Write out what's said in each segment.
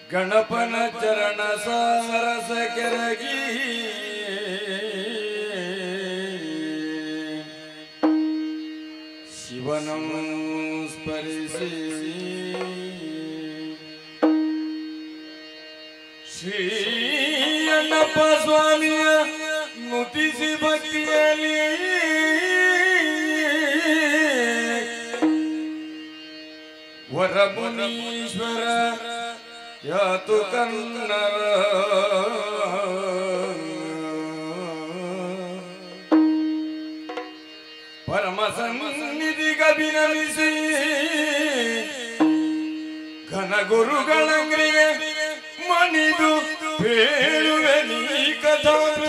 ಗಣಪನ ಚರಣ ಸಾರಸ ಕೆರಗಿ ಶಿವನಂ ಸ್ಮರಿಸಿ ಶ್ರೀ ಅಣ್ಣಪ್ಪ ಸ್ವಾಮಿಯ ನುತಿಸಿ ಭಕ್ತಿಯಲ್ಲಿ ವರಮುನೀಶ್ವರ ಯಾತು ಕನ್ನರ ಪರಮ ಸನ್ನಿಧಿಗಭಿನಮಿಸಿ ಘನ ಗುರುಗಳಂಗ್ರಿಗೆ ಮಣಿದು ಬೇಳುವೆ ನೀ ಕಥಾಮೃತ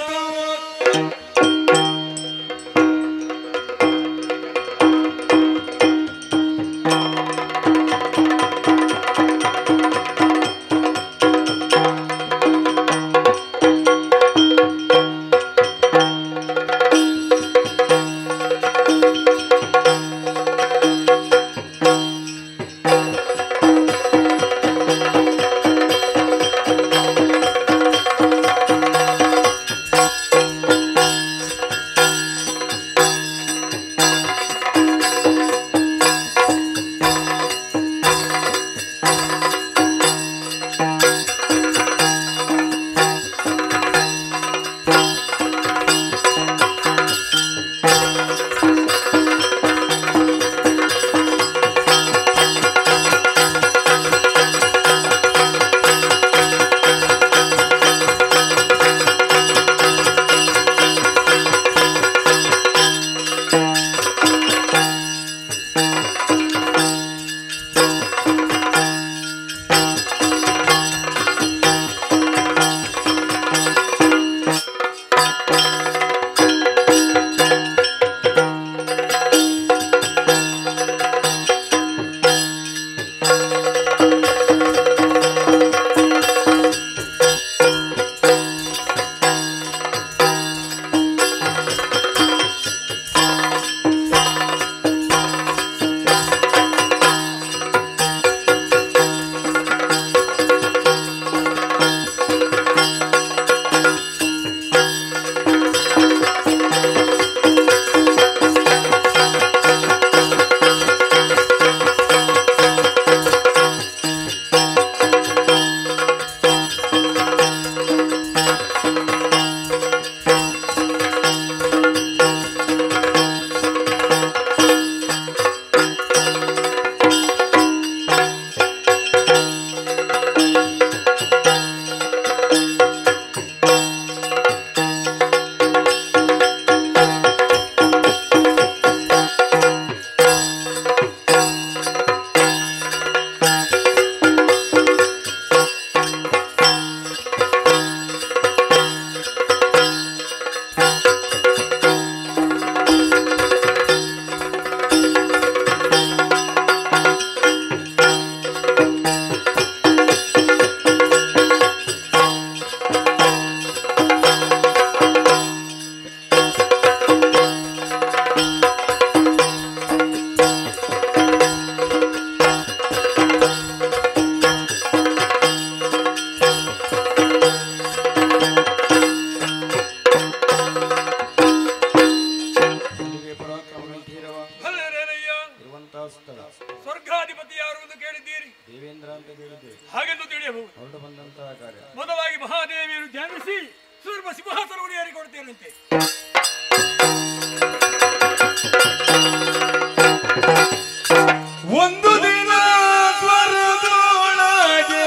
ಸ್ವರ್ಗಾಧಿಪತಿ ಯಾರು ಎಂದು ಕೇಳಿದ್ದೀರಿ? ದೇವೇಂದ್ರ ಅಂತ ಕೇಳಿದ್ದೇವೆ. ಹಾಗೆಂದು ತಿಳಿಯಬಹುದು. ಹೊರಟು ಬಂದಂತಹ ಕಾರ್ಯ ಮೊದಲಾಗಿ ಮಹಾದೇವಿಯನ್ನು ಧ್ಯಾನಿಸಿ ಸ್ವರ್ಗ ಸಿಂಹಾಸನವನ್ನು ಏರಿಕೊಡ್ತೇನಂತೆ. ಒಂದು ದಿನ ಸ್ವರದೊಳಗೆ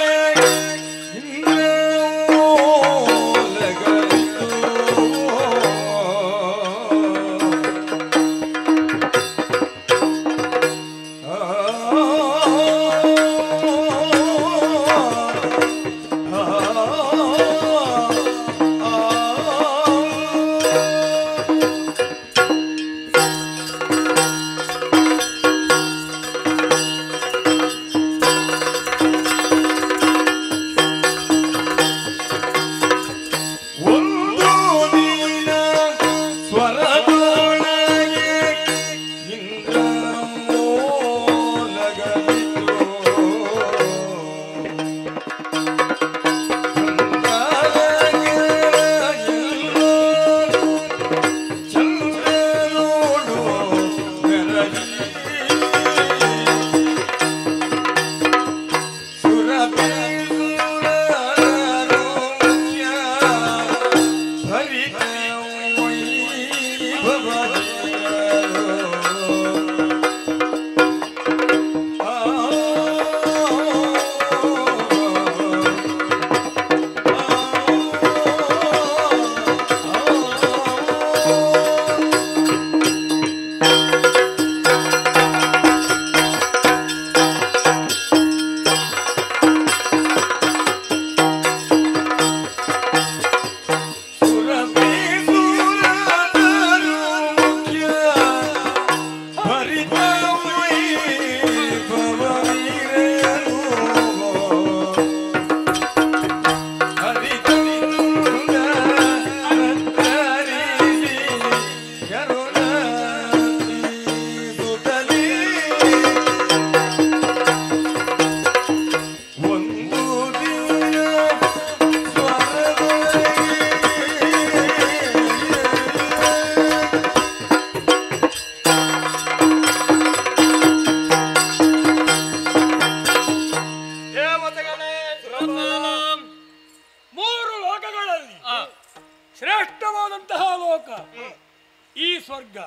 ಈ ಸ್ವರ್ಗ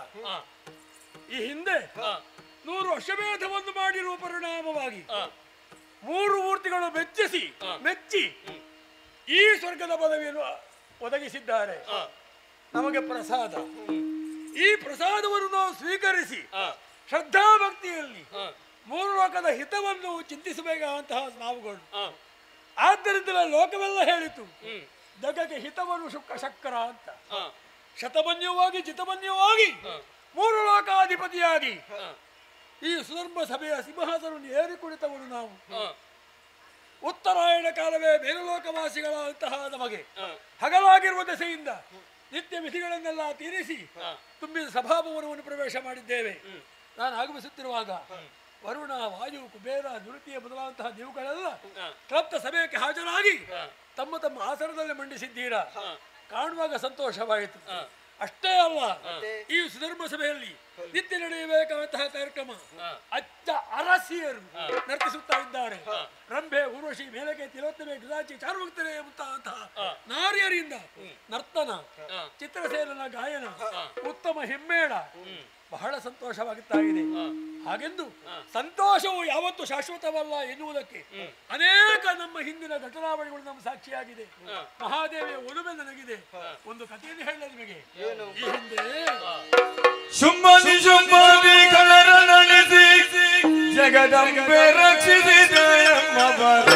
ಈ ಹಿಂದೆ 100 ಅಶ್ವಮೇಧವನ್ನು ಮಾಡಿರುವ ಪರಿಣಾಮವಾಗಿ 3 ಮೂರ್ತಿಗಳು ಮೆಚ್ಚಿ ಈ ಸ್ವರ್ಗದ ಪದವಿಯನ್ನು ಒದಗಿಸಿದ್ದಾರೆ. ನಮಗೆ ಪ್ರಸಾದ, ಈ ಪ್ರಸಾದವನ್ನು ನಾವು ಸ್ವೀಕರಿಸಿ ಶ್ರದ್ಧಾಭಕ್ತಿಯಲ್ಲಿ 3 ಲೋಕದ ಹಿತವನ್ನು ಚಿಂತಿಸಬೇಕಾದಂತಹ ನಾವುಗಳು. ಆದ್ದರಿಂದ ಲೋಕವೆಲ್ಲ ಹೇಳಿತು ಜಗಕ್ಕೆ ಹಿತವನ್ನು ಶಕ್ರ ಅಂತ. ಶತಮನ್ಯವಾಗಿ ಜಿತಮನ್ಯವಾಗಿ 3 ಲೋಕಾಧಿಪತಿಯಾಗಿ ಈ ಸುಧರ್ಮ ಸಭೆಯ ಸಿಂಹಾಸನವನ್ನು ಏರಿ ಕುಳಿತವರು ನಾವು. ಉತ್ತರಾಯಣ ಕಾಲವೇ ಮೇಲುಲೋಕವಾಸಿಗಳಂತಹ ನಮಗೆ ಹಗಲಾಗಿರುವ ದೆಸೆಯಿಂದ ನಿತ್ಯ ವಿಧಿಗಳನ್ನೆಲ್ಲ ತೀರಿಸಿ ತುಂಬಿದ ಸಭಾಭವನವನ್ನು ಪ್ರವೇಶ ಮಾಡಿದ್ದೇವೆ. ನಾನು ಆಗಮಿಸುತ್ತಿರುವಾಗ ವರುಣ, ವಾಯು, ಕುಬೇರ, ದುರುತಿಯ ಮೊದಲಾದಂತಹ ನೀವುಗಳೆಲ್ಲ ಕ್ಲಪ್ತ ಸಭೆಗೆ ಹಾಜರಾಗಿ ತಮ್ಮ ತಮ್ಮ ಆಸನದಲ್ಲಿ ಮಂಡಿಸಿದ್ದೀರಾ. ಕಾಣುವಾಗ ಸಂತೋಷವಾಯಿತು. ಅಷ್ಟೇ ಅಲ್ಲ, ಈ ಸುಧರ್ಮ ಸಭೆಯಲ್ಲಿ ನಿತ್ಯ ನಡೆಯಬೇಕಾದಂತಹ ಕಾರ್ಯಕ್ರಮ ಅಚ್ಚ ಅರಸಿಯರು ನರ್ತಿಸುತ್ತಾ ಇದ್ದಾರೆ. ರಂಭೆ, ಊರ್ವಶಿ, ಮೇಲಕೆ, ತಿಲೋತ್ತಮೆ, ಗುದಾಚಿ, ಚಾರುಭಕ್ತರೇ ಮುಂತಾದಂತಹ ನಾರಿಯರಿಂದ ನರ್ತನ, ಚಿತ್ರಸೇನನ ಗಾಯನ, ಉತ್ತಮ ಹಿಮ್ಮೇಳ ಬಹಳ ಸಂತೋಷವಾಗುತ್ತಾ ಇದೆ. ಹಾಗೆಂದು ಸಂತೋಷವು ಯಾವತ್ತೂ ಶಾಶ್ವತವಲ್ಲ ಎನ್ನುವುದಕ್ಕೆ ಅನೇಕ ನಮ್ಮ ಹಿಂದಿನ ಘಟನಾವಳಿಗಳು ನಮ್ಮ ಸಾಕ್ಷಿಯಾಗಿದೆ. ಮಹಾದೇವಿಯ ಒಲುಮೆ ನನಗಿದೆ. ಒಂದು ಕಥೆಯನ್ನು ಹೇಳ ನಿಮಗೆ. ಈ ಹಿಂದೆ ಶುಂಭನಿ ಶುಂಭನಿ ಕಳರ ನಡೆಸಿ ಜಗದಂಬೆ ರಕ್ಷಿಸಿದ ಎಂಬವರ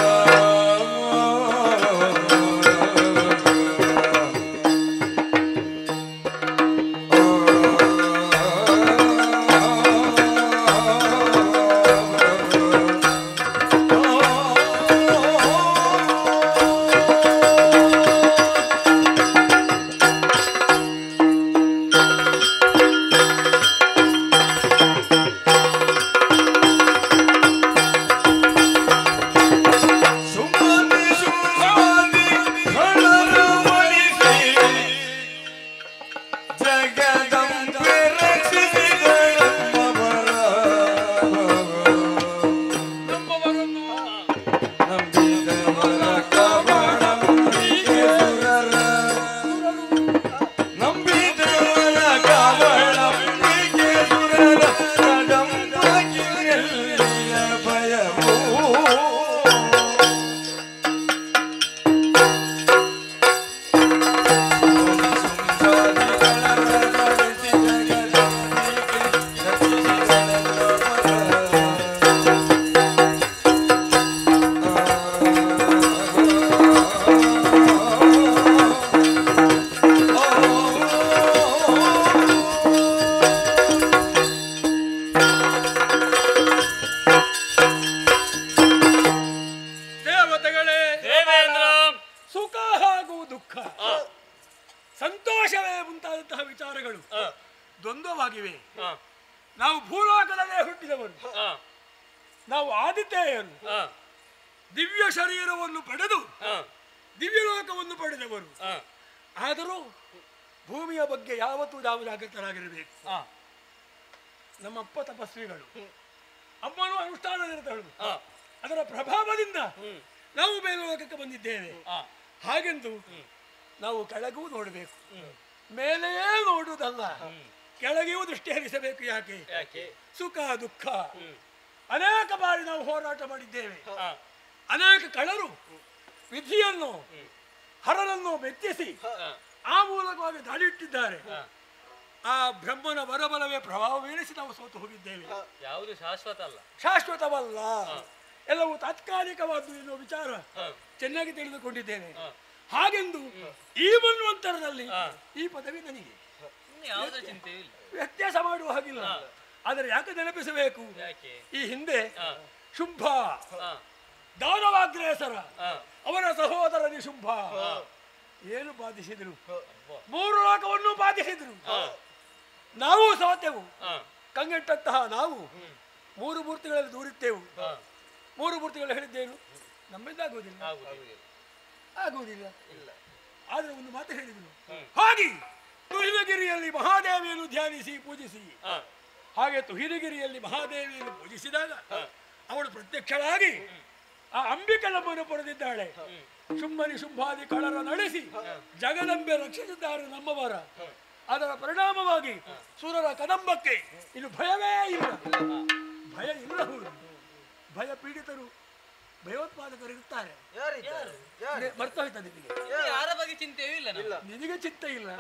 ಸಂತೋಷವೇ ಮುಂತಾದಂತಹ ವಿಚಾರಗಳು ದ್ವಂದ್ವವಾಗಿವೆ. ನಾವು ಭೂಲೋಕದಲ್ಲೇ ಹುಟ್ಟಿದವರು, ನಾವು ಆದಿತ್ಯರು, ದಿವ್ಯ ಶರೀರವನ್ನು ಪಡೆದು ದಿವ್ಯಲೋಕವನ್ನು ಪಡೆದವರು. ಆದರೂ ಭೂಮಿಯ ಬಗ್ಗೆ ಯಾವತ್ತೂ ನಾವು ಜಾಗೃತರಾಗಿರಬೇಕು. ನಮ್ಮಪ್ಪ ತಪಸ್ವಿಗಳು, ಅಮ್ಮನು ಅನುಷ್ಠಾನ ನಿರತಳು. ಅದರ ಪ್ರಭಾವದಿಂದ ನಾವು ಮೇಲೋಕಕ್ಕೆ ಬಂದಿದ್ದೇವೆ. ಹಾಗೆಂದು ನಾವು ಕೆಳಗೂ ನೋಡಬೇಕು, ಮೇಲೆಯೇ ನೋಡುವುದಲ್ಲ, ಕೆಳಗೆಯೂ ದೃಷ್ಟಿ ಹರಿಸಬೇಕು. ಯಾಕೆ? ಸುಖ ದುಃಖ ಅನೇಕ ಬಾರಿ ನಾವು ಹೋರಾಟ ಮಾಡಿದ್ದೇವೆ. ಅನೇಕ ಕಳ್ಳರು ವಿಧಿಯನ್ನು ಹರನನ್ನು ಮೆಚ್ಚಿಸಿ ಆ ಮೂಲಕವಾಗಿ ದಾಳಿಯಿಟ್ಟಿದ್ದಾರೆ. ಆ ಬ್ರಹ್ಮನ ವರಬಲವೇ ಪ್ರಭಾವ ಬೀರಿಸಿ ನಾವು ಸೋತು ಹೋಗಿದ್ದೇವೆ. ಯಾವುದು ಶಾಶ್ವತ ಅಲ್ಲ, ಶಾಶ್ವತವಲ್ಲ, ಎಲ್ಲವೂ ತಾತ್ಕಾಲಿಕವಾದ್ದು ಎನ್ನುವ ವಿಚಾರ ಚೆನ್ನಾಗಿ ತಿಳಿದುಕೊಂಡಿದ್ದೇವೆ. ಹಾಗೆಂದು ಈ ಮನ್ವಂತರದಲ್ಲಿ ಈ ಪದವಿ ನನಗೆ ಯಾವುದೇ ಚಿಂತೆ ಇಲ್ಲ, ವ್ಯತ್ಯಾಸ ಮಾಡುವ ಹಾಗಿಲ್ಲ. ಆದರೆ ಯಾಕೆ ನೆನಪಿಸಬೇಕು? ಈ ಹಿಂದೆ ಶುಂಭ ದಾನವಾಗ್ರೇಸರ ಅವರ ಸಹೋದರ ನಿಶುಂಭ ಏನು ಬಾಧಿಸಿದರು? 3 ಲೋಕವನ್ನು ಬಾಧಿಸಿದರು. ನಾವು ಸೋತೆವು. ಕಂಗೆಟ್ಟಂತಹ ನಾವು 3 ಮೂರ್ತಿಗಳಲ್ಲಿ ದೂರಿದ್ದೆವು. 3 ಮೂರ್ತಿಗಳು ಹೇಳಿದ್ದೇನು? ನಮ್ಮಿಂದ ಆಗುವುದಿಲ್ಲ, ಆಗುವುದಿಲ್ಲ. ಆದ್ರೆ ಒಂದು ಮಾತು ಹೇಳಿದರು, ಹಾಗೆ ತುಹಿನಗಿರಿಯಲ್ಲಿ ಮಹಾದೇವಿಯನ್ನು ಧ್ಯಾನಿಸಿ ಪೂಜಿಸಿ. ಹಾಗೆ ತುಹಿನಗಿರಿಯಲ್ಲಿ ಮಹಾದೇವಿಯನ್ನು ಪೂಜಿಸಿದಾಗ ಅವಳು ಪ್ರತ್ಯಕ್ಷವಾಗಿ ಆ ಅಂಬಿಕೆ ನಮ್ಮನ್ನು ಪಡೆದಿದ್ದಾಳೆ. ಶುಂಭನಿ ಶುಂಭಾದಿ ಕಳರ ನಡೆಸಿ ಜಗದಂಬೆ ರಕ್ಷಿಸಿದ್ದಾರೆ ನಮ್ಮವರ. ಅದರ ಪರಿಣಾಮವಾಗಿ ಸೂರರ ಕದಂಬಕ್ಕೆ ಇನ್ನು ಭಯವೇ ಇಲ್ಲ. ಭಯ ಇಲ್ಲ. ಭಯ ಪೀಡಿತರು ಭಯೋತ್ಪಾದಕರು ಇರ್ತಾರೆ. ಮರ್ತೋಯ್ತಾ ನಿನಗೆ? ಯಾರ ಬಗ್ಗೆ ಚಿಂತೆಯೂ ಇಲ್ಲ ನಿನಗೆ ಚಿಂತೆ ಇಲ್ಲ,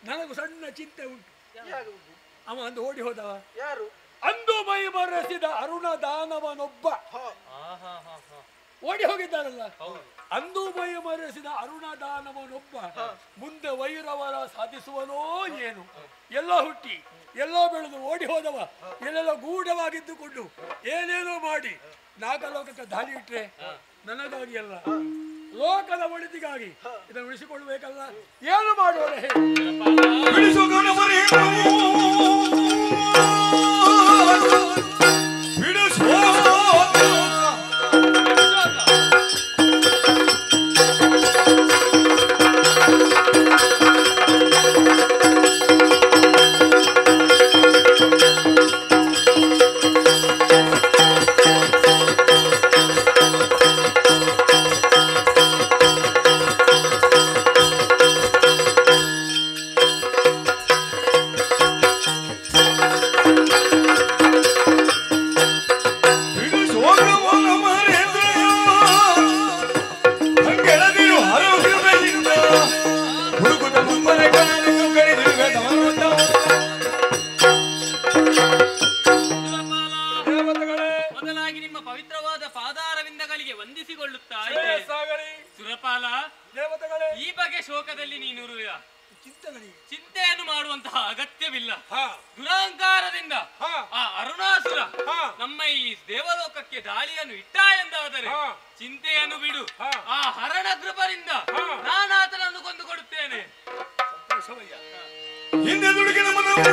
ನನಗೂ ಸಣ್ಣ ಚಿಂತೆ ಉಂಟು. ಅವ ಅಂದು ಓಡಿ ಹೋದವ ಯಾರು? ಅಂದು ಮೈ ಮರೆಸಿದ ಅರುಣ ದಾನವನೊಬ್ಬ ಓಡಿ ಹೋಗಿದ್ದಾರಲ್ಲ. ಅಂದು ಮೈ ಮರೆಸಿದ ಅರುಣ ದಾನವನೊಬ್ಬ ಮುಂದೆ ವೈರವರ ಸಾಧಿಸುವನೋ ಏನು? ಎಲ್ಲೋ ಹುಟ್ಟಿ ಎಲ್ಲೋ ಬೆಳೆದು ಓಡಿ ಹೋದವ ಎಲ್ಲೆಲ್ಲೋ ಗೂಢವಾಗಿದ್ದುಕೊಂಡು ಏನೇನೋ ಮಾಡಿ ನಾಗಲೋಕಕ್ಕೆ ದಾಳಿ ಇಟ್ರೆ ನನಗಾಗಿ ಅಲ್ಲ, ಲೋಕದ ಒಳಿತಿಗಾಗಿ ಇದನ್ನು ಉಳಿಸಿಕೊಳ್ಳಬೇಕಲ್ಲ. ಏನು ಮಾಡುವ ಚಿಂತೆಯನ್ನು ಮಾಡುವಂತಹ ಅಗತ್ಯವಿಲ್ಲ. ದುರಹಂಕಾರದಿಂದ ಆ ಅರುಣಾಸುರ ನಮ್ಮ ಈ ದೇವಲೋಕಕ್ಕೆ ದಾಳಿಯನ್ನು ಇಟ್ಟ ಎಂದಾದರೆ ಚಿಂತೆಯನ್ನು ಬಿಡು. ಆ ಹರಣ ಕೃಪರಿಂದ ನಾನಾತನನ್ನು ಕೊಂದು ಕೊಡುತ್ತೇನೆ. ಹಿಂದೆ ದುಡುಕಿನ ಮೊದಲಾಗಿ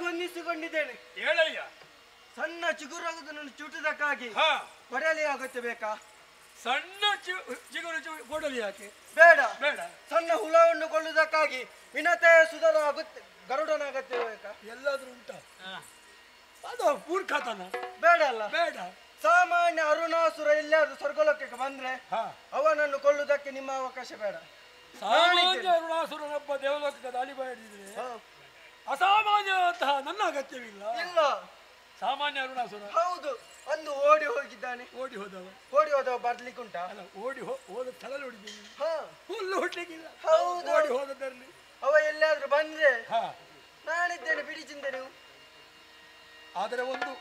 ವಂದಿಸಿಕೊಂಡಿದ್ದೇನೆ. ಹೇಳಯ್ಯ. ಸಣ್ಣ ಚಿಗುರಾಗುವುದನ್ನು ಚುಟುವುದಕ್ಕಾಗಿ ಕೊಡಲಿ ಅಗತ್ಯ ಬೇಕಾ? ಸಣ್ಣ ಚಿಗುರು ಕೊಡಲಿ ಯಾಕೆ? ಬೇಡ ಬೇಡ. ಸಣ್ಣ ಹುಳವನ್ನು ಕೊಳ್ಳುವುದಕ್ಕಾಗಿ ವಿನತೆ ಸುಧರ ಗರುಡನ ಅಗತ್ಯ ಬೇಕಾ? ಎಲ್ಲಾದ್ರೂ ಉಂಟ? ಅದು ಮೂರ್ಖತನ. ಬೇಡ ಅಲ್ಲ? ಬೇಡ. ಸಾಮಾನ್ಯ ಅರುಣಾಸುರ ಎಲ್ಲಾದ್ರೂ ಸ್ವರ್ಗಲೋಕಕ್ಕೆ ಬಂದ್ರೆ ಅವನನ್ನು ಕೊಲ್ಲುವುದಕ್ಕೆ ನಿಮ್ಮ ಅವಕಾಶ ಬೇಡ. ಸಾಮಾನ್ಯ ಅರುಣಾಸುರನೊಬ್ಬ ದೇವಲೋಕಕ್ಕೆ ದಾಳಿ ಮಾಡಿದ್ರೆ ಅಸಾಮಾನ್ಯವಂತಹ ನನ್ನ ಅಗತ್ಯವಿಲ್ಲ. ಇಲ್ಲ, ಸಾಮಾನ್ಯ ಅರುಣಾಸುರ. ಹೌದು, ಒಂದು ಓಡಿ ಹೋಗಿದ್ದಾನೆ. ಓಡಿ ಹೋದವ ಬರ್ಲಿಕ್ಕುಂಟ? ಅಲ್ಲ, ಹೋದ ಸ್ಥಳ ನೋಡಿದ್ದೀನಿ. ಹುಲ್ಲು ಹುಟ್ಲಿಕ್ಕಿಲ್ಲ. ಹೌದು, ಓಡಿ ಹೋದದ್ರಲ್ಲಿ ಅವ ಎಲ್ಲಾದ್ರೂ ಬಂದ್ರೆ ನಾನಿದ್ದೇನೆ, ಬಿಡಿ ಚಿಂತೆ ನೀವು. ಆದರೆ ಒಂದು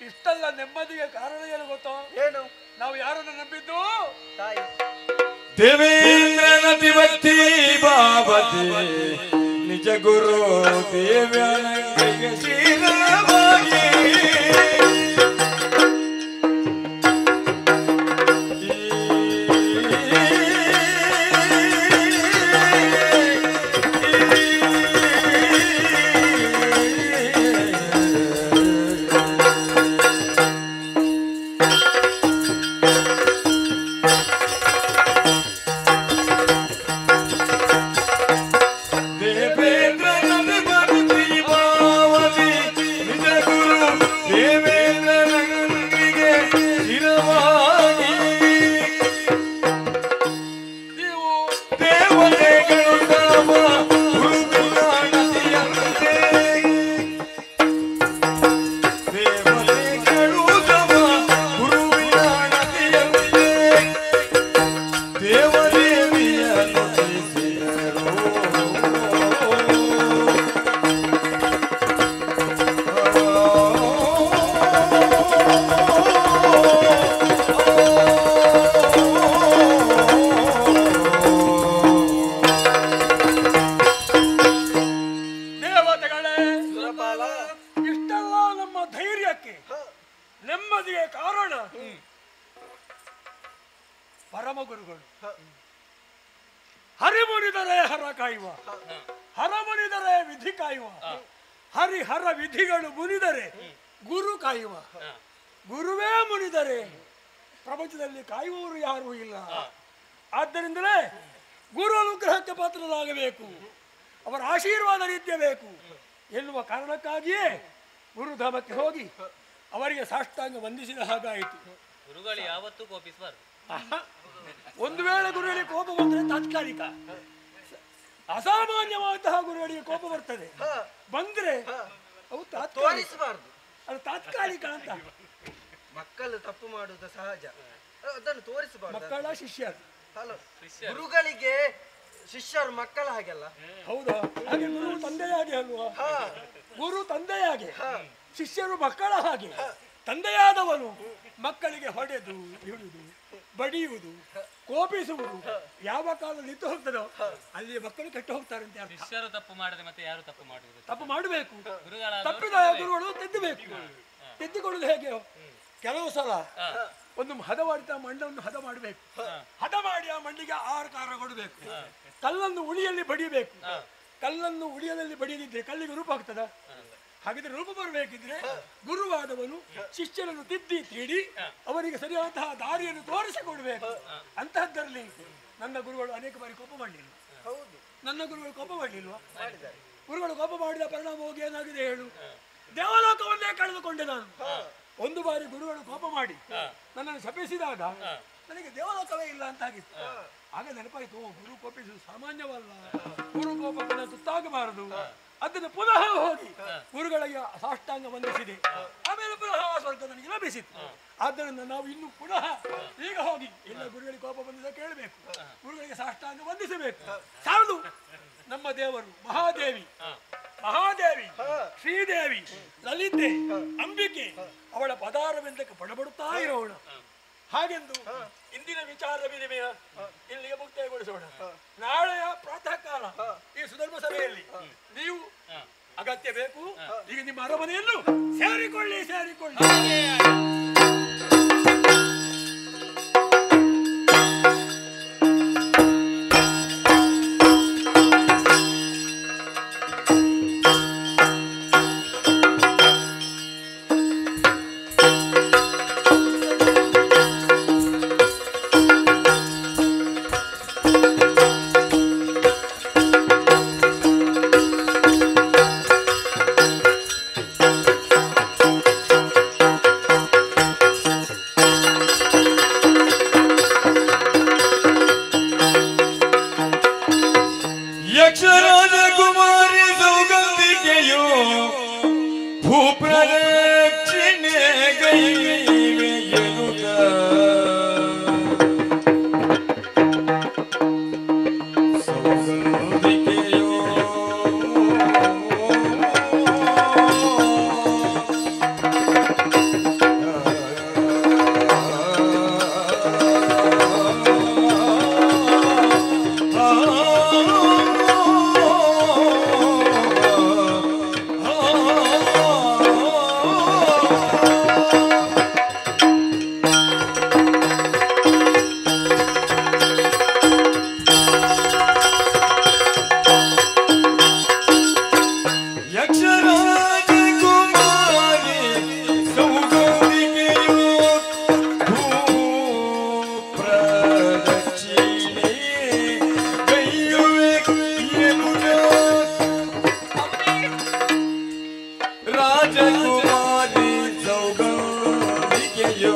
ಇಷ್ಟೆಲ್ಲ ನೆಮ್ಮದಿಗೆ ಕಾರಣ ಏನು ಗೊತ್ತೋ? ಏನು? ನಾವು ಯಾರನ್ನು ನಂಬಿದ್ದು? ತಾಯಿ ದೇವೇಂದ್ರನ ದಿವತ್ತಿ ಬಾಬತಿ ನಿಜ ಗುರು ದೇವ್ಯಾನಂದಿಗೆ ಶ್ರೀರಾಮಾಗಿ ದೇವೇಂದ್ರನ ದಿವತ್ತಿ ಇಷ್ಟೆಲ್ಲ ನಮ್ಮ ಧೈರ್ಯಕ್ಕೆ ನೆಮ್ಮದಿಗೆ ಕಾರಣ ಪರಮ ಗುರುಗಳು. ಹರಿ ಮುನಿದರೆ ಹರ ಕಾಯುವ, ಹರ ಮುನಿದರೆ ವಿಧಿ ಕಾಯುವ, ಹರಿಹರ ವಿಧಿಗಳು ಮುನಿದರೆ ಗುರು ಕಾಯುವ, ಗುರುವೇ ಮುನಿದರೆ ಪ್ರಪಂಚದಲ್ಲಿ ಕಾಯುವವರು ಯಾರೂ ಇಲ್ಲ. ಆದ್ದರಿಂದಲೇ ಗುರು ಅನುಗ್ರಹಕ್ಕೆ ಪಾತ್ರರಾಗಬೇಕು, ಅವರ ಆಶೀರ್ವಾದ ರೀತಿಯಬೇಕು ಎನ್ನುವ ಕಾರಣಕ್ಕಾಗಿಯೇ ಗುರುಧಾಮಕ್ಕೆ ಹೋಗಿ ಅವರಿಗೆ ಸಾಷ್ಟಾಂಗ ವಂದಿಸಿದ ಹಾಗಾಯಿತು. ಗುರುಗಳು ಯಾವತ್ತೂ ಕೋಪಿಸಬಾರದು. ಒಂದು ವೇಳೆ ಗುರುಗಳಿಗೆ ಕೋಪ ಬಂದರೆ ತಾತ್ಕಾಲಿಕ, ಅಸಾಮಾನ್ಯವಾದಂತಹ ಗುರುಗಳಿಗೆ ಕೋಪ ಬರ್ತದೆ, ಬಂದ್ರೆ ಅವು ತೋರಿಸಬಾರದು, ಅದು ತಾತ್ಕಾಲಿಕ ಅಂತ. ಮಕ್ಕಳು ತಪ್ಪು ಮಾಡುವುದು ಸಹಜ, ಅದನ್ನು ತೋರಿಸಬಾರದು. ಮಕ್ಕಳ ಶಿಷ್ಯರು ಗುರುಗಳಿಗೆ ಶಿಷ್ಯರು ಮಕ್ಕಳ ಹಾಗೆಲ್ಲ. ಹೌದಾ? ಹಾಗೆ ಗುರು ತಂದೆಯಾಗೆ ಅಲ್ವಾ? ಗುರು ತಂದೆಯಾಗೆ, ಶಿಷ್ಯರು ಮಕ್ಕಳ ಹಾಗೆ. ತಂದೆಯಾದವನು ಮಕ್ಕಳಿಗೆ ಹೊಡೆದು ಹಿಡಿದು ಬಡಿಯುವುದು, ಕೋಪಿಸುವುದು ಯಾವ ಕಾಲ ನಿಂತು ಹೋಗ್ತದೋ ಅಲ್ಲಿ ಮಕ್ಕಳು ಕೆಟ್ಟು ಹೋಗ್ತಾರೆ ಅಂತ ಅರ್ಥ. ಶಿಷ್ಯರು ತಪ್ಪು ಮಾಡದೆ ಮತ್ತೆ ಯಾರು ತಪ್ಪು ಮಾಡುವುದು? ತಪ್ಪು ಮಾಡಬೇಕು, ಗುರುಗಳಾದವರು ತಪ್ಪಿದ ಗುರುಗಳು ತೆದ್ದಬೇಕು. ತೆದ್ದುಕೊಳ್ಳುವುದು ಹೇಗೆ? ಕೆಲವು ಸಲ ಒಂದು ಹದ ಮಾಡಿದ ಮಣ್ಣನ್ನು ಹದ ಮಾಡಬೇಕು, ಹದ ಮಾಡಿ ಆ ಮಣ್ಣಿಗೆ ಆಕಾರ ಕೊಡಬೇಕು, ಕಲ್ಲನ್ನು ಉಳಿಯಲ್ಲಿ ಬಡಿಬೇಕು. ಕಲ್ಲನ್ನು ಉಳಿಯಲ್ಲಿ ಬಡಿಯದಿದ್ರೆ ಕಲ್ಲಿಗೆ ರೂಪ ಆಗ್ತದ? ಹಾಗಿದ್ರೆ ರೂಪ ಬರಬೇಕಿದ್ರೆ ಗುರುವಾದವನು ಶಿಷ್ಯರನ್ನು ತಿದ್ದಿ ತೀಡಿ ಅವರಿಗೆ ಸರಿಯಾದಂತಹ ದಾರಿಯನ್ನು ತೋರಿಸಿಕೊಡ್ಬೇಕು. ಅಂತಹದ್ದರಲ್ಲಿ ನನ್ನ ಗುರುಗಳು ಅನೇಕ ಬಾರಿ ಕೋಪ ಮಾಡಲಿಲ್ಲ. ನನ್ನ ಗುರುಗಳು ಕೋಪ ಮಾಡಲಿಲ್ವಾ? ಗುರುಗಳು ಕೋಪ ಮಾಡಿದ ಪರಿಣಾಮ ಹೋಗಿ ಏನಾಗಿದೆ ಹೇಳು? ದೇವಲೋಕವನ್ನೇ ಕಳೆದುಕೊಂಡೆ ನಾನು. ಒಂದು ಬಾರಿ ಗುರುಗಳು ಕೋಪ ಮಾಡಿ ನನ್ನನ್ನು ಶಪಿಸಿದಾಗ ನನಗೆ ದೇವಲೋಕವೇ ಇಲ್ಲ ಅಂತ ಆಗಿತ್ತು. ಆಗ ನೆನಪಾಯಿತು, ಗುರು ಕೋಪಿಸುವುದು ಸಾಮಾನ್ಯವಲ್ಲ, ಗುರು ಕೋಪಕ್ಕೆ ತುತ್ತಾಗಬಾರದು. ಅದನ್ನು ಪುನಃ ಹೋಗಿ ಗುರುಗಳಿಗೆ ಸಾಷ್ಟಾಂಗ ವಂದಿಸಿದೆ. ಆಮೇಲೆ ಪುನಃ ಸ್ವರ್ಗ ನನಗೆ ಲಭಿಸಿತು. ಆದ್ದರಿಂದ ನಾವು ಇನ್ನು ಪುನಃ ಈಗ ಹೋಗಿ ಎಲ್ಲ ಗುರುಗಳಿಗೆ ಕೋಪ ಬಂದಿದ್ದ ಕೇಳಬೇಕು, ಗುರುಗಳಿಗೆ ಸಾಷ್ಟಾಂಗ ವಂದಿಸಬೇಕು. ಸಾಲದು. ನಮ್ಮ ದೇವರು ಮಹಾದೇವಿ, ಮಹಾದೇವಿ, ಶ್ರೀದೇವಿ, ಲಲಿತೆ, ಅಂಬಿಕೆ ಅವಳ ಪದಾರವೆಂದಕ್ಕೆ ಪಡಬಡುತ್ತಾ ಇರೋಣ. ಹಾಗೆಂದು ಇಂದಿನ ವಿಚಾರ ವಿನಿಮಯ ಇಲ್ಲಿಗೆ ಮುಕ್ತಾಯಗೊಳಿಸೋಣ. ನಾಳೆಯ ಪ್ರಾತಃ ಕಾಲ ಈ ಸುಧರ್ಮ ಸಭೆಯಲ್ಲಿ ನೀವು ಅಗತ್ಯ ಬೇಕು, ಈಗ ನಿಮ್ಮ ಅರಮನೆಯನ್ನು ಸೇರಿಕೊಳ್ಳಿ. ಯಕ್ಷರಾಜಕುಮಾರಿ ಸೌಗಂಧಿಕೆಯು ಭೂಪ್ರದಕ್ಷಿಣೆ ಗೈವೆ ಎನ್ನುತ್ತ ಸೌಗಂಧಿಕೆಯು ರಾಜಕುಮಾರಿ ಸೌಗಂಧಿಕೆಯೋ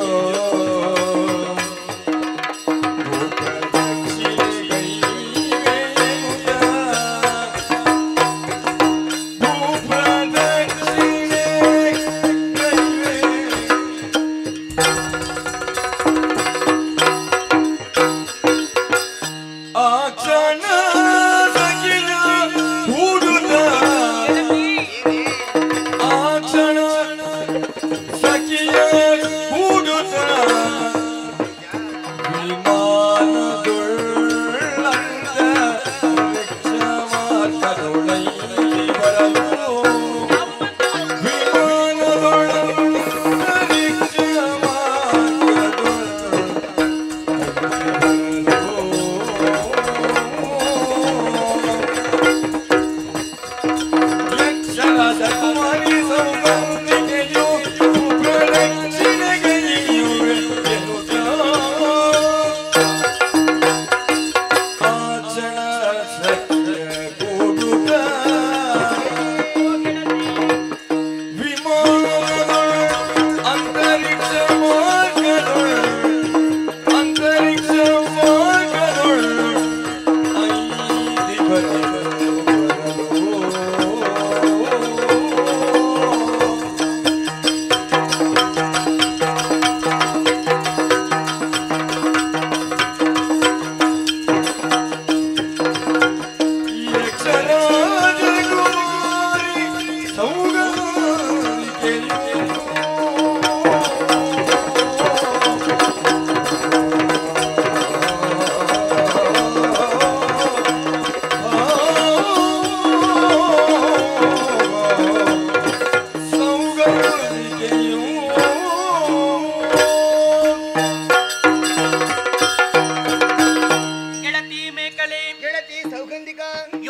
ಕ್ಷಣ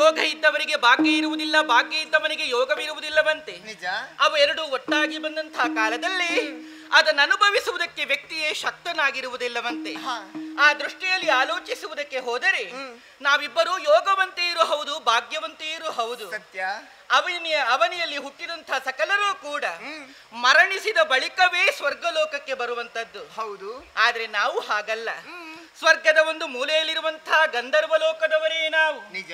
ಯೋಗ ಇದ್ದವರಿಗೆ ಭಾಗ್ಯ ಇರುವುದಿಲ್ಲ, ಭಾಗ್ಯ ಇದ್ದವನಿಗೆ ಯೋಗವಿರುವುದಿಲ್ಲವಂತೆ. ನಿಜ. ಅವು ಎರಡು ಒಟ್ಟಾಗಿ ಬಂದಂತಹ ಕಾಲದಲ್ಲಿ ಅದನ್ನು ಅನುಭವಿಸುವುದಕ್ಕೆ ವ್ಯಕ್ತಿಯೇ ಶಕ್ತನಾಗಿರುವುದಿಲ್ಲವಂತೆ. ಆ ದೃಷ್ಟಿಯಲ್ಲಿ ಆಲೋಚಿಸುವುದಕ್ಕೆ ಹೋದರೆ ನಾವಿಬ್ಬರು ಯೋಗವಂತೆಯರು ಹೌದು, ಭಾಗ್ಯವಂತೆಯರು ಹೌದು. ಸತ್ಯ. ಅವನಿಯಲ್ಲಿ ಹುಟ್ಟಿದಂತಹ ಸಕಲರೂ ಕೂಡ ಮರಣಿಸಿದ ಬಳಿಕವೇ ಸ್ವರ್ಗಲೋಕಕ್ಕೆ ಬರುವಂತದ್ದು. ಹೌದು. ಆದ್ರೆ ನಾವು ಹಾಗಲ್ಲ. ಸ್ವರ್ಗದ ಒಂದು ಮೂಲೆಯಲ್ಲಿರುವಂತಹ ಗಂಧರ್ವ ಲೋಕದವರೇ ನಾವು. ನಿಜ.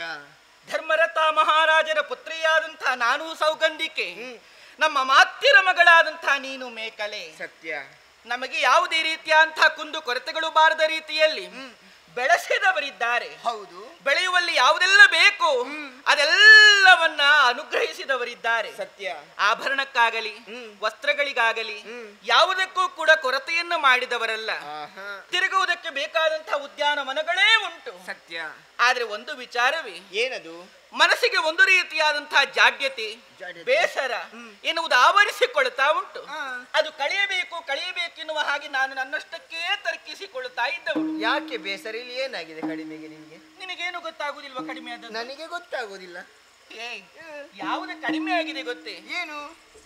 ಧರ್ಮರಥ ಮಹಾರಾಜರ ಪುತ್ರಿಯಾದಂತಹ ನಾನು ಸೌಗಂಧಿಕೆ, ನಮ್ಮ ಮಾತ್ಯರ ಮಗಳಾದಂತಹ ನೀನು ಮೇಕಲೆ. ಸತ್ಯ. ನಮಗೆ ಯಾವುದೇ ರೀತಿಯಂತಹ ಕುಂದು ಕೊರತೆಗಳು ಬಾರದ ರೀತಿಯಲ್ಲಿ ಬೆಳೆಸಿದವರಿದ್ದಾರೆ. ಹೌದು. ಬೆಳೆಯುವಲ್ಲಿ ಯಾವುದೆಲ್ಲ ಬೇಕು ಅದೆಲ್ಲವನ್ನ ಅನುಗ್ರಹಿಸಿದವರಿದ್ದಾರೆ. ಸತ್ಯ. ಆಭರಣಕ್ಕಾಗಲಿ ವಸ್ತ್ರಗಳಿಗಾಗಲಿ ಯಾವುದಕ್ಕೂ ಕೂಡ ಕೊರತೆಯನ್ನು ಮಾಡಿದವರಲ್ಲ. ತಿರುಗುವುದಕ್ಕೆ ಬೇಕಾದಂತಹ ಉದ್ಯಾನವನಗಳೇ ಉಂಟು. ಸತ್ಯ. ಆದ್ರೆ ಒಂದು ವಿಚಾರವೇ. ಏನದು? ಮನಸ್ಸಿಗೆ ಒಂದು ರೀತಿಯಾದಂತಹ ಜಾಡ್ಯತೆ, ಬೇಸರ ಎನ್ನುವುದು ಆವರಿಸಿಕೊಳ್ತಾ ಉಂಟು. ಅದು ಕಳೆಯಬೇಕೆನ್ನುವ ಹಾಗೆ ನಾನು ನನ್ನಷ್ಟಕ್ಕೆ ತರ್ಕಿಸಿಕೊಳ್ತಾ ಇದ್ದವಳು. ಯಾಕೆ ಬೇಸರ? ಇಲ್ಲಿ ಏನಾಗಿದೆ ಕಡಿಮೆಗೆ ನಿನಗೆ? ನಿನಗೇನು ಗೊತ್ತಾಗುದಿಲ್ವಾ ಕಡಿಮೆ ಆದ? ನನಗೆ ಗೊತ್ತಾಗುದಿಲ್ಲ. ಯಾವುದು ಕಡಿಮೆ ಆಗಿದೆ ಗೊತ್ತೇ? ಏನು?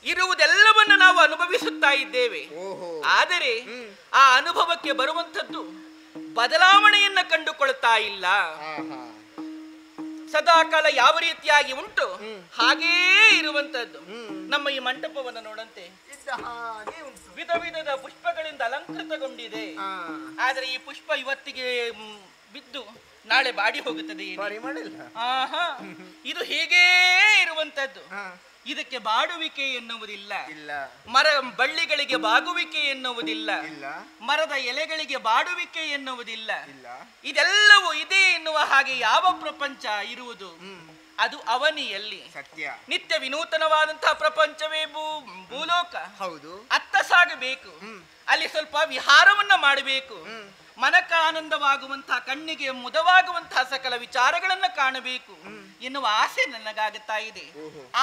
ಇರುವುದೆಲ್ಲವನ್ನು ನಾವು ಅನುಭವಿಸುತ್ತಾ ಇದ್ದೇವೆ. ಆದರೆ ಆ ಅನುಭವಕ್ಕೆ ಬರುವಂತದ್ದು ಬದಲಾವಣೆಯನ್ನ ಕಂಡುಕೊಳ್ತಾ ಇಲ್ಲ. ಸದಾಕಾಲ ಯಾವ ರೀತಿಯಾಗಿ ಉಂಟು ಹಾಗೇ ಇರುವಂತದ್ದು. ನಮ್ಮ ಈ ಮಂಟಪವನ್ನು ನೋಡಂತೆ ವಿಧ ವಿಧದ ಪುಷ್ಪಗಳಿಂದ ಅಲಂಕೃತಗೊಂಡಿದೆ. ಆದ್ರೆ ಈ ಪುಷ್ಪ ಇವತ್ತಿಗೆ ಬಿದ್ದು ನಾಳೆ ಬಾಡಿ ಹೋಗುತ್ತದೆ. ಇದು ಹೀಗೇ ಇರುವಂತದ್ದು. ಇದಕ್ಕೆ ಬಾಡುವಿಕೆ ಎನ್ನುವುದಿಲ್ಲ. ಮರ ಬಳ್ಳಿಗಳಿಗೆ ಬಾಗುವಿಕೆ ಎನ್ನುವುದಿಲ್ಲ. ಮರದ ಎಲೆಗಳಿಗೆ ಬಾಡುವಿಕೆ ಎನ್ನುವುದಿಲ್ಲ. ಇದೆಲ್ಲವೂ ಇದೆ ಎನ್ನುವ ಹಾಗೆ ಯಾವ ಪ್ರಪಂಚ ಇರುವುದು? ಅದು ಅವನಿಯಲ್ಲಿ. ಸತ್ಯ. ನಿತ್ಯ ವಿನೂತನವಾದಂತಹ ಪ್ರಪಂಚವೇ ಭೂಲೋಕ. ಹೌದು. ಅತ್ತ ಸಾಗಬೇಕು. ಅಲ್ಲಿ ಸ್ವಲ್ಪ ವಿಹಾರವನ್ನ ಮಾಡಬೇಕು. ಮನಕ ಆನಂದವಾಗುವಂತಹ, ಕಣ್ಣಿಗೆ ಮುದವಾಗುವಂತಹ ಸಕಲ ವಿಚಾರಗಳನ್ನ ಕಾಣಬೇಕು ಎನ್ನುವ ಆಸೆ ನನಗಾಗುತ್ತಾ ಇದೆ.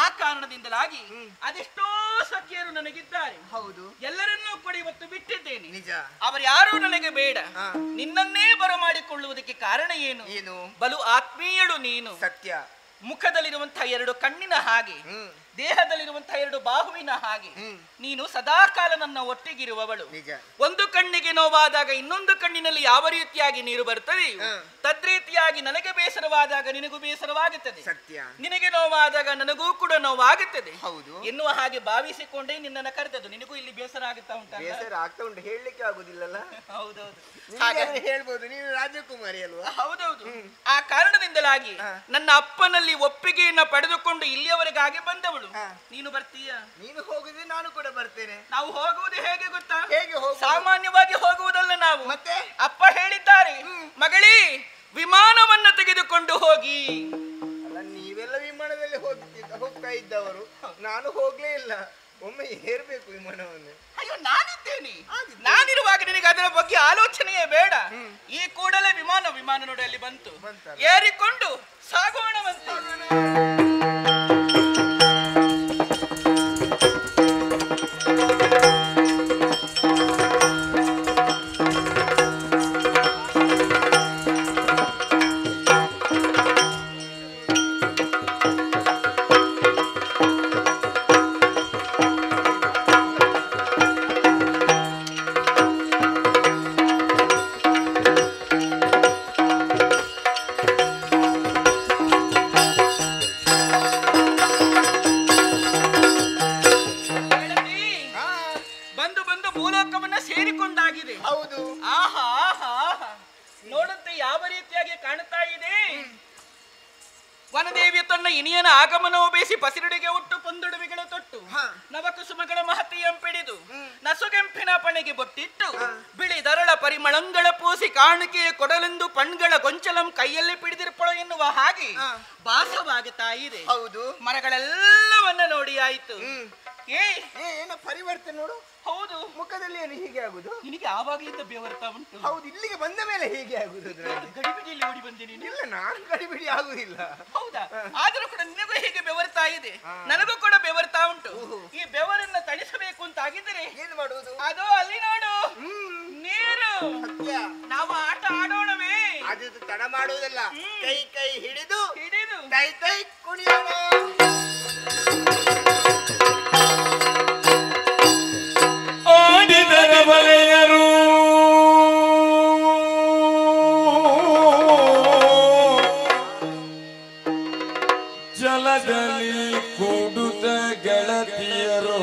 ಆ ಕಾರಣದಿಂದಲಾಗಿ ಅದೆಷ್ಟೋ ಸಖಿಯರು ನನಗಿದ್ದಾರೆ. ಹೌದು. ಎಲ್ಲರನ್ನೂ ಕೂಡ ಇವತ್ತು ಬಿಟ್ಟಿದ್ದೇನೆ. ನಿಜ. ಅವರು ಯಾರೂ ನನಗೆ ಬೇಡ. ನಿನ್ನನ್ನೇ ಬರಮಾಡಿಕೊಳ್ಳುವುದಕ್ಕೆ ಕಾರಣ ಏನು? ಬಲು ಆತ್ಮೀಯಳು ನೀನು. ಸತ್ಯ. ಮುಖದಲ್ಲಿರುವಂತಹ ಎರಡು ಕಣ್ಣಿನ ಹಾಗೆ, ದೇಹದಲ್ಲಿರುವಂತಹ ಎರಡು ಬಾಹುವಿನ ಹಾಗೆ ನೀನು ಸದಾಕಾಲ ನನ್ನ ಒಟ್ಟಿಗಿರುವವಳು. ಒಂದು ಕಣ್ಣಿಗೆ ನೋವಾದಾಗ ಇನ್ನೊಂದು ಕಣ್ಣಿನಲ್ಲಿ ಯಾವ ರೀತಿಯಾಗಿ ನೀರು ಬರ್ತದೆ, ತದ್ರೀತಿಯಾಗಿ ನನಗೆ ಬೇಸರವಾದಾಗ ನಿನಗೂ ಬೇಸರವಾಗುತ್ತದೆ. ನಿನಗೆ ನೋವಾದಾಗ ನನಗೂ ಕೂಡ ನೋವಾಗುತ್ತದೆ ಎನ್ನುವ ಹಾಗೆ ಭಾವಿಸಿಕೊಂಡೇ ನಿನ್ನನ್ನು ಕರೆದದ್ದು. ನಿನಗೂ ಇಲ್ಲಿ ಬೇಸರ ಆಗುತ್ತಾ ಉಂಟಾ? ಬೇಸರ ಆಗ್ತಾ ಉಂಟು, ಹೇಳಲಿಕ್ಕೆ ಆಗುದಿಲ್ಲಲ್ಲ. ಹೌದೌದು, ಹೇಳ್ಬೋದು. ನೀನು ರಾಜಕುಮಾರಿ ಅಲ್ವಾ? ಹೌದೌದು. ಆ ಕಾರಣದಿಂದಲಾಗಿ ನನ್ನ ಅಪ್ಪನಲ್ಲಿ ಒಪ್ಪಿಗೆಯನ್ನ ಪಡೆದುಕೊಂಡು ಇಲ್ಲಿಯವರೆಗಾಗಿ ಬಂದವಳು. ನೀನು ಬರ್ತೀಯ? ನೀನು ಹೋಗಿದ್ರೆ ನಾನು ಕೂಡ ಬರ್ತೇನೆ. ನಾವು ಹೋಗುವುದು ಹೇಗೆ ಗೊತ್ತಾ? ಹೇಗೆ? ಸಾಮಾನ್ಯವಾಗಿ ಹೋಗುವುದಲ್ಲ ನಾವು. ಮತ್ತೆ ಅಪ್ಪ ಹೇಳಿದ್ದಾರೆ, ಮಗಳೇ ವಿಮಾನವನ್ನ ತೆಗೆದುಕೊಂಡು ಹೋಗಿ. ಅಲ್ಲ, ನೀವೆಲ್ಲ ವಿಮಾನದಲ್ಲಿ ಹೋಗ್ತಾ ಇದ್ದವರು, ನಾನು ಹೋಗ್ಲೇ ಇಲ್ಲ. ಒಮ್ಮೆ ಏರ್ಬೇಕು ವಿಮಾನವನ್ನು. ಅಯ್ಯೋ, ನಾನಿದ್ದೇನೆ. ನಾನಿರುವಾಗ ನಿನಗೆ ಅದರ ಬಗ್ಗೆ ಆಲೋಚನೆಯೇ ಬೇಡ. ಈ ಕೂಡಲೇ ವಿಮಾನ ನೋಡಿ ಅಲ್ಲಿ ಬಂತು. ಏರಿಕೊಂಡು ಸಾಗೋಣವಂತೆ. ವನದೇವಿಯ ತನ್ನ ಇನಿಯನ ಆಗಮನವು ಬೇಸಿ ಪಸಿರುಡಿಗೆ ಉಟ್ಟು ಪೊಂದುಡುವಿಗಳ ತೊಟ್ಟು ನವಕುಸುಮಗಳ ಮಹತಿಯಂಪಿಡಿದು ನಸುಗೆಂಪಿನ ಪಣೆಗೆ ಬೊಟ್ಟಿಟ್ಟು ಬಿಳಿ ದರಳ ಪರಿಮಳಂಗಳ ಪೂಸಿ ಕಾಣಿಕೆಯ ಕೊಡಲೆಂದು ಪಣ್ಗಳ ಗೊಂಚಲಂ ಕೈಯಲ್ಲಿ ಪಿಡಿದಿರ್ಪಳು ಎನ್ನುವ ಹಾಗೆ ಭಾಸವಾಗುತ್ತಾ ಇದೆ. ಹೌದು. ಮರಗಳೆಲ್ಲವನ್ನ ನೋಡಿ ಆಯಿತು. ಏ ಏನೋ ಪರಿವರ್ತನೆ ನೋಡು. ಹೌದು, ಮುಖದಲ್ಲಿ ಏನು ಹೀಗೆ ಆಗುದು? ನಿನಗೆ ಆವಾಗ್ಲಿಂದ ಬೆವರ್ತಾ ಉಂಟು. ಹೌದು, ಇಲ್ಲಿಗೆ ಬಂದ ಮೇಲೆ ಹೀಗೆ ಆಗುದು. ಗಡಿಬಿಡಿಯಲ್ಲಿ ಓಡಿ ಬಂದೆ ನೀನು. ಇಲ್ಲ, ನಾನು ಗಡಿಬಿಡಿ ಆಗುದಿಲ್ಲ. ಹೌದಾ? ಆದರೂ ಕೂಡ ನಿನಗೂ ಹೇಗೆ ಬೆವರ್ತಾ ಇದೆ, ನನಗೂ ಕೂಡ ಬೆವರ್ತಾ ಉಂಟು. ಈ ಬೆವರನ್ನ ತಣಿಸಬೇಕು ಅಂತ ಆಗಿದ್ದರೆ ಏನ್ ಮಾಡುವುದು? ಅದೋ ಅಲ್ಲಿ ನೋಡು, ನೀರು. ನಾವು ಆಟ ಆಡೋಣವೇ? ಅದು ತಡ ಮಾಡುವುದಲ್ಲ, ಕೈ ಕೈ ಹಿಡಿದು ಹಿಡಿದು ತೈ ತೈ ಕುಣಿಯೋಣ. ಆಡಿದರ ಬಲೆಯರು ಜಲದಲ್ಲಿ ಕೂಡುತ್ತ ಗೆಳತಿಯರು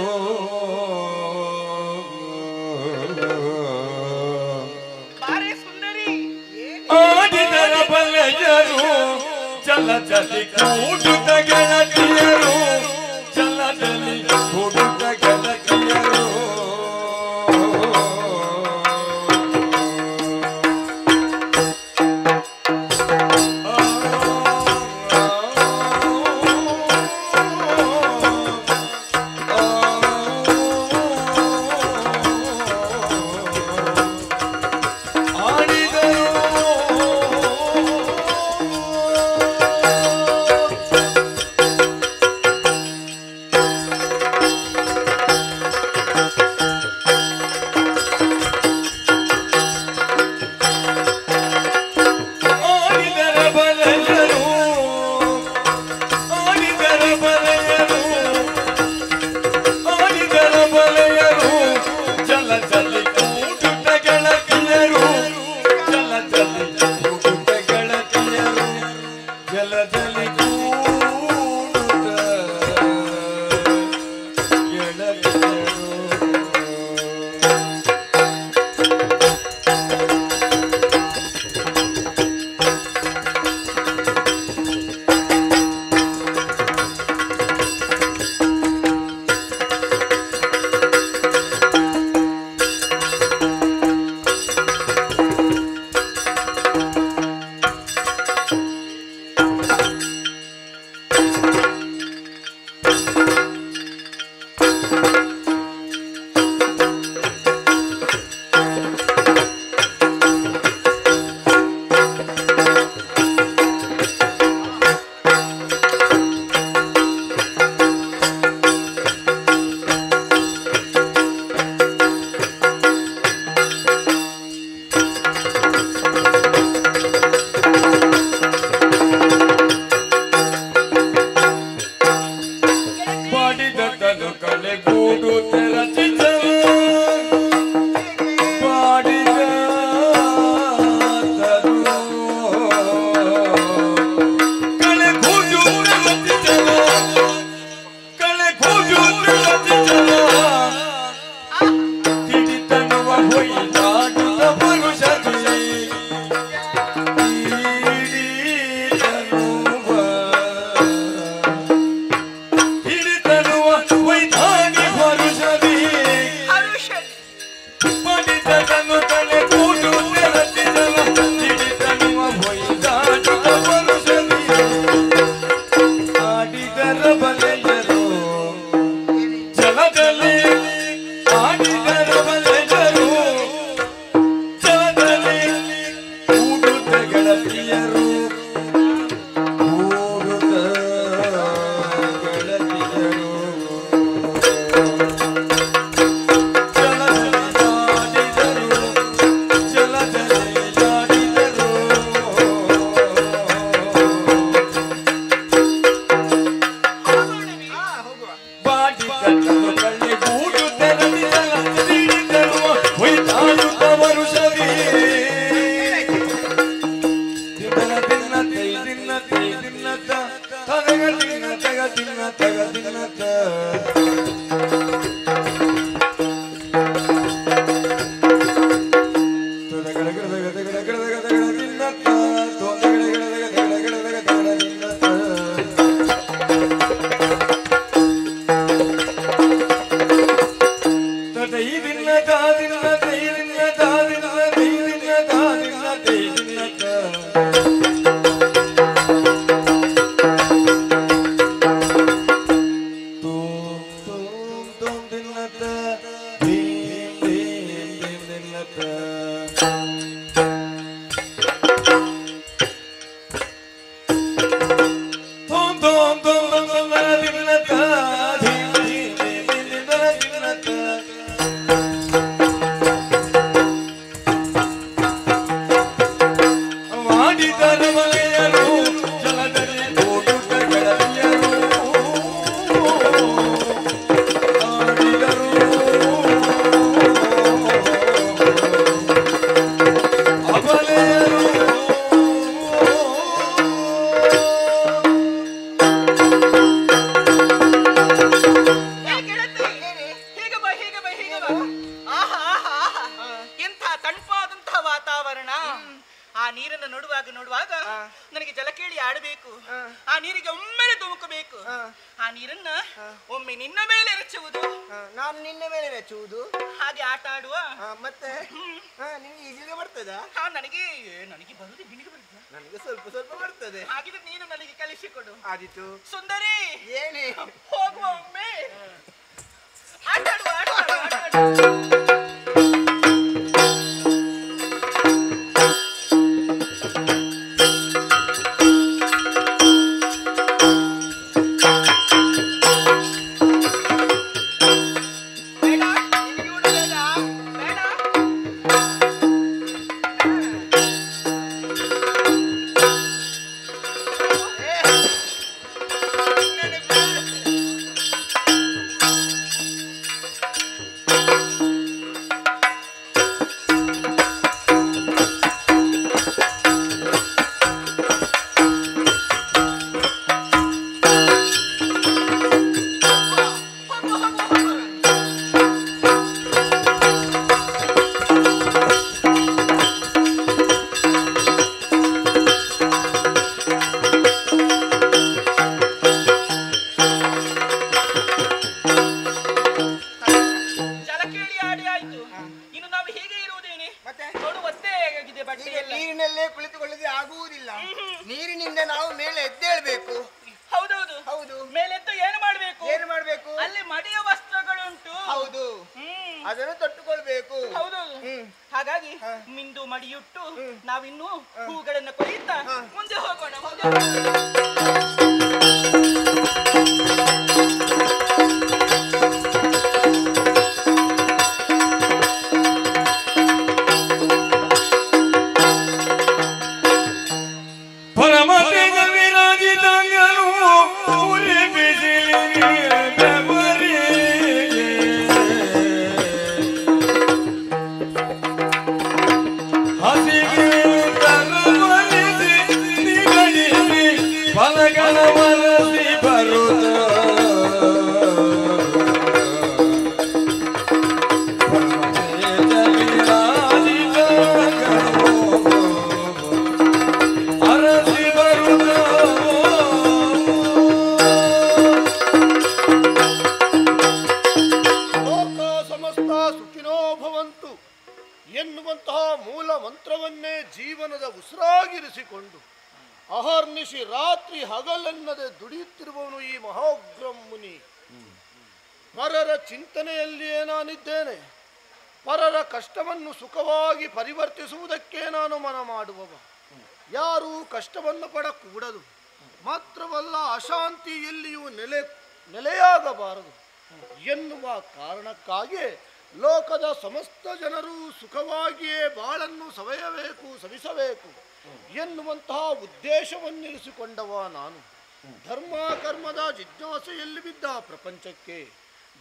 ಬಾರೆ ಸುಂದರಿ. ಆಡಿದರ ಬಲೆಯರು ಜಲದಲ್ಲಿ ಕೂಡುತ್ತ ಗೆಳತಿಯರು ಜಲದಲ್ಲಿ ಕೂಡುತ್ತ ಗೆಳತಿಯರು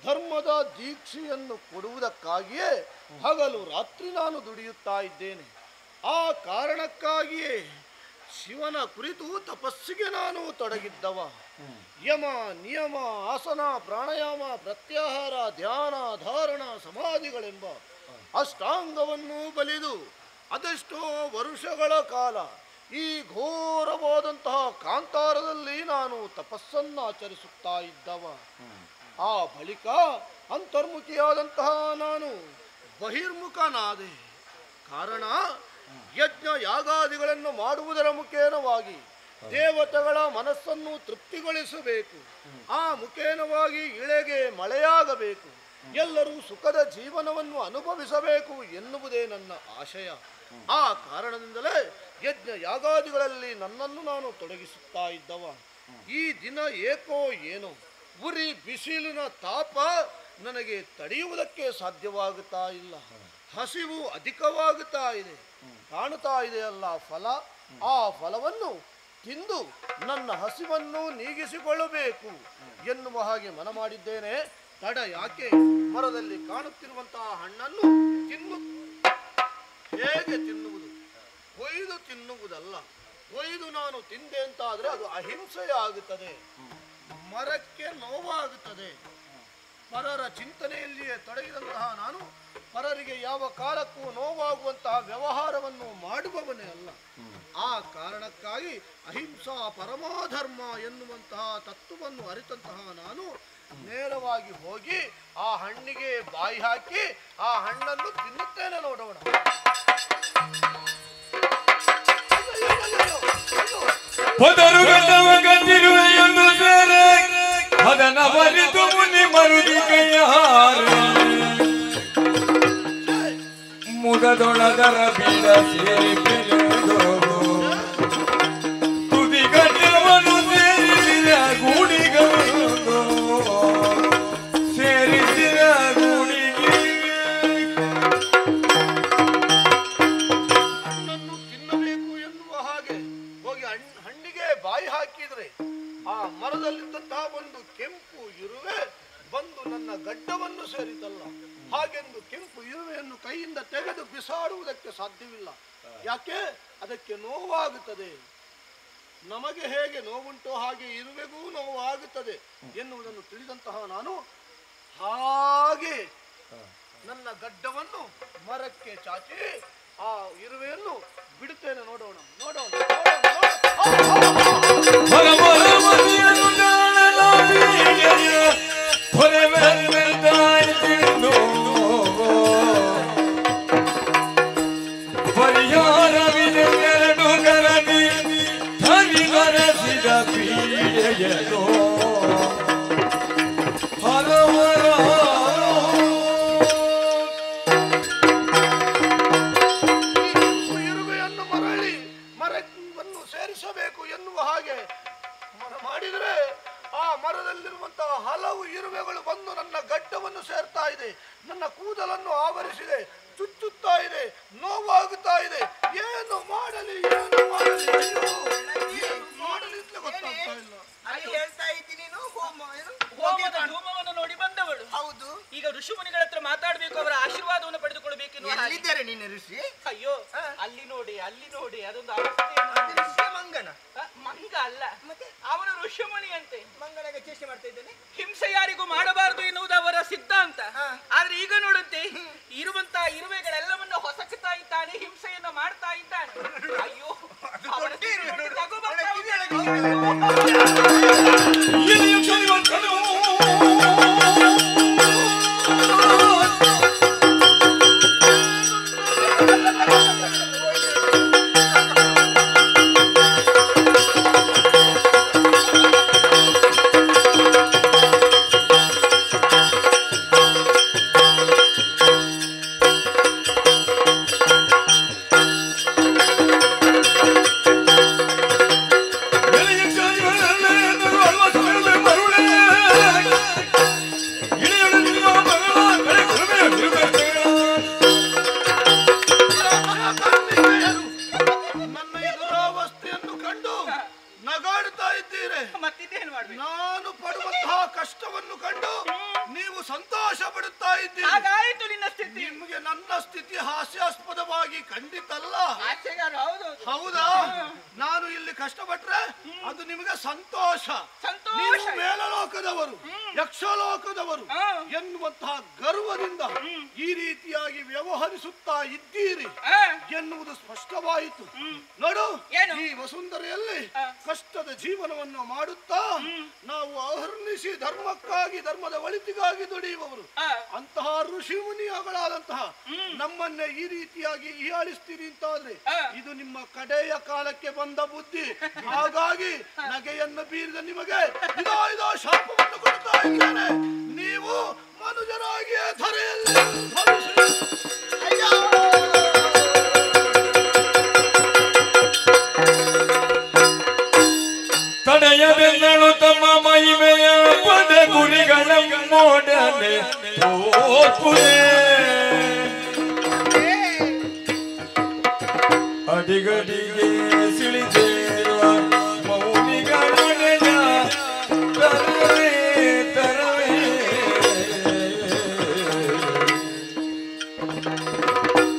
ಧರ್ಮದ ದೀಕ್ಷೆಯನ್ನು ಕೊಡುವುದಕ್ಕಾಗಿಯೇ ಹಗಲು ರಾತ್ರಿ ನಾನು ದುಡಿಯುತ್ತಾ ಇದ್ದೇನೆ. ಆ ಕಾರಣಕ್ಕಾಗಿಯೇ ಶಿವನ ಕುರಿತು ತಪಸ್ಸಿಗೆ ನಾನು ತೊಡಗಿದ್ದವ. ಯಮ ನಿಯಮ ಆಸನ ಪ್ರಾಣಾಯಾಮ ಪ್ರತ್ಯಾಹಾರ ಧ್ಯಾನ ಧಾರಣ ಸಮಾಧಿಗಳೆಂಬ ಅಷ್ಟಾಂಗವನ್ನು ಬಲಿದು ಅದೆಷ್ಟೋ ವರುಷಗಳ ಕಾಲ ಈ ಘೋರವಾದಂತಹ ಕಾಂತಾರದಲ್ಲಿ ನಾನು ತಪಸ್ಸನ್ನು ಆಚರಿಸುತ್ತಾ ಇದ್ದವ. ಆ ಬಳಿಕ ಅಂತರ್ಮುಖಿಯಾದಂತಹ ನಾನು ಬಹಿರ್ಮುಖನಾದೆ. ಕಾರಣ ಯಜ್ಞ ಯಾಗಾದಿಗಳನ್ನು ಮಾಡುವುದರ ಮುಖೇನವಾಗಿ ದೇವತೆಗಳ ಮನಸ್ಸನ್ನು ತೃಪ್ತಿಗೊಳಿಸಬೇಕು. ಆ ಮುಖೇನವಾಗಿ ಇಳೆಗೆ ಮಳೆಯಾಗಬೇಕು. ಎಲ್ಲರೂ ಸುಖದ ಜೀವನವನ್ನು ಅನುಭವಿಸಬೇಕು ಎನ್ನುವುದೇ ನನ್ನ ಆಶಯ. ಆ ಕಾರಣದಿಂದಲೇ ಯಜ್ಞ ಯಾಗಾದಿಗಳಲ್ಲಿ ನನ್ನನ್ನು ನಾನು ತೊಡಗಿಸುತ್ತಾ ಇದ್ದವ. ಈ ದಿನ ಏಕೋ ಏನೋ ಉರಿ ಬಿಸಿಲಿನ ತಾಪ ನನಗೆ ತಡೆಯುವುದಕ್ಕೆ ಸಾಧ್ಯವಾಗುತ್ತಾ ಇಲ್ಲ. ಹಸಿವು ಅಧಿಕವಾಗುತ್ತಾ ಇದೆ. ಕಾಣುತ್ತಾ ಇದೆಯಲ್ಲ ಫಲ. ಆ ಫಲವನ್ನು ತಿಂದು ನನ್ನ ಹಸಿವನ್ನು ನೀಗಿಸಿಕೊಳ್ಳಬೇಕು ಎನ್ನುವ ಹಾಗೆ ಮನ ಮಾಡಿದ್ದೇನೆ. ತಡ ಯಾಕೆ? ಮರದಲ್ಲಿ ಕಾಣುತ್ತಿರುವಂತಹ ಹಣ್ಣನ್ನು ಹೇಗೆ ತಿನ್ನುವುದು? ಕೊಯ್ದು ತಿನ್ನುವುದಲ್ಲ. ಕೊಯ್ದು ನಾನು ತಿಂದೆ ಅಂತಾದರೆ ಅದು ಅಹಿಂಸೆಯ ಆಗುತ್ತದೆ. ಮರಕ್ಕೆ ನೋವಾಗುತ್ತದೆ. ಪರರ ಚಿಂತನೆಯಲ್ಲಿಯೇ ತೊಡಗಿದಂತಹ ನಾನು ಪರರಿಗೆ ಯಾವ ಕಾಲಕ್ಕೂ ನೋವಾಗುವಂತಹ ವ್ಯವಹಾರವನ್ನು ಮಾಡುವವನೇ ಅಲ್ಲ. ಆ ಕಾರಣಕ್ಕಾಗಿ ಅಹಿಂಸಾ ಪರಮಾಧರ್ಮ ಎನ್ನುವಂತಹ ತತ್ವವನ್ನು ಅರಿತಂತಹ ನಾನು ನೇರವಾಗಿ ಹೋಗಿ ಆ ಹಣ್ಣಿಗೆ ಬಾಯಿ ಹಾಕಿ ಆ ಹಣ್ಣನ್ನು ತಿನ್ನುತ್ತೇನೆ. ನೋಡೋಣ. ಅದನವರಿತು ಮುನಿ ಮರುಗಿ ಕೈಯಾರ ಮುದದೊಳದರ ಬೀಡ ಸೇರಿ ಬೆಳೆದೋದು ತುದಿಗಟ್ಟವನ್ನು ಸೇರಿಸಿದ ಗೂಡಿಗಳು ಸೇರಿಸಿದ ಗೂಡಿಗೆ ಹಣ್ಣನ್ನು ತಿನ್ನಬೇಕು ಎನ್ನುವ ಹಾಗೆ ಹೋಗಿ ಹಣ್ಣಿಗೆ ಬಾಯಿ ಹಾಕಿದ್ರೆ ಆ ಮರದಲ್ಲಿದ್ದಂತಹ ಒಂದು ಕೆಂಪು ಇರುವೆ ಬಂದು ನನ್ನ ಗಡ್ಡವನ್ನು ಸೇರಿತಲ್ಲ. ಹಾಗೆಂದು ಕೆಂಪು ಇರುವೆಯನ್ನು ಕೈಯಿಂದ ತೆಗೆದು ಬಿಸಾಡುವುದಕ್ಕೆ ಸಾಧ್ಯವಿಲ್ಲ. ಯಾಕೆ? ಅದಕ್ಕೆ ನೋವಾಗುತ್ತದೆ. ನಮಗೆ ಹೇಗೆ ನೋವುಂಟೋ ಹಾಗೆ ಇರುವೆಗೂ ನೋವಾಗುತ್ತದೆ ಎನ್ನುವುದನ್ನು ತಿಳಿದಂತಹ ನಾನು ಹಾಗೆ ನನ್ನ ಗಡ್ಡವನ್ನು ಮರಕ್ಕೆ ಚಾಚಿ ಆ ಇರುವೆಯನ್ನು ಬಿಡುತ್ತೇನೆ. ನೋಡೋಣ ನೋಡೋಣ ಪರಿಹಾರವಿದೆರಡು ಗರದಿ ಹರಿವರಸಿದ ಪೀಡೆಯೋ ಹಲವರ ಇರುವೆಯನ್ನು ಮರಳಿ ಮರವನ್ನು ಸೇರಿಸಬೇಕು ಎನ್ನುವ ಹಾಗೆ ಮಾಡಿದರೆ ಆ ಮರದಲ್ಲಿರುವಂತಹ ಹಲವು ಇರುವೆಗಳು ಬಂದು ನನ್ನ ಗಡ್ಡವನ್ನು ಸೇರ್ತಾ ಇದೆ. ನನ್ನ ಕೂದಲನ್ನು ಆವರಿಸಿದೆ. ಚುಚ್ಚುತ್ತಾ ಇದೆ. ನೋವಾಗುತ್ತಾ ಇದೆ. ಏನು ಮಾಡಲಿ ಏನು ಮಾಡಲಿ ಏನು ಮಾಡಲಿ ಅಂತ ಗೊತ್ತಾಗ್ತಾ ಇಲ್ಲ. ಅಲ್ಲಿ ಹೇಳ್ತಾ ಇದ್ದೀನಿ ನೀನು ಹೋಮದ ಧೂಮವನ್ನು ನೋಡಿ ಬಂದವಳು. ಹೌದು. ಈಗ ಋಷಿಮುನಿಗಳ ಹತ್ರ ಮಾತಾಡ್ಬೇಕು, ಅವರ ಆಶೀರ್ವಾದವನ್ನು ಪಡೆದುಕೊಳ್ಬೇಕೆನ್ನುವ ಹಾಗೆ. ಎಲ್ಲಿದ್ದಾರೆ ನೀನು ಋಷಿ? ಅಯ್ಯೋ, ಅಲ್ಲಿ ನೋಡಿ ಅದೊಂದು ಅವಸ್ಥೆ. ಋಷಿ ಮಂಗನ? ಮಂಗ ಅಲ್ಲ, ಮತ್ತೆ ಅವನು ಋಷಿಮುನಿ ಅಂತೆ. ಮಂಗನಾಗ ಚೇಷ್ಟೆ ಮಾಡ್ತಾ ಇದ್ದಾನೆ. ಹಿಂಸೆ ಯಾರಿಗೂ ಮಾಡಬಾರದು ಎನ್ನುವುದು ಅವರ ಸಿದ್ಧಾಂತ. ಆದ್ರೆ ಈಗ ನೋಡುತ್ತೆ, ಇರುವಂತಹ ಇರುವೆಗಳೆಲ್ಲವನ್ನ ಹೊಸಕ್ತಾ ಇದ್ದಾನೆ, ಹಿಂಸೆಯನ್ನ ಮಾಡ್ತಾ ಇದ್ದಾನೆ. ಅಯ್ಯೋ, ನಾನು ಪಡುವಂತಹ ಕಷ್ಟವನ್ನು ಕಂಡು ನೀವು ಸಂತೋಷ ಪಡುತ್ತಾ ಇದ್ದೀರಿ. ಹಾಗಾಯಿತು ನಿನ್ನ ಸ್ಥಿತಿ. ನಿಮಗೆ ನನ್ನ ಸ್ಥಿತಿ ಹಾಸ್ಯಾಸ್ಪದವಾಗಿ ಖಂಡಿತಲ್ಲ. ಹೌದಾ? ನಾನು ಇಲ್ಲಿ ಕಷ್ಟಪಟ್ರೆ ಅದು ನಿಮಗೆ ಸಂತೋಷ. ನೀವು ಮೇಲಲೋಕದವರು, ಯಕ್ಷಲೋಕದವರು ಎನ್ನುವಂತಹ ಗರ್ವದಿಂದ ಈ ರೀತಿಯಾಗಿ ವ್ಯವಹರಿಸುತ್ತಾ ಇದ್ದೀರಿ ಎನ್ನುವುದು ಸ್ಪಷ್ಟವಾಯಿತು. ನೋಡು, ಈ ವಸುಂಧರೆಯಲ್ಲಿ ಕಷ್ಟದ ಜೀವನವನ್ನು ಮಾಡುತ್ತಾ ನಾವು ಅಹರ್ನಿಸಿ ಧರ್ಮಕ್ಕಾಗಿ, ಧರ್ಮದ ಒಳಿತಿಗಾಗಿ ದುಡಿಯುವವರು. ಅಂತಹ ಋಷಿ ಮುನಿಗಳಾದಂತಹ ನಮ್ಮನ್ನೇ ಈ ರೀತಿಯಾಗಿ ಹೀಯಾಳಿಸ್ತೀರಿ ಅಂತಾದ್ರೆ ಇದು ನಿಮ್ಮ ಕಡೆಯ ಕಾಲಕ್ಕೆ ಬಂದ ಬುದ್ಧಿ. ಹಾಗಾಗಿ ನಗೆಯನ್ನು ಬೀರಿದ ನಿಮಗೆ ಇದೋ ಶಾಪವನ್ನು ಕೊಡ್ತಾ ಇದ್ದೇನೆ. ನೀವು ಮನುಜರಾಗಿಯೇ ಧರೆಯಲ್ಲಿ ತಡೆಯದೆಲ್ಲಳು ತಮ್ಮ ಮಹಿಮೆಯ ಪದ ಗುರಿಗಳ ಮೋಡನೆ ತೋರ್ಪುರೆ ಅಡಿಗಡಿಗೆ ಸಿಳಿದೇವ ಮೌನಿಗಳ ನೆಲ ತರವೇ ತರವೇ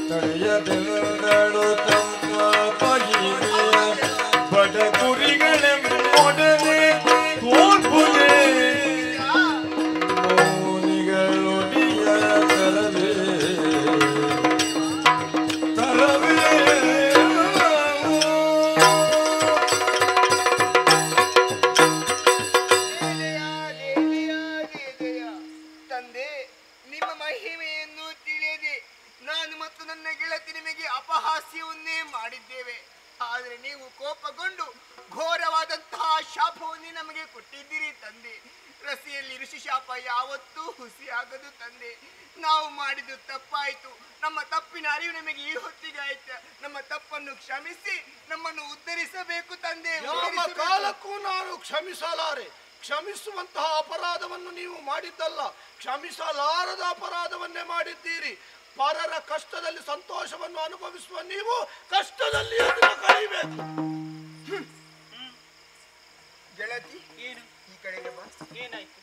ತಡೆಯದೆಲ್ಲಳು ತಮ್ಮ ಮಹಿಮೆಯ ಪದ ಗುರಿಗಳ ಮೋಡನೆ ತೋರ್ಪುರೆ ಮೌನಿಗಳೊಡಿಯ ತರವೇ ತರವೇ ತಂದೆ, ನಿಮ್ಮ ಮಹಿಮೆಯನ್ನು ತಿಳಿಯದೆ ನಾನು ಮತ್ತು ನನ್ನ ಗೆಳತಿ ನಿಮಗೆ ಅಪಹಾಸ್ಯವನ್ನೇ ಮಾಡಿದ್ದೇವೆ. ಆದರೆ ನೀವು ಕೋಪಗೊಂಡು ಘೋರವಾದಂತಹ ಶಾಪವನ್ನೇ ನಮಗೆ ಕೊಟ್ಟಿದ್ದೀರಿ ತಂದೆ. ರಸಿಯಲ್ಲಿ ಋಷಿ ಶಾಪ ಯಾವತ್ತೂ ಹುಸಿಯಾಗದು ತಂದೆ. ನಾವು ಮಾಡಿದ್ದು ತಪ್ಪಾಯಿತು. ನಮ್ಮ ತಪ್ಪಿನ ಅರಿವು ನಮಗೆ ಈ ಹೊತ್ತಿಗೆ ಆಯ್ತು. ನಮ್ಮ ತಪ್ಪನ್ನು ಕ್ಷಮಿಸಿ ನಮ್ಮನ್ನು ಉದ್ಧರಿಸಬೇಕು ತಂದೆ. ಯಾವ ಕಾಲಕ್ಕೂ ನಾನು ಕ್ಷಮಿಸಲಾರೆ. ಕ್ಷಮಿಸುವಂತಹ ಅಪರಾಧವನ್ನು ನೀವು ಮಾಡಿದ್ದಲ್ಲ, ಕ್ಷಮಿಸಲಾರದ ಅಪರಾಧವನ್ನೇ ಮಾಡಿದ್ದೀರಿ. ಪರರ ಕಷ್ಟದಲ್ಲಿ ಸಂತೋಷವನ್ನು ಅನುಭವಿಸುವ ನೀವು ಕಷ್ಟದಲ್ಲಿ ಅದನ್ನು ಕಳೆಯಬೇಕು. ಗೆಳತಿ, ಏನು ಈ ಕಡೆಗೆ ಬಾ. ಏನಾಯ್ತು?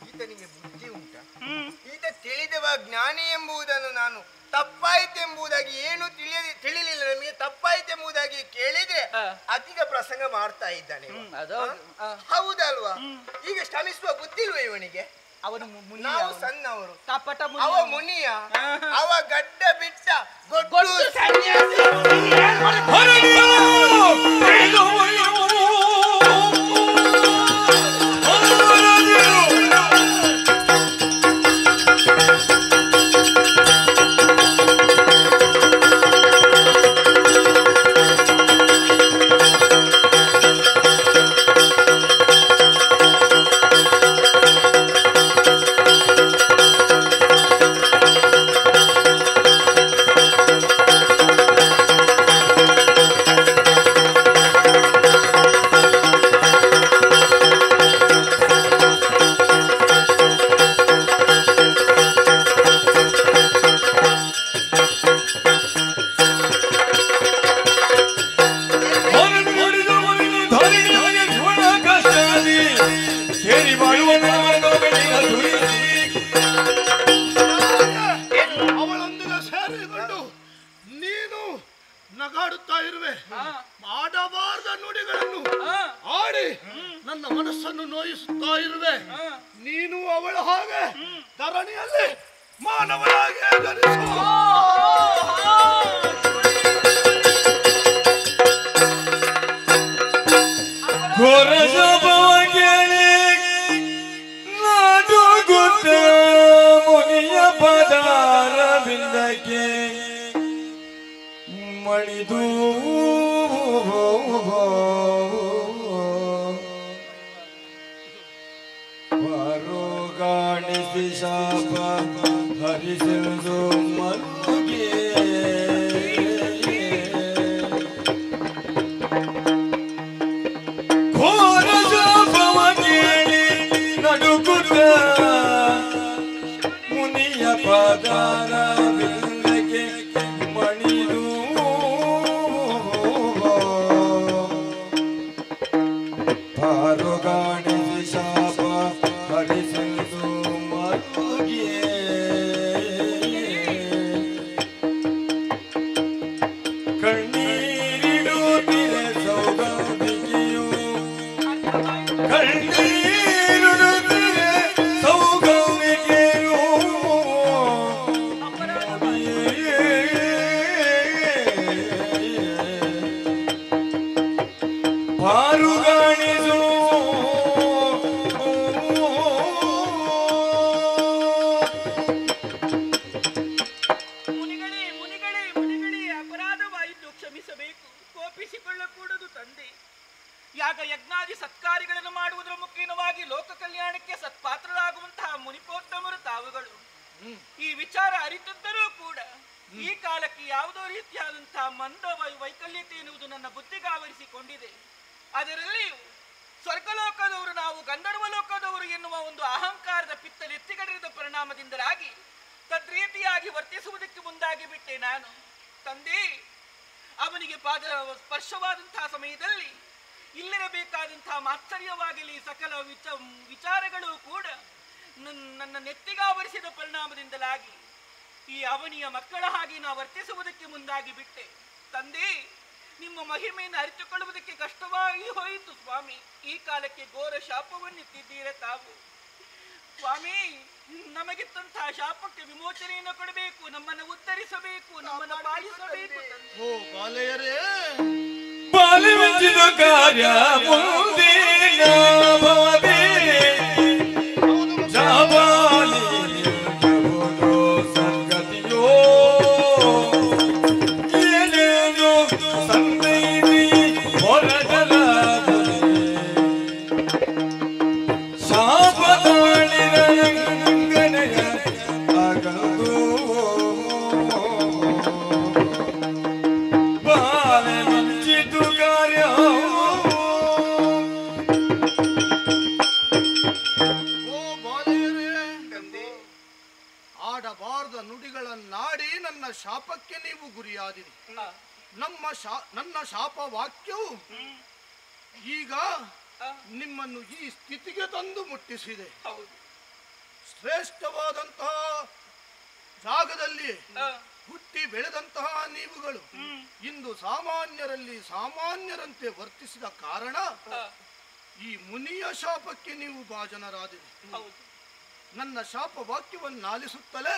ಈತನಿಗೆ ಬುದ್ಧಿ ಉಂಟ? ಈತ ತಿಳಿದವ ಜ್ಞಾನಿ ಎಂಬುದನ್ನು ನಾನು ತಪ್ಪಾಯಿತೆಂಬುದಾಗಿ ಏನು ತಿಳಿಲಿಲ್ಲ. ನಮಗೆ ತಪ್ಪಾಯಿತೆಂಬುದಾಗಿ ಕೇಳಿದ್ರೆ ಅಧಿಕ ಪ್ರಸಂಗ ಮಾಡ್ತಾ ಇದ್ದಾನೆ. ಹೌದಲ್ವಾ? ಈಗ ಶ್ರಮಿಸುವ ಬುದ್ಧಿ ಇಲ್ವ ಇವನಿಗೆ? ಅವನು ನಾವು ಸಣ್ಣವರು, ಕಪಟ ಅವ ಮುನಿಯ, ಅವ ಗಡ್ಡ ಬಿಟ್ಟ ಗೊಡ್ಡು ಸನ್ಯಾಸಿ. ಅವಳೊಂದಿಗೆ ಸೇರಿಕೊಂಡು ನೀನು ನಗಾಡುತ್ತಾ ಇರುವೆ. ಮಾಡಬಾರದ ನುಡಿಗಳನ್ನು ಆಡಿ ನನ್ನ ಮನಸ್ಸನ್ನು ನೋಯಿಸುತ್ತಾ ಇರುವೆ. ನೀನು ಅವಳ ಹಾಗೆ ಧರಣಿಯಲ್ಲಿ ಮಾನವನಾಗಿ ಜನಿಸು. ಘೋರ ಶಾಪವ ಕೇಳಿ ನಾಡು ಗುತ್ತ ಮುನಿಯ ಪದಾರ ಬಿಂದಕ್ಕೆ ಮಣಿದು ಪಾರೋಗಾಣಿಸಿ ಶಾಪ ಹರಿಸಿದು ಮರುಗೆ ಘೋರ ಶಾಪವ ಕೇಳಿ ನಡುಗುತ್ತ ಮುನಿಯ ಪದಾರ ಬಿಂದಕ್ಕೆ ಮಣಿದು ಪಾರುಗಾಣಿಸಿ ಶಾಪ ಹರಿಸಿದು ಮರುಗೆ ಕಣ್ಣೀರಿಡುತ್ತಿರೆ ಸೌಗಂಧಿಕೆಯು ಕಣ್ಣೀರಿಡುತ್ತಿರೆ ಸೌಗಂಧಿಕೆಯು ಈ ವಿಚಾರ ಅರಿತದ್ದರೂ ಕೂಡ ಈ ಕಾಲಕ್ಕೆ ಯಾವುದೋ ರೀತಿಯಾದಂತಹ ವೈಕಲ್ಯತೆ ಎನ್ನುವುದು ನನ್ನ ಬುದ್ಧಿಗಾವರಿಸಿಕೊಂಡಿದೆ. ಅದರಲ್ಲಿಯೂ ಸ್ವರ್ಗಲೋಕದವರು ನಾವು ಗಂಧರ್ವ ಲೋಕದವರು ಎನ್ನುವ ಒಂದು ಅಹಂಕಾರದ ಪಿತ್ತಲು ಎತ್ತಿಗಡಿದ ಪರಿಣಾಮದಿಂದಲಾಗಿ ತದ್ರೀತಿಯಾಗಿ ವರ್ತಿಸುವುದಕ್ಕೆ ಮುಂದಾಗಿ ಬಿಟ್ಟೆ ನಾನು. ತಂದೆ, ಅವನಿಗೆ ಪಾದ ಸ್ಪರ್ಶವಾದಂತಹ ಸಮಯದಲ್ಲಿ ಇಲ್ಲಿರಬೇಕಾದಂತಹ ಮಾತ್ಸರ್ಯವಾಗಲಿ ಸಕಲ ವಿಚಾರಗಳು ಕೂಡ ನನ್ನ ನೆತ್ತಿಗಾವರಿಸಿದ ಪರಿಣಾಮದಿಂದಲಾಗಿ ಈ ಅವನಿಯ ಮಕ್ಕಳ ಹಾಗೆ ನಾವು ವರ್ತಿಸುವುದಕ್ಕೆ ಮುಂದಾಗಿ ಬಿಟ್ಟೆ. ತಂದೆ, ನಿಮ್ಮ ಮಹಿಮೆಯನ್ನು ಅರಿತುಕೊಳ್ಳುವುದಕ್ಕೆ ಕಷ್ಟವಾಗಿ ಹೋಯಿತು ಸ್ವಾಮಿ. ಈ ಕಾಲಕ್ಕೆ ಘೋರ ಶಾಪವನ್ನಿತ್ತಿದ್ದೀರ ತಾವು. ಸ್ವಾಮಿ, ನಮಗಿತ್ತಂತಹ ಶಾಪಕ್ಕೆ ವಿಮೋಚನೆಯನ್ನು ಕೊಡಬೇಕು, ನಮ್ಮನ್ನು ಉದ್ಧರಿಸಬೇಕು, ನಮ್ಮನ್ನು ಪಾಲಿಸಬೇಕು. ಓ ಬಾಲೆಯರೇ, ಬಾಲಿವಂಚಿದ ಕಾರ್ಯ ಮುಂದಿನ ಭವದಿ ಜಾಬಾಲಿ ಎಂಬುದು ಸಂಗತಿಯೋ ಏನೇನು ಸಂಗೈನಿ ಹೊರಗಲ ಶಾಪದಾಳಿನ ಗಣಯ ಆಗದು ಬಾಲಿವಂಚಿತು ಕಾರ್ಯ ಆಡಬಾರ್ದ ನುಡಿಗಳನ್ನಾಡಿ ನನ್ನ ಶಾಪಕ್ಕೆ ನೀವು ಗುರಿಯಾದಿರಿ. ನನ್ನ ಶಾಪ ವಾಕ್ಯವು ಈಗ ನಿಮ್ಮನ್ನು ಈ ಸ್ಥಿತಿಗೆ ತಂದು ಮುಟ್ಟಿಸಿದೆ. ಶ್ರೇಷ್ಠವಾದಂತಹ ಜಾಗದಲ್ಲಿ ಹುಟ್ಟಿ ಬೆಳೆದಂತಹ ನೀವುಗಳು ಇಂದು ಸಾಮಾನ್ಯರಲ್ಲಿ ಸಾಮಾನ್ಯರಂತೆ ವರ್ತಿಸಿದ ಕಾರಣ ಈ ಮುನಿಯ ಶಾಪಕ್ಕೆ ನೀವು ಭಾಜನರಾದಿರಿ. ನನ್ನ ಶಾಪ ವಾಕ್ಯವನ್ನಾಲಿಸುತ್ತಲೇ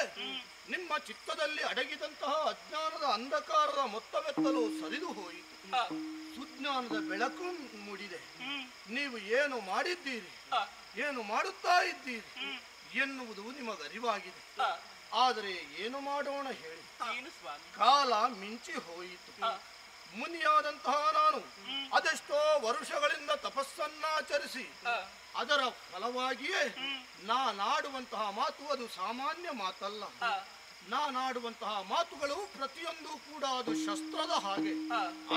ನಿಮ್ಮ ಚಿತ್ತದಲ್ಲಿ ಅಡಗಿದಂತಹ ಅಜ್ಞಾನದ ಅಂಧಕಾರದ ಮೊತ್ತವೆತ್ತಲು ಸರಿದು ಹೋಯಿತು. ಸುಜ್ಞಾನದ ಬೆಳಕು ಮೂಡಿದೆ. ನೀವು ಏನು ಮಾಡಿದ್ದೀರಿ, ಏನು ಮಾಡುತ್ತಾ ಇದ್ದೀರಿ ಎನ್ನುವುದು ನಿಮಗರಿವಾಗಿದೆ. ಆದರೆ ಏನು ಮಾಡೋಣ ಹೇಳಿ, ಕಾಲ ಮಿಂಚಿ ಹೋಯಿತು. ಮುನಿಯಾದಂತಹ ನಾನು ಅದೆಷ್ಟೋ ವರುಷಗಳಿಂದ ತಪಸ್ಸನ್ನಾಚರಿಸಿ ಅದರ ಫಲವಾಗಿಯೇ ನಾನಾಡುವಂತಹ ಮಾತು ಅದು ಸಾಮಾನ್ಯ ಮಾತಲ್ಲ. ನಾನಾಡುವಂತಹ ಮಾತುಗಳು ಪ್ರತಿಯೊಂದು ಕೂಡ ಅದು ಶಸ್ತ್ರದ ಹಾಗೆ,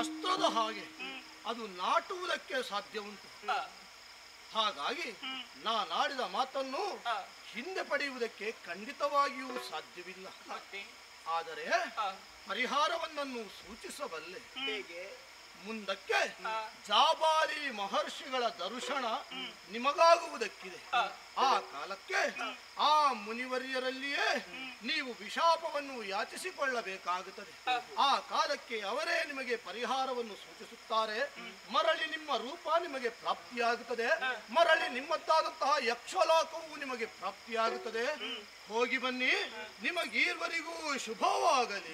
ಅಸ್ತ್ರದ ಹಾಗೆ ಅದು ನಾಟುವುದಕ್ಕೆ ಸಾಧ್ಯ ಉಂಟು. ಹಾಗಾಗಿ ನಾನಾಡಿದ ಮಾತನ್ನು ಹಿಂದೆ ಪಡೆಯುವುದಕ್ಕೆ ಖಂಡಿತವಾಗಿಯೂ ಸಾಧ್ಯವಿಲ್ಲ. ಆದರೆ ಪರಿಹಾರವನ್ನು ಸೂಚಿಸಬಲ್ಲೆ. ಮುಂದಕ್ಕೆ ಜಾಬಾಲಿ ಮಹರ್ಷಿಗಳ ದರ್ಶನ ನಿಮಗಾಗುವುದಕ್ಕಿದೆ. ಆ ಕಾಲಕ್ಕೆ ಆ ಮುನಿವರ್ಯರಲ್ಲಿಯೇ ನೀವು ವಿಶಾಪವನ್ನು ಯಾಚಿಸಿಕೊಳ್ಳಬೇಕಾಗುತ್ತದೆ. ಆ ಕಾಲಕ್ಕೆ ಅವರೇ ನಿಮಗೆ ಪರಿಹಾರವನ್ನು ಸೂಚಿಸುತ್ತಾರೆ. ಮರಳಿ ನಿಮ್ಮ ರೂಪ ನಿಮಗೆ ಪ್ರಾಪ್ತಿಯಾಗುತ್ತದೆ. ಮರಳಿ ನಿಮ್ಮದ್ದಾದಂತಹ ಯಕ್ಷಲೋಕವು ನಿಮಗೆ ಪ್ರಾಪ್ತಿಯಾಗುತ್ತದೆ. ಹೋಗಿ ಬನ್ನಿ, ನಿಮಗೀರ್ವರಿಗೂ ಶುಭವಾಗಲಿ.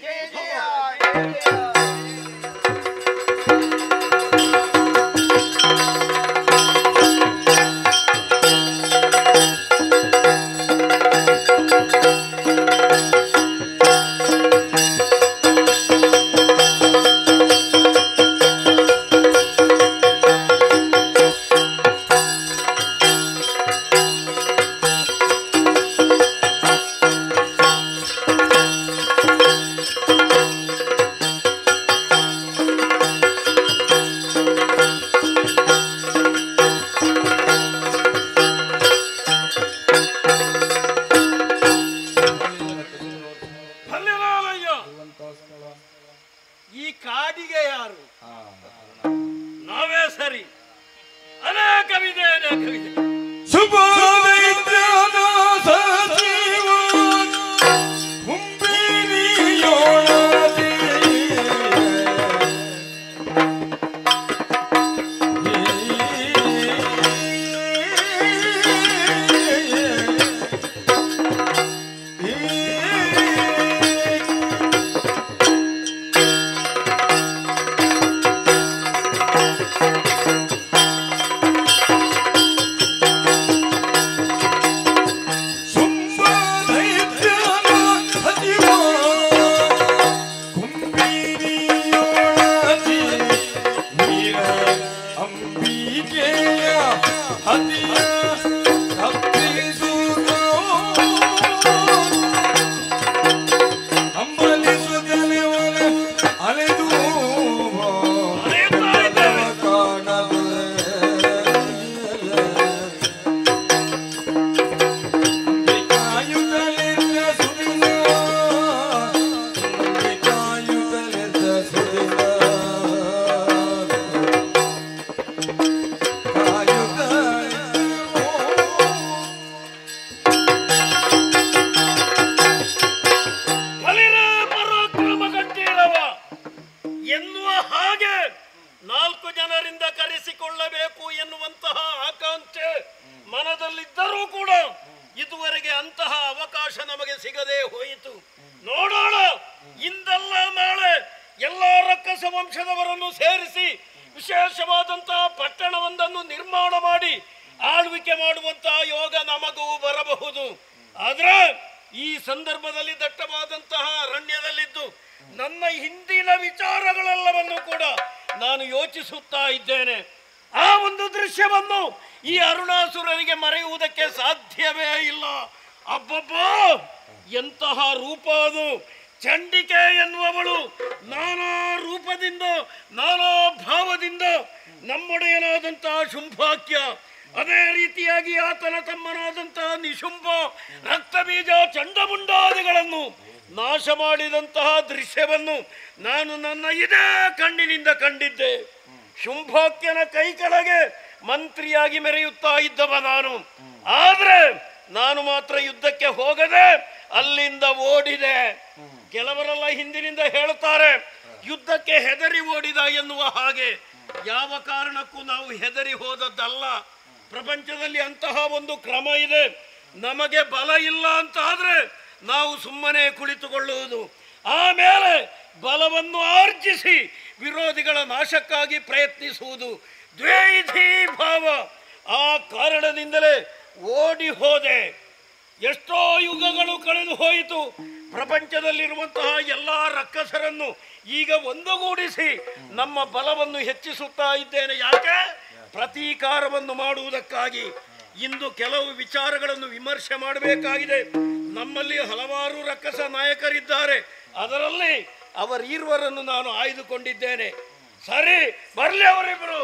ಸಿಗದೆ ಹೋಯಿತು. ನೋಡೋಣ, ಇಂದಲ್ಲ ನಾಳೆ ಎಲ್ಲ ರಕ್ಕಸ ವಂಶದವರನ್ನು ಸೇರಿಸಿ ವಿಶೇಷವಾದಂತಹ ಪಟ್ಟಣವೊಂದನ್ನು ನಿರ್ಮಾಣ ಮಾಡಿ ಆಳ್ವಿಕೆ ಮಾಡುವಂತಹ ಯೋಗ ನಮಗೂ ಬರಬಹುದು. ಆದ್ರೆ ಈ ಸಂದರ್ಭದಲ್ಲಿ ದಟ್ಟವಾದಂತಹ ಅರಣ್ಯದಲ್ಲಿದ್ದು ನನ್ನ ಹಿಂದಿನ ವಿಚಾರಗಳೆಲ್ಲವನ್ನು ಕೂಡ ನಾನು ಯೋಚಿಸುತ್ತಾ ಇದ್ದೇನೆ. ಆ ಒಂದು ದೃಶ್ಯವನ್ನು ಈ ಅರುಣಾಸುರರಿಗೆ ಮರೆಯುವುದಕ್ಕೆ ಸಾಧ್ಯವೇ ಇಲ್ಲ. ಅಬ್ಬಬ್ಬ, ಎಂತಹ ರೂಪ ಅದು! ಚಂಡಿಕೆ ಎನ್ನುವವಳು ನಾನಾ ರೂಪದಿಂದ ನಾನಾ ಭಾವದಿಂದ ನಮ್ಮೊಡೆಯನಾದಂತಹ ಶುಂಭಾಕ್ಯ, ಅದೇ ರೀತಿಯಾಗಿ ಆತನ ತಮ್ಮನಾದಂತಹ ನಿಶುಂಭ ರಕ್ತಬೀಜ ಚಂಡಮುಂಡಾದಿಗಳನ್ನು ನಾಶ ಮಾಡಿದಂತಹ ದೃಶ್ಯವನ್ನು ನಾನು ನನ್ನ ಇದೇ ಕಣ್ಣಿನಿಂದ ಕಂಡಿದ್ದೆ. ಶುಂಭಾಕ್ಯನ ಕೈ ಕೆಳಗೆ ಮಂತ್ರಿಯಾಗಿ ಮೆರೆಯುತ್ತಾ ಇದ್ದವ ನಾನು. ಆದ್ರೆ ನಾನು ಮಾತ್ರ ಯುದ್ಧಕ್ಕೆ ಹೋಗದೆ ಅಲ್ಲಿಂದ ಓಡಿದೆ. ಕೆಲವರೆಲ್ಲ ಹಿಂದಿನಿಂದ ಹೇಳುತ್ತಾರೆ ಯುದ್ಧಕ್ಕೆ ಹೆದರಿ ಓಡಿದ ಎನ್ನುವ ಹಾಗೆ. ಯಾವ ಕಾರಣಕ್ಕೂ ನಾವು ಹೆದರಿ ಹೋದದ್ದಲ್ಲ. ಪ್ರಪಂಚದಲ್ಲಿ ಅಂತಹ ಒಂದು ಕ್ರಮ ಇದೆ. ನಮಗೆ ಬಲ ಇಲ್ಲ ಅಂತ ಆದ್ರೆ ನಾವು ಸುಮ್ಮನೆ ಕುಳಿತುಕೊಳ್ಳುವುದು, ಆಮೇಲೆ ಬಲವನ್ನು ಆರ್ಜಿಸಿ ವಿರೋಧಿಗಳ ನಾಶಕ್ಕಾಗಿ ಪ್ರಯತ್ನಿಸುವುದು ದ್ವೇಷಿ ಭಾವ. ಆ ಕಾರಣದಿಂದಲೇ ಓಡಿ ಹೋದೆ. ಎಷ್ಟೋ ಯುಗಗಳು ಕಳೆದು ಹೋಯಿತು. ಪ್ರಪಂಚದಲ್ಲಿರುವಂತಹ ಎಲ್ಲ ರಕ್ಕಸರನ್ನು ಈಗ ಒಂದುಗೂಡಿಸಿ ನಮ್ಮ ಬಲವನ್ನು ಹೆಚ್ಚಿಸುತ್ತಾ ಇದ್ದೇನೆ. ಯಾಕೆ? ಪ್ರತೀಕಾರವನ್ನು ಮಾಡುವುದಕ್ಕಾಗಿ. ಇಂದು ಕೆಲವು ವಿಚಾರಗಳನ್ನು ವಿಮರ್ಶೆ ಮಾಡಬೇಕಾಗಿದೆ. ನಮ್ಮಲ್ಲಿ ಹಲವಾರು ರಕ್ಕಸ ನಾಯಕರಿದ್ದಾರೆ, ಅದರಲ್ಲಿ ಅವರೀರ್ವರನ್ನು ನಾನು ಆಯ್ದುಕೊಂಡಿದ್ದೇನೆ. ಸರಿ, ಬರಲಿ ಅವರಿಬ್ಬರು.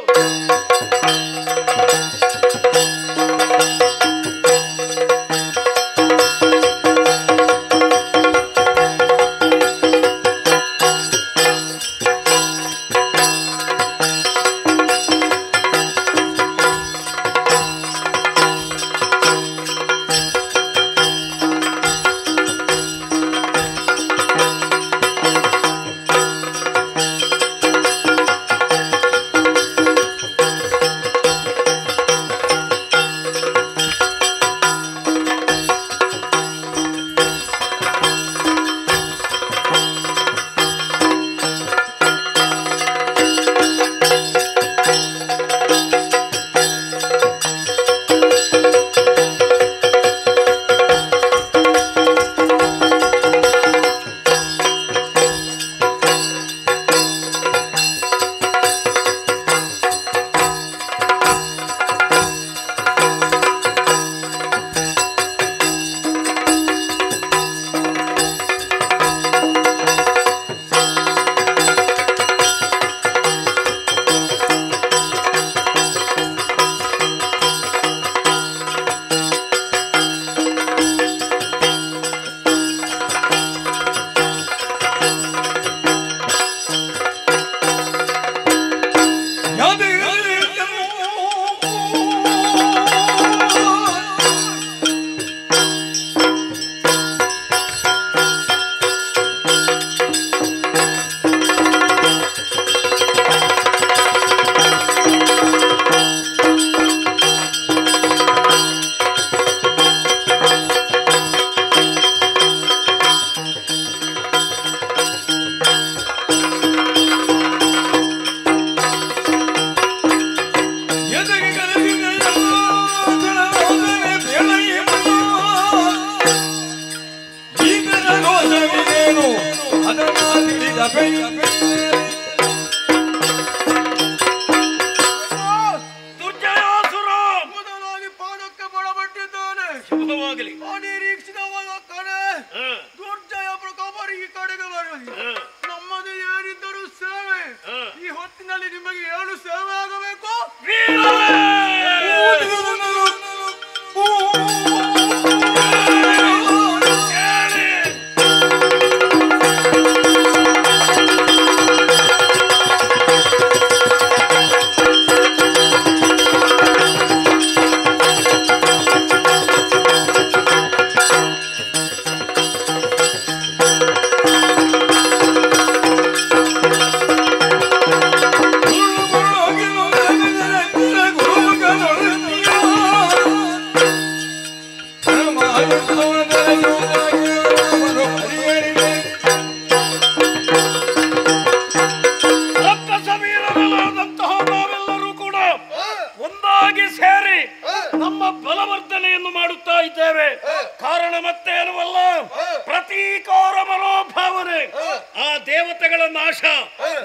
ಆ ದೇವತೆಗಳ ನಾಶ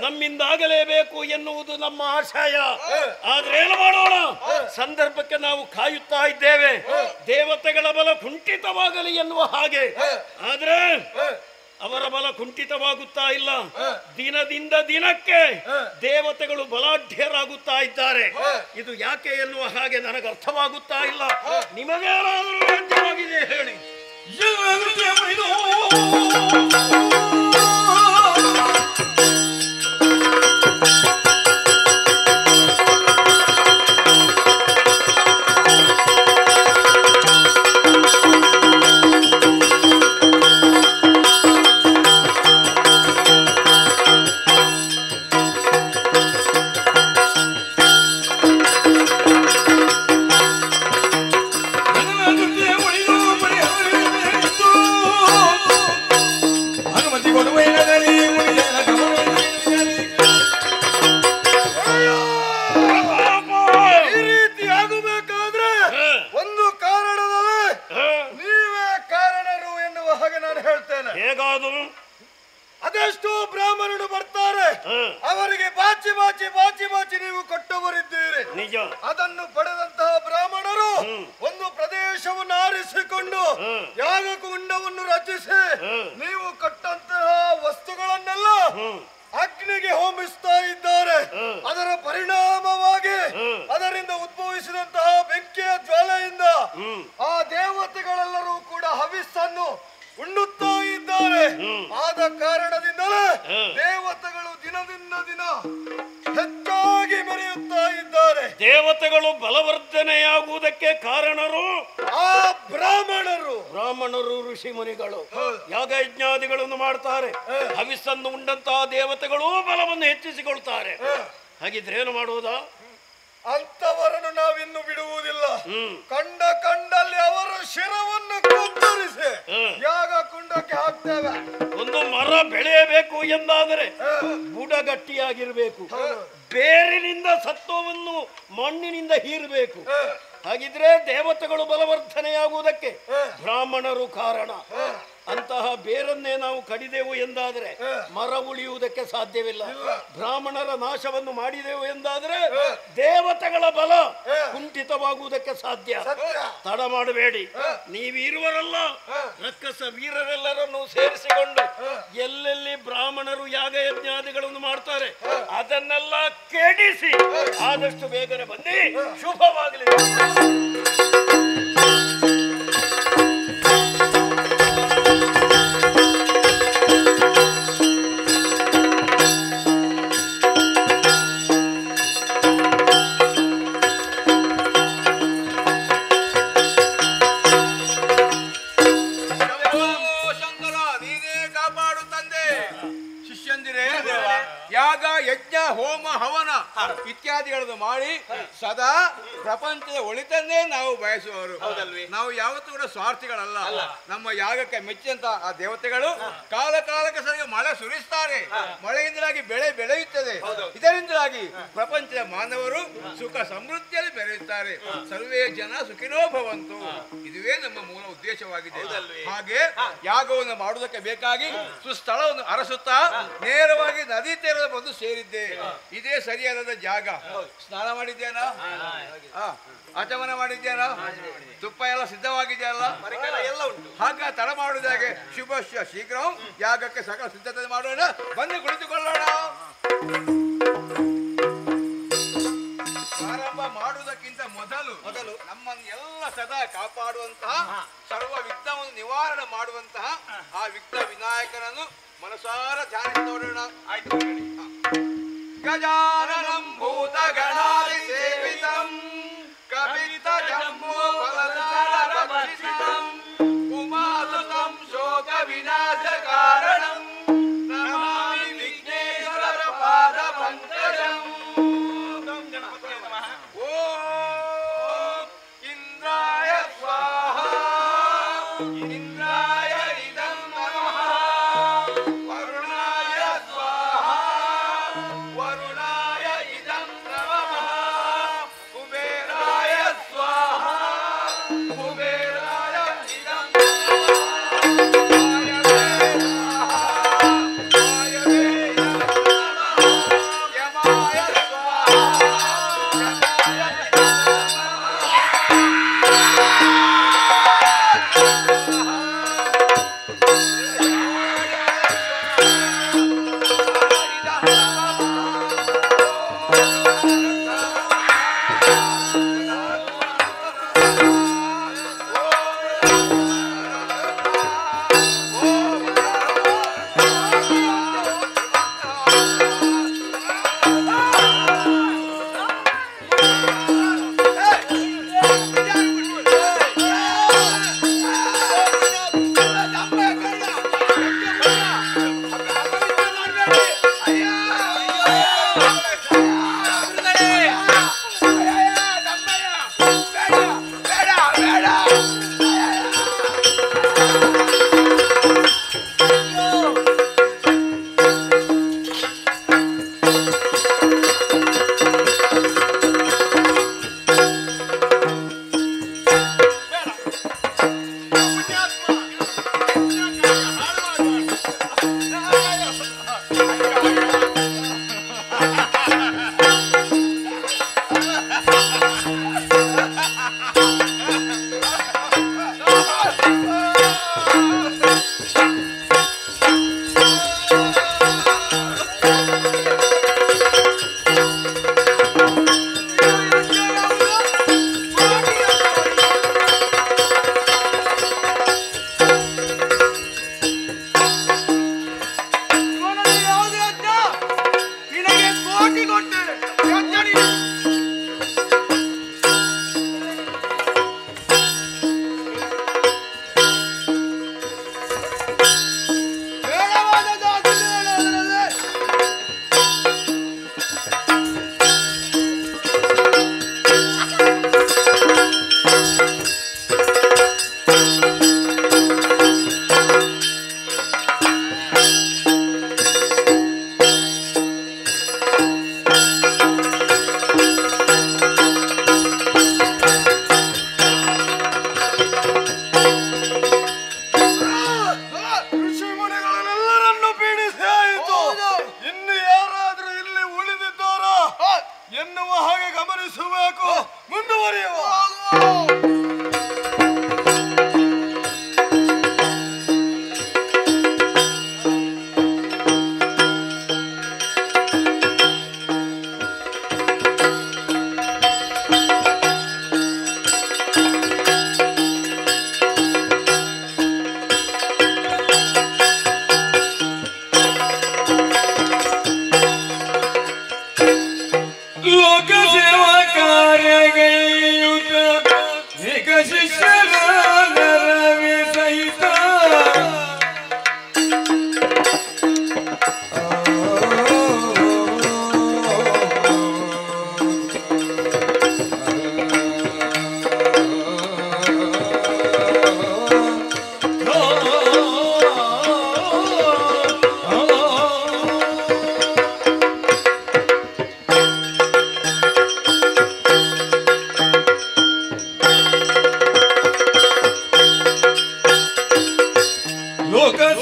ನಮ್ಮಿಂದಾಗಲೇಬೇಕು ಎನ್ನುವುದು ನಮ್ಮ ಆಶಯ. ಆದ್ರೆ ಏನು ಮಾಡೋಣ, ಸಂದರ್ಭಕ್ಕೆ ನಾವು ಕಾಯುತ್ತಾ ಇದ್ದೇವೆ, ದೇವತೆಗಳ ಬಲ ಕುಂಠಿತವಾಗಲಿ ಎನ್ನುವ ಹಾಗೆ. ಆದ್ರೆ ಅವರ ಬಲ ಕುಂಠಿತವಾಗುತ್ತಾ ಇಲ್ಲ. ದಿನದಿಂದ ದಿನಕ್ಕೆ ದೇವತೆಗಳು ಬಲಾಢ್ಯರಾಗುತ್ತಾ ಇದ್ದಾರೆ. ಇದು ಯಾಕೆ ಎನ್ನುವ ಹಾಗೆ ನನಗೆ ಅರ್ಥವಾಗುತ್ತಾ ಇಲ್ಲ. ನಿಮಗೇನಾದರೂ ರಾಜ್ಯವಾಗಿದೆ ಹೇಳಿ. ಅದೆಷ್ಟೋ ಬ್ರಾಹ್ಮಣರು ಬರ್ತಾರೆ, ಅವರಿಗೆ ಬಾಚಿ ಬಾಚಿ ಬಾಚಿ ಬಾಚಿ ನೀವು ಕೊಟ್ಟವರಿದ್ದೀರಿ. ನಿಜ. ಅದನ್ನು ಪಡೆದಂತಹ ಬ್ರಾಹ್ಮಣರು ಒಂದು ಪ್ರದೇಶವನ್ನು ಆರಿಸಿಕೊಂಡು ಯಾಗಕುಂಡವನ್ನು ರಚಿಸಿ ನೀವು ಕೊಟ್ಟಂತಹ ವಸ್ತುಗಳನ್ನೆಲ್ಲ ಅಗ್ನಿಗೆ ಹೋಮಿಸ್ತಾ ಇದ್ದಾರೆ. ಅದರ ಪರಿಣಾಮವಾಗಿ ಅದರಿಂದ ಉದ್ಭವಿಸಿದಂತಹ ಬೆಂಕಿಯ ಜ್ವಾಲೆಯಿಂದ ಆ ದೇವತೆಗಳೆಲ್ಲರೂ ಕೂಡ ಹವಿಸ್ಸನ್ನು ಉಣ್ಣುತ್ತಾ ಇದ್ದಾರೆ. ಆದ ಕಾರಣದಿಂದಲೇ ದೇವತೆಗಳು ದಿನದಿಂದ ದಿನ ಹೆಚ್ಚಾಗಿ ಮೆರೆಯುತ್ತಾ ಇದ್ದಾರೆ. ದೇವತೆಗಳು ಬಲವರ್ಧನೆಯಾಗುವುದಕ್ಕೆ ಕಾರಣರು ಆ ಬ್ರಾಹ್ಮಣರು. ಋಷಿ ಮುನಿಗಳು ಯಾಗಯಜ್ಞಾದಿಗಳನ್ನು ಮಾಡ್ತಾರೆ. ಹವಿಸ್ಸನ್ನು ಉಂಡಂತಹ ದೇವತೆಗಳು ಬಲವನ್ನು ಹೆಚ್ಚಿಸಿಕೊಳ್ತಾರೆ. ಹಾಗಿದ್ರೆ ಏನು ಮಾಡುವುದಾ? ಅಂತವರನ್ನು ನಾವಿನ್ನು ಬಿಡುವುದಿಲ್ಲ. ಕಂಡಲ್ಲಿ ಅವರ ಶಿರವನ್ನು ಕತ್ತರಿಸಿ ಯಾಗ ಕುಂಡಕ್ಕೆ ಹಾಕ್ತೇವೆ. ಒಂದು ಮರ ಬೆಳೆಯಬೇಕು ಎಂದಾದರೆ ಬುಡ ಗಟ್ಟಿಯಾಗಿರ್ಬೇಕು, ಬೇರಿನಿಂದ ಸತ್ವವನ್ನು ಮಣ್ಣಿನಿಂದ ಹೀರಬೇಕು. ಹಾಗಿದ್ರೆ ದೇವತೆಗಳು ಬಲವರ್ಧನೆಯಾಗುವುದಕ್ಕೆ ಬ್ರಾಹ್ಮಣರು ಕಾರಣ. ಅಂತಹ ಬೇರನ್ನೇ ನಾವು ಕಡಿದೆವು ಎಂದಾದರೆ ಮರ ಉಳಿಯುವುದಕ್ಕೆ ಸಾಧ್ಯವಿಲ್ಲ. ಬ್ರಾಹ್ಮಣರ ನಾಶವನ್ನು ಮಾಡಿದೆವು ಎಂದಾದರೆ ದೇವತೆಗಳ ಬಲ ಕುಂಠಿತವಾಗುವುದಕ್ಕೆ ಸಾಧ್ಯ. ತಡ ಮಾಡಬೇಡಿ. ನೀವಿರುವರಲ್ಲ, ರಕ್ಕಸ ವೀರರೆಲ್ಲರನ್ನು ಸೇರಿಸಿಕೊಂಡು ಎಲ್ಲೆಲ್ಲಿ ಬ್ರಾಹ್ಮಣರು ಯಾಗಯಜ್ಞಾದಿಗಳನ್ನು ಮಾಡ್ತಾರೆ ಅದನ್ನೆಲ್ಲ ಕೆಡಿಸಿ ಆದಷ್ಟು ಬೇಗನೆ ಬನ್ನಿ. ಶುಭವಾಗಲಿ. ಯಾಗ ಯಜ್ಞ ಹೋಮ ಹವನ ಇತ್ಯಾದಿಗಳನ್ನು ಮಾಡಿ ಸದಾ ಪ್ರಪಂಚದ ಒಳಿತನ್ನೇ ನಾವು ಬಯಸುವವರು. ನಾವು ಯಾವತ್ತೂ ಕೂಡ ಸ್ವಾರ್ಥಿಗಳಲ್ಲ. ನಮ್ಮ ಯಾಗಕ್ಕೆ ಮೆಚ್ಚಿದಂತ ಆ ದೇವತೆಗಳು ಕಾಲ ಕಾಲಕ್ಕೆ ಸರಿಗೆ ಮಳೆ ಸುರಿಸ್ತಾರೆ. ಮಳೆಯಿಂದಾಗಿ ಬೆಳೆ ಬೆಳೆಯುತ್ತದೆ. ಇದರಿಂದಾಗಿ ಪ್ರಪಂಚದ ಮಾನವರು ಸುಖ ಸಮೃದ್ಧಿಯಲ್ಲಿ ಬೆಳೆಯುತ್ತಾರೆ. ಸರ್ವೇ ಜನ ಸುಖಿನೋ ಭವಂತು. ಇದುವೇ ನಮ್ಮ ಮೂಲ ಉದ್ದೇಶವಾಗಿದೆ. ಹಾಗೆ ಯಾಗವನ್ನು ಮಾಡುವುದಕ್ಕೆ ಬೇಕಾಗಿ ಸುಸ್ಥಳವನ್ನು ಅರಸುತ್ತಾ ನೇರವಾಗಿ ನದಿ ತೀರದ ಬಂದು ಸೇರಿದ್ದೆ. ಇದೇ ಸರಿಯಾದ ಜಾಗ. ಸ್ನಾನ ಮಾಡಿದ್ದೇನಾ? ಆಚಮನ ಮಾಡಿದ್ದೇನಾ? ತುಪ್ಪ ಎಲ್ಲ ಸಿದ್ಧವಾಗಿದೆಯಲ್ಲ? ಎಲ್ಲ ಉಂಟು. ಹಾಗೆ ತಡ ಮಾಡುವುದಾಗೆ ಶುಭಶ್ಯ ಶೀಘ್ರ ಯಾಗಕ್ಕೆ ಸಕಲ ಸಿದ್ಧತೆ ಮಾಡೋಣ. ಬಂದು ಕುಳಿತುಕೊಳ್ಳೋಣ. ಪ್ರಾರಂಭ ಮಾಡುವುದಕ್ಕಿಂತ ಮೊದಲು ನಮ್ಮನ್ನು ಎಲ್ಲ ಸದಾ ಕಾಪಾಡುವಂತಹ ಸರ್ವ ವಿಘ್ನವನ್ನು ನಿವಾರಣೆ ಮಾಡುವಂತಹ ಆ ವಿಘ್ನ ವಿನಾಯಕನನ್ನು ಮನಸಾರ ಧ್ಯಾನಿಸಿ ನೋಡೋಣ. ಆಯ್ತು. ಗಜಾನನಂ ಭೂತ ಗಣಾದಿ ಸೇವಿತಂ ಕಪಿತ ಜಂಬೂ ಫಲಸಾರ ಭಕ್ಷಿತಂ ಉಮಾಸುತಂ ಶೋಕ ವಿನಾಶ ಕಾರಣಂ ನಮಾಮಿ ವಿಘ್ನೇಶ್ವರ ಪಾದ ಪಂಕಜಂ. ಓಂ ಇಂದ್ರಾಯ ಸ್ವಾಹ. ಇಂದ್ರಾಯ ಇದಂ ನಮಃ. ವರುಣಾಯ ಸ್ವಾಹ. ವರುಣಾಯ ಇದಂ ನಮಃ. ಕುಬೇರಾಯ ಸ್ವಾಹ. ಕುಬೇರಾಯ ಇದಂ ನಮಃ.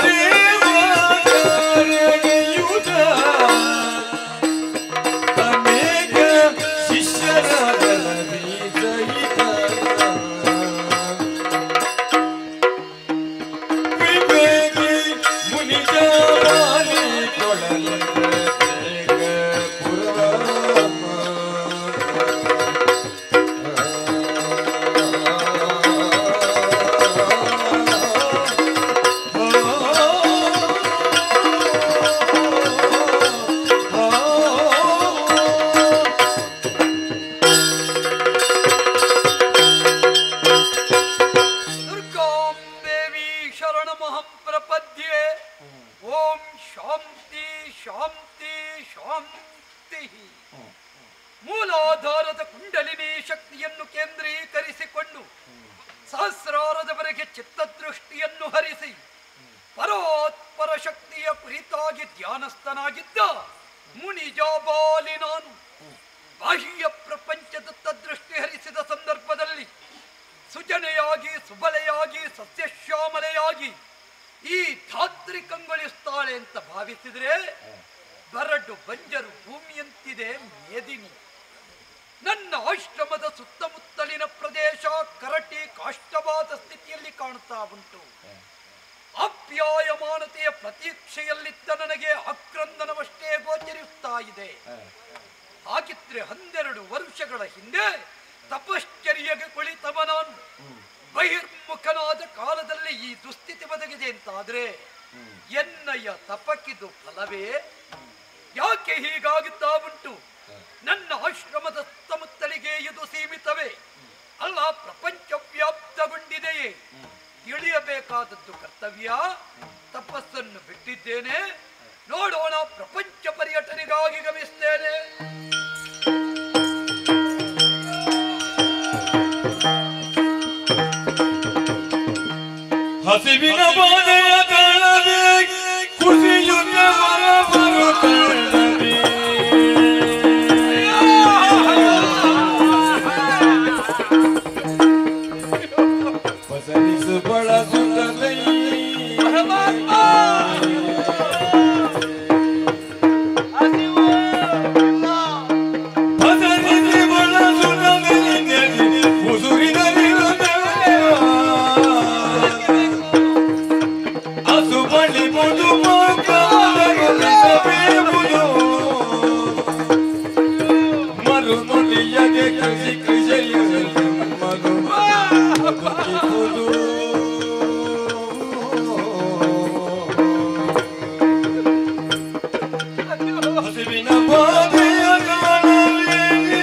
ಸೇವಾಕಾರಣಿಯುತ ಅನೇಕ ಶಿಷ್ಯರಾಗಲ ಬೀಜಯಿತ ವಿವೇಕಿ ಮುನಿಜಾಲಿ ಕೊಡಲ ದುರ್ಗಾಂ ದೇವಿ ಶರಣಮಹಂ ಪ್ರಪದ್ಯೆ. ಓಂ ಶಾಂತಿ ಶಾಂತಿ ಶಾಂತಿ. ಮೂಲಾಧಾರದ ಕುಂಡಲಿನಿ ಶಕ್ತಿಯನ್ನು ಕೇಂದ್ರೀಕರಿಸಿಕೊಂಡು ಸಹಸ್ರಾರದವರೆಗೆ ಚಿತ್ತದೃಷ್ಟಿಯನ್ನು ಹರಿಸಿ ಪರಾತ್ಪರ ಶಕ್ತಿಯ ಕುರಿತಾಗಿ ಧ್ಯಾನಸ್ಥನಾಗಿದ್ದ ಮುನಿಜಾಬಾಲಿ ನಾನು ಬಾಹ್ಯ ಪ್ರಪಂಚದತ್ತ ದೃಷ್ಟಿ ಹರಿಸಿದ ಸಂದರ್ಭದಲ್ಲಿ ಸುಜನೆಯಾಗಿ ಸುಬಲೆಯಾಗಿ ಸಸ್ಯಶ್ಯಾಮಲೆಯಾಗಿ ಈ ಧಾತ್ರಿ ಕಂಗೊಳಿಸ್ತಾಳೆ ಅಂತ ಭಾವಿಸಿದ್ರೆ ಬರಡು ಬಂಜರು ಭೂಮಿಯಂತಿದೆ ಮೇದಿನಿ. ನನ್ನ ಆಶ್ರಮದ ಸುತ್ತಮುತ್ತಲಿನ ಪ್ರದೇಶ ಕರಟಿ ಕಾಷ್ಟವಾದ ಸ್ಥಿತಿಯಲ್ಲಿ ಕಾಣುತ್ತಾ ಉಂಟು. ಆಪ್ಯಾಯಮಾನತೆಯ ಪ್ರತೀಕ್ಷೆಯಲ್ಲಿದ್ದ ನನಗೆ ಆಕ್ರಂದನವಷ್ಟೇ ಗೋಚರಿಸ್ತಾ ಇದೆ. ಹಾಗಿದ್ರೆ 12 ವರ್ಷಗಳ ಹಿಂದೆ ತಪಶ್ಚರ್ಯಗೆ ಕುಳಿತವ ನಾನು ಬಹಿರ್ಮುಖನಾದ ಕಾಲದಲ್ಲಿ ಈ ದುಸ್ಥಿತಿ ಒದಗಿದೆ ಅಂತಾದ್ರೆ ಎನ್ನಯ್ಯ ತಪಕ್ಕಿದು ಫಲವೇ? ಯಾಕೆ ಹೀಗಾಗುತ್ತಾ ಉಂಟು? ನನ್ನ ಆಶ್ರಮದ ಸುತ್ತಮುತ್ತಲಿಗೆ ಇದು ಸೀಮಿತವೇ ಅಲ್ಲ, ಪ್ರಪಂಚ ವ್ಯಾಪ್ತಗೊಂಡಿದೆಯೇ? ತಿಳಿಯಬೇಕಾದದ್ದು ಕರ್ತವ್ಯ. ತಪಸ್ಸನ್ನು ಬಿಟ್ಟಿದ್ದೇನೆ, ನೋಡೋಣ. ಪ್ರಪಂಚ ಪರ್ಯಟನೆಗಾಗಿ ಗಮಿಸ್ತೇನೆ. ಹಸಿವಿನ ಬಾಧೆಯ ತಾಳದೆ ಖುಷಿಯುತ ಬರುತ್ತೇನೆ. ಪಸರಿಸು ಬಳಸುತ್ತದೆ ಪಸರಿಸಿ ಬಳಸುತ್ತದೆ ಉಸುರಿನಲ್ಲಿರುತ್ತದೆ ಅಸುಬಳಿ ಮುದು ಮರು ನುಡಿಯಗೆ ಕೃಷಿ ಕೃಷಿಯಲ್ಲಿ ಮರು ಬದುಕಿರುವುದು. ಹಸಿವಿನ ಬಾಧೆಯ ಕಾಲದಲ್ಲಿ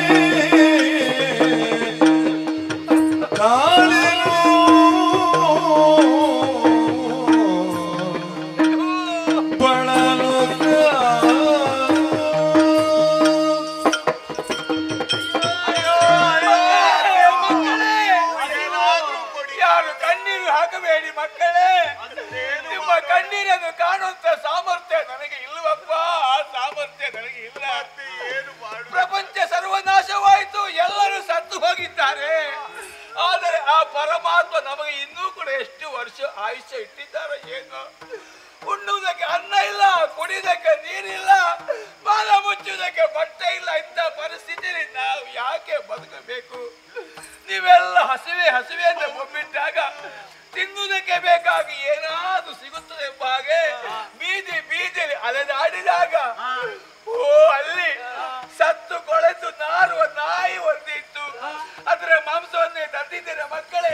ಕಾಳೆನು ಬಳಲುತ್ತ ಯಾರು ಕಣ್ಣೀರು ಹಾಕಬೇಡಿ ಮಕ್ಕಳೇ. ನಿಮ್ಮ ಕಣ್ಣೀರನ್ನು ಕಾಣುವಂತ ಸಾಮರ್ಥ್ಯ ನನಗೆ ಇಲ್ಲವಪ್ಪ. ಆ ಸಾಮರ್ಥ್ಯ ನನಗೆ ಇಲ್ಲ. ಪ್ರಪಂಚ ಸರ್ವನಾಶವಾಯಿತು, ಎಲ್ಲರೂ ಸತ್ತು ಹೋಗಿದ್ದಾರೆ. ಆದರೆ ಆ ಪರಮಾತ್ಮ ನಮಗೆ ಇನ್ನೂ ಕೂಡ ಎಷ್ಟು ವರ್ಷ ಆಯುಷ್ಯ ಇಟ್ಟಿದ್ದಾರೋ ಏನೋ. ಉಣ್ಣುವುದಕ್ಕೆ ಅನ್ನ ಇಲ್ಲ, ಕುಡಿಯುವುದಕ್ಕೆ ನೀರಿಲ್ಲ, ಬಾಲ ಮುಚ್ಚುವುದಕ್ಕೆ ಬಟ್ಟೆ ಇಲ್ಲ. ಇಂಥ ಪರಿಸ್ಥಿತಿಯಲ್ಲಿ ನಾವು ಯಾಕೆ ಬದುಕಬೇಕು? ನೀವೆಲ್ಲ ಹಸಿವೆ ಹಸಿವೆ ಅಂತ ಬಂದ್ಬಿಟ್ಟಾಗ ತಿನ್ನುವುದಕ್ಕೆ ಬೇಕಾಗಿ ಏನಾದ್ರೂ ಸಿಗುತ್ತದೆ ಎಂಬ ಹಾಗೆ ಬೀದಿ ಬೀದಿಯಲ್ಲಿ ಅಲೆದಾಡಿದಾಗ ಓ ಅಲ್ಲಿ ಸತ್ತು ಕೊಳೆತು ನಾರುವ ನಾಯಿ ಒಂದಿತ್ತು. ಅದರ ಮಾಂಸವನ್ನೇ ತಂದಿದ್ದೀರ ಮಕ್ಕಳೇ.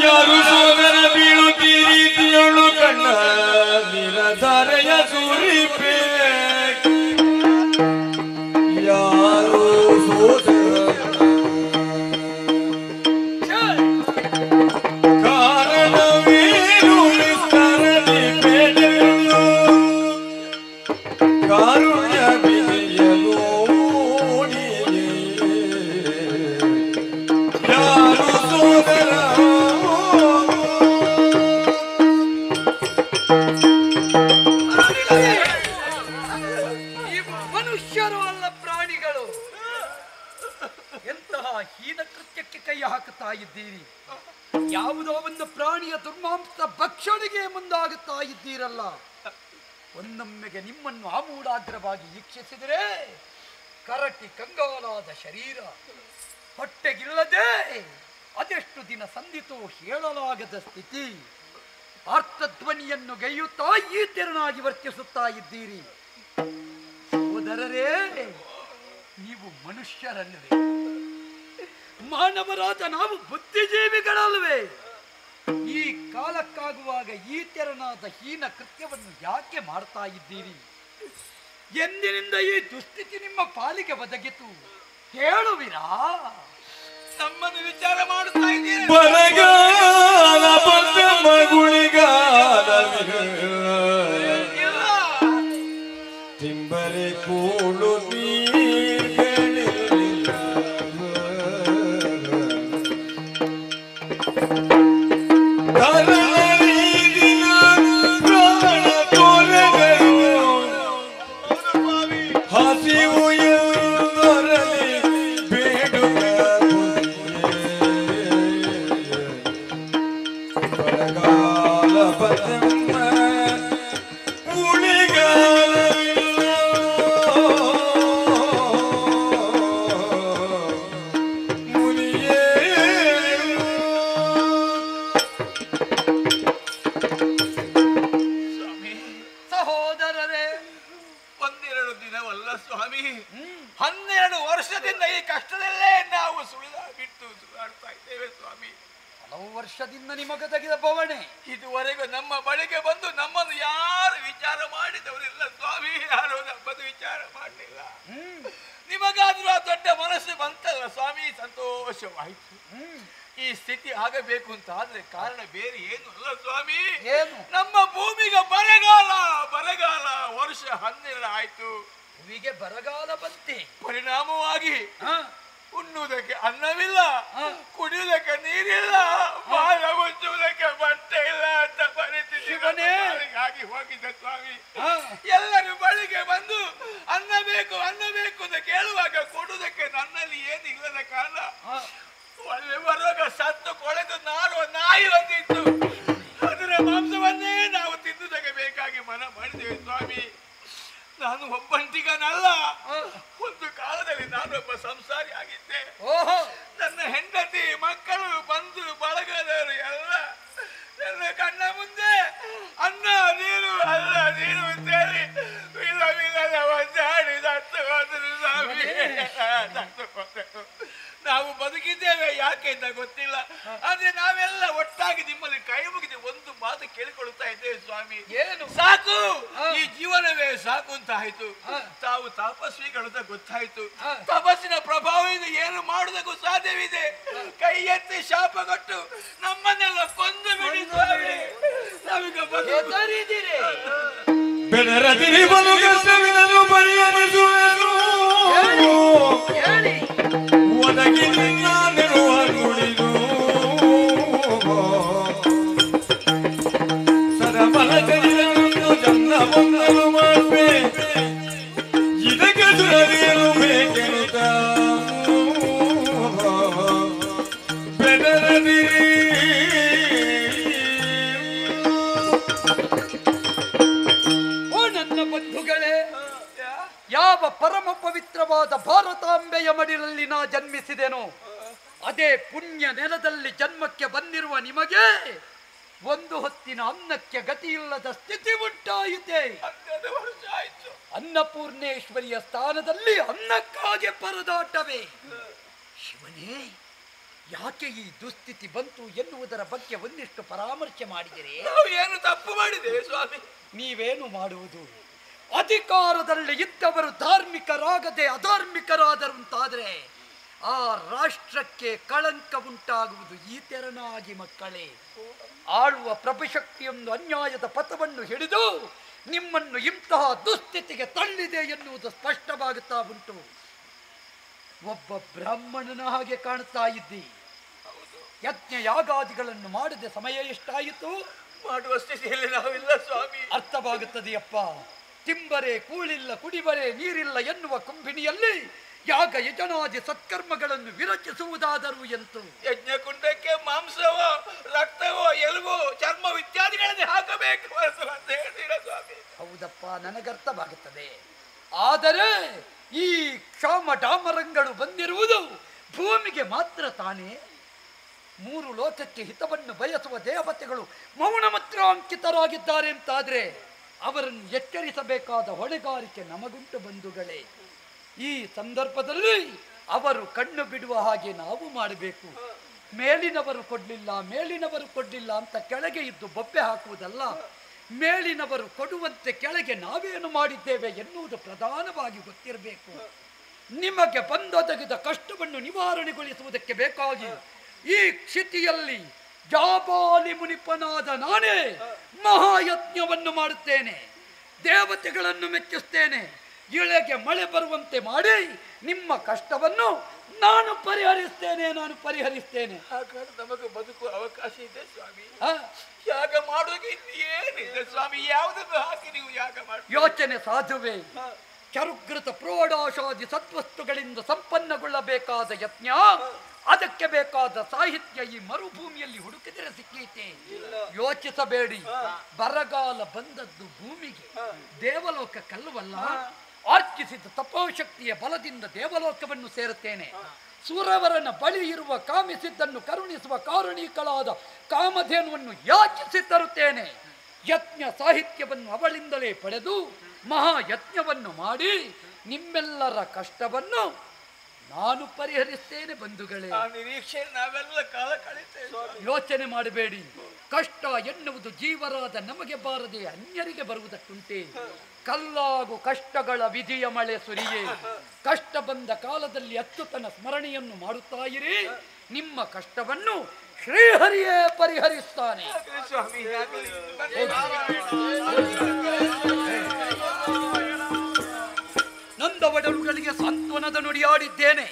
ಯಾರು ಸೋದರ ಬೀಳುತ್ತೀರಿ ತಿಳು ಕಣ್ಣ ನಿರಧಾರೆಯ ಸುರಿಪೆ. ಯಾರು ಸೋದರ ಕಾರಣವೇನು ವಿಸ್ತರಣೆ ಬೇಡಲು ಕಾರುಣ್ಯ ಬಿರಿಯಲು ಇದ್ದೀರಿ. ಯಾವುದೋ ಒಂದು ಪ್ರಾಣಿಯ ದುರ್ಮಾಂಸ ಭಕ್ಷಣೆಗೆ ಮುಂದಾಗುತ್ತಾ ಇದ್ದೀರಲ್ಲ. ಒಂದೊಮ್ಮೆಗೆ ನಿಮ್ಮನ್ನು ಆಮೂಢಾಗ್ರವಾಗಿ ವೀಕ್ಷಿಸಿದರೆ ಕರಟಿ ಕಂಗಾಲಾದ ಶರೀರ, ಹೊಟ್ಟೆಗಿಲ್ಲದೆ ಅದೆಷ್ಟು ದಿನ ಸಂದಿತೋ ಹೇಳಲಾಗದ ಸ್ಥಿತಿ, ಅರ್ಥಧ್ವನಿಯನ್ನು ಗೈಯುತ್ತಾ ಈ ತೆರನಾಗಿ ವರ್ತಿಸುತ್ತಾ ಇದ್ದೀರಿ. ಸೋದರರೇ, ನೀವು ಮನುಷ್ಯರಲ್ಲವೇ? ಮಾನವರಾದ ನಾವು ಬುದ್ಧಿಜೀವಿಗಳಲ್ವೇ? ಈ ಕಾಲಕ್ಕಾಗುವಾಗ ಈ ತೆರನಾದ ಹೀನ ಕೃತ್ಯವನ್ನು ಯಾಕೆ ಮಾಡ್ತಾ ಇದ್ದೀರಿ? ಎಂದಿನಿಂದ ಈ ದುಸ್ಥಿತಿ ನಿಮ್ಮ ಪಾಲಿಗೆ ಒದಗಿತು ಹೇಳುವಿರಾ? ನಮ್ಮನ್ನು ವಿಚಾರ ಮಾಡುತ್ತಾ ಇದ್ದೀರಿ. ಬರಗಾಲ ಬಂದ ಮಗುಳಿಗಾಲ ತಿಂಬರೆ ಕೂಳು ಹಸಿವು ಎಂದರಲಿ ಬೇಡುಗ ಬರಗಾಲ ಬಂದೆಮ್ಮ ಉಳಿಗಾಲ ಮುನಿಯೇ. ಸಹೋದರರೇ, ಒಂದೆರಡು ದಿನವಲ್ಲ ಸ್ವಾಮಿ, 12 ವರ್ಷದಿಂದ ಈ ಕಷ್ಟದಲ್ಲೇ ನಾವು ಬಿಟ್ಟು ಸುಧಾಡ್ತಾ ಇದ್ದೇವೆ ಸ್ವಾಮಿ. ಹಲವು ವರ್ಷದಿಂದ ನಿಮಗೆ ತೆಗೆದ ಬವಣೆ ಇದುವರೆಗೂ ನಮ್ಮ ಬಳಿಗೆ ಬಂದು ನಮ್ಮನ್ನು ಯಾರು ವಿಚಾರ ಮಾಡಿದವರಿಲ್ಲ ಸ್ವಾಮಿ, ಯಾರು ನಮ್ಮದು ವಿಚಾರ ಮಾಡಲಿಲ್ಲ. ನಿಮಗಾದ್ರೂ ಆ ದೊಡ್ಡ ಮನಸ್ಸು ಬಂತಲ್ಲ ಸ್ವಾಮಿ, ಸಂತೋಷವಾಯಿತು. ಈ ಸ್ಥಿತಿ ಆಗಬೇಕು ಅಂತ ಆದ್ರೆ ಕಾರಣ ಬೇರೆ ಏನು ಅಲ್ಲ ಸ್ವಾಮಿ, ಏನು? ನಮ್ಮ ಭೂಮಿಗೆ ಬರಗಾಲ ವರ್ಷ 12 ಆಯ್ತು. ಭೂಮಿಗೆ ಬರಗಾಲ ಬಂತೆ. ಪರಿಣಾಮವಾಗಿ ಉಣ್ಣುವುದಕ್ಕೆ ಅನ್ನವಿಲ್ಲ, ಕುಡಿಯುವುದಕ್ಕೆ ನೀರಿಲ್ಲ, ಬಾಳ ಮುಚ್ಚುವುದಕ್ಕೆ ಬಟ್ಟೆ ಇಲ್ಲ ಅಂತ ಪರಿಸ್ಥಿತಿ ಆಗಿ ಹೋಗಿದೆ ಸ್ವಾಮಿ. ಎಲ್ಲರೂ ಬಳಿಗೆ ಬಂದು ಅನ್ನ ಬೇಕು ಅಂತ ಕೇಳುವಾಗ ಕೊಡುವುದಕ್ಕೆ ನನ್ನಲ್ಲಿ ಏನು ಇಲ್ಲದ ಕಾರಣ ಒಳ್ಳೆ ಬರುವಾಗ ಸತ್ತು ಕೊಳೆದು ನಾರುವ ನಾಯಿ ಬಂದಿತ್ತು. ಅದರ ಮಾಂಸವನ್ನೇ ನಾವು ತಿನ್ನುವುದಕ್ಕೆ ಬೇಕಾಗಿ ಮನ ಮಾಡಿದ್ದೇವೆ ಸ್ವಾಮಿ. ನಾನು ಒಬ್ಬಂಟಿಗನಲ್ಲ, ಒಂದು ಕಾಲದಲ್ಲಿ ನಾನೊಬ್ಬ ಸಂಸಾರಿ ಆಗಿದ್ದೆ. ನನ್ನ ಹೆಂಡತಿ, ಮಕ್ಕಳು, ಬಂಧು ಬಳಗದವರು ಎಲ್ಲ ನನ್ನ ಕಣ್ಣ ಮುಂದೆ ಅನ್ನ ನೀರು ಅಲ್ಲ ನೀರು ಸೇರಿ ವಿಲವಿಲ್ಲದ ಒದ್ದಾಡಿ ಸತ್ತು ಹೋದರು ಸ್ವಾಮಿ. ನಾವು ಬದುಕಿದ್ದೇವೆ ಯಾಕೆ ಅಂತ ಗೊತ್ತಿಲ್ಲ, ಆದ್ರೆ ನಾವೆಲ್ಲ ಒಟ್ಟಾಗಿ ನಿಮ್ಮಲ್ಲಿ ಕೈ ಮುಗಿದು ಒಂದು ಮಾತು ಕೇಳಿಕೊಳ್ಳುತ್ತಾ ಇದ್ದೇವೆ ಸ್ವಾಮಿ. ಏನು? ಸಾಕು, ಈ ಜೀವನವೇ ಸಾಕು ಅಂತ ಆಯ್ತು. ತಾವು ತಪಸ್ವಿಗಳು ಅಂತ ಗೊತ್ತಾಯ್ತು. ತಪಸ್ಸಿನ ಪ್ರಭಾವದಿಂದ ಏನು ಮಾಡುವುದಕ್ಕೂ ಸಾಧ್ಯವಿದೆ. ಕೈ ಎತ್ತಿ ಶಾಪ ಕೊಟ್ಟು ನಮ್ಮನ್ನೆಲ್ಲ ಕೊಂದು ಬಿಡಿ ಸ್ವಾಮಿ. ನಾವೀಗ ಬೆನರದಿರಿ ಬಲು ಕಷ್ಟವಿನಲು ಪರಿಹರಿಸುವೆನು ಒದಗಿ ನಿನ್ನೆರುವ ನುಡಿದು ಸದಬಲ ಕರಿಯನ್ನು ಜನ್ನ ಬಂದಲು ಮಾಡುವೆ ಇದಕ್ಕೆ ದುರದಿಯಲು ಬೇಕೆನುತ್ತ ಬೆನರದಿರಿ. ಬಂಧುಗಳೇ, ಯಾವ ಪರಮ ಪವಿತ್ರವಾದ ಭಾರತಾಂಬೆಯ ಮಡಿಲಲ್ಲಿ ನಾ ಜನ್ಮಿಸಿದೆನೋ ಅದೇ ಪುಣ್ಯ ನೆಲದಲ್ಲಿ ಜನ್ಮಕ್ಕೆ ಬಂದಿರುವ ನಿಮಗೆ ಒಂದು ಹೊತ್ತಿನ ಅನ್ನಕ್ಕೆ ಗತಿಯಿಲ್ಲದ ಸ್ಥಿತಿ ಉಂಟಾಯಿತೆ. ಅನ್ನಪೂರ್ಣೇಶ್ವರಿಯ ಸ್ಥಾನದಲ್ಲಿ ಅನ್ನಕ್ಕಾಗಿ ಪರದಾಟವೇ. ಶಿವನೇ, ಯಾಕೆ ಈ ದುಸ್ಥಿತಿ ಬಂತು ಎನ್ನುವುದರ ಬಗ್ಗೆ ಒಂದಿಷ್ಟು ಪರಾಮರ್ಶೆ ಮಾಡಿದರೆ ನಾವು ಏನು ತಪ್ಪು ಮಾಡಿದ್ದೇವೆ ಸ್ವಾಮಿ? ನೀವೇನು ಮಾಡುವುದು? ಅಧಿಕಾರದಲ್ಲಿ ಇದ್ದವರು ಧಾರ್ಮಿಕರಾಗದೆ ಅಧಾರ್ಮಿಕರಾದರಂತಾದರೆ ಆ ರಾಷ್ಟ್ರಕ್ಕೆ ಕಳಂಕ ಉಂಟಾಗುವುದು ಈ ತೆರನಾಗಿ ಮಕ್ಕಳೇ. ಆಳುವ ಪ್ರಭುಶಕ್ತಿಯೊಂದು ಅನ್ಯಾಯದ ಪಥವನ್ನು ಹಿಡಿದು ನಿಮ್ಮನ್ನು ಇಂತಹ ದುಸ್ಥಿತಿಗೆ ತಳ್ಳಿದೆ ಎನ್ನುವುದು ಸ್ಪಷ್ಟವಾಗುತ್ತಾ ಉಂಟು. ಒಬ್ಬ ಬ್ರಾಹ್ಮಣನ ಹಾಗೆ ಕಾಣುತ್ತಾ ಇದ್ದಿ. ಯಜ್ಞ ಯಾಗಾದಿಗಳನ್ನು ಮಾಡದೆ ಸಮಯ ಎಷ್ಟಾಯಿತು? ಮಾಡುವ ಸ್ಥಿತಿಯಲ್ಲಿ ನಾವಿಲ್ಲ ಸ್ವಾಮಿ. ಅರ್ಥವಾಗುತ್ತದೆಯಪ್ಪ. ತಿಂಬರೆ ಕೂಳಿಲ್ಲ, ಕುಡಿಬರೆ ನೀರಿಲ್ಲ ಎನ್ನುವ ಕುಂಭಿಣಿಯಲ್ಲಿ ಯಾಗ ಯಜನಾದಿ ಸತ್ಕರ್ಮಗಳನ್ನು ವಿರಚಿಸುವುದಾದರೂ ಎಂತು? ಯಜ್ಞಕುಂಡಕ್ಕೆ ಮಾಂಸವೋ ರಕ್ತವೋ ಎಲುಬು ಚರ್ಮ ಇತ್ಯಾದಿಗಳನ್ನೇ ಹಾಕಬೇಕು ಅಂತ ಹೇಳ್ತೀರಾ ಸ್ವಾಮಿ? ಹೌದಪ್ಪ, ನನಗರ್ಥವಾಗುತ್ತದೆ. ಆದರೆ ಈ ಕ್ಷಾಮ ಡಾಮರಂಗಳು ಬಂದಿರುವುದು ಭೂಮಿಗೆ ಮಾತ್ರ ತಾನೇ. 3 ಲೋಕಕ್ಕೆ ಹಿತವನ್ನು ಬಯಸುವ ದೇವತೆಗಳು ಮೌನ ಮಾತ್ರ ಅಂಕಿತರಾಗಿದ್ದಾರೆ ಅಂತಾದ್ರೆ ಅವರನ್ನು ಎಚ್ಚರಿಸಬೇಕಾದ ಹೊಣೆಗಾರಿಕೆ ನಮಗುಂಟು ಬಂಧುಗಳೇ. ಈ ಸಂದರ್ಭದಲ್ಲಿ ಅವರು ಕಣ್ಣು ಬಿಡುವ ಹಾಗೆ ನಾವು ಮಾಡಬೇಕು. ಮೇಲಿನವರು ಕೊಡ್ಲಿಲ್ಲ ಅಂತ ಕೆಳಗೆ ಇದ್ದು ಬೊಬ್ಬೆ ಹಾಕುವುದಲ್ಲ. ಮೇಲಿನವರು ಕೊಡುವಂತೆ ಕೆಳಗೆ ನಾವೇನು ಮಾಡಿದ್ದೇವೆ ಎನ್ನುವುದು ಪ್ರಧಾನವಾಗಿ ಗೊತ್ತಿರಬೇಕು. ನಿಮಗೆ ಬಂದೊದಗಿದ ಕಷ್ಟವನ್ನು ನಿವಾರಣೆಗೊಳಿಸುವುದಕ್ಕೆ ಬೇಕಾಗಿ ಈ ಕ್ಷಿತಿಯಲ್ಲಿ ಜಾಬಾಲಿ ಮುನಿಪನಾದ ನಾನೇ ಮಹಾಯಜ್ಞವನ್ನು ಮಾಡುತ್ತೇನೆ. ದೇವತೆಗಳನ್ನು ಮೆಚ್ಚಿಸ್ತೇನೆ. ಇಳೆಗೆ ಮಳೆ ಬರುವಂತೆ ಮಾಡಿ ನಿಮ್ಮ ಕಷ್ಟವನ್ನು ನಾನು ಪರಿಹರಿಸ್ತೇನೆ. ಹಾಗಾದ್ರೆ ನಮಗೆ ಬದುಕುವ ಅವಕಾಶ ಇದೆ ಸ್ವಾಮಿ. ಯಾಗ ಮಾಡೋಕೆ ಏನಿದೆ ಸ್ವಾಮಿ? ಯಾವುದನ್ನು ಹಾಕಿ ನೀವು ಯಾಗ ಮಾಡಿ? ಯೋಚನೆ ಸಾಧುವೆ. ಚರುಗೃತ ಪ್ರೋಢಾಶಾದಿ ಸತ್ವಸ್ತುಗಳಿಂದ ಸಂಪನ್ನಗೊಳ್ಳಬೇಕಾದ ಯಜ್ಞ, ಅದಕ್ಕೆ ಬೇಕಾದ ಸಾಹಿತ್ಯ ಈ ಮರುಭೂಮಿಯಲ್ಲಿ ಹುಡುಕಿದರೆ ಸಿಕ್ಕೀತೆ. ಯೋಚಿಸಬೇಡಿ. ಬರಗಾಲ ಬಂದದ್ದು ಭೂಮಿಗೆ, ದೇವಲೋಕಕ್ಕಲ್ಲವಲ್ಲ. ಆರ್ಚಿಸಿದ ತಪೋಶಕ್ತಿಯ ಬಲದಿಂದ ದೇವಲೋಕವನ್ನು ಸೇರುತ್ತೇನೆ. ಸುರವರನ ಬಳಿ ಇರುವ ಕಾಮಿಸಿದ್ದನ್ನು ಕರುಣಿಸುವ ಕಾರುಣಿಕಳಾದ ಕಾಮಧೇನುವನ್ನು ಯಾಚಿಸಿ ತರುತ್ತೇನೆ. ಯಜ್ಞ ಸಾಹಿತ್ಯವನ್ನು ಅವಳಿಂದಲೇ ಪಡೆದು ಮಹಾಯಜ್ಞವನ್ನು ಮಾಡಿ ನಿಮ್ಮೆಲ್ಲರ ಕಷ್ಟವನ್ನು ನಾನು ಪರಿಹರಿಸ್ತೇನೆ ಬಂಧುಗಳೇ. ನಿರೀಕ್ಷೆ ನಾವೆಲ್ಲ ಕಾಲ ಕಳೆಯುತ್ತೇವೆ. ಯೋಚನೆ ಮಾಡಬೇಡಿ. ಕಷ್ಟ ಎನ್ನುವುದು ಜೀವರಾದ ನಮಗೆ ಬಾರದೆ ಅನ್ಯರಿಗೆ ಬರುವುದಕ್ಕುಂಟೆ. ಕಲ್ಲಾಗು ಕಷ್ಟಗಳ ವಿಧಿಯ ಮಳೆ ಸುರಿಯೇ. ಕಷ್ಟ ಬಂದ ಕಾಲದಲ್ಲಿ ಅಚ್ಚುತನ ಸ್ಮರಣೆಯನ್ನು ಮಾಡುತ್ತಾ ಇರಿ. ನಿಮ್ಮ ಕಷ್ಟವನ್ನು ಶ್ರೀಹರಿಯೇ ಪರಿಹರಿಸ್ತಾನೆ. ನೊಂದವಡರುಗಳಿಗೆ ಸಾಂತ್ವನದ ನುಡಿಯಾಡಿದ್ದೇನೆ.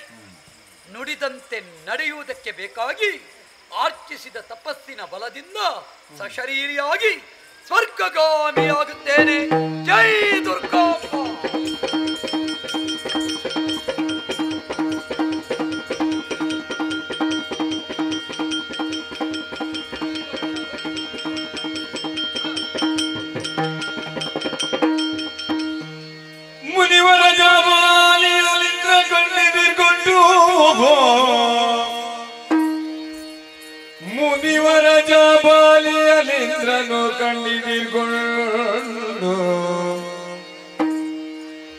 ನುಡಿದಂತೆ ನಡೆಯುವುದಕ್ಕೆ ಬೇಕಾಗಿ ಆರ್ಚಿಸಿದ ತಪಸ್ಸಿನ ಬಲದಿಂದ ಸಶರೀರಿಯಾಗಿ ಸ್ವರ್ಗಗಾಮಿಯಾಗುತ್ತೇನೆ. ಜೈ ದುರ್ಗಾಂಬ. ಮುನಿವರ ಜಾಬಾಲಿಯಲಿಂದ್ರ ಕಣ್ಣಿದಿರ್ಕೊಂಡು ಮುನಿವರ ಜಾಬಾಲಿಯಲಿಂದ್ರನು ಕಣ್ಣಿದಿರ್ಕೊಂಡು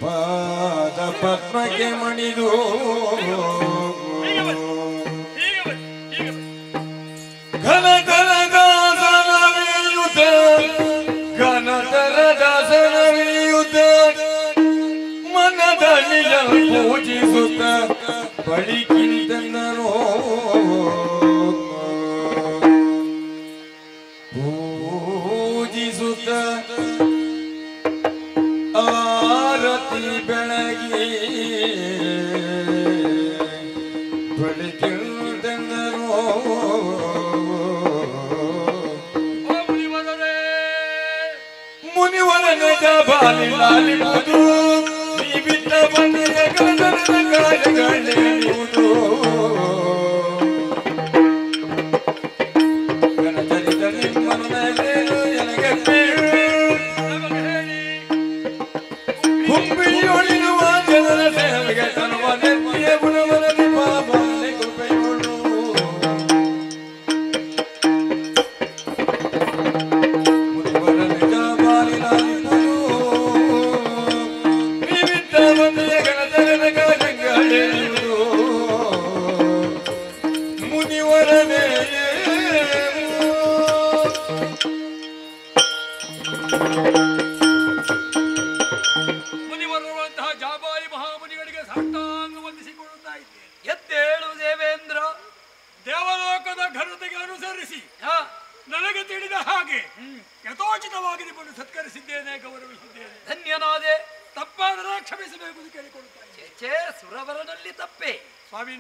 ಪಾದ ಪದ್ಮಕ್ಕೆ ಮಣಿದು ಘನತರ ದಾಸನವಿಯುತ ಘನತರ ದಾಸನವಿಯುತ ಮನದಲ್ಲಿಯ ಪೂಜಿಸುತ್ತ ಬಳಿಕಿಂದನೋ ಪೂಜಿಸುತ್ತ ಆರತಿ ಬೆಳಗಿ ಬಳಿಕಿಂದನೋ ಮುನಿವರನ ಜಾಬಾಲಿಲಾಲಿರುವುದು ಬಿಟ್ಟ ಬಂದಿಯ ಗಣನ ಕಾರ್ಯಗಳೆನ್ನುವುದು ಗಣಚರಿತ ನಿಮ್ಮನೇನು ಎನಗೆ ಹುಬ್ಬಿಯೊಳಿರುವ ಜನರ ಸೇವೆಗೆ ತರುವ ನೆತ್ತಿಯ ಗುಣವರದಿ ಪಾಪನೆ ಕೃಪೆಯುಳ್ಳು ಮುನಿವರನ ಜಾಬಾಲಿಲಾಲಿರುವುದು ಮುನಿವರನೇ ಮುನಿವರುವಂತಹ ಜಾಬಾಲಿ ಮಹಾಮುನಿಗಳಿಗೆ ಸಾಷ್ಟಾಂಗ ವಂದಿಸಿಕೊಳ್ಳುತ್ತಾ ಇದ್ದೇನೆ. ಎದ್ದೇಳು ದೇವೇಂದ್ರ. ದೇವಲೋಕದ ಘನತೆಗೆ ಅನುಸರಿಸಿ ನನಗೆ ತಿಳಿದ ಹಾಗೆ ಯಥೋಚಿತವಾಗಿ ನಿಮ್ಮನ್ನು ಸತ್ಕರಿಸಿದ್ದೇನೆ, ಗೌರವಿಸಿದ್ದೇನೆ. ಧನ್ಯನಾದೆ. ತಪ್ಪಾದರೆ ಕ್ಷಮಿಸಬೇಕು ಕೇಳಿಕೊಳ್ಳುತ್ತಾ ಚೇ ಸುರವರನಲ್ಲಿ ತಪ್ಪೆ ಸ್ವಾಮಿ.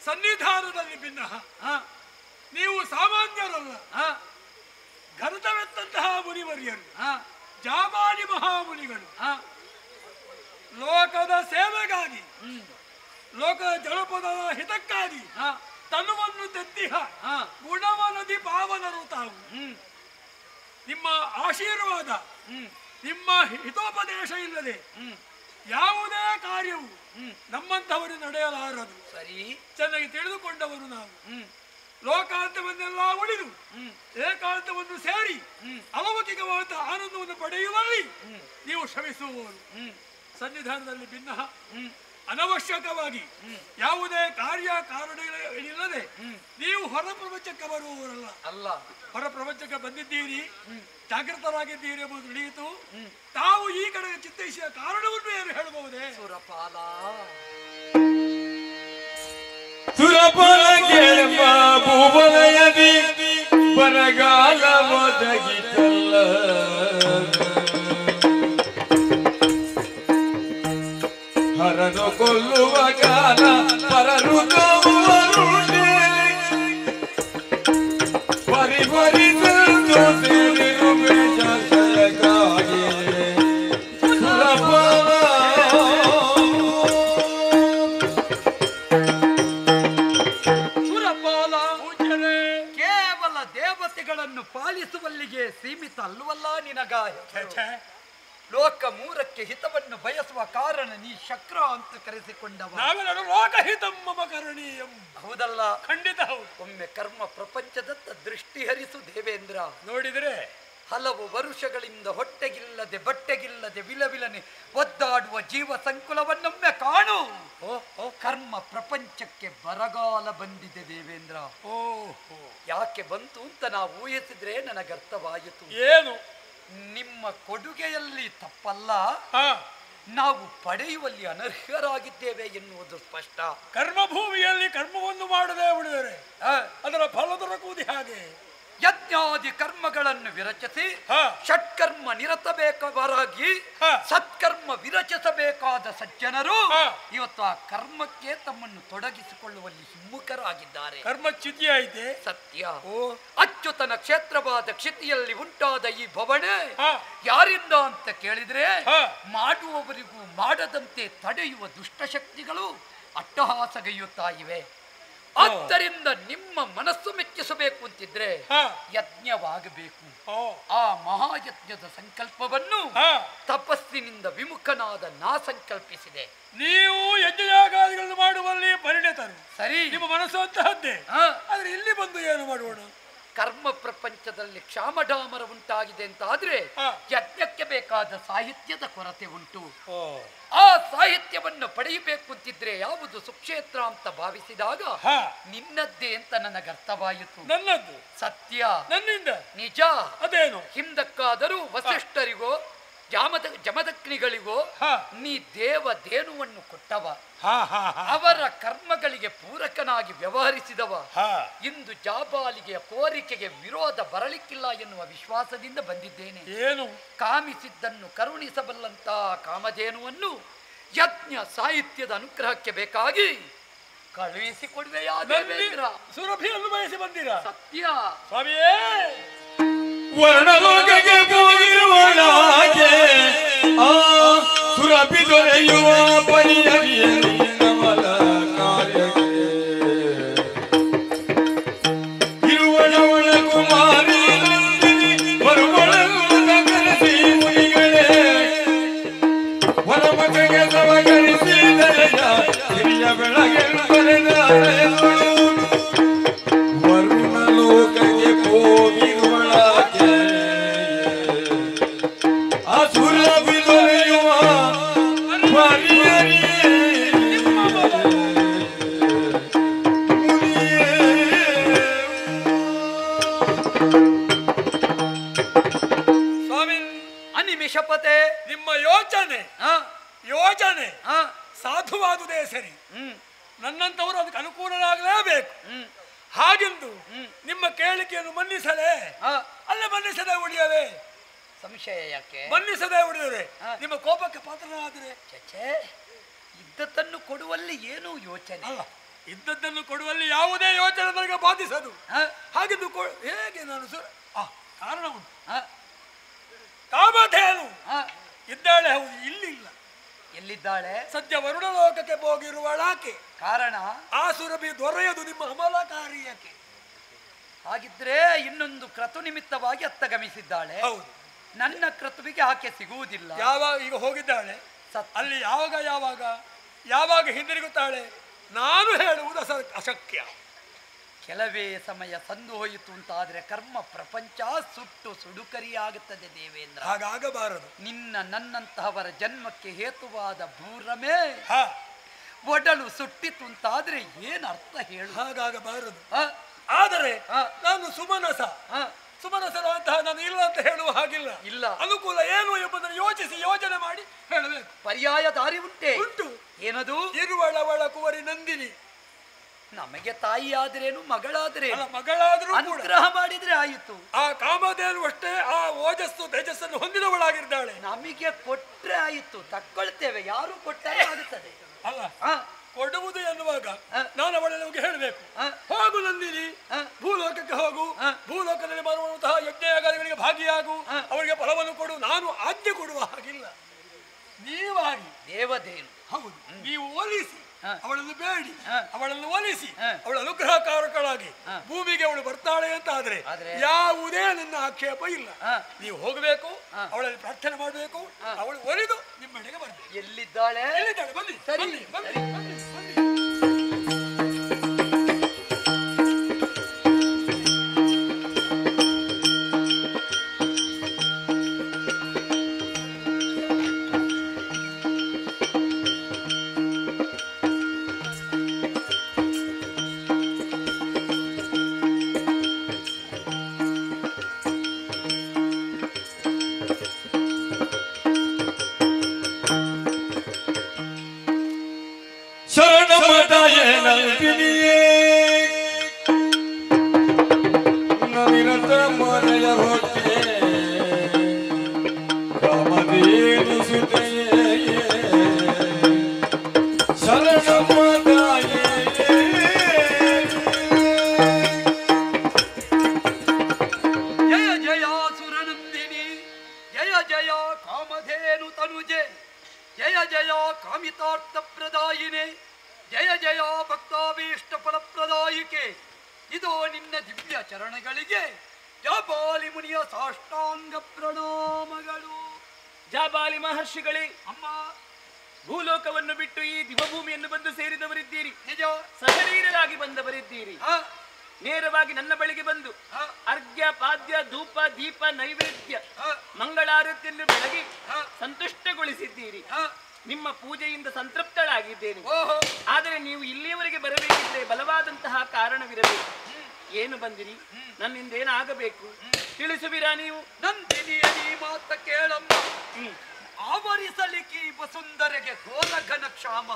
ಸನ್ನಿಧಾನದಲ್ಲಿ ಭಿನ್ನ. ನೀವು ಸಾಮಾನ್ಯರಲ್ಲ, ಘನತವೆತ್ತಂತಹ ಮುನಿವರ್ಯರು, ಜಾಬಾಲಿ ಮಹಾಮುನಿಗಳು. ಲೋಕದ ಸೇವೆಗಾಗಿ ಲೋಕದ ಜನಪದದ ಹಿತಕ್ಕಾಗಿ ತನುವನ್ನು ತೆತ್ತಿಹ ಗುಣವನದಿ ಪಾವನರು ತಾವು. ನಿಮ್ಮ ಆಶೀರ್ವಾದ, ನಿಮ್ಮ ಹಿತೋಪದೇಶ ಇಲ್ಲದೆ ಯಾವುದೇ ಕಾರ್ಯವು ನಮ್ಮಂಥವರು ನಡೆಯಲಾರದು. ಸರಿ, ಚೆನ್ನಾಗಿ ತಿಳಿದುಕೊಂಡವರು ನಾವು. ಲೋಕಾಂತವನ್ನೆಲ್ಲ ಉಳಿದು ಏಕಾಂತವನ್ನು ಸೇರಿ ಅಲೌಕಿಕವಾದ ಆನಂದವನ್ನು ಪಡೆಯುವಲ್ಲಿ ನೀವು ಶ್ರಮಿಸುವವರು. ಸನ್ನಿಧಾನದಲ್ಲಿ ಭಿನ್ನ ಅನವಶ್ಯಕವಾಗಿ ಯಾವುದೇ ಕಾರ್ಯ ಕಾರಣಗಳಿಲ್ಲದೆ ನೀವು ಹೊರ ಪ್ರಪಂಚಕ್ಕೆ ಬರುವವರಲ್ಲ. ಅಲ್ಲ, ಹೊರ ಪ್ರಪಂಚಕ್ಕೆ ಬಂದಿದ್ದೀರಿ, ಜಾಗೃತರಾಗಿದ್ದೀರಿ ಎಂಬುದು ತಿಳಿಯಿತು. ತಾವು ಈ ಕಡೆಗೆ ಚಿತ್ತೈಸಿದ ಕಾರಣವನ್ನು ಏನು ಹೇಳಬಹುದೇ? ಸುರಪಾಲ ಸುರಪಾಲ ಕೇಳಮ್ಮ ಭೂವಲಯದಿ ಬರಗಾಲ ಒದಗಿತಲ್ಲ. ಹರನು ಕೊಲ್ಲುವ ಕಾಲ ಪರರು ತರುವರುಣೆ ಪರಿಪರಿಸಲು ಸೇರಿರುವೆ ಜಯಗಾಗಿ ಸುರಪಾಲ. ಸುರಪಾಲ ಪೂಜ್ಯರೇ, ಕೇವಲ ದೇವತೆಗಳನ್ನು ಪಾಲಿಸುವಲ್ಲಿಗೆ ಸೀಮಿತ ಅಲ್ಲವಲ್ಲ ನಿನಗಾಯ. ಲೋಕ ಮೂರಕ್ಕೆ ಹಿತವನ್ನು ಬಯಸುವ ಕಾರಣ ನೀ ಶಕ್ರ ಅಂತ ಕರೆಸಿಕೊಂಡವ. ನಾವೆಲ್ಲರೂ ಲೋಕಹಿತಂ ಮಮ ಕರಣೀಯಂ. ಹೌದಲ್ಲ? ಖಂಡಿತ ಹೌದು. ಒಮ್ಮೆ ಕರ್ಮ ಪ್ರಪಂಚದತ್ತ ದೃಷ್ಟಿ ಹರಿಸು ದೇವೇಂದ್ರ. ನೋಡಿದರೆ ಹಲವು ವರುಷಗಳಿಂದ ಹೊಟ್ಟೆಗಿಲ್ಲದೆ ಬಟ್ಟೆಗಿಲ್ಲದೆ ವಿಲವಿಲನೆ ಒದ್ದಾಡುವ ಜೀವ ಸಂಕುಲವನ್ನೊಮ್ಮೆ ಕಾಣು. ಕರ್ಮ ಪ್ರಪಂಚಕ್ಕೆ ಬರಗಾಲ ಬಂದಿದೆ ದೇವೇಂದ್ರ. ಯಾಕೆ ಬಂತು ಅಂತ ನಾವು ಊಹಿಸಿದ್ರೆ ನನಗರ್ಥವಾಯಿತು. ಏನು? ನಿಮ್ಮ ಕೊಡುಗೆಯಲ್ಲಿ ತಪ್ಪಲ್ಲ, ನಾವು ಪಡೆಯುವಲ್ಲಿ ಅನರ್ಹರಾಗಿದ್ದೇವೆ ಎನ್ನುವುದು ಸ್ಪಷ್ಟ. ಕರ್ಮಭೂಮಿಯಲ್ಲಿ ಕರ್ಮವನ್ನು ಮಾಡದೆ ಉಳಿದರೆ ಅದರ ಫಲ ದೊರಕುವುದು ಹಾಗೆ. ಯಜ್ಞಾದಿ ಕರ್ಮಗಳನ್ನು ವಿರಚಿಸಿ ಷಟ್ಕರ್ಮ ನಿರತಬೇಕಾಗಿ ಸತ್ಕರ್ಮ ವಿರಚಿಸಬೇಕಾದ ಸಜ್ಜನರು ಇವತ್ತು ಆ ಕರ್ಮಕ್ಕೆ ತಮ್ಮನ್ನು ತೊಡಗಿಸಿಕೊಳ್ಳುವಲ್ಲಿ ಹಿಮ್ಮುಖರಾಗಿದ್ದಾರೆ. ಕರ್ಮಚ್ಯುತಿ ಐತೆ. ಸತ್ಯ. ಅಚ್ಯುತನ ಕ್ಷೇತ್ರವಾದ ಕ್ಷಿತಿಯಲ್ಲಿ ಉಂಟಾದ ಈ ಭವಣೆ ಯಾರಿಂದ ಅಂತ ಕೇಳಿದ್ರೆ ಮಾಡುವವರಿಗೂ ಮಾಡದಂತೆ ತಡೆಯುವ ದುಷ್ಟಶಕ್ತಿಗಳು ಅಟ್ಟಹಾಸಗೈಯುತ್ತಾ ಇವೆ. ಆದ್ದರಿಂದ ನಿಮ್ಮ ಮನಸ್ಸು ಮೆಚ್ಚಿಸಬೇಕು ಅಂತಿದ್ರೆ ಯಜ್ಞವಾಗಬೇಕು. ಆ ಮಹಾಯಜ್ಞದ ಸಂಕಲ್ಪವನ್ನು ತಪಸ್ಸಿನಿಂದ ವಿಮುಖನಾದ ನಾ ಸಂಕಲ್ಪಿಸಿದೆ. ನೀವು ಯಜ್ಞಯಾಗಾದಿಗಳನ್ನು ಮಾಡುವಲ್ಲಿ ಪರಿಣಿತರು. ಸರಿ, ನಿಮ್ಮ ಮನಸ್ಸು ಅಂತಹದ್ದೇ. ಆದ್ರೆ ಇಲ್ಲಿ ಬಂದು ಏನು ಮಾಡೋಣ? ಕರ್ಮ ಪ್ರಪಂಚದಲ್ಲಿ ಕ್ಷಾಮಡಾಮರ ಉಂಟಾಗಿದೆ ಅಂತ ಆದ್ರೆ ಯಜ್ಞಕ್ಕೆ ಬೇಕಾದ ಸಾಹಿತ್ಯದ ಕೊರತೆ ಉಂಟು. ಆ ಸಾಹಿತ್ಯವನ್ನು ಪಡೆಯಬೇಕು ಅಂತಿದ್ರೆ ಯಾವುದು ಸುಕ್ಷೇತ್ರ ಅಂತ ಭಾವಿಸಿದಾಗ ನಿನ್ನದ್ದೇ ಅಂತ ನನಗರ್ಥವಾಯಿತು. ನನ್ನದ್ದು ಸತ್ಯ, ನನ್ನಿಂದ ನಿಜ. ಅದೇನು? ಹಿಂದಕ್ಕಾದರೂ ವಸಿಷ್ಠರಿಗೋ ಜಮದಗ್ನಿಗಳಿಗೋ ನೀ ದೇವಧೇನುವನ್ನು ಕೊಟ್ಟವ, ಅವರ ಕರ್ಮಗಳಿಗೆ ಪೂರಕನಾಗಿ ವ್ಯವಹರಿಸಿದವ. ಇಂದು ಜಾಬಾಲಿಗೆಯ ಕೋರಿಕೆಗೆ ವಿರೋಧ ಬರಲಿಕ್ಕಿಲ್ಲ ಎನ್ನುವ ವಿಶ್ವಾಸದಿಂದ ಬಂದಿದ್ದೇನೆ. ಏನು? ಕಾಮಿಸಿದ್ದನ್ನು ಕರುಣಿಸಬಲ್ಲಂತ ಕಾಮಧೇನುವನ್ನು ಯಜ್ಞ ಸಾಹಿತ್ಯದ ಅನುಗ್ರಹಕ್ಕೆ ಬೇಕಾಗಿ ಕಳುಹಿಸಿಕೊಡುವೆಯಾ ದೇವೇಂದ್ರ? ಸುರಭಿಯನ್ನು ಬಯಸಿ ಬಂದಿರಾ? ಸತ್ಯ ಸ್ವಾಮಿಯೇ. ವರ್ಣಲೋಕಕ್ಕೆ ಹೋಗಿರುವಳಾಗೆ ಆ ಸುರಭಿ ದೊರೆಯುವ ಪರಿಹರಿಯಲಿ ನಮಲ ಕಾರ್ಯಕ್ಕೆ ಇರುವಳವಳ ಕುಮಾರಿ ಬರುವಳನ್ನು ನಗರಿಸಿ ಮುನಿಗಳೇ ಹೊರಮಗೆಗೆ ಸವಗರಿಸಿ ದಯೆಯ ಹಿರಿಯ ಬೆಳಗ್ಗೆ ಬರೆದ ವರ್ಣಲೋಕಕ್ಕೆ ಹೋಗಿರುವಳಾಗೆ ಸುರಭಿ ದೊರೆಯುವ ಪರಿಹರಿಯೇ ಸ್ವಾಮಿ ಅನಿಮಿಷಪತೆ, ನಿಮ್ಮ ಯೋಚನೆ ಸಾಧುವಾದುದೇ ಸರಿ. ನನ್ನಂತವರು ಅದಕ್ಕೆ ಅನುಕೂಲರಾಗಲೇಬೇಕು. ಹಾಗೆಂದು ನಿಮ್ಮ ಕೇಳಿಕೆಯನ್ನು ಮನ್ನಿಸಲೇ ಅಲ್ಲೇ ಮನ್ನಿಸದೆ ಉಳಿಯಲೇ? ಸಂಶಯ ಯಾಕೆ? ಮನ್ನಿಸದೆ ಉಳಿದರೆ ನಿಮ್ಮ ಕೋಪಕ್ಕೆ ಪಾತ್ರನಾದರೆ? ಚಚೆ, ಇದ್ದದ್ದನ್ನು ಕೊಡುವಲ್ಲಿ ಏನೂ ಯೋಚನೆ ಅಲ್ಲ, ಇದ್ದದ್ದನ್ನು ಕೊಡುವಲ್ಲಿ ಯಾವುದೇ ಯೋಚನೆ ನನಗೆ ಬಾಧಿಸದು. ಹಾಗೆಂದು ಹೇಗೆ ನಾನು ಕಾರಣ ಉಂಟು. ಕಾಮಧೇನು ಇದ್ದಾಳೆ, ಹೌದು, ಇಲ್ಲಿಲ್ಲ. ಎಲ್ಲಿದ್ದಾಳೆ? ಸದ್ಯ ವರುಣ ಲೋಕಕ್ಕೆ ಹೋಗಿರುವಳಾಕೆ. ಕಾರಣ? ಆ ಸುರಭಿ ದೊರೆಯದು ನಿಮ್ಮ ಅಮಲ ಕಾರ್ಯಕ್ಕೆ. ಹಾಗಿದ್ರೆ ಇನ್ನೊಂದು ಕ್ರತು ನಿಮಿತ್ತವಾಗಿ ಅತ್ತ ಗಮಿಸಿದ್ದಾಳೆ. ಹೌದು. ನನ್ನ ಕ್ರತುವಿಗೆ ಆಕೆ ಸಿಗುವುದಿಲ್ಲ. ಯಾವಾಗ ಈಗ ಹೋಗಿದ್ದಾಳೆ ಅಲ್ಲಿ ಯಾವಾಗ ಹಿಂದಿರುಗುತ್ತಾಳೆ ನಾನು ಹೇಳುವುದು ಅಶಕ್ಯ. ಕೆಲವೇ ಸಮಯ ಸಂದು ಹೋಯಿತು ಅಂತಾದ್ರೆ ಕರ್ಮ ಪ್ರಪಂಚ ಸುಟ್ಟು ಸುಡುಕರಿಯಾಗುತ್ತದೆ ದೇವೇಂದ್ರ. ಹಾಗಾಗಬಾರದು. ನನ್ನಂತಹವರ ಜನ್ಮಕ್ಕೆ ಹೇತುವಾದ ಭೂರಮೇ ಒಡಲು ಸುಟ್ಟಿತು ಅಂತಾದ್ರೆ ಏನ್ ಅರ್ಥ ಹೇಳು? ಹಾಗಾಗಬಾರದು. ಆದರೆ ನಾನು ಸುಮನಸರಂತಹ ನಾನು ಇಲ್ಲ ಅಂತ ಹೇಳುವ ಹಾಗಿಲ್ಲ. ಇಲ್ಲ. ಅನುಕೂಲ ಏನು ಎಂಬುದನ್ನು ಯೋಚನೆ ಮಾಡಿ ಹೇಳಬೇಕು. ಪರ್ಯಾಯ ದಾರಿ ಉಂಟು. ಏನದು? ಇರುವಳವಳ ಕುವರಿ ನಂದಿನಿ. ನಮಗೆ ತಾಯಿ ಆದ್ರೇನು ಮಗಳಾದ್ರೇನು? ಮಗಳಾದ್ರೂ ಅನುಗ್ರಹ ಮಾಡಿದ್ರೆ ಆಯಿತು. ಆ ಕಾಮಧೇನು ಅಷ್ಟೇ ಆ ಓಜಸ್ಸು ತೇಜಸ್ಸನ್ನು ಹೊಂದಿದವಳಾಗಿದ್ದಾಳೆ. ನಮಗೆ ಕೊಟ್ರೆ ಆಯಿತು, ತಕ್ಕೊಳ್ತೇವೆ. ಯಾರು ಕೊಟ್ಟರೆ ಆಗುತ್ತದೆ ಅಲ್ಲ. ಕೊಡುವುದು ಎನ್ನುವಾಗ ನಾನು ಅವಳೆಲ್ಲವರಿಗೆ ಹೇಳಬೇಕು, ಹೋಗು ನಂದಿನಿ, ಭೂಲೋಕಕ್ಕೆ ಹೋಗು, ಭೂಲೋಕದಲ್ಲಿ ಮಾಡುವಂತಹ ಯಜ್ಞಯಾಗಾದಿಗಳಿಗೆ ಭಾಗಿಯಾಗು, ಅವರಿಗೆ ಫಲವನ್ನು ಕೊಡು. ನಾನು ಆಜ್ಞೆ ಕೊಡುವ ಹಾಗಿಲ್ಲ, ನೀವಾಗಿ ದೇವದೇನು. ಹೌದು, ನೀವು ಒಲಿಸಿ ಅವಳನ್ನು ಬೇಡಿ, ಅವಳನ್ನು ಒಲಿಸಿ ಅವಳ ಅನುಗ್ರಹಕಾರಕಳಾಗಿ ಭೂಮಿಗೆ ಅವಳು ಬರ್ತಾಳೆ ಅಂತ ಆದ್ರೆ ಯಾವುದೇ ನನ್ನ ಆಕ್ಷೇಪ ಇಲ್ಲ. ನೀವು ಹೋಗಬೇಕು, ಅವಳಲ್ಲಿ ಪ್ರಾರ್ಥನೆ ಮಾಡಬೇಕು, ಅವಳು ಒಲಿದು ನಿಮ್ಮೆಡೆಗೆ ಬರಬೇಕು. ಎಲ್ಲಿದ್ದಾಳೆ? ಬನ್ನಿ ಸರಿ. ನಂದಿನಿಯೇ ನವಿರತ ಮನೆಯ ಹೊಟ್ಟೆ ಕಾಮಧೇನು ಸುತೆಯೇ ಶರಣಮ್ಮ ತಾಯೇ. ಜಯ ಜಯ ಸುರನಂದಿನಿ, ಜಯ ಜಯ ಕಾಮಧೇನು ತನುಜೆ, ಜಯ ಜಯ ಕಾಮಿತಾರ್ಥ ಪ್ರದಾಯಿನೇ, ಜಯ ಜಯ ಭಕ್ತಾಭೀಷ್ಟ ಫಲಪ್ರದಾಯಿಕೆ. ಇದೋ ನಿನ್ನ ದಿವ್ಯ ಚರಣಗಳಿಗೆ ಜಾಬಾಲಿ ಮುನಿಯ ಸಾಷ್ಟಾಂಗ ಪ್ರಣಾಮಗಳು. ಜಾಬಾಲಿ ಮಹರ್ಷಿಗಳೇ, ಅಮ್ಮ, ಭೂಲೋಕವನ್ನು ಬಿಟ್ಟು ಈ ದಿವಭೂಮಿಯನ್ನು ಬಂದು ಸೇರಿದವರಿದ್ದೀರಿ. ನಿಜ. ಸಹನೀಯರಾಗಿ ಬಂದವರಿದ್ದೀರಿ. ನೇರವಾಗಿ ನನ್ನ ಬಳಿಗೆ ಬಂದು ಅರ್ಘ್ಯ ಪಾದ್ಯ ಧೂಪ ದೀಪ ನೈವೇದ್ಯ ಮಂಗಳಾರತಿಯನ್ನು ಬೆಳಗಿ ಸಂತುಷ್ಟಗೊಳಿಸಿದ್ದೀರಿ. ನಿಮ್ಮ ಪೂಜೆಯಿಂದ ಸಂತೃಪ್ತಳಾಗಿದ್ದೇನೆ. ಆದರೆ ನೀವು ಇಲ್ಲಿಯವರೆಗೆ ಬರಬೇಕಿದ್ರೆ ಬಲವಾದಂತಹ ಕಾರಣವಿರಬೇಕು. ಏನು ಬಂದಿರಿ? ನನ್ನಿಂದ ಏನಾಗಬೇಕು ತಿಳಿಸುವಿರಾ ನೀವು? ನಂದಿನಿಯ ಈ ಮಾತ ಕೇಳಮ್ಮ. ಆವರಿಸಲಿಕ್ಕೆ ವಸುಂಧರೆಗೆ ಘೋರ ಘನ ಕ್ಷಾಮ.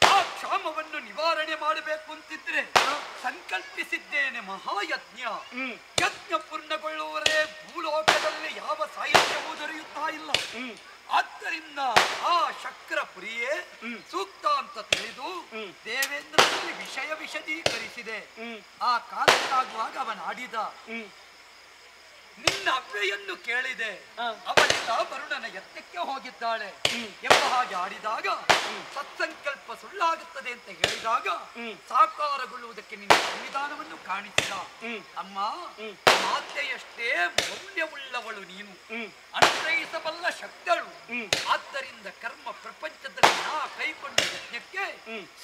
ಆ ಕ್ಷಾಮವನ್ನು ನಿವಾರಣೆ ಮಾಡಬೇಕು ಅಂತಿದ್ರೆ ಸಂಕಲ್ಪಿಸಿದ್ದೇನೆ ಮಹಾಯಜ್ಞ. ಯಜ್ಞ ಪೂರ್ಣಗೊಳ್ಳುವರೇ ಭೂಲೋಕದಲ್ಲಿ ಯಾವ ಸಾಹಿತ್ಯವೂ ದೊರೆಯುತ್ತಾ ಇಲ್ಲ. ಆದ್ದರಿಂದ ಆ ಶಕ್ರಪುರಿಯೇ ಸೂಕ್ತ ಅಂತ ತಿಳಿದು ದೇವೇಂದ್ರನಲ್ಲಿ ವಿಷಯ ವಿಶದೀಕರಿಸಿದೆ. ಆ ಕಾಲಕ್ಕಾಗುವಾಗ ಅವನಾಡಿದ, ನಿನ್ನ ಅವ್ವೆಯನ್ನು ಕೇಳಿದೆ, ಅವಳಿಂದ ವರುಣನ ಯತ್ನಕ್ಕೆ ಹೋಗಿದ್ದಾಳೆ ಎಂಬ ಹಾಗೆ ಆಡಿದಾಗ ಸತ್ಸಂಕಲ್ಪ ಸುಳ್ಳಾಗುತ್ತದೆ ಅಂತ ಹೇಳಿದಾಗ ಸಾಕಾರಗೊಳ್ಳುವುದಕ್ಕೆ ನಿನ್ನ ಸಂವಿಧಾನವನ್ನು ಕಾಣಿಸಿದ. ಅಮ್ಮ, ಮಾತೆಯಷ್ಟೇ ಮೌಲ್ಯವುಳ್ಳವಳು ನೀನು, ಅನುಗ್ರಹಿಸಬಲ್ಲ ಶಕ್ತಳು. ಆದ್ದರಿಂದ ಕರ್ಮ ಪ್ರಪಂಚದಲ್ಲಿ ನಾ ಕೈಗೊಂಡ ಯಜ್ಞಕ್ಕೆ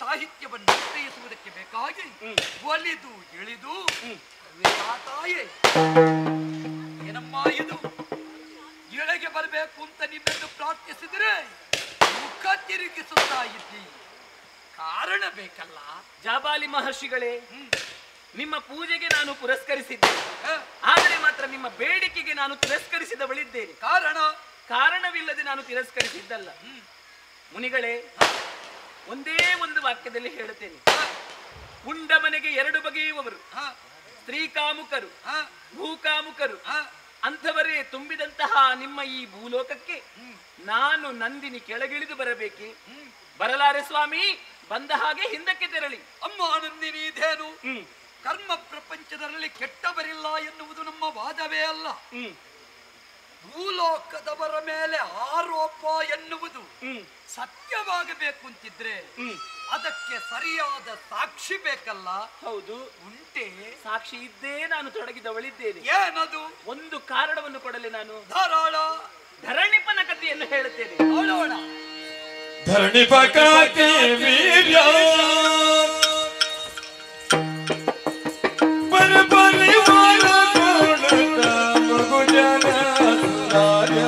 ಸಾಹಿತ್ಯವನ್ನು ಅನುಗ್ರಹಿಸುವುದಕ್ಕೆ ಬೇಕಾಗಿ ಒಲಿದು ಇಳಿದು ತಾಯೇ, ಏನಮ್ಮ ಇದು ಇಳೆಗೆ ಬರಬೇಕು ಅಂತ ನಿನ್ನನ್ನು ಪ್ರಾರ್ಥಿಸಿದ್ರೆ ಮುಖ ತಿರುಗಿಸುತ್ತಾ ಇದ್ದಿ, ಕಾರಣ ಬೇಕಲ್ಲ? ಜಾಬಾಲಿ ಮಹರ್ಷಿಗಳೇ, ನಿಮ್ಮ ಪೂಜೆಗೆ ನಾನು ಪುರಸ್ಕರಿಸಿದ್ದೇನೆ, ಆದರೆ ಮಾತ್ರ ನಿಮ್ಮ ಬೇಡಿಕೆಗೆ ನಾನು ತಿರಸ್ಕರಿಸಿದವಳಿದ್ದೇನೆ. ಕಾರಣವಿಲ್ಲದೆ ನಾನು ತಿರಸ್ಕರಿಸಿದ್ದಲ್ಲ. ಮುನಿಗಳೇ, ಒಂದೇ ಒಂದು ವಾಕ್ಯದಲ್ಲಿ ಹೇಳುತ್ತೇನೆ. ಉಂಡ ಮನೆಗೆ ಎರಡು ಬಗೆಯುವವರು, ಸ್ತ್ರೀ ಕಾಮುಕರು, ಭೂಕಾಮುಕರು, ಅಂಥವರೇ ತುಂಬಿದಂತಹ ನಿಮ್ಮ ಈ ಭೂಲೋಕಕ್ಕೆ ನಾನು ನಂದಿನಿ ಕೆಳಗಿಳಿದು ಬರಬೇಕೆ? ಬರಲಾರೆ ಸ್ವಾಮಿ, ಬಂದ ಹಾಗೆ ಹಿಂದಕ್ಕೆ ತೆರಳಿ. ಅಮ್ಮ ನಂದಿನಿ, ಇದೇನು ಕರ್ಮ ಪ್ರಪಂಚದಲ್ಲಿ ಕೆಟ್ಟವರಿಲ್ಲ ಎನ್ನುವುದು ನಮ್ಮ ವಾದವೇ ಅಲ್ಲ. ಭೂಲೋಕದವರ ಮೇಲೆ ಆರೋಪ ಎನ್ನುವುದು ಸತ್ಯವಾಗಬೇಕು ಅಂತಿದ್ರೆ ಅದಕ್ಕೆ ಸರಿಯಾದ ಸಾಕ್ಷಿ ಬೇಕಲ್ಲ. ಹೌದು, ಉಂಟೆ ಸಾಕ್ಷಿ ಇದ್ದೇ ನಾನು ತೊಡಗಿದವಳಿದ್ದೇನೆ. ಏನದು? ಒಂದು ಕಾರಣವನ್ನು ಕೊಡಲಿ ನಾನು. ಧಾರಾಳ ಧರಣಿಪನ ಕಥೆಯನ್ನು ಹೇಳುತ್ತೇನೆ. ನೋಡೋಣ. ಧರಣಿ ಪಕಾಕೆ ವೀರ್ಯ ಪರ ಪರಿವಾರ ಕೊಡುತ್ತ ಮಗುಜನ ಸುಧಾರ್ಯ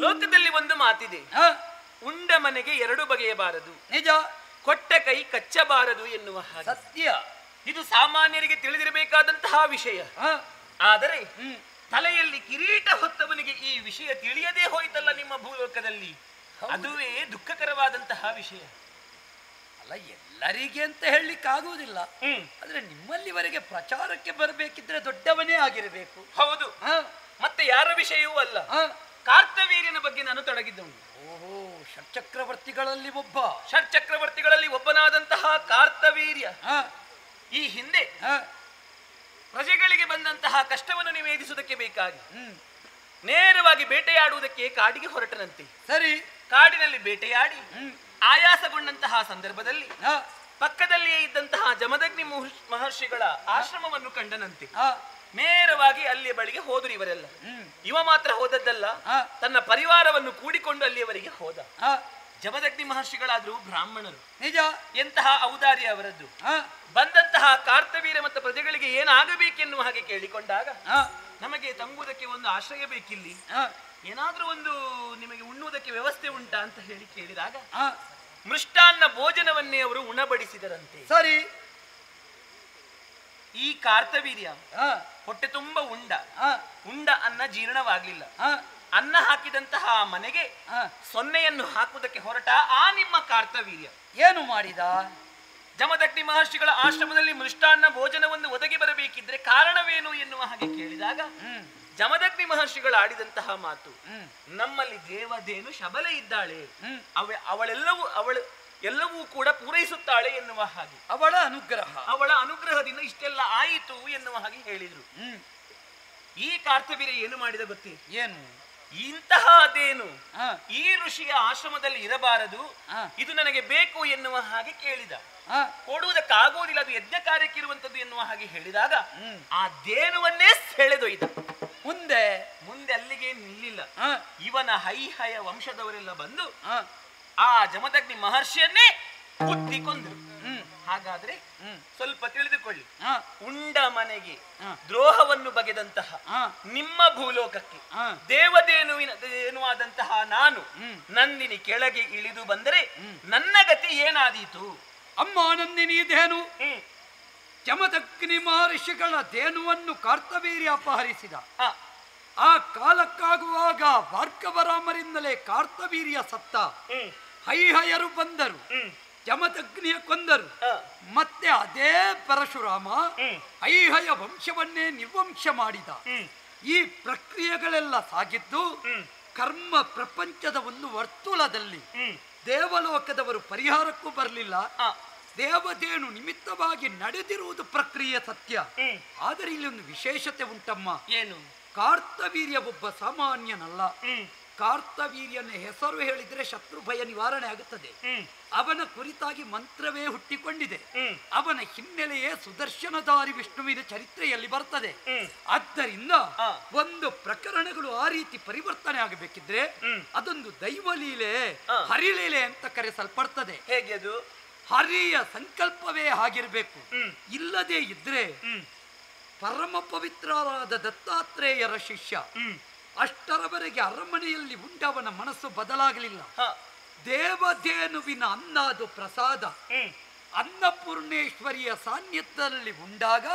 ಲೋಕದಲ್ಲಿ ಒಂದು ಮಾತಿದೆ, ಉಂಡ ಮನೆಗೆ ಎರಡು ಬಗೆಯಬಾರದು, ನಿಜ. ಕೊಟ್ಟ ಕೈ ಕಚ್ಚಬಾರದು ಎನ್ನುವ ಹಾಗೆ. ಸತ್ಯ. ಇದು ಸಾಮಾನ್ಯರಿಗೆ ತಿಳಿದಿರಬೇಕಾದಂತಹ ವಿಷಯ. ಆದರೆ ತಲೆಯಲ್ಲಿ ಕಿರೀಟ ಹೊತ್ತವನಿಗೆ ಈ ವಿಷಯ ತಿಳಿಯದೇ ಹೋಯ್ತಲ್ಲ ನಿಮ್ಮ ಭೂಲೋಕದಲ್ಲಿ. ಅದುವೇ ದುಃಖಕರವಾದಂತಹ ವಿಷಯ. ಅಲ್ಲ, ಎಲ್ಲರಿಗೆ ಅಂತ ಹೇಳಲಿಕ್ಕಾಗುವುದಿಲ್ಲ. ಆದ್ರೆ ನಿಮ್ಮಲ್ಲಿವರೆಗೆ ಪ್ರಚಾರಕ್ಕೆ ಬರಬೇಕಿದ್ರೆ ದೊಡ್ಡವನೇ ಆಗಿರಬೇಕು. ಹೌದು, ಮತ್ತೆ ಯಾರ ವಿಷಯವೂ ಅಲ್ಲ. ಕಾರ್ತವೀರ್ಯನ ಬಗ್ಗೆ ನಾನು ತೊಡಗಿದ್ದವನು. ಓಹೋ, ಷಟ್ಚಕ್ರವರ್ತಿಗಳಲ್ಲಿ ಒಬ್ಬ. ಷಟ್ಚಕ್ರವರ್ತಿಗಳಲ್ಲಿ ಒಬ್ಬನಾದಂತಹ ಕಾರ್ತವೀರ್ಯ ಈ ಹಿಂದೆ ಪ್ರಜೆಗಳಿಗೆ ಬಂದಂತಹ ಕಷ್ಟವನ್ನು ನಿವೇದಿಸುವುದಕ್ಕೆ ಬೇಕಾಗಿ ನೇರವಾಗಿ ಬೇಟೆಯಾಡುವುದಕ್ಕೆ ಕಾಡಿಗೆ ಹೊರಟನಂತೆ. ಸರಿ. ಕಾಡಿನಲ್ಲಿ ಬೇಟೆಯಾಡಿ ಆಯಾಸಗೊಂಡಂತಹ ಸಂದರ್ಭದಲ್ಲಿ ಪಕ್ಕದಲ್ಲಿಯೇ ಇದ್ದಂತಹ ಜಮದಗ್ನಿ ಮಹರ್ಷಿಗಳ ಆಶ್ರಮವನ್ನು ಕಂಡನಂತೆ. ನೇರವಾಗಿ ಅಲ್ಲಿಯ ಬಳಿಗೆ ಹೋದರು ಇವರೆಲ್ಲ. ಇವ ಮಾತ್ರ ಹೋದದ್ದಲ್ಲ, ತನ್ನ ಪರಿವಾರವನ್ನು ಕೂಡಿಕೊಂಡು ಅಲ್ಲಿಯವರೆಗೆ ಹೋದ. ಜಮದಗ್ನಿ ಮಹರ್ಷಿಗಳಾದ್ರೂ ಬ್ರಾಹ್ಮಣರು. ನಿಜ. ಎಂತಹ ಔದಾರ್ಯ ಅವರದ್ದು. ಬಂದಂತಹ ಕಾರ್ತವೀರ ಮತ್ತು ಪ್ರಜೆಗಳಿಗೆ ಏನಾಗಬೇಕೆನ್ನುವ ಹಾಗೆ ಕೇಳಿಕೊಂಡಾಗ, ನಮಗೆ ತಂಗುವುದಕ್ಕೆ ಒಂದು ಆಶ್ರಯ ಬೇಕಿಲ್ಲಿ, ಏನಾದ್ರೂ ಒಂದು ನಿಮಗೆ ಉಣ್ಣುವುದಕ್ಕೆ ವ್ಯವಸ್ಥೆ ಉಂಟಾ ಅಂತ ಹೇಳಿ ಕೇಳಿದಾಗ ಮೃಷ್ಟಾನ್ನ ಭೋಜನವನ್ನೇ ಅವರು ಉಣಬಡಿಸಿದರಂತೆ. ಸರಿ. ಈ ಕಾರ್ತವೀರ್ಯ ಹೊಟ್ಟೆ ತುಂಬ ಉಂಡ ಅನ್ನ ಜೀರ್ಣವಾಗ್ಲಿಲ್ಲ. ಅನ್ನ ಹಾಕಿದಂತಹ ಮನೆಗೆ ಸೊನ್ನೆಯನ್ನು ಹಾಕುವುದಕ್ಕೆ ಹೊರಟ ಆ ನಿಮ್ಮ ಕಾರ್ತವೀರ್ಯ ಏನು ಮಾಡಿದ? ಜಮದಗ್ನಿ ಮಹರ್ಷಿಗಳ ಆಶ್ರಮದಲ್ಲಿ ಮೃಷ್ಟಾನ್ನ ಭೋಜನವನ್ನು ಒದಗಿ ಬರಬೇಕಿದ್ರೆ ಕಾರಣವೇನು ಎನ್ನುವ ಹಾಗೆ ಕೇಳಿದಾಗ ಜಮದಗ್ನಿ ಮಹರ್ಷಿಗಳು ಆಡಿದಂತಹ ಮಾತು, ನಮ್ಮಲ್ಲಿ ದೇವದೇನು ಶಬಲೆ ಇದ್ದಾಳೆ, ಎಲ್ಲವೂ ಕೂಡ ಪೂರೈಸುತ್ತಾಳೆ ಎನ್ನುವ ಹಾಗೆ. ಅವಳ ಅನುಗ್ರಹದಿಂದ ಇಷ್ಟೆಲ್ಲ ಆಯಿತು ಎನ್ನುವ ಹಾಗೆ ಹೇಳಿದ್ರು. ಈ ಕಾರ್ತವೀರ್ಯ ಏನು ಮಾಡಿದ ಗೊತ್ತೇ? ಏನು? ಇಂತಹದೇನು ಈ ಋಷಿಯ ಆಶ್ರಮದಲ್ಲಿ ಇರಬಾರದು, ಇದು ನನಗೆ ಬೇಕು ಎನ್ನುವ ಹಾಗೆ ಕೇಳಿದ. ಕೊಡುವುದಕ್ಕಾಗುವುದಿಲ್ಲ, ಅದು ಯಜ್ಞ ಕಾರ್ಯಕ್ಕಿರುವಂತದ್ದು ಎನ್ನುವ ಹಾಗೆ ಹೇಳಿದಾಗ ಆ ದೇನುವನ್ನೇ ಸೆಳೆದೊಯ್ದ. ಮುಂದೆ ಅಲ್ಲಿಗೆ ನಿಲ್ಲಿಲ್ಲ. ಇವನ ಹೈಹಯ ವಂಶದವರೆಲ್ಲ ಬಂದು ಆ ಜಮದಗ್ನಿ ಮಹರ್ಷಿಯನ್ನೇ ಕುತ್ತಿಕೊಂಡ್ರು. ಹಾಗಾದ್ರೆ ಸ್ವಲ್ಪ ತಿಳಿದುಕೊಳ್ಳಿ, ಉಂಡ ಮನೆಗೆ ದ್ರೋಹವನ್ನು ಬಗೆದಂತಹ ನಿಮ್ಮ ಭೂಲೋಕಕ್ಕೆ ದೇವದೇನುವಾದಂತಹ ನಾನು ನಂದಿನಿ ಕೆಳಗೆ ಇಳಿದು ಬಂದರೆ ನನ್ನ ಗತಿ ಏನಾದೀತು? ಅಮ್ಮ ನಂದಿನಿ ದೇನು ಜಮದಗ್ನಿ ಮಹರ್ಷಿಗಳ ದೇನುವನ್ನು ಕಾರ್ತವೀರ್ಯ ಅಪಹರಿಸಿದ. ಆ ಕಾಲಕ್ಕಾಗುವಾಗ ಭಾರ್ಗವರಾಮರಿಂದಲೇ ಕಾರ್ತವೀರ್ಯ ಸತ್ತ. ಹೈಹಯರು ಬಂದರು, ಜಮದಗ್ನಿಯ ಕೊಂದರು. ಮತ್ತೆ ಅದೇ ಪರಶುರಾಮ ಹೈಹಯ ವಂಶವನ್ನೇ ನಿರ್ವಂಶ ಮಾಡಿದ. ಈ ಪ್ರಕ್ರಿಯೆಗಳೆಲ್ಲ ಸಾಗಿದ್ದು ಕರ್ಮ ಪ್ರಪಂಚದ ಒಂದು ವರ್ತುಲದಲ್ಲಿ. ದೇವಲೋಕದವರು ಪರಿಹಾರಕ್ಕೂ ಬರಲಿಲ್ಲ. ದೇವದೇನು ನಿಮಿತ್ತವಾಗಿ ನಡೆದಿರುವುದು ಪ್ರಕ್ರಿಯೆ ಸತ್ಯ. ಆದರೆ ಇಲ್ಲಿ ಒಂದು ವಿಶೇಷತೆ ಉಂಟಮ್ಮ. ಏನು? ಕಾರ್ತವೀರ್ಯ ಒಬ್ಬ ಸಾಮಾನ್ಯನಲ್ಲ. ಕಾರ್ತವೀರ್ಯನ ಹೆಸರು ಹೇಳಿದ್ರೆ ಶತ್ರು ಭಯ ನಿವಾರಣೆ ಆಗುತ್ತದೆ. ಅವನ ಕುರಿತಾಗಿ ಮಂತ್ರವೇ ಹುಟ್ಟಿಕೊಂಡಿದೆ. ಅವನ ಹಿನ್ನೆಲೆಯೇ ಸುದರ್ಶನಧಾರಿ ವಿಷ್ಣುವಿನ ಚರಿತ್ರೆಯಲ್ಲಿ ಬರ್ತದೆ. ಆದ್ದರಿಂದ ಒಂದು ಪ್ರಕರಣಗಳು ಆ ರೀತಿ ಪರಿವರ್ತನೆ ಆಗಬೇಕಿದ್ರೆ ಅದೊಂದು ದೈವಲೀಲೆ, ಹರಿಲೀಲೆ ಅಂತ ಕರೆಸಲ್ಪಡ್ತದೆ. ಹೇಗೆ ಅದು? ಹರಿಯ ಸಂಕಲ್ಪವೇ ಆಗಿರಬೇಕು. ಇಲ್ಲದೆ ಇದ್ರೆ ಪರಮ ಪವಿತ್ರರಾದ ದತ್ತಾತ್ರೇಯರ ಶಿಷ್ಯ ಅಷ್ಟರವರೆಗೆ ಅರಮನೆಯಲ್ಲಿ ಉಂಡವನ ಮನಸ್ಸು ಬದಲಾಗಲಿಲ್ಲ. ದೇವಧೇನುವಿನ ಅನ್ನ ಅದು ಪ್ರಸಾದ. ಅನ್ನಪೂರ್ಣೇಶ್ವರಿಯ ಸಾನ್ನಿಧ್ಯದಲ್ಲಿ ಉಂಡಾಗ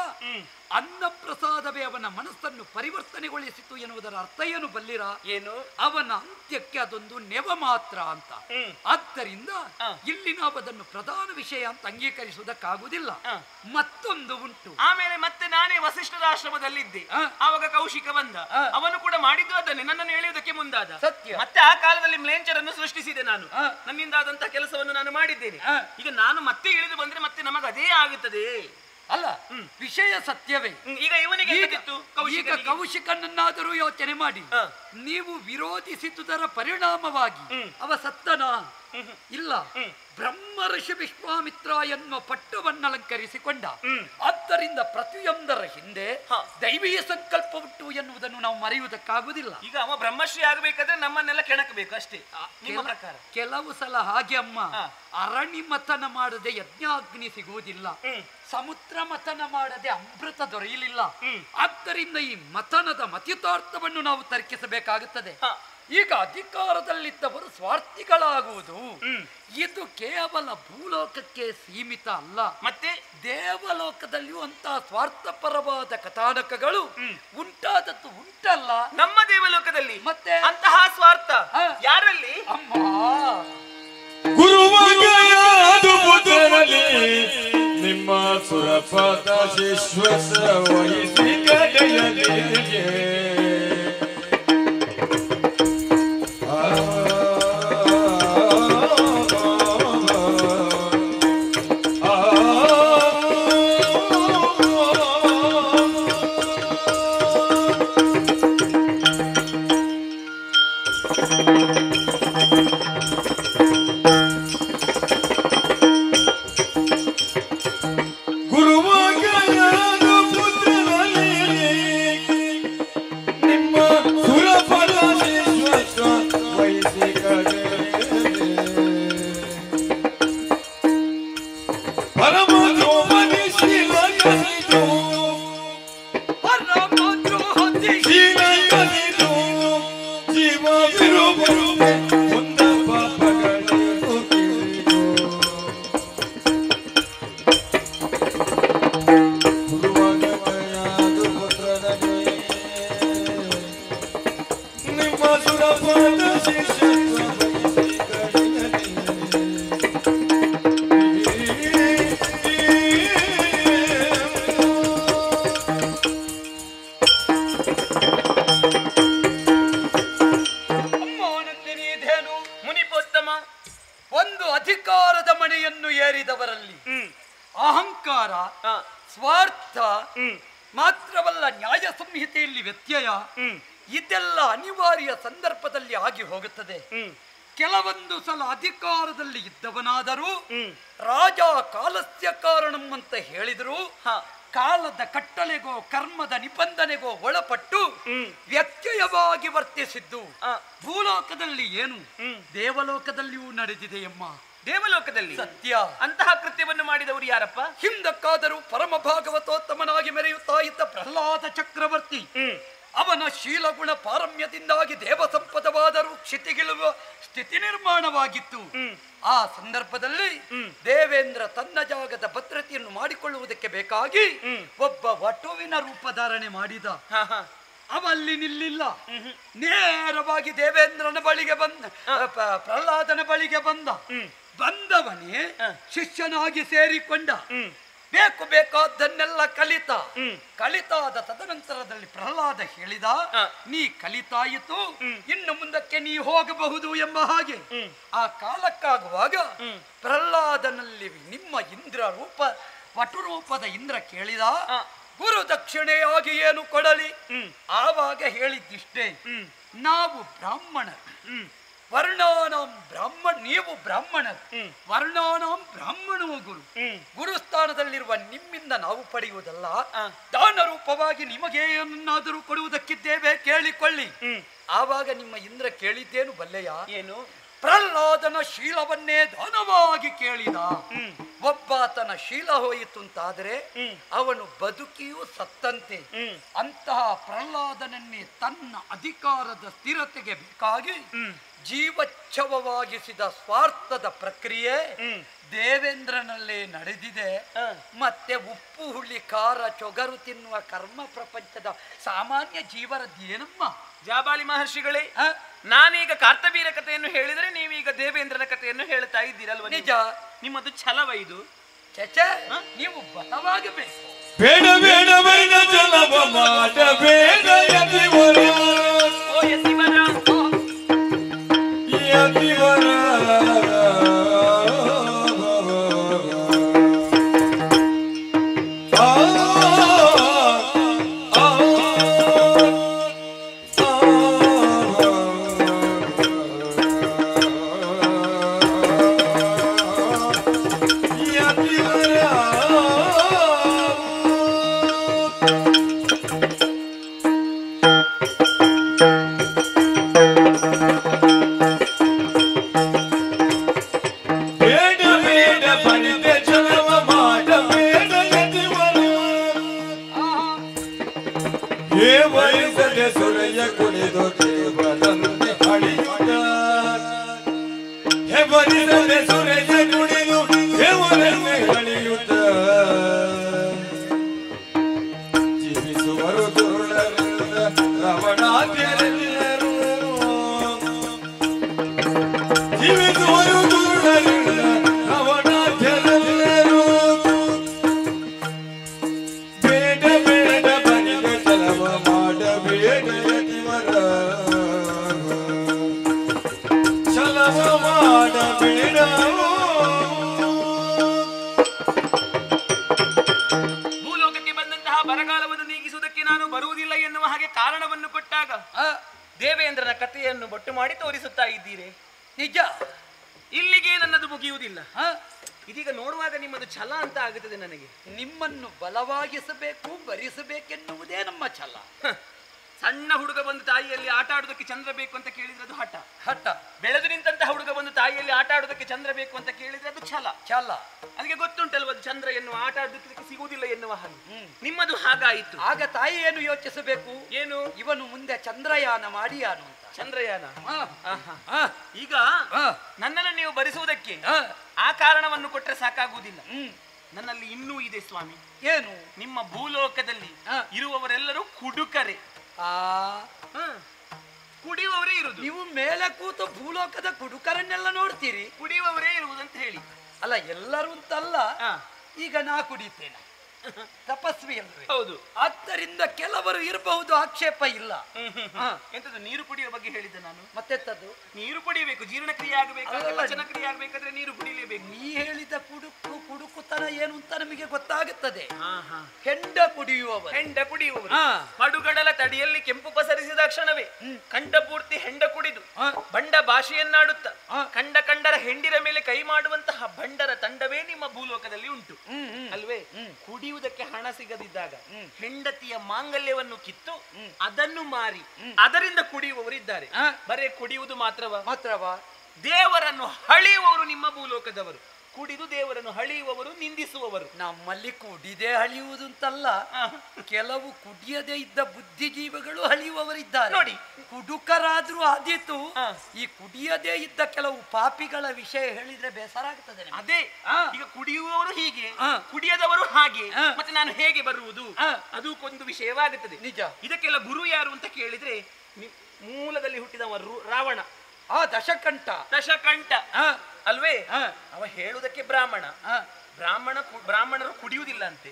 ಅನ್ನ ಪ್ರಸಾದವೇ ಅವನ ಮನಸ್ಸನ್ನು ಪರಿವರ್ತನೆಗೊಳಿಸಿತು ಎನ್ನುವುದರ ಅರ್ಥ ಏನು ಬಲ್ಲಿರ? ಏನು? ಅವನ ಅಂತ್ಯಕ್ಕೆ ಅದೊಂದು ನೆವ ಮಾತ್ರ ಅಂತ. ಆದ್ದರಿಂದ ಇಲ್ಲಿ ನಾವು ಅದನ್ನು ಪ್ರಧಾನ ವಿಷಯ ಅಂತ ಅಂಗೀಕರಿಸುವುದಕ್ಕಾಗುವುದಿಲ್ಲ. ಮತ್ತೊಂದು ಉಂಟು. ಆಮೇಲೆ ಮತ್ತೆ ನಾನೇ ವಸಿಷ್ಠರ ಆಶ್ರಮದಲ್ಲಿದ್ದೆ. ಆವಾಗ ಕೌಶಿಕ ಬಂದ. ಅವನು ಕೂಡ ಮಾಡಿದ್ದು ಅದನ್ನೇ, ನನ್ನನ್ನು ಎಳೆಯುವುದಕ್ಕೆ ಮುಂದಾದ. ಸತ್ಯ. ಮತ್ತೆ ಆ ಕಾಲದಲ್ಲಿ ಮ್ಲೇಂಚರನ್ನು ಸೃಷ್ಟಿಸಿದೆ ನಾನು. ನನ್ನಿಂದಾದಂತಹ ಕೆಲಸವನ್ನು ನಾನು ಮಾಡಿದ್ದೇನೆ. ಈಗ ನಾನು ಮತ್ತೆ ಇಳಿದು ಬಂದ್ರೆ ಮತ್ತೆ ನಮಗೆ ಅದೇ ಆಗುತ್ತದೆ ಅಲ್ಲ. ವಿಷಯ ಸತ್ಯವೇ. ಈಗ ಇವನಿಗೆ ಈಗ ಕೌಶಿಕನನ್ನಾದರೂ ಯೋಚನೆ ಮಾಡಿ. ನೀವು ವಿರೋಧಿಸಿದುದರ ಪರಿಣಾಮವಾಗಿ ಅವ ಸತ್ತನ? ಇಲ್ಲ. ಬ್ರಹ್ಮ ಋಷಿ ವಿಶ್ವಾಮಿತ್ರ ಎನ್ನುವ ಪಟ್ಟವನ್ನಲಂಕರಿಸಿಕೊಂಡ. ಆದ್ದರಿಂದ ಪ್ರತಿಯೊಂದರ ಹಿಂದೆ ದೈವೀಯ ಸಂಕಲ್ಪ ಉಂಟು ಎನ್ನುವುದನ್ನು ನಾವು ಮರೆಯುವುದಕ್ಕಾಗುವುದಿಲ್ಲ. ಈಗ ಅವ ಬ್ರಹ್ಮಶ್ರೀ ಆಗಬೇಕಾದ್ರೆ ನಮ್ಮನ್ನೆಲ್ಲ ಕೆಣಕಬೇಕು ಅಷ್ಟೇ ನಿಮ್ಮ ಪ್ರಕಾರ. ಕೆಲವು ಸಲ ಹಾಗೆ ಅಮ್ಮ, ಅರಣಿ ಮಥನ ಮಾಡದೆ ಯಜ್ಞಾಗ್ನಿ ಸಿಗುವುದಿಲ್ಲ, ಸಮುದ್ರ ಮಥನ ಮಾಡದೆ ಅಮೃತ ದೊರೆಯಲಿಲ್ಲ. ಆದ್ದರಿಂದ ಈ ಮಥನದ ಮತಿತಾರ್ಥವನ್ನು ನಾವು ತರ್ಕಿಸಬೇಕಾಗುತ್ತದೆ. ಈಗ ಅಧಿಕಾರದಲ್ಲಿದ್ದವರು ಸ್ವಾರ್ಥಿಗಳಾಗುವುದು ಇದು ಕೇವಲ ಭೂಲೋಕಕ್ಕೆ ಸೀಮಿತ ಅಲ್ಲ. ಮತ್ತೆ ದೇವಲೋಕದಲ್ಲಿಯೂ ಅಂತಹ ಸ್ವಾರ್ಥಪರವಾದ ಕಥಾನಕಗಳು ಉಂಟಾದದ್ದು ಉಂಟಲ್ಲ ನಮ್ಮ ದೇವಲೋಕದಲ್ಲಿ. ಮತ್ತೆ ಅಂತಹ ಸ್ವಾರ್ಥ ಯಾರಲ್ಲಿ? ಅಮ್ಮ, ಗುರುವಾಗಯಾದು ಪುತ್ರನಲ್ಲಿ ನಿಮ್ಮ ಸುರಪದ ಶಿಶ್ವಸ ವಹಿಸಿ ಗದೆಯಲಿಗೆ ಒಂದು ಅಧಿಕಾರದ ಮಣೆಯನ್ನು ಏರಿದವರಲ್ಲಿ ಅಹಂಕಾರ, ಸ್ವಾರ್ಥ ಮಾತ್ರವಲ್ಲ, ನ್ಯಾಯ ಸಂಹಿತೆಯಲ್ಲಿ ವ್ಯತ್ಯಯ ಇದೆಲ್ಲ ಅನಿವಾರ್ಯ ಸಂದರ್ಭದಲ್ಲಿ ಆಗಿ ಹೋಗುತ್ತದೆ. ಕೆಲವೊಂದು ಸಲ ಅಧಿಕಾರದಲ್ಲಿ ಇದ್ದವನಾದರೂ ರಾಜ ಕಾಲಸ್ಯ ಕಾರಣಂ ಅಂತ ಹೇಳಿದ್ರು ಕಾಲದ ಕಟ್ಟಳೆಗೋ ಕರ್ಮದ ನಿಬಂಧನೆಗೋ ಒಳಪಟ್ಟು ವ್ಯತ್ಯಯವಾಗಿ ವರ್ತಿಸಿದ್ದು ಭೂಲೋಕದಲ್ಲಿ ಏನು ದೇವಲೋಕದಲ್ಲಿಯೂ ನಡೆದಿದೆಯಮ್ಮ. ದೇವಲೋಕದಲ್ಲಿ ಸತ್ಯ. ಅಂತಹ ಕೃತ್ಯವನ್ನು ಮಾಡಿದವರು ಯಾರಪ್ಪ? ಹಿಂದಕ್ಕಾದರೂ ಪರಮ ಭಾಗವತೋತ್ತಮನಾಗಿ ಮೆರೆಯುತ್ತಾ ಇದ್ದ ಪ್ರಹ್ಲಾದ ಚಕ್ರವರ್ತಿ. ಅವನ ಶೀಲಗುಣ ಪಾರಮ್ಯದಿಂದಾಗಿ ದೇವ ಸಂಪದವಾದರೂ ಕ್ಷಿತಿಗಿಳುವ ಸ್ಥಿತಿ ನಿರ್ಮಾಣವಾಗಿತ್ತು. ಆ ಸಂದರ್ಭದಲ್ಲಿ ದೇವೇಂದ್ರ ತನ್ನ ಜಾಗದ ಭದ್ರತೆಯನ್ನು ಮಾಡಿಕೊಳ್ಳುವುದಕ್ಕೆ ಬೇಕಾಗಿ ಒಬ್ಬ ವಟುವಿನ ರೂಪಧಾರಣೆ ಮಾಡಿದ. ಅವ ಅಲ್ಲಿ ನಿಲ್ಲಿಲ್ಲ, ನೇರವಾಗಿ ದೇವೇಂದ್ರನ ಬಳಿಗೆ ಬಂದ, ಪ್ರಹ್ಲಾದನ ಬಳಿಗೆ ಬಂದವನೇ ಶಿಷ್ಯನಾಗಿ ಸೇರಿಕೊಂಡ. ಬೇಕಾದ್ದನ್ನೆಲ್ಲ ಕಲಿತಾದ ತದನಂತರದಲ್ಲಿ ಪ್ರಹ್ಲಾದ ಹೇಳಿದ, ನೀ ಕಲಿತಾಯಿತು, ಇನ್ನು ಮುಂದಕ್ಕೆ ನೀ ಹೋಗಬಹುದು ಎಂಬ ಹಾಗೆ. ಆ ಕಾಲಕ್ಕಾಗುವಾಗ ಪ್ರಹ್ಲಾದನಲ್ಲಿ ನಿಮ್ಮ ಇಂದ್ರ ರೂಪ ವಟುರೂಪದ ಇಂದ್ರ ಕೇಳಿದ, ಗುರು ದಕ್ಷಿಣೆಯಾಗಿ ಏನು ಕೊಡಲಿ? ಆವಾಗ ಹೇಳಿದ್ದಿಷ್ಟೇ, ನಾವು ಬ್ರಾಹ್ಮಣರು, ವರ್ಣಾನಾಂ ನೀವು ಬ್ರಾಹ್ಮಣರು, ವರ್ಣಾನಾಂ ಬ್ರಾಹ್ಮಣೋ ಗುರು. ಗುರುಸ್ಥಾನದಲ್ಲಿರುವ ನಿಮ್ಮಿಂದ ನಾವು ಪಡೆಯುವುದಲ್ಲ, ದಾನ ರೂಪವಾಗಿ ನಿಮಗೆ ಏನನ್ನಾದರೂ ಕೊಡುವುದಕ್ಕಿದ್ದೇವೆ, ಕೇಳಿಕೊಳ್ಳಿ. ಆವಾಗ ನಿಮ್ಮ ಇಂದ್ರ ಕೇಳಿದ್ದೇನು ಬಲ್ಲೆಯ? ಏನು? ಪ್ರಹ್ಲಾದನ ಶೀಲವನ್ನೇ ದಾನವಾಗಿ ಕೇಳಿದ. ಒಬ್ಬಾತನ ಶೀಲ ಹೋಯಿತು ಅಂತಾದರೆ ಅವನು ಬದುಕಿಯೂ ಸತ್ತಂತೆ. ಅಂತಹ ಪ್ರಹ್ಲಾದನನ್ನೇ ತನ್ನ ಅಧಿಕಾರದ ಸ್ಥಿರತೆಗೆ ಬೇಕಾಗಿ ಜೀವಚ್ಛವವಾಗಿಸಿದ ಸ್ವಾರ್ಥದ ಪ್ರಕ್ರಿಯೆ ದೇವೇಂದ್ರನಲ್ಲೇ ನಡೆದಿದೆ. ಮತ್ತೆ ಉಪ್ಪು ಹುಳಿ ಖಾರ ಚೊಗರು ತಿನ್ನುವ ಕರ್ಮ ಪ್ರಪಂಚದ ಸಾಮಾನ್ಯ ಜೀವರದ್ದೇನಮ್ಮ? ಜಾಬಾಲಿ ಮಹರ್ಷಿಗಳೇ, ನಾನೀಗ ಕಾರ್ತವೀರ ಕಥೆಯನ್ನು ಹೇಳಿದರೆ ನೀವೀಗ ದೇವೇಂದ್ರನ ಕಥೆಯನ್ನು ಹೇಳ್ತಾ ಇದ್ದೀರಲ್ವ? ನಿಜ. ನಿಮ್ಮದು ಛಲವ ಇದು? ಚಚೆ, ನೀವು ಬಲವಾಗಬೇಕು. ಬೇಡ ಬೇಡ ಬೇಡ ಜಲವ ಮಾಡಬೇಡ ಯತಿವರ, ಓ ಯತಿವರ, ಯತಿವರ ಭೂಲೋಕಕ್ಕೆ ಬಂದಂತಹ ಬರಗಾಲವನ್ನು ನೀಗಿಸುವುದಕ್ಕೆ ನಾನು ಬರುವುದಿಲ್ಲ ಎನ್ನುವ ಹಾಗೆ ಕಾರಣವನ್ನು ಕೊಟ್ಟಾಗ ದೇವೇಂದ್ರನ ಕಥೆಯನ್ನು ಬೊಟ್ಟು ಮಾಡಿ ತೋರಿಸುತ್ತಾ ಇದ್ದೀರಿ. ನಿಜ. ಇಲ್ಲಿಗೆ ನನ್ನದು ಮುಗಿಯುವುದಿಲ್ಲ. ಇದೀಗ ನೋಡುವಾಗ ನಿಮ್ಮದು ಛಲ ಅಂತ ಆಗುತ್ತದೆ ನನಗೆ. ನಿಮ್ಮನ್ನು ಬಲವಾಗಿಸಬೇಕು, ಭರಿಸಬೇಕೆನ್ನುವುದೇ ನಮ್ಮ ಛಲ. ಸಣ್ಣ ಹುಡುಗ ಬಂದು ತಾಯಿಯಲ್ಲಿ ಆಟ ಆಡುವುದಕ್ಕೆ ಚಂದ್ರ ಬೇಕು ಅಂತ ಕೇಳಿದ್ರೆ ಅದು ಹಠ. ಬೆಳೆದು ನಿಂತಹ ಹುಡುಗ ಬಂದು ತಾಯಿಯಲ್ಲಿ ಆಟ ಆಡುವುದಕ್ಕೆ ಚಂದ್ರ ಬೇಕು ಅಂತ ಕೇಳಿದ್ರೆ ಅದು ಛಲ. ಅದಕ್ಕೆ ಗೊತ್ತುಂಟಲ್ವ, ಅದು ಚಂದ್ರ ಎನ್ನುವ ಆಟ ಆಡುವುದಕ್ಕೆ ಸಿಗುವುದಿಲ್ಲ ಎನ್ನುವ ಹಾಗೆ. ನಿಮ್ಮದು ಹಾಗಾಯಿತು. ಆಗ ತಾಯಿ ಏನು ಯೋಚಿಸಬೇಕು? ಏನು? ಇವನು ಮುಂದೆ ಚಂದ್ರಯಾನ ಮಾಡಿಯಾನು ಅಂತ. ಚಂದ್ರಯಾನ. ಈಗ ನನ್ನನ್ನು ನೀವು ಭರಿಸುವುದಕ್ಕೆ ಆ ಕಾರಣವನ್ನು ಕೊಟ್ಟರೆ ಸಾಕಾಗುವುದಿಲ್ಲ. ನನ್ನಲ್ಲಿ ಇನ್ನೂ ಇದೆ ಸ್ವಾಮಿ. ಏನು? ನಿಮ್ಮ ಭೂಲೋಕದಲ್ಲಿ ಇರುವವರೆಲ್ಲರೂ ಕುಡುಕರೆ, ಕುಡಿಯುವವರೇ ಇರುವುದು. ನೀವು ಮೇಲೆ ಕೂತು ಭೂಲೋಕದ ಕುಡುಕರನ್ನೆಲ್ಲ ನೋಡ್ತೀರಿ. ಕುಡಿಯುವವರೇ ಇರುವುದಂತ ಹೇಳಿ. ಅಲ್ಲ, ಎಲ್ಲರೂ ಅಂತಲ್ಲ. ಈಗ ನಾ ಕುಡಿಯುತ್ತೇನೆ, ತಪಸ್ವಿ ಅಲ್ವೇ? ಹೌದು. ಆದ್ದರಿಂದ ಕೆಲವರು ಇರಬಹುದು, ಆಕ್ಷೇಪ ಇಲ್ಲ. ಎಂತದ್ದು ನೀರು ಕುಡಿಯುವ ಬಗ್ಗೆ ಹೇಳಿದ್ದೆ ನಾನು? ಮತ್ತೆಂತದ್ದು? ನೀರು ಕುಡಿಯಬೇಕು, ಜೀರ್ಣಕ್ರಿಯೆ ಆಗಬೇಕಾದ್ರೆ, ವಚನಕ್ರಿಯೆ ಆಗಬೇಕಾದ್ರೆ ನೀರು ಕುಡಿಯಲೇಬೇಕು. ನೀ ಹೇಳಿದ ಕುಡುಕುತನ ಏನು ಅಂತ ನಮಗೆ ಗೊತ್ತಾಗುತ್ತದೆ. ಹೆಂಡ ಕುಡಿಯುವವರು ಮಡುಗಡಲ ತಡಿಯಲ್ಲಿ ಕೆಂಪು ಪಸರಿಸಿದ ಕ್ಷಣವೇ ಕಂಠ ಪೂರ್ತಿ ಹೆಂಡ ಕುಡಿದು ಬಂಡ ಭಾಷೆಯನ್ನಾಡುತ್ತ ಕಂಡರ ಹೆಂಡಿರ ಮೇಲೆ ಕೈ ಮಾಡುವಂತಹ ಬಂಡರ ತಂಡವೇ ನಿಮ್ಮ ಭೂಲೋಕದಲ್ಲಿ ಉಂಟು ಅಲ್ವೇ? ಕುಡಿಯುವುದಕ್ಕೆ ಹಣ ಸಿಗದಿದ್ದಾಗ ಹೆಂಡತಿಯ ಮಾಂಗಲ್ಯವನ್ನು ಕಿತ್ತು ಅದನ್ನು ಮಾರಿ ಅದರಿಂದ ಕುಡಿಯುವವರಿದ್ದಾರೆ. ಬರೇ ಕುಡಿಯುವುದು ಮಾತ್ರವಾ? ದೇವರನ್ನು ಹಳಿಯುವವರು ನಿಮ್ಮ ಭೂಲೋಕದವರು. ಕುಡಿದು ದೇವರನ್ನು ಹಳಿಯುವವರು, ನಿಂದಿಸುವವರು. ನಮ್ಮಲ್ಲಿ ಕುಡಿದೇ ಹಳಿಯುವುದು ಅಂತಲ್ಲ, ಕೆಲವು ಕುಡಿಯದೇ ಇದ್ದ ಬುದ್ಧಿಜೀವಿಗಳು ಹಳಿಯುವವರಿದ್ದಾರೆ ನೋಡಿ. ಕುಡುಕರಾದ್ರೂ ಆದೀತು. ಈ ಕುಡಿಯದೇ ಇದ್ದ ಕೆಲವು ಪಾಪಿಗಳ ವಿಷಯ ಹೇಳಿದ್ರೆ ಬೇಸರ ಆಗ್ತದೆ. ಅದೇ ಈಗ ಕುಡಿಯುವವರು ಹೀಗೆ, ಕುಡಿಯದವರು ಹಾಗೆ, ಮತ್ತೆ ನಾನು ಹೇಗೆ ಬರುವುದು? ಅದು ಒಂದು ವಿಷಯವಾಗುತ್ತದೆ. ನಿಜ. ಇದಕ್ಕೆಲ್ಲ ಗುರು ಯಾರು ಅಂತ ಕೇಳಿದ್ರೆ ಮೂಲದಲ್ಲಿ ಹುಟ್ಟಿದವ ರಾವಣ. ದಶಕಂಠ ಅಲ್ವೇ? ಅವ ಹೇಳುವುದಕ್ಕೆ ಬ್ರಾಹ್ಮಣ, ಬ್ರಾಹ್ಮಣರು ಕುಡಿಯುವುದಿಲ್ಲ ಅಂತೆ.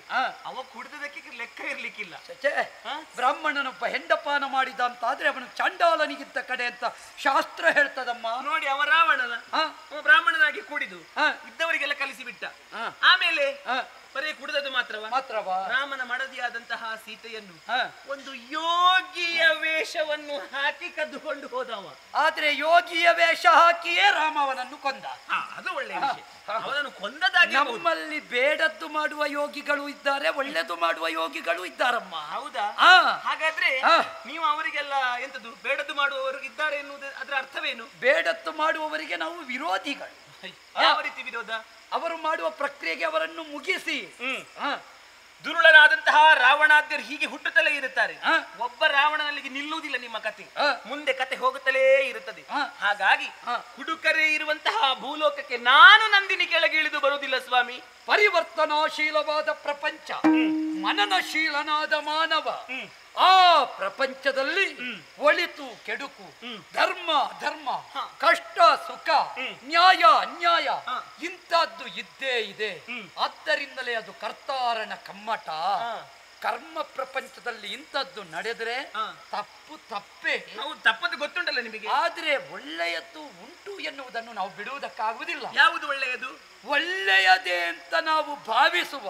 ಅವ ಕುಡಿದದಕ್ಕೆ ಲೆಕ್ಕ ಇರ್ಲಿಕ್ಕಿಲ್ಲ. ಬ್ರಾಹ್ಮಣನೊಬ್ಬ ಹೆಂಡಪಾನ ಮಾಡಿದ ಅಂತಾದ್ರೆ ಅವನು ಚಾಂಡಾಲನಿಗಿಂತ ಕಡೆ ಅಂತ ಶಾಸ್ತ್ರ ಹೇಳ್ತದಮ್ಮ. ನೋಡಿ, ಅವ ರಾವಣನ ಬ್ರಾಹ್ಮಣನಾಗಿ ಕುಡಿದು ಇದ್ದವರಿಗೆಲ್ಲ ಕಲಿಸಿಬಿಟ್ಟ. ಆಮೇಲೆ ಬರೀ ಕುಡಿದದ್ದು ಮಾತ್ರವಾ ರಾಮನ ಮಡದಿಯಾದಂತಹ ಸೀತೆಯನ್ನು ಒಂದು ಯೋಗಿಯ ವೇಷವನ್ನು ಹಾಕಿ ಕದ್ದುಕೊಂಡು ಹೋದವ. ಆದ್ರೆ ಯೋಗಿಯ ವೇಷ ಹಾಕಿಯೇ ರಾಮವನನ್ನು ಕೊಂದ. ಅದು ಒಳ್ಳೆಯ ವಿಷಯ. ಅವನನ್ನು ಕೊಂದದಾಗಿ ನಮ್ಮಲ್ಲಿ ಬೇಡದ್ದು ಮಾಡುವ ಯೋಗಿಗಳು ಇದ್ದಾರೆ, ಒಳ್ಳೆದು ಮಾಡುವ ಯೋಗಿಗಳು ಇದ್ದಾರಮ್ಮ. ಹೌದಾ? ಹಾಗಾದ್ರೆ ನೀವು ಅವರಿಗೆಲ್ಲ ಎಂತದ್ದು ಬೇಡದ್ದು ಮಾಡುವವರು ಇದ್ದಾರೆ ಎನ್ನುವುದು ಅದರ ಅರ್ಥವೇನು? ಬೇಡದ್ದು ಮಾಡುವವರಿಗೆ ನಾವು ವಿರೋಧಿಗಳು. ಯಾವ ರೀತಿ ವಿರೋಧ? ಅವರು ಮಾಡುವ ಪ್ರಕ್ರಿಯೆಗೆ ಅವರನ್ನು ಮುಗಿಸಿ. ದುರುಳನಾದಂತಹ ರಾವಣಾದ್ಯರು ಹೀಗೆ ಹುಟ್ಟುತ್ತಲೇ ಇರುತ್ತಾರೆ. ಒಬ್ಬ ರಾವಣನಲ್ಲಿಗೆ ನಿಲ್ಲುವುದಿಲ್ಲ ನಿಮ್ಮ ಕತೆ. ಮುಂದೆ ಕತೆ ಹೋಗುತ್ತಲೇ ಇರುತ್ತದೆ. ಹಾಗಾಗಿ ಹುಡುಕರೇ ಇರುವಂತಹ ಭೂಲೋಕಕ್ಕೆ ನಾನು ನಂದಿನಿ ಕೆಳಗೆ ಇಳಿದು ಬರುವುದಿಲ್ಲ ಸ್ವಾಮಿ. ಪರಿವರ್ತನಾಶೀಲವಾದ ಪ್ರಪಂಚ, ಮನನಶೀಲನಾದ ಮಾನವ, ಆ ಪ್ರಪಂಚದಲ್ಲಿ ಒಳಿತು ಕೆಡುಕು, ಧರ್ಮ ಅಧರ್ಮ, ಕಷ್ಟ ಸುಖ, ನ್ಯಾಯ ಅನ್ಯಾಯ ಇಂಥದ್ದು ಇದ್ದೇ ಇದೆ. ಆದ್ದರಿಂದಲೇ ಅದು ಕರ್ತಾರನ ಕಮ್ಮಟ. ಕರ್ಮ ಪ್ರಪಂಚದಲ್ಲಿ ಇಂಥದ್ದು ನಡೆದರೆ ತಪ್ಪು ತಪ್ಪೇ. ತಪ್ಪದು ಗೊತ್ತುಂಟಲ್ಲ ನಿಮಗೆ. ಆದ್ರೆ ಒಳ್ಳೆಯದು ಉಂಟು ಎನ್ನುವುದನ್ನು ನಾವು ಬಿಡುವುದಕ್ಕಾಗುವುದಿಲ್ಲ. ಯಾವುದು ಒಳ್ಳೆಯದು? ಒಳ್ಳೆಯದೇ ಅಂತ ನಾವು ಭಾವಿಸುವ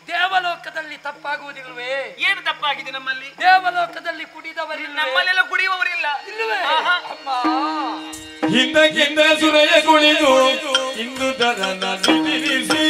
ದೇವಲೋಕದಲ್ಲಿ ತಪ್ಪಾಗುವುದಿಲ್ಲವೇ? ಏನು ತಪ್ಪಾಗಿದೆ ನಮ್ಮಲ್ಲಿ? ದೇವಲೋಕದಲ್ಲಿ ಕುಡಿದವರಿಲ್ಲ, ನಮ್ಮಲ್ಲೆಲ್ಲ ಕುಡಿಯುವವರಿಲ್ಲ ಇಲ್ಲವೇ? ಅಮ್ಮ, ಹಿಂದಕ್ಕಿಂದ ಸುರೆಯ ಕುಣಿದು ಇಂದು ದರನ ಬಿಡಿಸಿ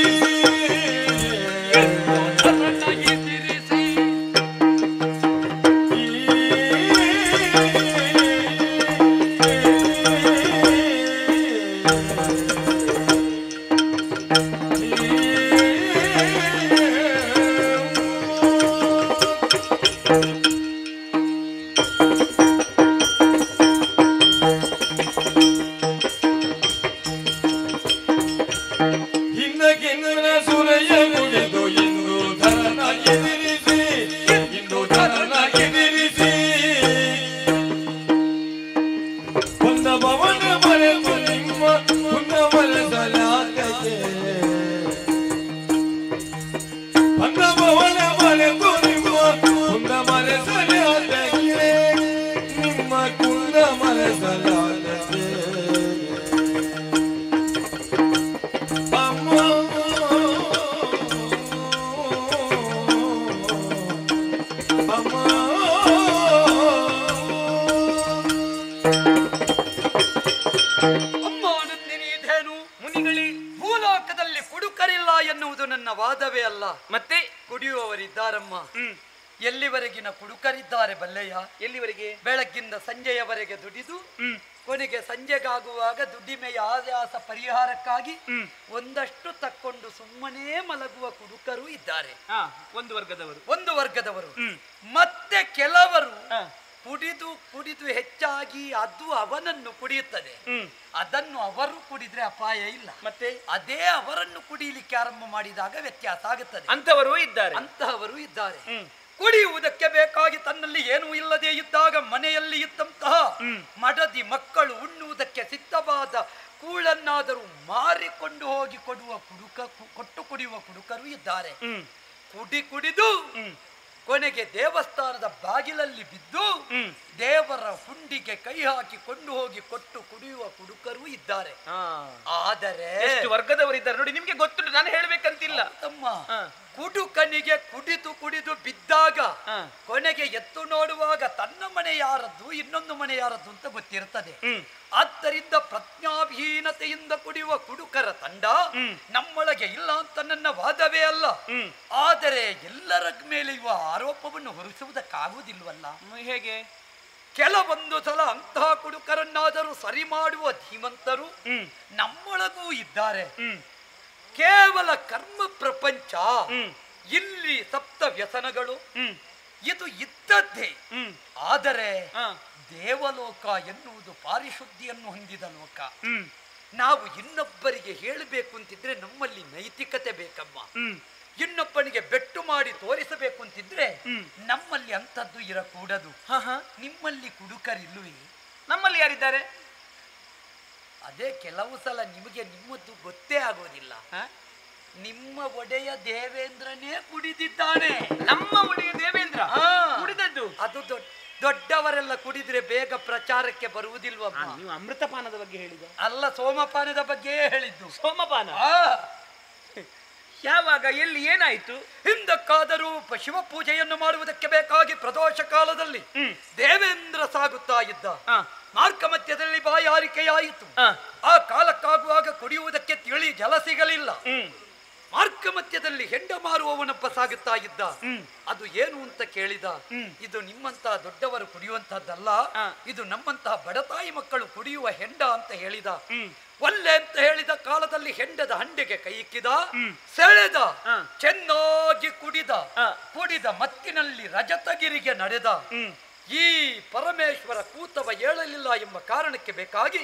ವಾದವೇ ಅಲ್ಲ. ಮತ್ತೆ ಕುಡಿಯುವವರಿದ್ದಾರಮ್ಮ. ಎಲ್ಲಿವರೆಗಿನ ಕುಡುಕರಿದ್ದಾರೆ ಬಲ್ಲೆಯ? ಎಲ್ಲಿವರೆಗೆ? ಬೆಳಗ್ಗಿಂದ ಸಂಜೆಯವರೆಗೆ ದುಡಿದು ಕೊನೆಗೆ ಸಂಜೆಗಾಗುವಾಗ ದುಡ್ಡಿಮೆಯ ಆಯಾಸ ಪರಿಹಾರಕ್ಕಾಗಿ ಒಂದಷ್ಟು ತಕ್ಕೊಂಡು ಸುಮ್ಮನೆ ಮಲಗುವ ಕುಡುಕರು ಇದ್ದಾರೆ. ಒಂದು ವರ್ಗದವರು. ಮತ್ತೆ ಕೆಲವರು ಕುಡಿದು ಕುಡಿದು ಹೆಚ್ಚಾಗಿ ಅದು ಅವನನ್ನು ಕುಡಿಯುತ್ತದೆ. ಅದನ್ನು ಅವರು ಕುಡಿದ್ರೆ ಅಪಾಯ ಇಲ್ಲ, ಮತ್ತೆ ಅದೇ ಅವರನ್ನು ಕುಡಿಯಲಿಕ್ಕೆ ಆರಂಭ ಮಾಡಿದಾಗ ವ್ಯತ್ಯಾಸ ಆಗುತ್ತದೆ. ಅಂತಹವರು ಇದ್ದಾರೆ. ಕುಡಿಯುವುದಕ್ಕೆ ಬೇಕಾಗಿ ತನ್ನಲ್ಲಿ ಏನೂ ಇಲ್ಲದೆ ಇದ್ದಾಗ ಮನೆಯಲ್ಲಿ ಇದ್ದಂತಹ ಮಡದಿ ಮಕ್ಕಳು ಉಣ್ಣುವುದಕ್ಕೆ ಸಿದ್ಧವಾದ ಕೂಳನ್ನಾದರೂ ಮಾರಿಕೊಂಡು ಹೋಗಿ ಕೊಟ್ಟು ಕುಡಿಯುವ ಕುಡುಕರು ಇದ್ದಾರೆ. ಕುಡಿದು ಕೊನೆಗೆ ದೇವಸ್ಥಾನದ ಬಾಗಿಲಲ್ಲಿ ಬಿದ್ದು ದೇವರ ಹುಂಡಿಗೆ ಕೈ ಹಾಕಿ ಕೊಂಡು ಹೋಗಿ ಕೊಟ್ಟು ಕುಡಿಯುವ ಕುಡುಕರು ಇದ್ದಾರೆ. ಆದರೆ ಎಷ್ಟು ವರ್ಗದವರಿದ್ದಾರೆ ನೋಡಿ. ನಿಮ್ಗೆ ಗೊತ್ತುಂಟು, ನಾನು ಹೇಳ್ಬೇಕಂತಿಲ್ಲ ತಮ್ಮ. ಕುಡುಕನಿಗೆ ಕುಡಿದು ಬಿದ್ದಾಗ ಕೊನೆಗೆ ಎತ್ತು ನೋಡುವಾಗ ತನ್ನ ಮನೆ ಯಾರದ್ದು ಇನ್ನೊಂದು ಮನೆ ಯಾರದ್ದು ಅಂತ ಗೊತ್ತಿರ್ತದೆ. ಆದ್ದರಿಂದ ಪ್ರಜ್ಞಾವಿಹೀನತೆಯಿಂದ ಕುಡಿಯುವ ಕುಡುಕರ ತಂಡ ನಮ್ಮೊಳಗೆ ಇಲ್ಲ ಅಂತ ನನ್ನ ವಾದವೇ ಅಲ್ಲ. ಆದರೆ ಎಲ್ಲರ ಮೇಲೆ ಇರುವ ಆರೋಪವನ್ನು ಹೊರಿಸುವುದಕ್ಕಾಗುವುದಿಲ್ವಲ್ಲ. ಹೇಗೆ? ಕೆಲವೊಂದು ಸಲ ಅಂತಹ ಕುಡುಕರನ್ನಾದರೂ ಸರಿ ಮಾಡುವ ಧೀಮಂತರು ನಮ್ಮೊಳಗೂ ಇದ್ದಾರೆ. ಕೇವಲ ಕರ್ಮ ಪ್ರಪಂಚ, ಇಲ್ಲಿ ಸಪ್ತ ವ್ಯಸನಗಳು ಇದು ಇದ್ದದ್ದೇ. ಆದರೆ ದೇವಲೋಕ ಎನ್ನುವುದು ಪಾರಿಶುದ್ಧಿಯನ್ನು ಹೊಂದಿದ ಲೋಕ. ನಾವು ಇನ್ನೊಬ್ಬರಿಗೆ ಹೇಳಬೇಕು ಅಂತಿದ್ರೆ ನಮ್ಮಲ್ಲಿ ನೈತಿಕತೆ ಬೇಕಮ್ಮ. ಇನ್ನೊಬ್ಬನಿಗೆ ಬೆಟ್ಟು ಮಾಡಿ ತೋರಿಸಬೇಕು ಅಂತಿದ್ರೆ ನಮ್ಮಲ್ಲಿ ಅಂತದ್ದು ಇರಕೂಡದು. ನಿಮ್ಮಲ್ಲಿ ಕುಡುಕರಿಲ್ಲವೇ? ನಮ್ಮಲ್ಲಿ ಯಾರಿದ್ದಾರೆ? ಅದೇ ಕೆಲವು ಸಲ ನಿಮಗೆ ನಿಮ್ಮದ್ದು ಗೊತ್ತೇ ಆಗೋದಿಲ್ಲ. ನಿಮ್ಮ ಒಡೆಯ ದೇವೇಂದ್ರನೇ ಕುಡಿದಿದ್ದಾನೆ. ನಮ್ಮ ಒಡೆಯ ದೇವೇಂದ್ರ ಕುಡಿದದ್ದು ಅದು ದೊಡ್ಡವರೆಲ್ಲ ಕುಡಿದ್ರೆ ಬೇಗ ಪ್ರಚಾರಕ್ಕೆ ಬರುವುದಿಲ್ವಮ್ಮ. ನೀವು ಅಮೃತಪಾನದ ಬಗ್ಗೆ ಹೇಳಿದ ಅಲ್ಲ, ಸೋಮಪಾನದ ಬಗ್ಗೆ ಹೇಳಿದ್ದು. ಸೋಮಪಾನ ಯಾವಾಗ ಎಲ್ಲಿ ಏನಾಯ್ತು? ಹಿಂದಕ್ಕಾದರೂ ಶಿವ ಪೂಜೆಯನ್ನು ಮಾಡುವುದಕ್ಕೆ ಬೇಕಾಗಿ ಪ್ರದೋಷ ಕಾಲದಲ್ಲಿ ದೇವೇಂದ್ರ ಸಾಗುತ್ತಾ ಇದ್ದ. ಮಾರ್ಗ ಮಧ್ಯದಲ್ಲಿ ಬಾಯಾರಿಕೆಯಾಯಿತು. ಆ ಕಾಲಕ್ಕಾಗುವಾಗ ಕುಡಿಯುವುದಕ್ಕೆ ತಿಳಿ ಜಲ ಸಿಗಲಿಲ್ಲ. ಮಾರ್ಗ ಮಧ್ಯದಲ್ಲಿ ಹೆಂಡ ಮಾರುವವನೊಬ್ಬ ಸಾಗುತ್ತಾ ಇದ್ದ. ಅದು ಏನು ಅಂತ ಕೇಳಿದ. ಇದು ನಿಮ್ಮಂತಹ ದೊಡ್ಡವರು ಕುಡಿಯುವಂತಹದ್ದಲ್ಲ, ಇದು ನಮ್ಮಂತಹ ಬಡತಾಯಿ ಮಕ್ಕಳು ಕುಡಿಯುವ ಹೆಂಡ ಅಂತ ಹೇಳಿದ. ಒಲ್ಲೆ ಅಂತ ಹೇಳಿದ ಕಾಲದಲ್ಲಿ ಹೆಂಡದ ಹಂಡೆಗೆ ಕೈ ಇಕ್ಕಿದ, ಸೆಳೆದ, ಚೆನ್ನಾಗಿ ಕುಡಿದ ಮತ್ತಿನಲ್ಲಿ ರಜತಗಿರಿಗೆ ನಡೆದ. ಈ ಪರಮೇಶ್ವರ ಕೂತವ ಏಳಲಿಲ್ಲ ಎಂಬ ಕಾರಣಕ್ಕೆ ಬೇಕಾಗಿ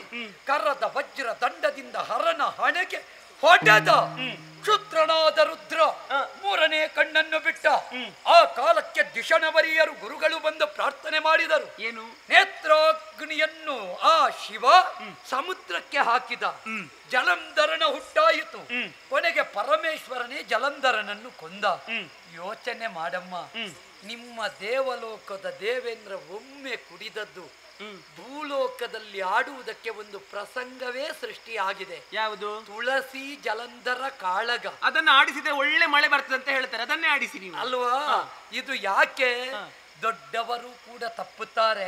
ಕರ್ರದ ವಜ್ರ ದಂಡದಿಂದ ಹರನ ಹಣೆಗೆ ಹೊಡೆದ. ಕ್ಷುತ್ರನಾದ ರುದ್ರ ಮೂರನೇ ಕಣ್ಣನ್ನು ಬಿಟ್ಟ. ಆ ಕಾಲಕ್ಕೆ ದಿಶಣವರಿಯರು ಗುರುಗಳು ಬಂದು ಪ್ರಾರ್ಥನೆ ಮಾಡಿದರು. ಏನು? ನೇತ್ರಾಗ್ನಿಯನ್ನು ಆ ಶಿವ ಸಮುದ್ರಕ್ಕೆ ಹಾಕಿದ. ಜಲಂಧರನ ಹುಟ್ಟಾಯಿತು. ಕೊನೆಗೆ ಪರಮೇಶ್ವರನೇ ಜಲಂಧರನನ್ನು ಕೊಂದ. ಯೋಚನೆ ಮಾಡಮ್ಮ, ನಿಮ್ಮ ದೇವಲೋಕದ ದೇವೇಂದ್ರ ಒಮ್ಮೆ ಕುಡಿದದ್ದು ಭೂಲೋಕದಲ್ಲಿ ಆಡುವುದಕ್ಕೆ ಒಂದು ಪ್ರಸಂಗವೇ ಸೃಷ್ಟಿಯಾಗಿದೆ. ಯಾವುದು? ತುಳಸಿ ಜಲಂಧರ ಕಾಳಗ. ಅದನ್ನು ಆಡಿಸಿದ್ರೆ ಒಳ್ಳೆ ಮಳೆ ಬರ್ತದೆ ಅಂತ ಹೇಳ್ತಾರೆ, ಅದನ್ನೇ ಆಡಿಸಿ ನೀವು ಅಲ್ವಾ? ಇದು ಯಾಕೆ? ದೊಡ್ಡವರು ಕೂಡ ತಪ್ಪುತ್ತಾರೆ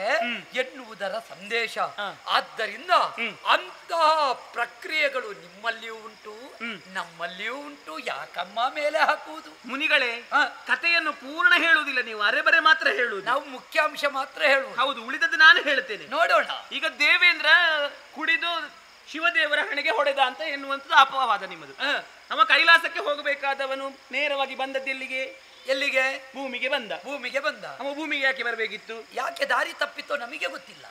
ಎನ್ನುವುದರ ಸಂದೇಶ. ಆದ್ದರಿಂದ ಅಂತಹ ಪ್ರಕ್ರಿಯೆಗಳು ನಿಮ್ಮಲ್ಲಿಯೂ ಉಂಟು, ನಮ್ಮಲ್ಲಿಯೂ ಉಂಟು. ಯಾಕಮ್ಮ ಮೇಲೆ ಹಾಕುವುದು? ಮುನಿಗಳೇ, ಕಥೆಯನ್ನು ಪೂರ್ಣ ಹೇಳುವುದಿಲ್ಲ ನೀವು, ಅರೆಬರೆ ಮಾತ್ರ ಹೇಳುವುದು. ನಾವು ಮುಖ್ಯಾಂಶ ಮಾತ್ರ ಹೇಳುವುದು. ಹೌದು, ಉಳಿದದ್ದು ನಾನು ಹೇಳ್ತೇನೆ. ನೋಡೋಣ. ಈಗ ದೇವೇಂದ್ರ ಕುಡಿದು ಶಿವದೇವರ ಹಣೆಗೆ ಹೊಡೆದ ಅಂತ ಎನ್ನುವಂಥದ್ದು ಅಪವಾದ ನಿಮ್ಮದು. ನಮ್ಮ ಕೈಲಾಸಕ್ಕೆ ಹೋಗಬೇಕಾದವನು ನೇರವಾಗಿ ಬಂದದ್ದು ಎಲ್ಲಿಗೆ? ಭೂಮಿಗೆ ಬಂದ. ಅವ ಭೂಮಿಗೆ ಯಾಕೆ ಬರಬೇಕಿತ್ತು? ಯಾಕೆ ದಾರಿ ತಪ್ಪಿತ್ತೋ ನಮಗೆ ಗೊತ್ತಿಲ್ಲ.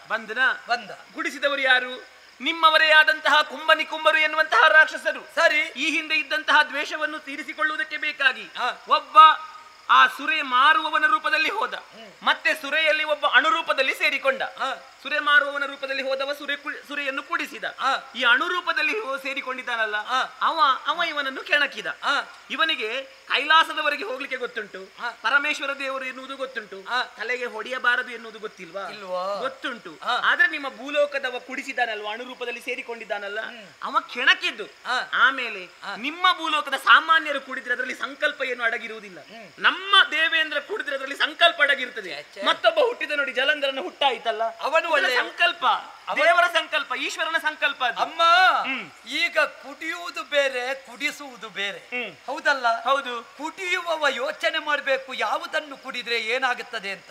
ಬಂದ. ಗುಡಿಸಿದವರು ಯಾರು? ನಿಮ್ಮವರೇ ಆದಂತಹ ಕುಂಭರು ಎನ್ನುವಂತಹ ರಾಕ್ಷಸರು. ಸರಿ. ಈ ಹಿಂದೆ ಇದ್ದಂತಹ ದ್ವೇಷವನ್ನು ತೀರಿಸಿಕೊಳ್ಳುವುದಕ್ಕೆ ಬೇಕಾಗಿ ಒಬ್ಬ ಆ ಸುರೆ ಮಾರುವವನ ರೂಪದಲ್ಲಿ ಹೋದ, ಮತ್ತೆ ಸುರೆಯಲ್ಲಿ ಒಬ್ಬ ಅಣುರೂಪದಲ್ಲಿ ಸೇರಿಕೊಂಡ. ಸುರೆ ಮಾರುವವನ ರೂಪದಲ್ಲಿ ಹೋದವ ಸುರೆಯನ್ನು ಕುಡಿಸಿದ. ಈ ಅಣುರೂಪದಲ್ಲಿ ಸೇರಿಕೊಂಡಿದ್ದಾನಲ್ಲ ಅವ ಇವನನ್ನು ಕೆಣಕಿದ. ಇವನಿಗೆ ಕೈಲಾಸದವರೆಗೆ ಹೋಗ್ಲಿಕ್ಕೆ ಗೊತ್ತುಂಟು, ಪರಮೇಶ್ವರ ದೇವರು ಎನ್ನುವುದು ಗೊತ್ತುಂಟು, ತಲೆಗೆ ಹೊಡೆಯಬಾರದು ಎನ್ನುವುದು ಗೊತ್ತಿಲ್ವಾ? ಗೊತ್ತುಂಟು. ಆದ್ರೆ ನಿಮ್ಮ ಭೂಲೋಕದವ ಕುಡಿಸಿದಾನಲ್ವಾ, ಅಣುರೂಪದಲ್ಲಿ ಸೇರಿಕೊಂಡಿದ್ದಾನಲ್ಲ, ಅವ ಕೆಣಕಿದ್ದು. ಆಮೇಲೆ ನಿಮ್ಮ ಭೂಲೋಕದ ಸಾಮಾನ್ಯರು ಕುಡಿದ್ರೆ ಅದರಲ್ಲಿ ಸಂಕಲ್ಪ ಏನು ಅಡಗಿರುವುದಿಲ್ಲ. ನಮ್ಮ ದೇವೇಂದ್ರ ಕುಡಿದ್ರೆ ಅದರಲ್ಲಿ ಸಂಕಲ್ಪ ಅಡಗಿರುತ್ತದೆ. ಮತ್ತೊಬ್ಬ ಹುಟ್ಟಿದ ನೋಡಿ, ಜಲಂಧರನ ಹುಟ್ಟಾಯ್ತಲ್ಲ, ಅವನು ಸಂಕಲ್ಪ, ದೇವರ ಸಂಕಲ್ಪ, ಈಶ್ವರನ ಸಂಕಲ್ಪ. ಅಮ್ಮ, ಈಗ ಕುಡಿಯುವುದು ಬೇರೆ, ಕುಡಿಸುವುದು ಬೇರೆ. ಹೌದಲ್ಲ? ಹೌದು. ಕುಡಿಯುವವ ಯೋಚನೆ ಮಾಡಬೇಕು ಯಾವುದನ್ನು ಕುಡಿದ್ರೆ ಏನಾಗುತ್ತದೆ ಅಂತ.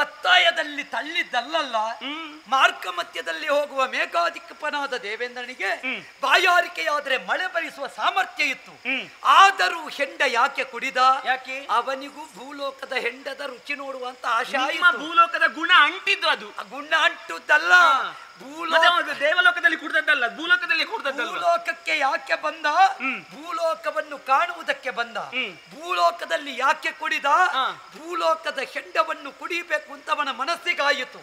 ಒತ್ತಾಯದಲ್ಲಿ ತಳ್ಳಿದ್ದಲ್ಲ, ಮಾರ್ಗ ಮಧ್ಯದಲ್ಲಿ ಹೋಗುವ ಮೇಘಾಧಿಕಪನಾದ ದೇವೇಂದ್ರನಿಗೆ ಬಾಯಾರಿಕೆಯಾದ್ರೆ ಮಳೆ ಬರಿಸುವ ಸಾಮರ್ಥ್ಯ ಇತ್ತು. ಆದರೂ ಹೆಂಡ ಯಾಕೆ ಕುಡಿದ? ಯಾಕೆ? ಅವನಿಗೂ ಭೂಲೋಕದ ಹೆಂಡದ ರುಚಿ ನೋಡುವಂತ ಆಶಾ. ಭೂಲೋಕದ ಗುಣ ಅಂಟಿದ್ದು. ಅದು ಗುಣ ಅಂಟುದಲ್ಲ, ದೇವಲೋಕದಲ್ಲಿ ಕುಡ್ದದ್ದಲ್ಲ, ಭೂಲೋಕದಲ್ಲಿ ಕುಡ್ದದ್ದಲ್ಲ. ಭೂಲೋಕಕ್ಕೆ ಯಾಕೆ ಬಂದ? ಭೂಲೋಕವನ್ನು ಕಾಣುವುದಕ್ಕೆ ಬಂದ. ಭೂಲೋಕದಲ್ಲಿ ಯಾಕೆ ಕುಡಿದ? ಭೂಲೋಕದ ಹೆಂಡವನ್ನು ಕುಡಿಯಬೇಕು ಅಂತ ಅವನ ಮನಸ್ಸಿಗಾಯಿತು.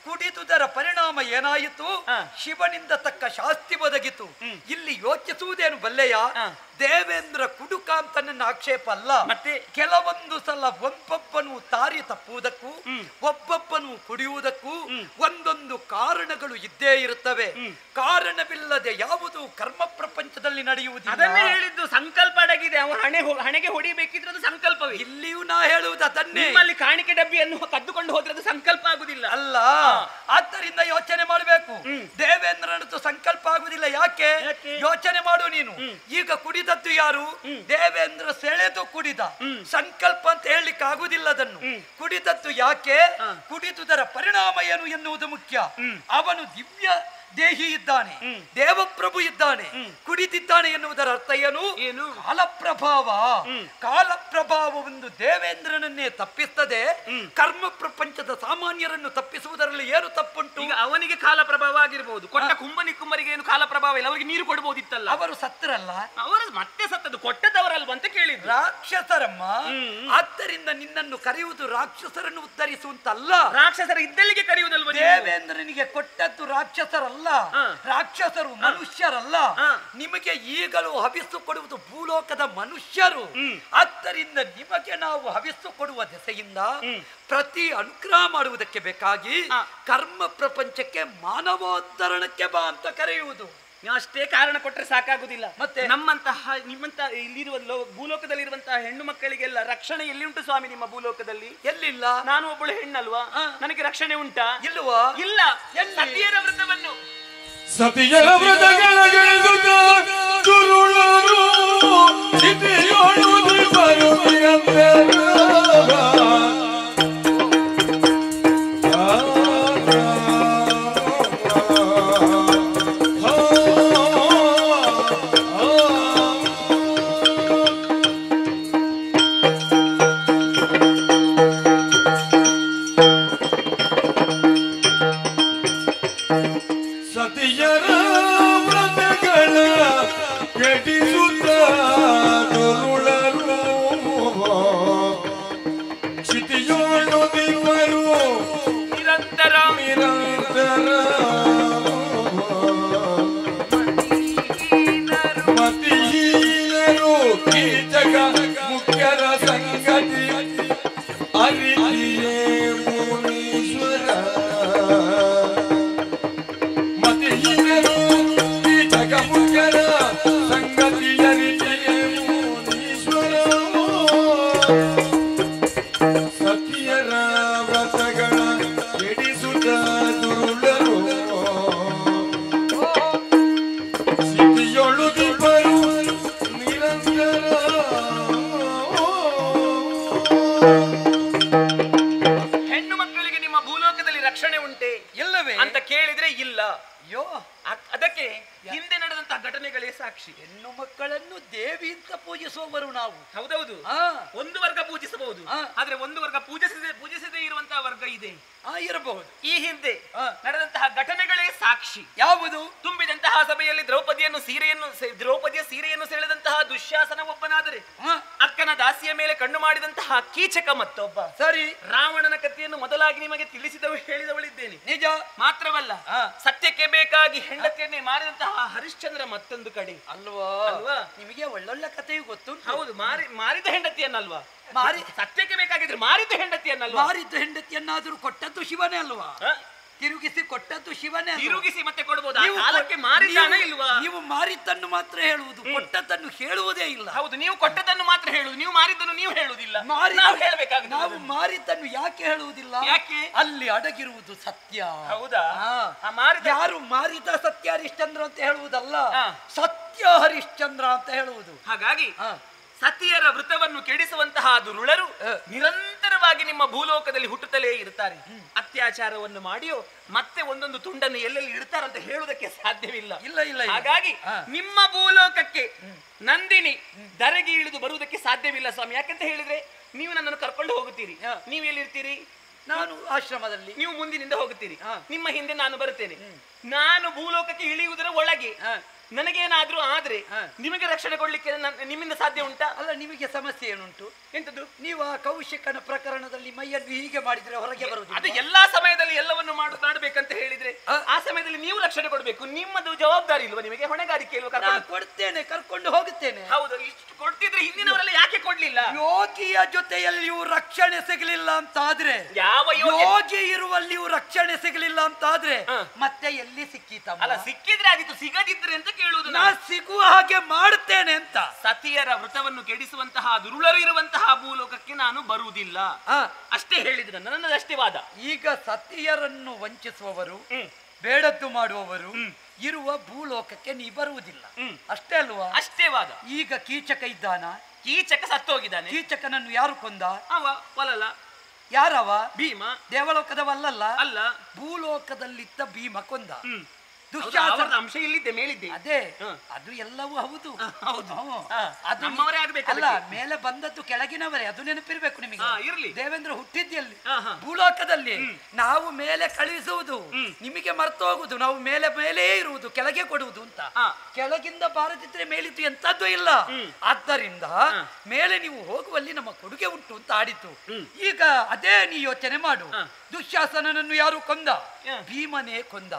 ಕುಡಿದುದರ ಪರಿಣಾಮ ಏನಾಯಿತು? ಶಿವನಿಂದ ತಕ್ಕ ಶಾಸ್ತಿ ಒದಗಿತು. ಇಲ್ಲಿ ಯೋಚಿಸುವುದೇನು ಬಲ್ಲೆಯ? ದೇವೇಂದ್ರ ಕುಡುಕ ಅಂತ ನನ್ನ ಆಕ್ಷೇಪ ಅಲ್ಲ. ಮತ್ತೆ ಕೆಲವೊಂದು ಸಲ ಒಬ್ಬೊಬ್ಬನು ದಾರಿ ತಪ್ಪುವುದಕ್ಕೂ ಒಬ್ಬೊಬ್ಬನು ಕುಡಿಯುವುದಕ್ಕೂ ಒಂದೊಂದು ಕಾರಣಗಳು ಇದ್ದೇ ಇರುತ್ತವೆ. ಕಾರಣವಿಲ್ಲದೆ ಯಾವುದು ಕರ್ಮ ಪ್ರಪಂಚದಲ್ಲಿ ನಡೆಯುವುದಿಲ್ಲ. ಅದನ್ನೇ ಹೇಳಿದ್ದು, ಸಂಕಲ್ಪ ಅಡಗಿದೆ. ಅವನು ಹಣೆಗೆ ಹೊಡಿಬೇಕಿದ್ರೆ ಅದು ಸಂಕಲ್ಪವೇ. ಇಲ್ಲಿಯೂ ನಾ ಹೇಳುವುದು ಅದನ್ನೇ. ನಿಮ್ಮಲ್ಲಿ ಕಾಣಿಕೆ ಡಬ್ಬಿಯನ್ನು ಕದ್ದುಕೊಂಡು ಹೋದ್ರೆ ಅದು ಸಂಕಲ್ಪ ಆಗುದಿಲ್ಲ ಅಲ್ಲ. ಆದ್ದರಿಂದ ಯೋಚನೆ ಮಾಡಬೇಕು. ದೇವೇಂದ್ರನದ್ದು ಸಂಕಲ್ಪ ಆಗುದಿಲ್ಲ. ಯಾಕೆ? ಯೋಚನೆ ಮಾಡು ನೀನು. ಈಗ ಕುಡಿದದ್ದು ಯಾರು? ದೇವೇಂದ್ರ ಸೆಳೆದು ಕುಡಿದ. ಸಂಕಲ್ಪ ಅಂತ ಹೇಳಲಿಕ್ಕೆ ಆಗುದಿಲ್ಲ ಅದನ್ನು. ಕುಡಿದದ್ದು ಯಾಕೆ? ಕುಡಿದುದರ ಪರಿಣಾಮ ಏನು ಎನ್ನುವುದು ಮುಖ್ಯ. ಅವನು ದಿವ್ಯ ದೇಹಿ ಇದ್ದಾನೆ, ದೇವಪ್ರಭು ಇದ್ದಾನೆ, ಕುಡಿದಿದ್ದಾನೆ ಎನ್ನುವುದರ ಅರ್ಥ ಏನು? ಕಾಲಪ್ರಭಾವ. ಕಾಲಪ್ರಭಾವ ಒಂದು ದೇವೇಂದ್ರನನ್ನೇ ತಪ್ಪಿಸ್ತದೆ. ಕರ್ಮ ಪ್ರಪಂಚದ ಸಾಮಾನ್ಯರನ್ನು ತಪ್ಪಿಸುವುದರಲ್ಲಿ ಏನು ತಪ್ಪುಂಟು? ಈಗ ಅವನಿಗೆ ಕಾಲ ಪ್ರಭಾವ ಆಗಿರಬಹುದು, ಕೊಟ್ಟ ಕುಂಭನಿಕ್ಕುಂಬರಿಗೆ ಏನು ಕಾಲ ಪ್ರಭಾವ ಇಲ್ಲ. ಅವರಿಗೆ ನೀರು ಕೊಡಬಹುದಿತ್ತಲ್ಲ. ಅವರು ಸತ್ತರಲ್ಲ. ಅವರು ಮತ್ತೆ ಸತ್ತದ್ದು ಕೊಟ್ಟದವರಲ್ವ ಅಂತ ಕೇಳಿದ್ರು. ರಾಕ್ಷಸರಮ್ಮ. ಆದ್ದರಿಂದ ನಿನ್ನನ್ನು ಕರೆಯುವುದು ರಾಕ್ಷಸರನ್ನು ಉತ್ತರಿಸುವಂತಲ್ಲ, ರಾಕ್ಷಸರ ಇದ್ದಲ್ಲಿಗೆ ಕರೆಯುವುದಲ್ವ? ದೇವೇಂದ್ರನಿಗೆ ಕೊಟ್ಟದ್ದು ರಾಕ್ಷಸರಲ್ಲ. ಅಲ್ಲ, ರಾಕ್ಷಸರು ಮನುಷ್ಯರಲ್ಲ. ನಿಮಗೆ ಈಗಲೂ ಹವಿಸ್ಸು ಕೊಡುವುದು ಭೂಲೋಕದ ಮನುಷ್ಯರು. ಆದ್ದರಿಂದ ನಿಮಗೆ ನಾವು ಹವಿಸ್ಸು ಕೊಡುವ ದೆಸೆಯಿಂದ ಪ್ರತಿ ಅನುಗ್ರಹ ಮಾಡುವುದಕ್ಕೆ ಬೇಕಾಗಿ ಕರ್ಮ ಪ್ರಪಂಚಕ್ಕೆ ಮಾನವೋದ್ಧರಣಕ್ಕೆ ಬಾ ಅಂತ ಕರೆಯುವುದು. ನೀವು ಅಷ್ಟೇ ಕಾರಣ ಕೊಟ್ಟರೆ ಸಾಕಾಗುದಿಲ್ಲ. ಮತ್ತೆ ನಮ್ಮಂತಹ ನಿಮ್ಮಂತಹ ಇಲ್ಲಿರುವ ಭೂಲೋಕದಲ್ಲಿರುವಂತಹ ಹೆಣ್ಣು ಮಕ್ಕಳಿಗೆಲ್ಲ ರಕ್ಷಣೆ ಎಲ್ಲಿ ಉಂಟು ಸ್ವಾಮಿ? ನಿಮ್ಮ ಭೂಲೋಕದಲ್ಲಿ ಎಲ್ಲಿಲ್ಲ. ನಾನು ಒಬ್ಬಳು ಹೆಣ್ಣಲ್ವಾ? ನನಗೆ ರಕ್ಷಣೆ ಉಂಟಾ? ಇಲ್ವಾ? ಇಲ್ಲ. ಸತಿಯರ ವೃತ್ತವನ್ನು ಸತಿಯರ ವ್ರತಗಳ ದುರುಳರು ಸ್ಥಿತಿಯೋಳು ಬರುತ್ತಿರಂತೆ ಸತಿಯರ ವ್ರತಗಳ ಕೆಡಿಸುತ್ತ ದುರುಳರು ಕ್ಷಿತಿಯೋಳು ದಿವರು ನಿರಂತರ ಮತಿಹೀನರು ಕೀಚಕ ಮುಖ್ಯರ ಸಂಗತಿ ಅರಿತಿಯೇ ಮುನೀಶ್ವರ. ಮತಿಹೀನರು ಕೀಚಕ ಮುಖ್ಯರ ಸಂಗತಿ ಅರಿತಿಯೇ ಮುನೀಶ್ವರ. ಸತಿಯರ ವ್ರತಗಳ ಕೆಡಿಸುತ್ತ ದುರುಳರು ಸ್ಥಿತಿಯೊಳು ದಿಬ್ಬರು ನಿರಂತರ. ಹೆಣ್ಣು ಮಕ್ಕಳಿಗೆ ನಿಮ್ಮ ಭೂಲೋಕದಲ್ಲಿ ರಕ್ಷಣೆ ಉಂಟೆ ಇಲ್ಲವೇ ಅಂತ ಕೇಳಿದ್ರೆ ಇಲ್ಲ. ಅಯ್ಯೋ, ಅದಕ್ಕೆ ಹಿಂದೆ ನಡೆದಂತಹ ಘಟನೆಗಳೇ ಸಾಕ್ಷಿ. ಹೆಣ್ಣು ಮಕ್ಕಳನ್ನು ದೇವಿ ಅಂತ ಪೂಜಿಸುವವರು ನಾವು. ಹೌದೌದು. ಒಂದು ವರ್ಗ ಪೂಜಿಸಬಹುದು, ಆದ್ರೆ ಒಂದು ವರ್ಗ ಪೂಜಿಸದೇ ಇರುವಂತಹ ವರ್ಗ ಇದೆ. ಇರಬಹುದು. ಈ ಹಿಂದೆ ನಡೆದಂತಹ ಘಟನೆಗಳೇ ಸಾಕ್ಷಿ. ಯಾವುದು? ತುಂಬಿದಂತಹ ಸಭೆಯಲ್ಲಿ ದ್ರೌಪದಿಯ ಸೀರೆಯನ್ನು ಸೆಳೆದಂತಹ ದುಶ್ಯಾಸನ ಒಬ್ಬನಾದರೆ, ಅಕ್ಕನ ದಾಸಿಯ ಮೇಲೆ ಕಣ್ಣು ಮಾಡಿದಂತಹ ಕೀಚಕ ಮತ್ತೊಬ್ಬ. ಸರಿ. ರಾವಣನ ಕಥೆಯನ್ನು ಮೊದಲಾಗಿ ನಿಮಗೆ ಹೇಳಿದವಳಿದ್ದೇನೆ. ನಿಜ. ಮಾತ್ರವಲ್ಲ, ಸತ್ಯಕ್ಕೆ ಬೇಕಾಗಿ ಹೆಂಡತಿಯನ್ನೇ ಮಾರಿದಂತಹ ಹರಿಶ್ಚಂದ್ರ ಮತ್ತೊಂದು ಕಡೆ ಅಲ್ವಾ? ನಿಮಗೆ ಒಳ್ಳೊಳ್ಳೆ ಕಥೆಯು ಗೊತ್ತು. ಹೌದು, ಮಾರಿದ ಹೆಂಡತಿಯನ್ನಲ್ವಾ? ಮಾರಿ ಸತ್ಯಕ್ಕೆ ಬೇಕಾಗಿದ್ರೆ ಮಾರಿದ ಹೆಂಡತಿಯನ್ನಲ್ವಾ? ಮಾರಿದ ಹೆಂಡತಿಯನ್ನಾದರೂ ಕೊಟ್ಟದ್ದು ಶಿವನೇ ಅಲ್ವಾ? ತಿರುಗಿಸಿ ಕೊಟ್ಟದ್ದು ಶಿವನೇ. ತಿರುಗಿಸಿ ಮತ್ತೆ ಕೊಡಬಹುದು. ಕಾಲಕ್ಕೆ ಮಾರಿದ್ದಾನೆ ಇಲ್ವಾ? ನೀವು ಮಾರಿದ್ದನ್ನು ಮಾತ್ರ ಹೇಳುವುದು, ಕೊಟ್ಟದ್ದನ್ನು ಹೇಳುವುದೇ ಇಲ್ಲ. ಹೌದು, ನೀವು ಕೊಟ್ಟದ್ದನ್ನು ಮಾತ್ರ ಹೇಳುವುದು, ನೀವು ಮಾರಿದ್ದನ್ನು ನೀವು ಹೇಳುವುದಿಲ್ಲ. ನಾವು ಮಾರಿದ್ದನ್ನು ಯಾಕೆ ಹೇಳುವುದಿಲ್ಲ? ಯಾಕೆ? ಅಲ್ಲಿ ಅಡಗಿರುವುದು ಸತ್ಯ. ಹೌದಾ? ಯಾರು ಮಾರಿದ ಸತ್ಯ ಹರಿಶ್ಚಂದ್ರ ಅಂತ ಹೇಳುವುದಲ್ಲ, ಸತ್ಯ ಹರಿಶ್ಚಂದ್ರ ಅಂತ ಹೇಳುವುದು. ಹಾಗಾಗಿ ಸತಿಯರ ವೃತವನ್ನು ಕೆಡಿಸುವಂತಹ ದುರುಳರು ನಿರಂತರವಾಗಿ ನಿಮ್ಮ ಭೂಲೋಕದಲ್ಲಿ ಹುಟ್ಟುತ್ತಲೇ ಇರುತ್ತಾರೆ. ಅತ್ಯಾಚಾರವನ್ನು ಮಾಡಿಯೋ ಮತ್ತೆ ಒಂದೊಂದು ತುಂಡನ್ನು ಎಲ್ಲೆಲ್ಲಿ ಇಡ್ತಾರಂತ ಹೇಳುವುದಕ್ಕೆ ಸಾಧ್ಯವಿಲ್ಲ. ಇಲ್ಲ. ಹಾಗಾಗಿ ನಿಮ್ಮ ಭೂಲೋಕಕ್ಕೆ ನಂದಿನಿ ಧರೆಗೆ ಇಳಿದು ಬರುವುದಕ್ಕೆ ಸಾಧ್ಯವಿಲ್ಲ ಸ್ವಾಮಿ. ಯಾಕಂತ ಹೇಳಿದ್ರೆ ನೀವು ನನ್ನನ್ನು ಕರ್ಕೊಂಡು ಹೋಗುತ್ತೀರಿ. ನೀವು ಎಲ್ಲಿರ್ತೀರಿ? ನಾನು ಆಶ್ರಮದಲ್ಲಿ. ನೀವು ಮುಂದಿನಿಂದ ಹೋಗುತ್ತೀರಿ, ನಿಮ್ಮ ಹಿಂದೆ ನಾನು ಬರುತ್ತೇನೆ. ನಾನು ಭೂಲೋಕಕ್ಕೆ ಇಳಿಯುವುದರ ಒಳಗೆ ನನಗೇನಾದ್ರೂ ಆದ್ರೆ ನಿಮಗೆ ರಕ್ಷಣೆ ಕೊಡ್ಲಿಕ್ಕೆ ನಿಮ್ಮಿಂದ ಸಾಧ್ಯ ಉಂಟಾ? ಅಲ್ಲ, ನಿಮಗೆ ಸಮಸ್ಯೆ ಏನುಂಟು? ಎಂತದ್ದು? ನೀವು ಆ ಕೌಶಿಕನ ಪ್ರಕರಣದಲ್ಲಿ ಮೈಯನ್ನು ಹೀಗೆ ಮಾಡಿದ್ರೆ ಹೊರಗೆ ಬರುವುದು. ಅದು ಎಲ್ಲಾ ಸಮಯದಲ್ಲಿ ಎಲ್ಲವನ್ನು ಮಾಡಬೇಕಂತ ಹೇಳಿದ್ರೆ ಆ ಸಮಯದಲ್ಲಿ ನೀವು ರಕ್ಷಣೆ ಕೊಡಬೇಕು. ನಿಮ್ಮದು ಜವಾಬ್ದಾರಿ ಇಲ್ವಾ? ನಿಮಗೆ ಹೊಣೆಗಾರಿಕೆ ಇಲ್ವಾ? ಕೊಡ್ತೇನೆ, ಕರ್ಕೊಂಡು ಹೋಗುತ್ತೇನೆ. ಹೌದು, ಇಷ್ಟು ಕೊಡ್ತಿದ್ರೆ ಹಿಂದಿನವರೆಲ್ಲ ಯಾಕೆ ಕೊಡ್ಲಿಲ್ಲ? ಯೋಗಿಯ ಜೊತೆಯಲ್ಲಿಯೂ ರಕ್ಷಣೆ ಸಿಗಲಿಲ್ಲ ಅಂತಾದ್ರೆ, ಯಾವ ಯೋಗಿ ಇರುವಲ್ಲಿಯೂ ರಕ್ಷಣೆ ಸಿಗಲಿಲ್ಲ ಅಂತಾದ್ರೆ ಮತ್ತೆ ಎಲ್ಲಿ ಸಿಕ್ಕೀತಮ್ಮ? ಅಲ್ಲ, ಸಿಕ್ಕಿದ್ರೆ ಆಗಿತ್ತು, ಸಿಗದಿದ್ರೆ ಅಂತ ಕೇಳುವುದು. ನಾ ಸಿಗುವ ಹಾಗೆ ಮಾಡುತ್ತೇನೆ ಅಂತ. ಸತಿಯರ ವೃತವನ್ನು ಕೆಡಿಸುವಂತಹ ದುರುಳರು ಇರುವಂತಹ ಭೂಲೋಕಕ್ಕೆ ನಾನು ಬರುವುದಿಲ್ಲ ಅಷ್ಟೇ ಹೇಳಿದ್ರೆ ನನ್ನದಷ್ಟೇ ವಾದ. ಈಗ ಸತಿಯರನ್ನು ವಂಚಿಸುವವರು, ಬೇಡದ್ದು ಮಾಡುವವರು ಇರುವ ಭೂಲೋಕಕ್ಕೆ ನೀ ಬರುವುದಿಲ್ಲ, ಅಷ್ಟೇ ಅಲ್ವಾ? ಅಷ್ಟೇ ವಾದ. ಈಗ ಕೀಚಕ ಇದ್ದಾನ? ಕೀಚಕ ಸತ್ತೋಗಿದ್ದಾನೆ. ಕೀಚಕನನ್ನು ಯಾರು ಕೊಂದ? ಅವ ವಲಲ. ಯಾರವ? ಭೀಮ. ದೇವಲೋಕದವಲ್ಲ, ಅಲ್ಲ, ಭೂಲೋಕದಲ್ಲಿದ್ದ ಭೀಮ ಕೊಂದ. ದುಶ್ಯಾಸನ ಅಂಶ ಇಲ್ಲಿದ್ದೆ, ಮೇಲಿದ್ದೆ. ಅದೇ, ಅದು ಎಲ್ಲವೂ ಹೌದು. ಹೌದು, ಅದು ನಮ್ಮವರೇ ಆಗ್ಬೇಕು. ಅಲ್ಲ, ಮೇಲೆ ಬಂದದ್ದು ಕೆಳಗಿನವರೇ, ಅದು ನೆನಪಿರ್ಬೇಕು ನಿಮಗೆ. ಇರ್ಲಿ. ದೇವೇಂದ್ರ ಹುಟ್ಟಿದ್ದಲ್ಲಿ ಭೂಲೋಕದಲ್ಲಿ, ನಾವು ಮೇಲೆ ಕಳುಹಿಸುವುದು ನಿಮಗೆ ಮರ್ತು ಹೋಗುದು, ನಾವು ಮೇಲೆ ಮೇಲೇ ಇರುವುದು, ಕೆಳಗೆ ಕೊಡುವುದು ಅಂತ. ಕೆಳಗಿಂದ ಬಾರದಿದ್ರೆ ಮೇಲಿದ್ದು ಎಂತದ್ದು ಇಲ್ಲ. ಆದ್ದರಿಂದ ಮೇಲೆ ನೀವು ಹೋಗುವಲ್ಲಿ ನಮ್ಮ ಕೊಡುಗೆ ಉಂಟು ಅಂತ ಆಡಿತು. ಈಗ ಅದೇ ನೀ ಯೋಚನೆ ಮಾಡು. ದುಶ್ಯಾಸನನನ್ನು ಯಾರು ಕೊಂದ? ಭೀಮನೇ ಕೊಂದ.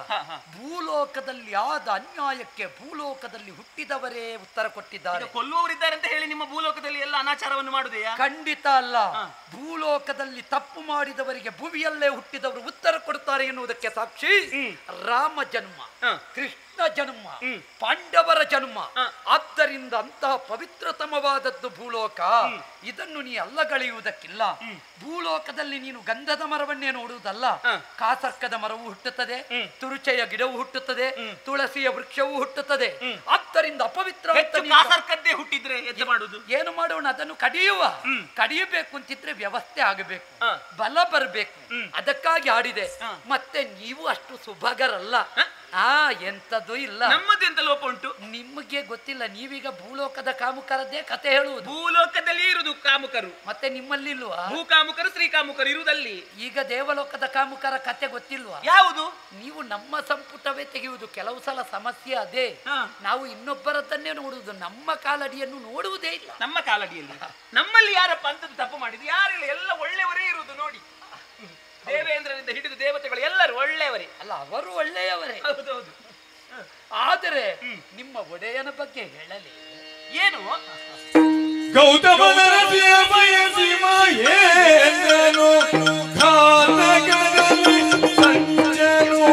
ಭೂಲೋಕ ಭೂಲೋಕದಲ್ಲಿ ಆದ ಅನ್ಯಾಯಕ್ಕೆ ಭೂಲೋಕದಲ್ಲಿ ಹುಟ್ಟಿದವರೇ ಉತ್ತರ ಕೊಟ್ಟಿದ್ದಾರೆ. ಕೊಲ್ಲುವವರಿದ್ದಾರೆ ಅಂತ ಹೇಳಿ ನಿಮ್ಮ ಭೂಲೋಕದಲ್ಲಿ ಎಲ್ಲ ಅನಾಚಾರವನ್ನು ಮಾಡುದೆಯಾ? ಖಂಡಿತ ಅಲ್ಲ. ಭೂಲೋಕದಲ್ಲಿ ತಪ್ಪು ಮಾಡಿದವರಿಗೆ ಭುವಿಯಲ್ಲೇ ಹುಟ್ಟಿದವರು ಉತ್ತರ ಕೊಡುತ್ತಾರೆ ಎನ್ನುವುದಕ್ಕೆ ಸಾಕ್ಷಿ ರಾಮ ಜನ್ಮ, ಕೃಷ್ಣ ಜನ್ಮ, ಪಾಂಡವರ ಜನ್ಮ. ಆದ್ದರಿಂದ ಅಂತಹ ಪವಿತ್ರತಮವಾದದ್ದು ಭೂಲೋಕ. ಇದನ್ನು ನೀ ಅಲ್ಲಗಳೆಯುವುದಕ್ಕಿಲ್ಲ. ಭೂಲೋಕದಲ್ಲಿ ನೀನು ಗಂಧದ ಮರವನ್ನೇ ನೋಡುವುದಲ್ಲ, ಕಾಸರ್ಕದ ಮರವು ಹುಟ್ಟುತ್ತದೆ, ತುರುಚೆಯ ಗಿಡವು ಹುಟ್ಟುತ್ತದೆ, ತುಳಸಿಯ ವೃಕ್ಷವೂ ಹುಟ್ಟುತ್ತದೆ. ಆದ್ದರಿಂದ ಅಪವಿತ್ರ ಕಾಸರ್ಕದ್ದೇ ಹುಟ್ಟಿದ್ರೆ ಎಂತ ಮಾಡುದು? ಏನು ಮಾಡೋಣ, ಅದನ್ನು ಕಡಿಯಬೇಕು ಅಂತಿದ್ರೆ ವ್ಯವಸ್ಥೆ ಆಗಬೇಕು, ಬಲ ಬರಬೇಕು. ಅದಕ್ಕಾಗಿ ಆಡಿದೆ. ಮತ್ತೆ ನೀವು ಅಷ್ಟು ಸುಭಗರಲ್ಲ. ಎಂತದ್ದು ಇಲ್ಲ. ನಮ್ಮದೆಂತ ಲೋಪ ಉಂಟು? ನಿಮಗೆ ಗೊತ್ತಿಲ್ಲ. ನೀವೀಗ ಭೂಲೋಕದ ಕಾಮುಕರದ್ದೇ ಕತೆ ಹೇಳುವುದು. ಭೂಲೋಕದಲ್ಲಿ ಇರುವುದು ಕಾಮುಕರು, ಮತ್ತೆ ನಿಮ್ಮಲ್ಲಿ ಇಲ್ವಾ? ಭೂಕಾಮುಕರು ಶ್ರೀಕಾಮುಕರು ಇರುವುದಲ್ಲಿ. ಈಗ ದೇವಲೋಕದ ಕಾಮುಕರ ಕತೆ ಗೊತ್ತಿಲ್ವಾ? ಯಾವುದು? ನೀವು ನಮ್ಮ ಸಂಪುಟವೇ ತೆಗೆಯುವುದು. ಕೆಲವು ಸಲ ಸಮಸ್ಯೆ ಅದೇ, ನಾವು ಇನ್ನೊಬ್ಬರದ್ದನ್ನೇ ನೋಡುವುದು, ನಮ್ಮ ಕಾಲಡಿಯನ್ನು ನೋಡುವುದೇ ಇಲ್ಲ. ನಮ್ಮ ಕಾಲಡಿಯಲ್ಲಿ ನಮ್ಮಲ್ಲಿ ಯಾರಪ್ಪ ಅಂತ ತಪ್ಪು ಮಾಡಿದ್ರು? ಯಾರಿಲ್ಲ, ಎಲ್ಲ ಒಳ್ಳೆಯವರೇ ಇರುವುದು ನೋಡಿ. ದೇವೇಂದ್ರನಿಂದ ಹಿಡಿದು ದೇವತೆಗಳು ಎಲ್ಲರೂ ಒಳ್ಳೆಯವರೇ. ಅಲ್ಲ, ಅವರು ಒಳ್ಳೆಯವರೇ. ಹೌದೌದು. ಆದರೆ ನಿಮ್ಮ ಒಡೆಯನ ಬಗ್ಗೆ ಹೇಳಲಿ. ಏನು? ಗೌತಮನ ರತಿಯ ಬಯಸಿ ಮಹೇಂದ್ರನು ಘಾತಕದಲ್ಲಿ ಸಂಚನೂಡಿ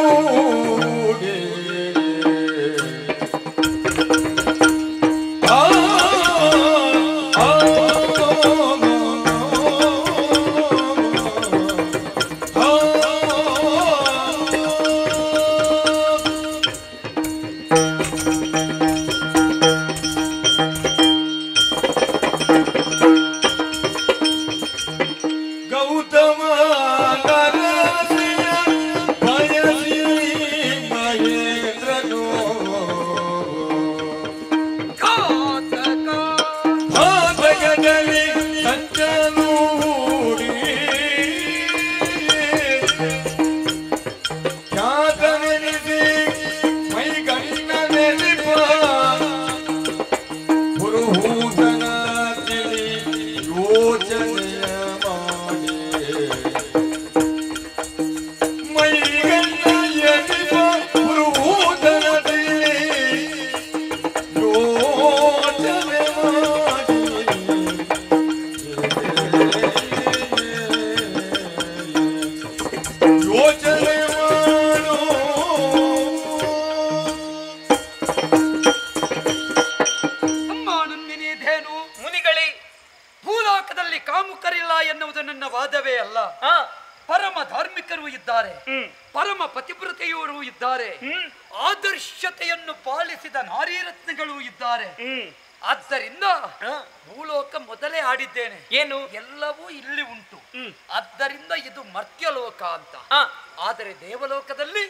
ಪರಮ ಪತಿವ್ರತೆಯವರು ಇದ್ದಾರೆ, ಆದರ್ಶತೆಯನ್ನು ಪಾಲಿಸಿದ ನಾರೀರತ್ನಗಳು ಇದ್ದಾರೆ. ಆದ್ದರಿಂದ ಭೂಲೋಕ ಮೊದಲೇ ಆಡಿದ್ದೇನೆ. ಏನು? ಎಲ್ಲವೂ ಇಲ್ಲಿ ಉಂಟು. ಆದ್ದರಿಂದ ಇದು ಮರ್ತ್ಯಲೋಕ ಅಂತ. ಆದರೆ ದೇವಲೋಕದಲ್ಲಿ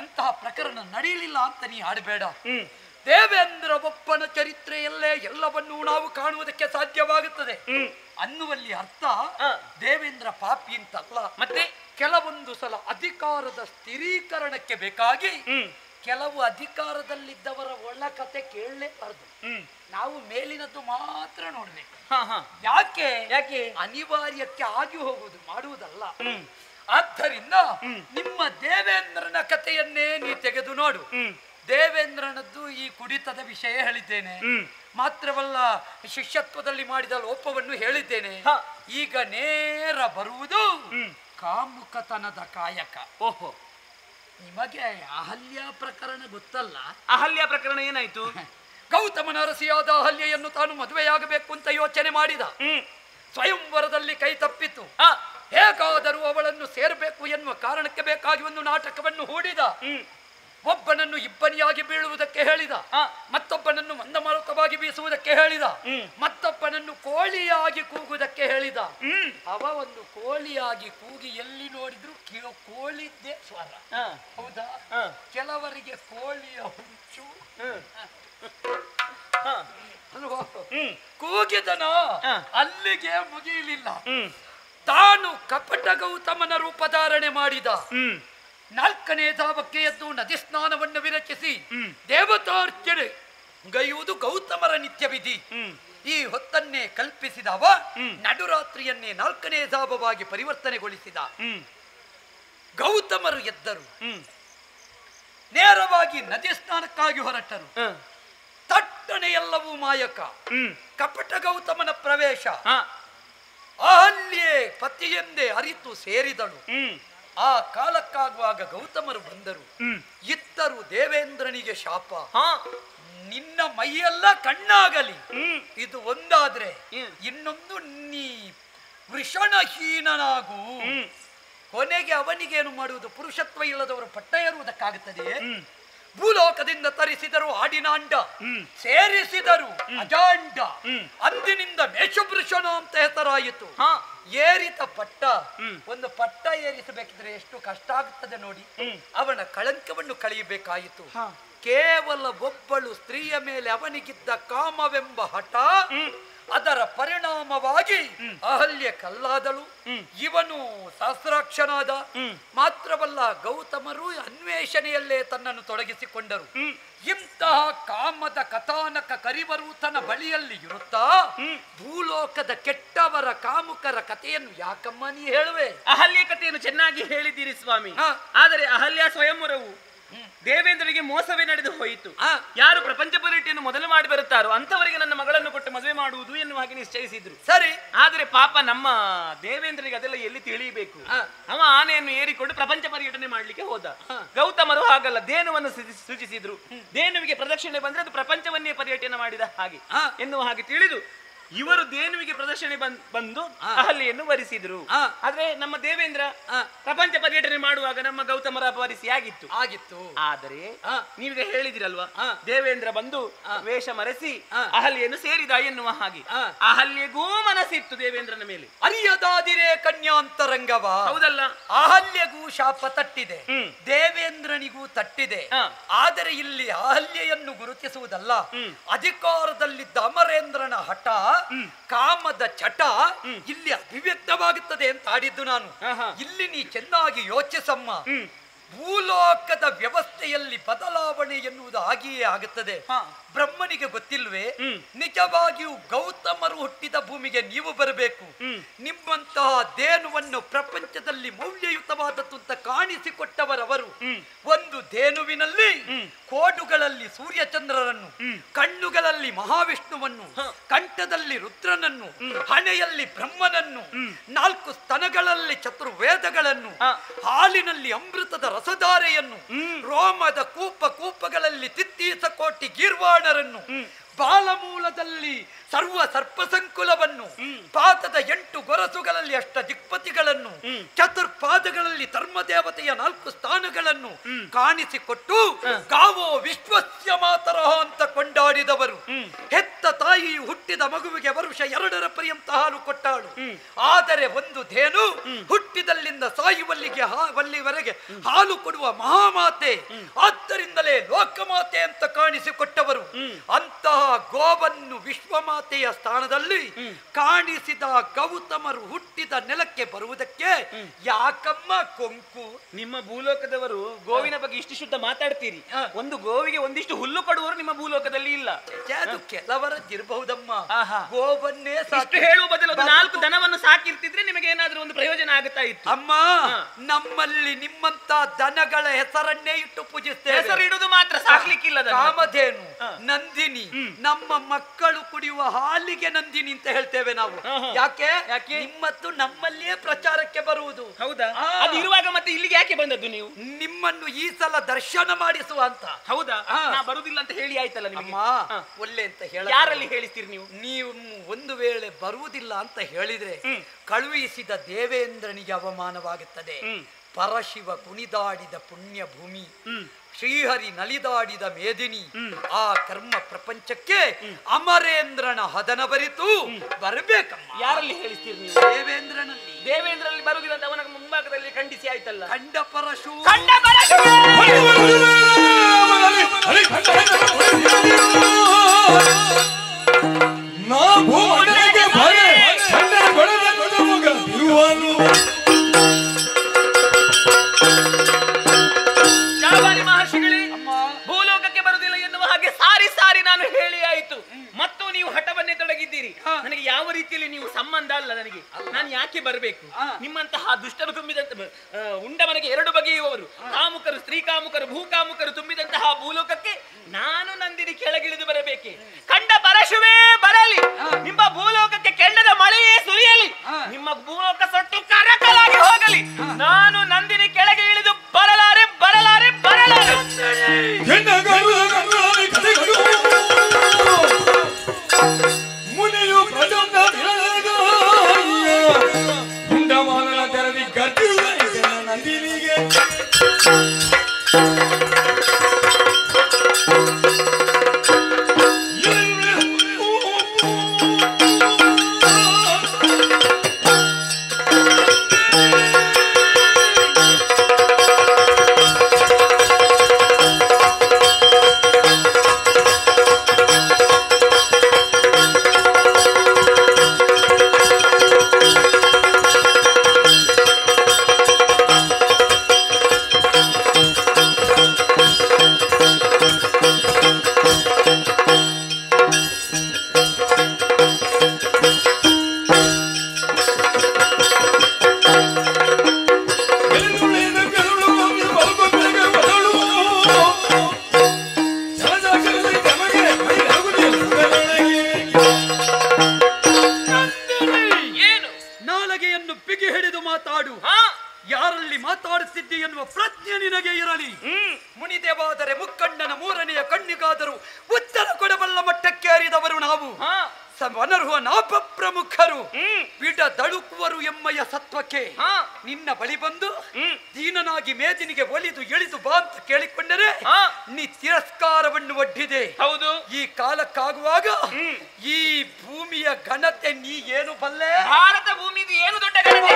ಅಂತಹ ಪ್ರಕರಣ ನಡೆಯಲಿಲ್ಲ ಅಂತ ನೀ ಆಡಬೇಡ. ದೇವೇಂದ್ರ ಒಬ್ಬನ ಚರಿತ್ರೆಯಲ್ಲೇ ಎಲ್ಲವನ್ನೂ ನಾವು ಕಾಣುವುದಕ್ಕೆ ಸಾಧ್ಯವಾಗುತ್ತದೆ ಅನ್ನುವಲ್ಲಿ ಅರ್ಥ ದೇವೇಂದ್ರ ಪಾಪಿ ಅಂತಲ್ಲ. ಮತ್ತೆ ಕೆಲವೊಂದು ಸಲ ಅಧಿಕಾರದ ಸ್ಥಿರೀಕರಣಕ್ಕೆ ಬೇಕಾಗಿ ಕೆಲವು ಅಧಿಕಾರದಲ್ಲಿದ್ದವರ ಒಳ್ಳ ಕತೆ ಕೇಳಲೇಬಾರದು. ನಾವು ಮೇಲಿನದ್ದು ಮಾತ್ರ ನೋಡ್ಬೇಕು. ಯಾಕೆ ಯಾಕೆ ಅನಿವಾರ್ಯಕ್ಕೆ ಆಗಿ ಹೋಗುವುದು, ಮಾಡುವುದಲ್ಲ. ಆದ್ದರಿಂದ ನಿಮ್ಮ ದೇವೇಂದ್ರನ ಕಥೆಯನ್ನೇ ನೀ ತೆಗೆದು ನೋಡು. ದೇವೇಂದ್ರನದ್ದು ಈ ಕುಡಿತದ ವಿಷಯ ಹೇಳಿದ್ದೇನೆ. ಮಾತ್ರವಲ್ಲ, ಶಿಷ್ಯತ್ವದಲ್ಲಿ ಮಾಡಿದ ಲೋಪವನ್ನು ಹೇಳಿದ್ದೇನೆ. ಈಗ ನೇರ ಬರುವುದು ಕಾಮುಕತನದ ಕಾಯಕ. ಓಹೋ, ನಿಮಗೆ ಅಹಲ್ಯ ಪ್ರಕರಣ ಗೊತ್ತಲ್ಲ? ಅಹಲ್ಯ ಪ್ರಕರಣ ಏನಾಯ್ತು? ಗೌತಮನ ಅರಸಿಯಾದ ಅಹಲ್ಯೆಯನ್ನು ತಾನು ಮದುವೆಯಾಗಬೇಕು ಅಂತ ಯೋಚನೆ ಮಾಡಿದ. ಸ್ವಯಂವರದಲ್ಲಿ ಕೈ ತಪ್ಪಿತು. ಹೇಗಾದರೂ ಅವಳನ್ನು ಸೇರಬೇಕು ಎನ್ನುವ ಕಾರಣಕ್ಕೆ ಬೇಕಾಗಿ ಒಂದು ನಾಟಕವನ್ನು ಹೂಡಿದ. ಒಬ್ಬನನ್ನು ಇಬ್ಬನಿಯಾಗಿ ಬೀಳುವುದಕ್ಕೆ ಹೇಳಿದ, ಮತ್ತೊಬ್ಬನನ್ನು ಮಂದಮಾರುತವಾಗಿ ಬೀಸುವುದಕ್ಕೆ ಹೇಳಿದ, ಮತ್ತೊಬ್ಬನನ್ನು ಕೋಳಿಯಾಗಿ ಕೂಗುವುದಕ್ಕೆ ಹೇಳಿದ. ಅವ ಒಂದು ಕೋಳಿಯಾಗಿ ಕೂಗಿ ಎಲ್ಲಿ ನೋಡಿದ್ರು ಕೋಳಿದ್ದೇ ಸ್ವರ. ಹೌದಾ? ಕೆಲವರಿಗೆ ಕೋಳಿಯ ಹುಚ್ಚು. ಕೂಗಿದನ ಅಲ್ಲಿಗೆ ಮುಗಿಯಲಿಲ್ಲ. ತಾನು ಕಪಟ ಗೌತಮನ ರೂಪಧಾರಣೆ ಮಾಡಿದ. ನಾಲ್ಕನೇ ಧಾವಕ್ಕೆ ಎದ್ದು ನದಿ ಸ್ನಾನವನ್ನು ವಿರಚಿಸಿ ದೇವತಾರ್ಚನೆ ಗೈಯುವುದು ಗೌತಮರ ನಿತ್ಯ ವಿಧಿ. ಈ ಹೊತ್ತನ್ನೇ ಕಲ್ಪಿಸಿದವ ನಡುರಾತ್ರಿಯನ್ನೇ ನಾಲ್ಕನೇ ಧಾವವಾಗಿ ಪರಿವರ್ತನೆಗೊಳಿಸಿದ. ಗೌತಮರು ಎದ್ದರು. ನೇರವಾಗಿ ನೇರವಾಗಿ ನದಿ ಸ್ನಾನಕ್ಕಾಗಿ ಹೊರಟರು. ತಟ್ಟನೆ ಎಲ್ಲವೂ ಮಾಯಕ. ಕಪಟ ಗೌತಮನ ಪ್ರವೇಶ. ಅಲ್ಲಿಯೇ ಪತಿಯೆಂದೇ ಅರಿತು ಸೇರಿದಳು. ಆ ಕಾಲಕ್ಕಾಗುವಾಗ ಗೌತಮರು ಬಂದರು. ಇತ್ತರು ದೇವೇಂದ್ರನಿಗೆ ಶಾಪ, ನಿನ್ನ ಮೈಯೆಲ್ಲ ಕಣ್ಣಾಗಲಿ. ಇದು ಒಂದಾದ್ರೆ ಇನ್ನೊಂದು ನೀ ವೃಷಣಹೀನನಾಗು. ಕೊನೆಗೆ ಅವನಿಗೇನು ಮಾಡುವುದು? ಪುರುಷತ್ವ ಇಲ್ಲದವರು ಪಟ್ಟ ಏರುವುದಕ್ಕಾಗುತ್ತದೆಯೇ? ಭೂಲೋಕದಿಂದ ತರಿಸಿದರು ಆಡಿನಾಂಡ, ಸೇರಿಸಿದರು ಅಜಾಂಡ. ಅಂದಿನಿಂದ ಮೇಷವೃಷಣ ಅಂತ ಹೆಸರಾಯಿತು. ಏರಿತ ಪಟ್ಟ, ಒಂದು ಪಟ್ಟ ಏರಿಸಬೇಕಿದ್ರೆ ಎಷ್ಟು ಕಷ್ಟ ಆಗುತ್ತದೆ ನೋಡಿ. ಅವನ ಕಳಂಕವನ್ನು ಕಳೆಯಬೇಕಾಯಿತು. ಕೇವಲ ಒಬ್ಬಳು ಸ್ತ್ರೀಯ ಮೇಲೆ ಅವನಿಗಿದ್ದ ಕಾಮವೆಂಬ ಹಠ, ಅದರ ಪರಿಣಾಮವಾಗಿ ಅಹಲ್ಯೆ ಕಲ್ಲಾದಳು. ಇವನು ಸಹಸ್ರಾಕ್ಷನಾದ. ಮಾತ್ರವಲ್ಲ, ಗೌತಮರು ಅನ್ವೇಷಣೆಯಲ್ಲೇ ತನ್ನನ್ನು ತೊಡಗಿಸಿಕೊಂಡರು. ಇಂತಹ ಕಾಮದ ಕಥಾನಕ ಕರಿವರೂತನ ಬಳಿಯಲ್ಲಿ ಇರುತ್ತಾ ಭೂಲೋಕದ ಕೆಟ್ಟವರ ಕಾಮುಕರ ಕಥೆಯನ್ನು ಯಾಕಮ್ಮ ನೀ ಹೇಳುವೆ? ಅಹಲ್ಯ ಕಥೆಯನ್ನು ಚೆನ್ನಾಗಿ ಹೇಳಿದ್ದೀರಿ ಸ್ವಾಮಿ. ಆದರೆ ಅಹಲ್ಯ ಸ್ವಯಂವರವು ದೇವೇಂದ್ರನಿಗೆ ಮೋಸವೇ ನಡೆದು ಹೋಯಿತು. ಯಾರು ಪ್ರಪಂಚ ಪರ್ಯಟನೆಯನ್ನು ಮೊದಲು ಮಾಡಿ ಬರುತ್ತಾರೋ ಅಂತವರಿಗೆ ನನ್ನ ಮಗಳನ್ನು ಕೊಟ್ಟು ಮದುವೆ ಮಾಡುವುದು ಎನ್ನುವ ಹಾಗೆ ನಿಶ್ಚಯಿಸಿದ್ರು. ಸರಿ, ಆದರೆ ಪಾಪ ನಮ್ಮ ದೇವೇಂದ್ರನಿಗೆ ಅದೆಲ್ಲ ಎಲ್ಲಿ ತಿಳಿಯಬೇಕು. ಅವ ಆನೆಯನ್ನು ಏರಿಕೊಂಡು ಪ್ರಪಂಚ ಪರ್ಯಟನೆ ಮಾಡ್ಲಿಕ್ಕೆ ಹೋದ. ಗೌತಮರು ಹಾಗಲ್ಲ, ದೇನುವನ್ನು ಸೂಚಿಸಿದ್ರು. ದೇನುವಿಗೆ ಪ್ರದಕ್ಷಿಣೆ ಬಂದ್ರೆ ಅದು ಪ್ರಪಂಚವನ್ನೇ ಪರ್ಯಟನೆ ಮಾಡಿದ ಹಾಗೆ ಎನ್ನುವ ಹಾಗೆ ತಿಳಿದು ಇವರು ದೇನುವಿಗೆ ಪ್ರದರ್ಶನ ಬಂದು ಅಹಲ್ಯೆಯನ್ನು ವರಿಸಿದ್ರು. ಆದ್ರೆ ನಮ್ಮ ದೇವೇಂದ್ರ ಪ್ರಪಂಚ ಪರ್ಯಟನೆ ಮಾಡುವಾಗ ನಮ್ಮ ಗೌತಮರ ವರಿಸಿ ಆಗಿತ್ತು. ಆದರೆ ನೀವೀಗ ಹೇಳಿದಿರಲ್ವಾ, ದೇವೇಂದ್ರ ಬಂದು ವೇಷ ಮರೆಸಿ ಅಹಲ್ಯೆಯನ್ನು ಸೇರಿದ ಎನ್ನುವ ಹಾಗೆ ಅಹಲ್ಯೆಗೂ ಮನಸ್ಸಿತ್ತು ದೇವೇಂದ್ರನ ಮೇಲೆ. ಅರಿಯದಾದಿರೇ ಕನ್ಯಾಂತರಂಗವ. ಹೌದಲ್ಲ, ಅಹಲ್ಯೆಗೂ ಶಾಪ ತಟ್ಟಿದೆ, ದೇವೇಂದ್ರನಿಗೂ ತಟ್ಟಿದೆ. ಆದರೆ ಇಲ್ಲಿ ಅಹಲ್ಯೆಯನ್ನು ಗುರುತಿಸುವುದಲ್ಲ, ಅಧಿಕಾರದಲ್ಲಿದ್ದ ಅಮರೇಂದ್ರನ ಹಠ, ಕಾಮದ ಚಟ ಇಲ್ಲಿ ಅಭಿವ್ಯಕ್ತವಾಗುತ್ತದೆ ಅಂತ ಆಡಿದ್ದು ನಾನು. ಇಲ್ಲಿ ನೀ ಚೆನ್ನಾಗಿ ಯೋಚಿಸಮ್ಮ. ಭೂಲೋಕದ ವ್ಯವಸ್ಥೆಯಲ್ಲಿ ಬದಲಾವಣೆ ಎನ್ನುವುದು ಆಗಿಯೇ ಆಗುತ್ತದೆ. ಬ್ರಹ್ಮನಿಗೆ ಗೊತ್ತಿಲ್ವೇ? ನಿಜವಾಗಿಯೂ ಗೌತಮರು ಹುಟ್ಟಿದ ಭೂಮಿಗೆ ನೀವು ಬರಬೇಕು. ನಿಮ್ಮಂತಹ ದೇನುವನ್ನು ಪ್ರಪಂಚದಲ್ಲಿ ಮೌಲ್ಯಯುತವಾದದ್ದು ಅಂತ ಕಾಣಿಸಿಕೊಟ್ಟವರವರು. ಒಂದು ದೇನುವಿನಲ್ಲಿ ಕೋಡುಗಳಲ್ಲಿ ಸೂರ್ಯಚಂದ್ರರನ್ನು, ಕಣ್ಣುಗಳಲ್ಲಿ ಮಹಾವಿಷ್ಣುವನ್ನು, ಕಂಠದಲ್ಲಿ ರುದ್ರನನ್ನು, ಹಣೆಯಲ್ಲಿ ಬ್ರಹ್ಮನನ್ನು, 4 ಸ್ತನಗಳಲ್ಲಿ ಚತುರ್ವೇದಗಳನ್ನು, ಹಾಲಿನಲ್ಲಿ ಅಮೃತದ ರಸಧಾರೆಯನ್ನು, ರೋಮದ ಕೂಪಗಳಲ್ಲಿ ತಿತ್ತೀಸ ಕೋಟಿ ಗೀರ್ವಾಣರನ್ನು, ಬಾಲಮೂಲದಲ್ಲಿ ಸರ್ವ ಸರ್ಪಸಂಕುಲವನ್ನು, ಪಾದದ 8 ಗೊರಸುಗಳಲ್ಲಿ ಅಷ್ಟ ದಿಕ್ಪತಿಗಳನ್ನು, ಚತುರ್ಪಾದಗಳಲ್ಲಿ ಧರ್ಮದೇವತೆಯ 4 ಸ್ಥಾನಗಳನ್ನು ಕಾಣಿಸಿಕೊಟ್ಟು ಗಾವೋ ವಿಶ್ವಸ್ಯ ಮಾತರಹ ಅಂತ ಕೊಂಡಾಡಿದವರು. ಹೆತ್ತ ತಾಯಿ ಹುಟ್ಟಿದ ಮಗುವಿಗೆ ವರುಷ 2ರ ಪರ್ಯಂತ ಹಾಲು ಕೊಟ್ಟಾಳು. ಆದರೆ ಒಂದು ಧೇನು ಹುಟ್ಟಿದಲ್ಲಿಂದ ಸಾಯುವಲ್ಲಿವರೆಗೆ ಹಾಲು ಕೊಡುವ ಮಹಾಮಾತೆ. ಆದ್ದರಿಂದಲೇ ಲೋಕಮಾತೆ ಅಂತ ಕಾಣಿಸಿಕೊಟ್ಟವರು. ಅಂತಹ ಗೋವನ್ನು ವಿಶ್ವಮಾತೆಯ ಸ್ಥಾನದಲ್ಲಿ ಕಾಣಿಸಿದ ಗೌತಮರು ಹುಟ್ಟಿದ ನೆಲಕ್ಕೆ ಬರುವುದಕ್ಕೆ ಯಾಕಮ್ಮ ಕೊಂಕು? ನಿಮ್ಮ ಭೂಲೋಕದವರು ಗೋವಿನ ಬಗ್ಗೆ ಇಷ್ಟು ಶುದ್ಧ ಮಾತಾಡ್ತೀರಿ, ಒಂದು ಗೋವಿಗೆ ಒಂದಿಷ್ಟು ಹುಲ್ಲು ಕೊಡುವವರು ನಿಮ್ಮ ಭೂಲೋಕದಲ್ಲಿ ಇಲ್ಲ. ಅದು ಕೆಲವರದ್ದಿರಬಹುದಮ್ಮ. ಗೋವನ್ನೇ ಹೇಳುವ ಬದಲು 4 ದನವನ್ನು ಸಾಕಿರ್ತಿದ್ರೆ ನಿಮಗೆ ಏನಾದ್ರೂ ಒಂದು ಪ್ರಯೋಜನ ಆಗುತ್ತಾ ಇತ್ತು. ಅಮ್ಮ, ನಮ್ಮಲ್ಲಿ ನಿಮ್ಮಂತ ದನಗಳ ಹೆಸರನ್ನೇ ಇಟ್ಟು ಪೂಜಿಸ್ತೇವೆ. ಹೆಸರು ಇಡುವುದು ಮಾತ್ರ, ಸಾಕ್ಲಿಕ್ಕಿಲ್ಲ. ಕಾಮಧೇನು, ನಂದಿನಿ, ನಮ್ಮ ಮಕ್ಕಳು ಕುಡಿಯುವ ಹಾಲಿಗೆ ನಂದಿನಿ ಅಂತ ಹೇಳ್ತೇವೆ ನಾವು. ಯಾಕೆ? ನಿಮ್ಮತ್ತು ನಮ್ಮಲ್ಲಿಯೇ ಪ್ರಚಾರಕ್ಕೆ ಬರುವುದು. ಹೌದಾ? ಅದು ಇರುವಾಗ ಮತ್ತೆ ಇಲ್ಲಿಗೆ ಯಾಕೆ ಬಂದದ್ದು ನೀವು? ನಿಮ್ಮನ್ನು ಈ ಸಲ ದರ್ಶನ ಮಾಡಿಸುವ ಅಂತ. ಹೌದಾ? ನಾ ಬರುದಿಲ್ಲ ಅಂತ ಹೇಳಿ ಆಯ್ತಲ್ಲ ನಿಮಗೆ. ಒಳ್ಳೆ ಅಂತ ಹೇಳ. ಯಾರಲ್ಲಿ ಹೇಳಿಸ್ತೀರಿ ನೀವು? ನೀವು ಒಂದು ವೇಳೆ ಬರುವುದಿಲ್ಲ ಅಂತ ಹೇಳಿದ್ರೆ ಕಳುಹಿಸಿದ ದೇವೇಂದ್ರನಿಗೆ ಅವಮಾನವಾಗುತ್ತದೆ. ಪರಶಿವ ಕುಣಿದಾಡಿದ ಪುಣ್ಯ ಭೂಮಿ, ಶ್ರೀಹರಿ ನಲಿದಾಡಿದ ಮೇದಿನಿ. ಆ ಕರ್ಮ ಪ್ರಪಂಚಕ್ಕೆ ಅಮರೇಂದ್ರನ ಹದನ ಬರಿತು ಬರಬೇಕಮ್ಮ. ಯಾರಲ್ಲಿ ಹೇಳಿಸ್ತೀರಿ ನೀವು? ದೇವೇಂದ್ರನಲ್ಲಿ. ದೇವೇಂದ್ರಲ್ಲಿ ಬರುವುದಿಲ್ಲ ಅಂತ ಅವನ ಮುಂಭಾಗದಲ್ಲಿ ಖಂಡಿಸಿ ಆಯ್ತಲ್ಲ. ಖಂಡ ಪರಶು ಭೂಲೋಕಕ್ಕೆ ಬರುವುದಿಲ್ಲ ಎನ್ನುವ ಹಾಗೆ ಸಾರಿ ನಾನು ಹೇಳಿ ಆಯಿತು. ಮತ್ತು ನೀವು ಹಠವನ್ನೇ ತೊಡಗಿದ್ದೀರಿ. ನನಗೆ ಯಾವ ಯಾವ ರೀತಿಯಲ್ಲಿ ನೀವು ಸಂಬಂಧ ಅಲ್ಲ ನನಗೆ. ನಾನು ಯಾಕೆ ಬರಬೇಕು? ನಿಮ್ಮಂತಹ ದುಷ್ಟರು ತುಂಬಿದಂತ ಉಂಡ ಮನೆಗೆ ಎರಡು ಬಗೆಯುವವರು, ಕಾಮುಕರು, ಸ್ತ್ರೀ ಕಾಮುಕರು, ಭೂಕಾಮುಕರು ತುಂಬಿದಂತಹ ಭೂಲೋಕಕ್ಕೆ ನಾನು ನಂದಿನಿ ಕೆಳಗಿಳಿದು ಬರಬೇಕೆ? ಕಂಡ ಪರಶುವೇ ಬರಲಿ, ನಿಮ್ಮ ಭೂಲೋಕಕ್ಕೆ ಕೆಂಡದ ಮಳೆಯೇ ಸುರಿಯಲಿ, ನಿಮ್ಮ ಭೂಲೋಕ ಸೊಟ್ಟು ಕರಕಲಾಗಿ ಹೋಗಲಿ, ನಾನು ನಂದಿನಿ ಕೆಳಗೆ ಇಳಿದು ಬರಲಾರೆ ಬರಲಾರೆ ಬರಲಾರೆ. ಮುನಿಯು ಪ್ರಚಂಡ ಹುಂಡಮಾನನ ತೆರದಿ ಗರ್ಜಿಸುವ ನಂದಿನಿಗೆ ಯಾರಲ್ಲಿ ಮಾತಾಡುತ್ತಿದ್ದೆ ಎನ್ನುವ ಪ್ರಜ್ಞೆ ನಿನಗೆ ಇರಲಿ. ಮುನಿದೇವಾದರೆ ಮುಕ್ಕಣ್ಣನ ಮೂರನೆಯ ಕಣ್ಣಿಗಾದರೂ ಉತ್ತರ ಕೊಡಬಲ್ಲ ಮಟ್ಟಕ್ಕೇರಿದವರು ನಾವು. ವನರ್ಹುವ ನಾಪ ಪ್ರಮುಖರು ಬಿಡ ದಳುಕುವರು ಎಮ್ಮಯ್ಯ ಸತ್ವಕ್ಕೆ ನಿನ್ನ ಬಳಿ ಬಂದು ದೀನನಾಗಿ ಮೇದಿನಿಗೆ ಒಲಿದು ಇಳಿದು ಬಾ ಅಂತ ಕೇಳಿಕೊಂಡರೆ ನೀ ತಿರಸ್ಕಾರವನ್ನು ಒಡ್ಡಿದೆ. ಹೌದು, ಈ ಕಾಲಕ್ಕಾಗುವಾಗ ಈ ಭೂಮಿಯ ಘನತೆ ನೀ ಏನು ಬಲ್ಲೆ? ಭಾರತ ಭೂಮಿದು ಏನು ದೊಡ್ಡ ಘನತೆ?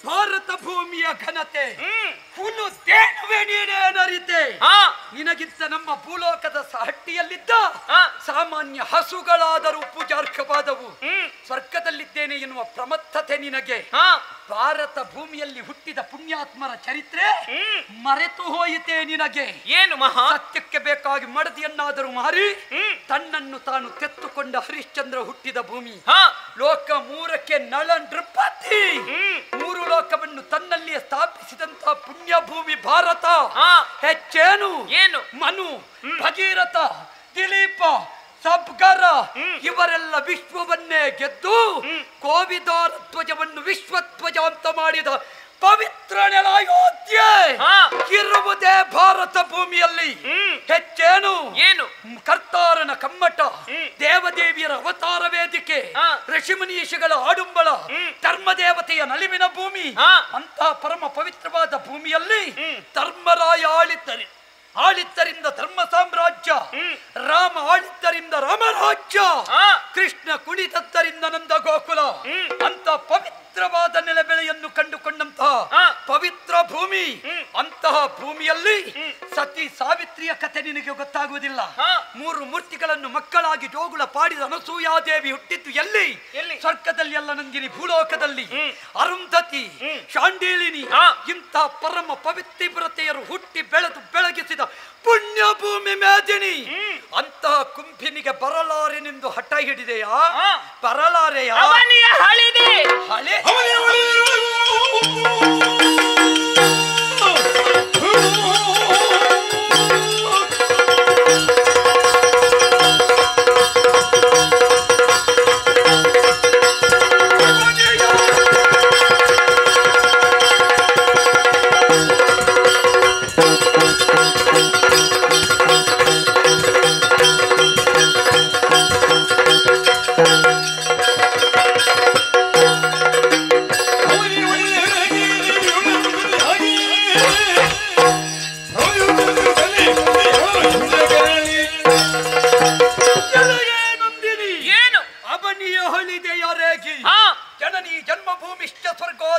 ಭಾರತ ಭೂಮಿಯ ಘನತೆ ಹುಲ್ಲು ತೇನುವೆ ನೀನೇನರಿತೆ. ನಿನಗಿಂತ ನಮ್ಮ ಭೂಲೋಕದ ಹಟ್ಟಿಯಲ್ಲಿದ್ದ ಸಾಮಾನ್ಯ ಹಸುಗಳಾದರೂ ಪೂಜಾರ್ಹವಾದವು. ಸ್ವರ್ಗದಲ್ಲಿದ್ದೇನೆ ಎನ್ನುವ ಪ್ರಮತ್ತತೆ ನಿನಗೆ. ಭಾರತ ಭೂಮಿಯಲ್ಲಿ ಹುಟ್ಟಿದ ಪುಣ್ಯಾತ್ಮರ ಚರಿತ್ರೆ ಮರೆತು ಹೋಯಿತೆ ನಿನಗೆ. ಏನು ಮಹಾ ಸತ್ಯಕ್ಕೆ ಬೇಕಾಗಿ ಮಡದಿಯನ್ನಾದರೂ ಮಾರಿ ತನ್ನನ್ನು ತಾನು ತೆತ್ತುಕೊಂಡ ಹರಿಶ್ಚಂದ್ರ ಹುಟ್ಟಿದ ಭೂಮಿ. ಲೋಕ ಮೂರಕ್ಕೆ ನಳ ನೃಪತಿ, ಮೂರು ಲೋಕವನ್ನು ತನ್ನಲ್ಲಿಯೇ ಸ್ಥಾಪಿಸಿದಂತಹ ಪುಣ್ಯ ಭೂಮಿ ಭಾರತ. ಹೆಚ್ಚೇನು? ಏನು? ಮನು, ಭಗೀರಥ, ದಿಲೀಪ, ಸಬ್ಗರ ಇವರೆಲ್ಲ ವಿಶ್ವವನ್ನೇ ಗೆದ್ದು ಕೋವಿದಾರ ಧ್ವಜವನ್ನು ವಿಶ್ವಧ್ವಜ ಅಂತ ಮಾಡಿದ ಪವಿತ್ರ ನೆಲ ಅಯೋಧ್ಯೆ ಇರುವುದೇ ಭಾರತ ಭೂಮಿಯಲ್ಲಿ. ಹೆಚ್ಚೇನು? ಏನು? ಕರ್ತಾರನ ಕಮ್ಮಟ, ದೇವದೇವಿಯರ ಅವತಾರ ವೇದಿಕೆ, ಋಷಿಮುನೀಷಿಗಳ ಆಡುಂಬಳ, ಧರ್ಮದೇವತೆಯ ನಲಿವಿನ ಭೂಮಿ. ಅಂತಹ ಪರಮ ಪವಿತ್ರವಾದ ಭೂಮಿಯಲ್ಲಿ ಧರ್ಮರಾಯ ಆಳಿದ್ದರಿಂದ ಧರ್ಮ ಸಾಮ್ರಾಜ್ಯ, ರಾಮ ಆಳಿದ್ದರಿಂದ ರಾಮರಾಜ್ಯ, ಕೃಷ್ಣ ಕುಣಿದದ್ದರಿಂದ ನಂದ ಗೋಕುಲ. ಅಂತ ಪವಿತ್ರವಾದ ನೆಲೆಬೆಳೆಯನ್ನು ಕಂಡುಕೊಂಡಂತಹ ಪವಿತ್ರ ಭೂಮಿ. ಅಂತಹ ಭೂಮಿಯಲ್ಲಿ ಸತಿ ಸಾವಿತ್ರಿಯ ಕಥೆ ನಿನಗೆ ಗೊತ್ತಾಗುವುದಿಲ್ಲ. ಮೂರು ಮೂರ್ತಿಗಳನ್ನು ಮಕ್ಕಳಾಗಿ ಜೋಗುಳ ಪಾಡಿದ ಅನಸೂಯಾದೇವಿ ಹುಟ್ಟಿದ್ದು ಎಲ್ಲಿ? ಸ್ವರ್ಗದಲ್ಲಿ ಅಲ್ಲ ನಂದಿನಿ, ಭೂಲೋಕದಲ್ಲಿ. ಅರುಂಧತಿ, ಶಾಂಡಿಲಿನಿ ಇಂಥ ಪರಮ ಪವಿತ್ರತೆಯರು ಹುಟ್ಟಿ ಬೆಳೆದು ಬೆಳಗಿಸಿದ ಪುಣ್ಯ ಭೂಮಿ ಮೇದಿನಿ. ಅಂತಹ ಕುಂಭಿನಿಗೆ ಬರಲಾರೆನೆಂದು ಹಠ ಹಿಡಿದೆಯಾ? ಬರಲಾರೆಯಾ? ಹಳೆ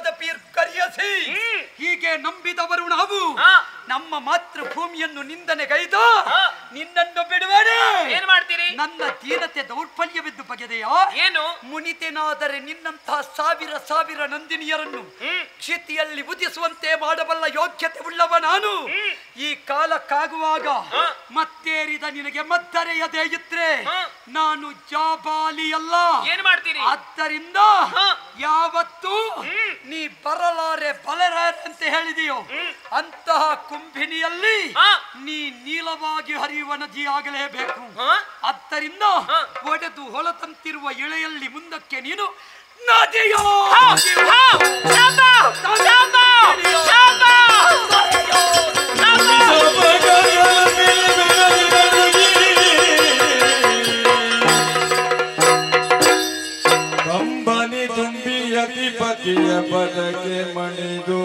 ತದಪಿ ಕರೆಯಸಿ ಹೀಗೆ ನಂಬಿದವರು ನಾವು ನಮ್ಮ ಮಾತೃಭೂಮಿಯನ್ನು ನಿಂದನೆಗೈದು ನಿನ್ನನ್ನು ಬಿಡುವಡೆ ಏನ್ ಮಾಡ್ತೀರಿ? ನನ್ನ ತೀರತೆ ದೌರ್ಬಲ್ಯವೆದ್ದು ಬಗೆದೆಯಾ ಏನು? ಮುನಿತೆನಾದರೆ ನಿನ್ನಂತಹ ಸಾವಿರ ಸಾವಿರ ನಂದಿನಿಯರನ್ನು ಕ್ಷಿತಿಯಲ್ಲಿ ಉದಿಸುವಂತೆ ಮಾಡಬಲ್ಲ ಯೋಗ್ಯತೆ ಉಳ್ಳವ ನಾನು. ಈ ಕಾಲಕ್ಕಾಗುವಾಗ ಮತ್ತೇರಿದ ನಿನಗೆ ಮದ್ದರೆಯದೇ ಇದ್ರೆ ನಾನು ಜಾಬಾಲಿಯಲ್ಲ. ಏನ್ ಮಾಡ್ತೀರಿ? ಆದ್ದರಿಂದ ಯಾವತ್ತು ನೀ ಬರಲಾರೆ ಬಲರಾರೆ ಅಂತ ಹೇಳಿದೆಯೋ ಅಂತಹ ಕುಂಭಿನಿಯಲ್ಲಿ ನೀ ನೀಲವಾಗಿ ಹರಿಯುವ ನದಿಯಾಗಲೇಬೇಕು. ಆದ್ದರಿಂದ ಒಡೆದು ಹೊಲತಂತಿರುವ ಇಳೆಯಲ್ಲಿ ಮುಂದಕ್ಕೆ ನೀನು ನದಿಯೋ ಕಂಬನಿ ತುಂಬಿ ಅಧಿಪತಿಯ ಪದಕ್ಕೆ ಮಣಿದು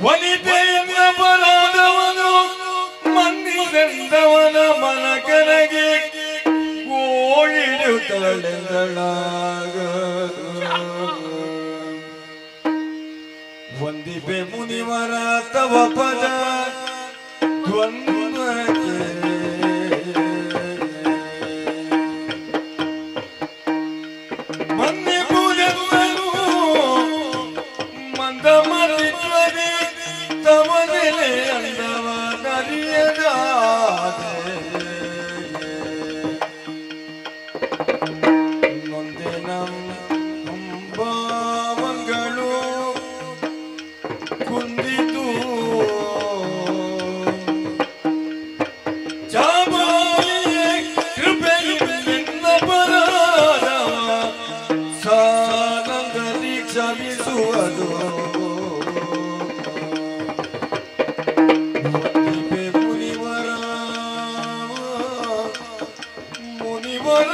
ವನಿತೆಯಿಂದ ಬಲಾದವನು ಮಂದಿದವನ ಮನ ಕನಗೆ ಗೋಳಿಡುತ್ತಳೆಂದಳಾಗ ವಂದಿಪೆ ಮುನಿವರ ತವ ಪದ ದ್ವಂದ್ವಕ್ಕೆ ಮಂದಿ ಪೂಜೆಗಳು ಮಂದ ಮರಿತ್ವಗೆ ತವ ನೆಲೆ ಅಂದವ ನರಿಯದಾದೆ ನೊಂದಿನ ಮುಂಬಾವಂಗಳು ಕುಂದಿತು ಜಾಬಾಲಿಯೇ ಕೃಪೆಯಿಂದ ಬರಾದ ಸಾನಂದದಿ ಕ್ಷಮಿಸುವುದು ಮುನಿವರ ಮುನಿವರ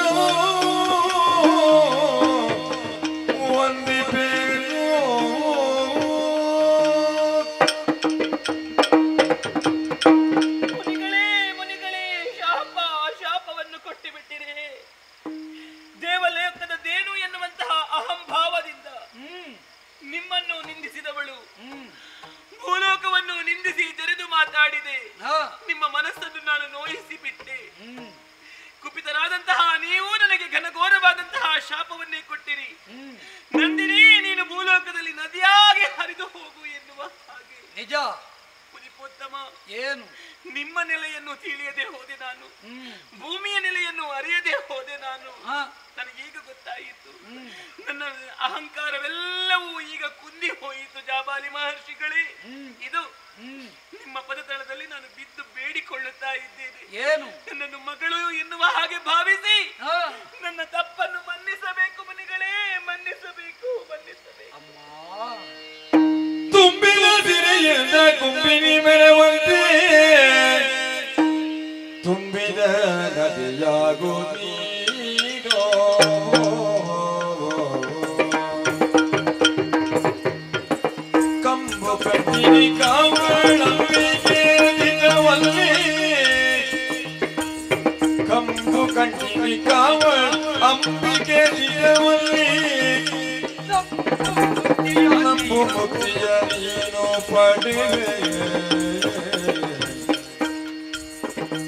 ವಂದಿಪೆ ಮುನಿಗಳೇ ಶಾಪವನ್ನು ಕೊಟ್ಟು ಬಿಟ್ಟಿರಿ. ದೇವಲೋಕದ ದೇನು ಎನ್ನುವಂತಹ ಅಹಂಭಾವದಿಂದ ನಿಮ್ಮನ್ನು ನಿಂದಿಸಿದವಳು ಭೂಲೋಕವನ್ನು ನಿಂದಿಸಿ ಜರಿದು ಮಾತಾಡಿದೆ. ನಿಮ್ಮ ಮನಸ್ಸನ್ನು ನಾನು ನೋಯಿಸಿ ಬಿಟ್ಟೆ. ಕುಪಿತರಾದಂತಹ ನೀವು ನನಗೆ ಘನಘೋರವಾದಂತಹ ಶಾಪವನ್ನೇ ಕೊಟ್ಟಿರಿ. ನಂದಿನಿ, ನೀನು ಭೂಲೋಕದಲ್ಲಿ ನದಿಯಾಗಿ ಹರಿದು ಹೋಗು ಎನ್ನುವ ಹಾಗೆ. ನಿಜ ಮುನಿಪೋತ್ತಮ, ಏನು ನಿಮ್ಮ ನೆಲೆಯನ್ನು ತಿಳಿಯದೆ ಹೋದೆ ನಾನು, ಭೂಮಿಯ ನೆಲೆಯನ್ನು ಅರಿಯದೆ ಹೋದೆ ನಾನು. ನನಗೀಗ ಗೊತ್ತಾಯಿತು, ನನ್ನ ಅಹಂಕಾರವೆಲ್ಲವೂ ಈಗ ಕುಂದಿ ಹೋಯಿತು. ಜಾಬಾಲಿ ಮಹರ್ಷಿಗಳೇ, ಇದು ನಿಮ್ಮ ಪದತಳದಲ್ಲಿ ನಾನು ಬಿದ್ದು ಬೇಡಿಕೊಳ್ಳುತ್ತಾ ಇದ್ದೇನೆ. ಏನು ನನ್ನನ್ನು ಮಗಳು ಎನ್ನುವ ಹಾಗೆ ಭಾವಿಸಿ ನನ್ನ ತಪ್ಪನ್ನು ಮನ್ನಿಸಬೇಕು ಮುನಿಗಳೇ, ಮನ್ನಿಸಬೇಕು, ಮನ್ನಿಸಬೇಕು. ತುಂಬಿದ ಸಿರಿಯಿಂದ ಕುಂಬಿನಿ ಮೆರವಂತೆ ತುಂಬಿದ ನದಿಯಾಗು ನೀನೋ. ಕಂಬು ಕಟ್ಟಿನಿ ಕಾವಳಂಬಿಕೆ ದಿನವಲ್ಲಿ ಕಂಬು ಕಟ್ಟಿನಿ ಕಾವಳ ಅಂಬಿಕೆ ದಿನವಲ್ಲಿ ನಂಬು ಮುಕ್ತಿಯ ನೀನು ಪಡೆವೆ.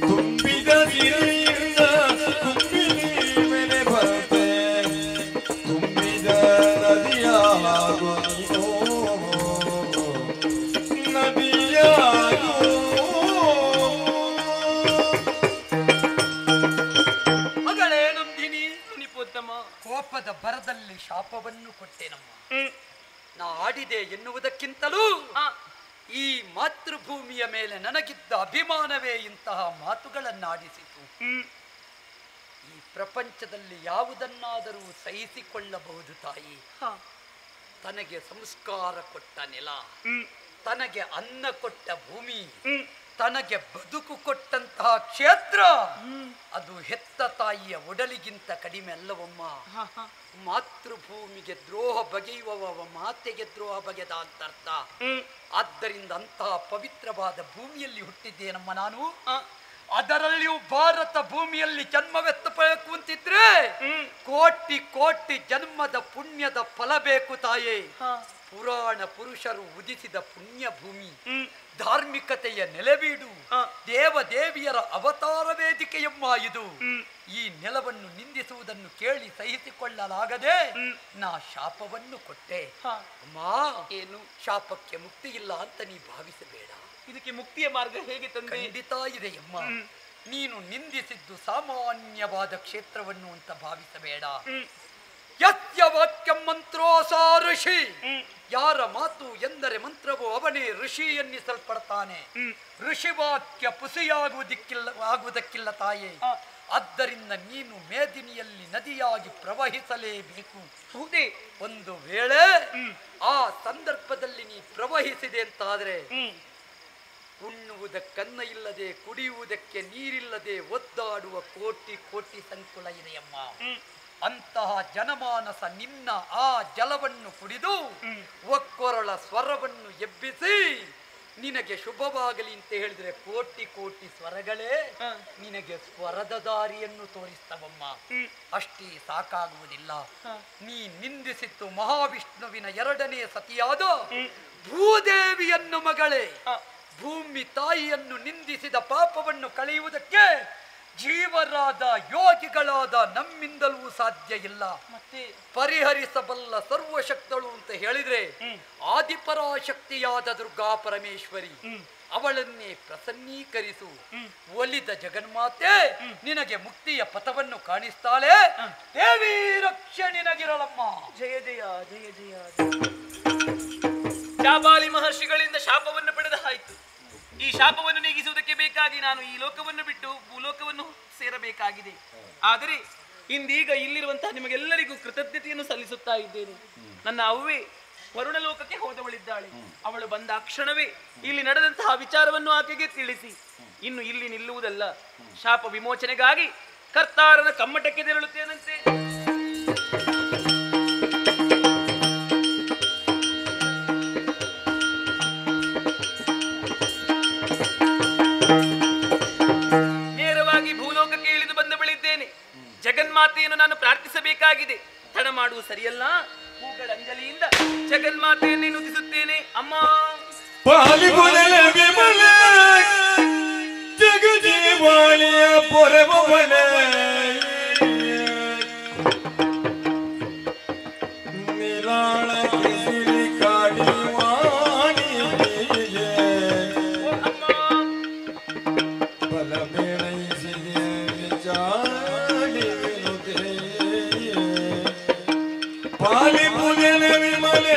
ತುಂಬಿದ ಸಿರಿಯಿಂದ ಕುಂಬಿನಿ ಮೇಲೆ ಬರುತ್ತೆ ತುಂಬಿದ ನದಿಯಾಗು ನೀನು ನದಿಯಾಗು. ಮಗಳೇ ನಂದಿನಿ, ಮುನಿಪೋತ್ತಮ, ಕೋಪದ ಬರದಲ್ಲಿ ಶಾಪವನ್ನು ಕೊಟ್ಟೆನಮ್ಮ. ನಾ ಆಡಿದೆ ಎನ್ನುವುದಕ್ಕಿಂತಲೂ ಈ ಮಾತೃಭೂಮಿಯ ಮೇಲೆ ನನಗಿದ್ದ ಅಭಿಮಾನವೇ ಇಂತಹ ಮಾತುಗಳನ್ನಾಡಿಸಿತು. ಈ ಪ್ರಪಂಚದಲ್ಲಿ ಯಾವುದನ್ನಾದರೂ ಸಹಿಸಿಕೊಳ್ಳಬಹುದು ತಾಯಿ. ತನಗೆ ಸಂಸ್ಕಾರ ಕೊಟ್ಟ ನೆಲ, ತನಗೆ ಅನ್ನ ಕೊಟ್ಟ ಭೂಮಿ, ತನಗೆ ಬದುಕು ಕೊಟ್ಟಂತಹ ಕ್ಷೇತ್ರ, ಅದು ಹೆತ್ತ ತಾಯಿಯ ಒಡಲಿಗಿಂತ ಕಡಿಮೆ ಅಲ್ಲವಮ್ಮ. ಮಾತೃಭೂಮಿಗೆ ದ್ರೋಹ ಬಗೆಯುವವ ಮಾತೆಗೆ ದ್ರೋಹ ಬಗೆದ ಅಂತ ಅರ್ಥ. ಆದ್ದರಿಂದ ಅಂತಹ ಪವಿತ್ರವಾದ ಭೂಮಿಯಲ್ಲಿ ಹುಟ್ಟಿದ್ದೇನಮ್ಮ ನಾನು. ಅದರಲ್ಲಿಯೂ ಭಾರತ ಭೂಮಿಯಲ್ಲಿ ಜನ್ಮವೆತ್ತಬೇಕು ಅಂತಿದ್ರೆ ಕೋಟಿ ಕೋಟಿ ಜನ್ಮದ ಪುಣ್ಯದ ಫಲ ಬೇಕು ತಾಯೇ. ಪುರಾಣ ಪುರುಷರು ಉದಿಸಿದ ಪುಣ್ಯ ಭೂಮಿ, ಧಾರ್ಮಿಕತೆಯ ನೆಲೆಬೀಡು, ದೇವ ದೇವಿಯರ ಅವತಾರ ವೇದಿಕೆಯಮ್ಮ ಇದು. ಈ ನೆಲವನ್ನು ನಿಂದಿಸುವುದನ್ನು ಕೇಳಿ ಸಹಿಸಿಕೊಳ್ಳಲಾಗದೆ ನಾ ಶಾಪವನ್ನು ಕೊಟ್ಟೆ. ಅಮ್ಮ, ಏನು ಶಾಪಕ್ಕೆ ಮುಕ್ತಿ ಇಲ್ಲ ಅಂತ ನೀ ಭಾವಿಸಬೇಡ. ಇದಕ್ಕೆ ಮುಕ್ತಿಯ ಮಾರ್ಗ ಹೇಗೆ ತಂದೆ? ಖಂಡಿತ ಇದೆಯಮ್ಮ. ನೀನು ನಿಂದಿಸಿದ್ದು ಸಾಮಾನ್ಯವಾದ ಕ್ಷೇತ್ರವನ್ನು ಅಂತ ಭಾವಿಸಬೇಡ. ಯತ್ಯ ವಾಕ್ಯ ಮಂತ್ರೋ ಸಾ ಋಷಿ. ಯಾರ ಮಾತು ಎಂದರೆ ಮಂತ್ರವೋ ಅವನೇ ಋಷಿ ಎನ್ನಿಸಲ್ಪಡ್ತಾನೆ. ಋಷಿ ವಾಕ್ಯ ಆಗುವುದಕ್ಕಿಲ್ಲ ತಾಯೇ. ಆದ್ದರಿಂದ ನೀನು ಮೇದಿನಿಯಲ್ಲಿ ನದಿಯಾಗಿ ಪ್ರವಹಿಸಲೇಬೇಕು. ಹೌದೇ? ಒಂದು ವೇಳೆ ಆ ಸಂದರ್ಭದಲ್ಲಿ ನೀ ಪ್ರವಹಿಸಿದೆ ಅಂತಾದ್ರೆ ಉಣ್ಣುವುದಕ್ಕನ್ನ ಇಲ್ಲದೆ, ಕುಡಿಯುವುದಕ್ಕೆ ನೀರಿಲ್ಲದೆ ಒದ್ದಾಡುವ ಕೋಟಿ ಕೋಟಿ ಸಂಕುಲ ಇದೆಯಮ್ಮ. ಅಂತಹ ಜನಮಾನಸ ನಿನ್ನ ಆ ಜಲವನ್ನು ಕುಡಿದು ಒಕ್ಕೊರಳ ಸ್ವರವನ್ನು ಎಬ್ಬಿಸಿ ನಿನಗೆ ಶುಭವಾಗಲಿ ಅಂತ ಹೇಳಿದ್ರೆ ಕೋಟಿ ಕೋಟಿ ಸ್ವರಗಳೇ ನಿನಗೆ ಸ್ವರದ ದಾರಿಯನ್ನು ತೋರಿಸ್ತವಮ್ಮ. ಅಷ್ಟೇ ಸಾಕಾಗುವುದಿಲ್ಲ. ನೀ ನಿಂದಿಸಿದ್ದು ಮಹಾವಿಷ್ಣುವಿನ ಎರಡನೇ ಸತಿಯಾದ ಭೂದೇವಿಯನ್ನು ಮಗಳೇ. ಭೂಮಿ ತಾಯಿಯನ್ನು ನಿಂದಿಸಿದ ಪಾಪವನ್ನು ಕಳೆಯುವುದಕ್ಕೆ ಜೀವರಾದ ಯೋಗಿಗಳಾದ ನಮ್ಮಿಂದಲೂ ಸಾಧ್ಯ ಇಲ್ಲ. ಮತ್ತೆ ಪರಿಹರಿಸಬಲ್ಲ ಸರ್ವಶಕ್ತಳು ಅಂತ ಹೇಳಿದ್ರೆ ಆದಿಪರಾಶಕ್ತಿಯಾದ ದುರ್ಗಾ ಪರಮೇಶ್ವರಿ. ಅವಳನ್ನೇ ಪ್ರಸನ್ನೀಕರಿಸು. ಒಲಿದ ಜಗನ್ಮಾತೆ ನಿನಗೆ ಮುಕ್ತಿಯ ಪಥವನ್ನು ಕಾಣಿಸ್ತಾಳೆ. ದೇವಿ ರಕ್ಷೆ ನಿನಗಿರಲಮ್ಮ. ಜಯ ಜಯ ಜಯ ಜಯ. ಜಾಬಾಲಿ ಮಹರ್ಷಿಗಳಿಂದ ಶಾಪವನ್ನು ಪಡೆದಾಯಿತು. ಈ ಶಾಪವನ್ನು ನೀಗಿಸುವುದಕ್ಕೆ ಬೇಕಾಗಿ ನಾನು ಈ ಲೋಕವನ್ನು ಬಿಟ್ಟು ಭೂಲೋಕವನ್ನು ಸೇರಬೇಕಾಗಿದೆ. ಆದರೆ ಇಂದೀಗ ಇಲ್ಲಿರುವಂತಹ ನಿಮಗೆಲ್ಲರಿಗೂ ಕೃತಜ್ಞತೆಯನ್ನು ಸಲ್ಲಿಸುತ್ತಾ ಇದ್ದೇನೆ. ನನ್ನ ಅವ್ವೆ ವರುಣ ಲೋಕಕ್ಕೆ ಹೋದವಳಿದ್ದಾಳೆ. ಅವಳು ಬಂದ ಕ್ಷಣವೇ ಇಲ್ಲಿ ನಡೆದಂತಹ ವಿಚಾರವನ್ನು ಆಕೆಗೆ ತಿಳಿಸಿ ಇನ್ನು ಇಲ್ಲಿ ನಿಲ್ಲುವುದಲ್ಲ, ಶಾಪ ವಿಮೋಚನೆಗಾಗಿ ಕರ್ತಾರನ ಕಮ್ಮಟಕ್ಕೆ ತೆರಳುತ್ತೇನಂತೆ. ನೇರವಾಗಿ ಭೂಲೋಕಕ್ಕೆ ಇಳಿದು ಬಂದು ಬಳಿದ್ದೇನೆ. ಜಗನ್ಮಾತೆಯನ್ನು ನಾನು ಪ್ರಾರ್ಥಿಸಬೇಕಾಗಿದೆ. ತಡ ಮಾಡುವ ಸರಿಯಲ್ಲ. ಹೂಗಳ ಅಂಜಲಿಯಿಂದ ಜಗನ್ಮಾತೆಯನ್ನೇ ನುತಿಸುತ್ತೇನೆ. ಅಮ್ಮ ಜಗಜೀವಾಣಿಯ ಪೊರೆಮನ ನೀಲಾಳ ಕಿಸಿರಿ ಕಾಡಿ ವಾಣಿ ಬಲ ಬೇಣೈಸಿದೆ ವಿಚಾರಿ ವಿನುತೆ ಪಾಲಿ ಪುಜನ ವಿಮಲೆ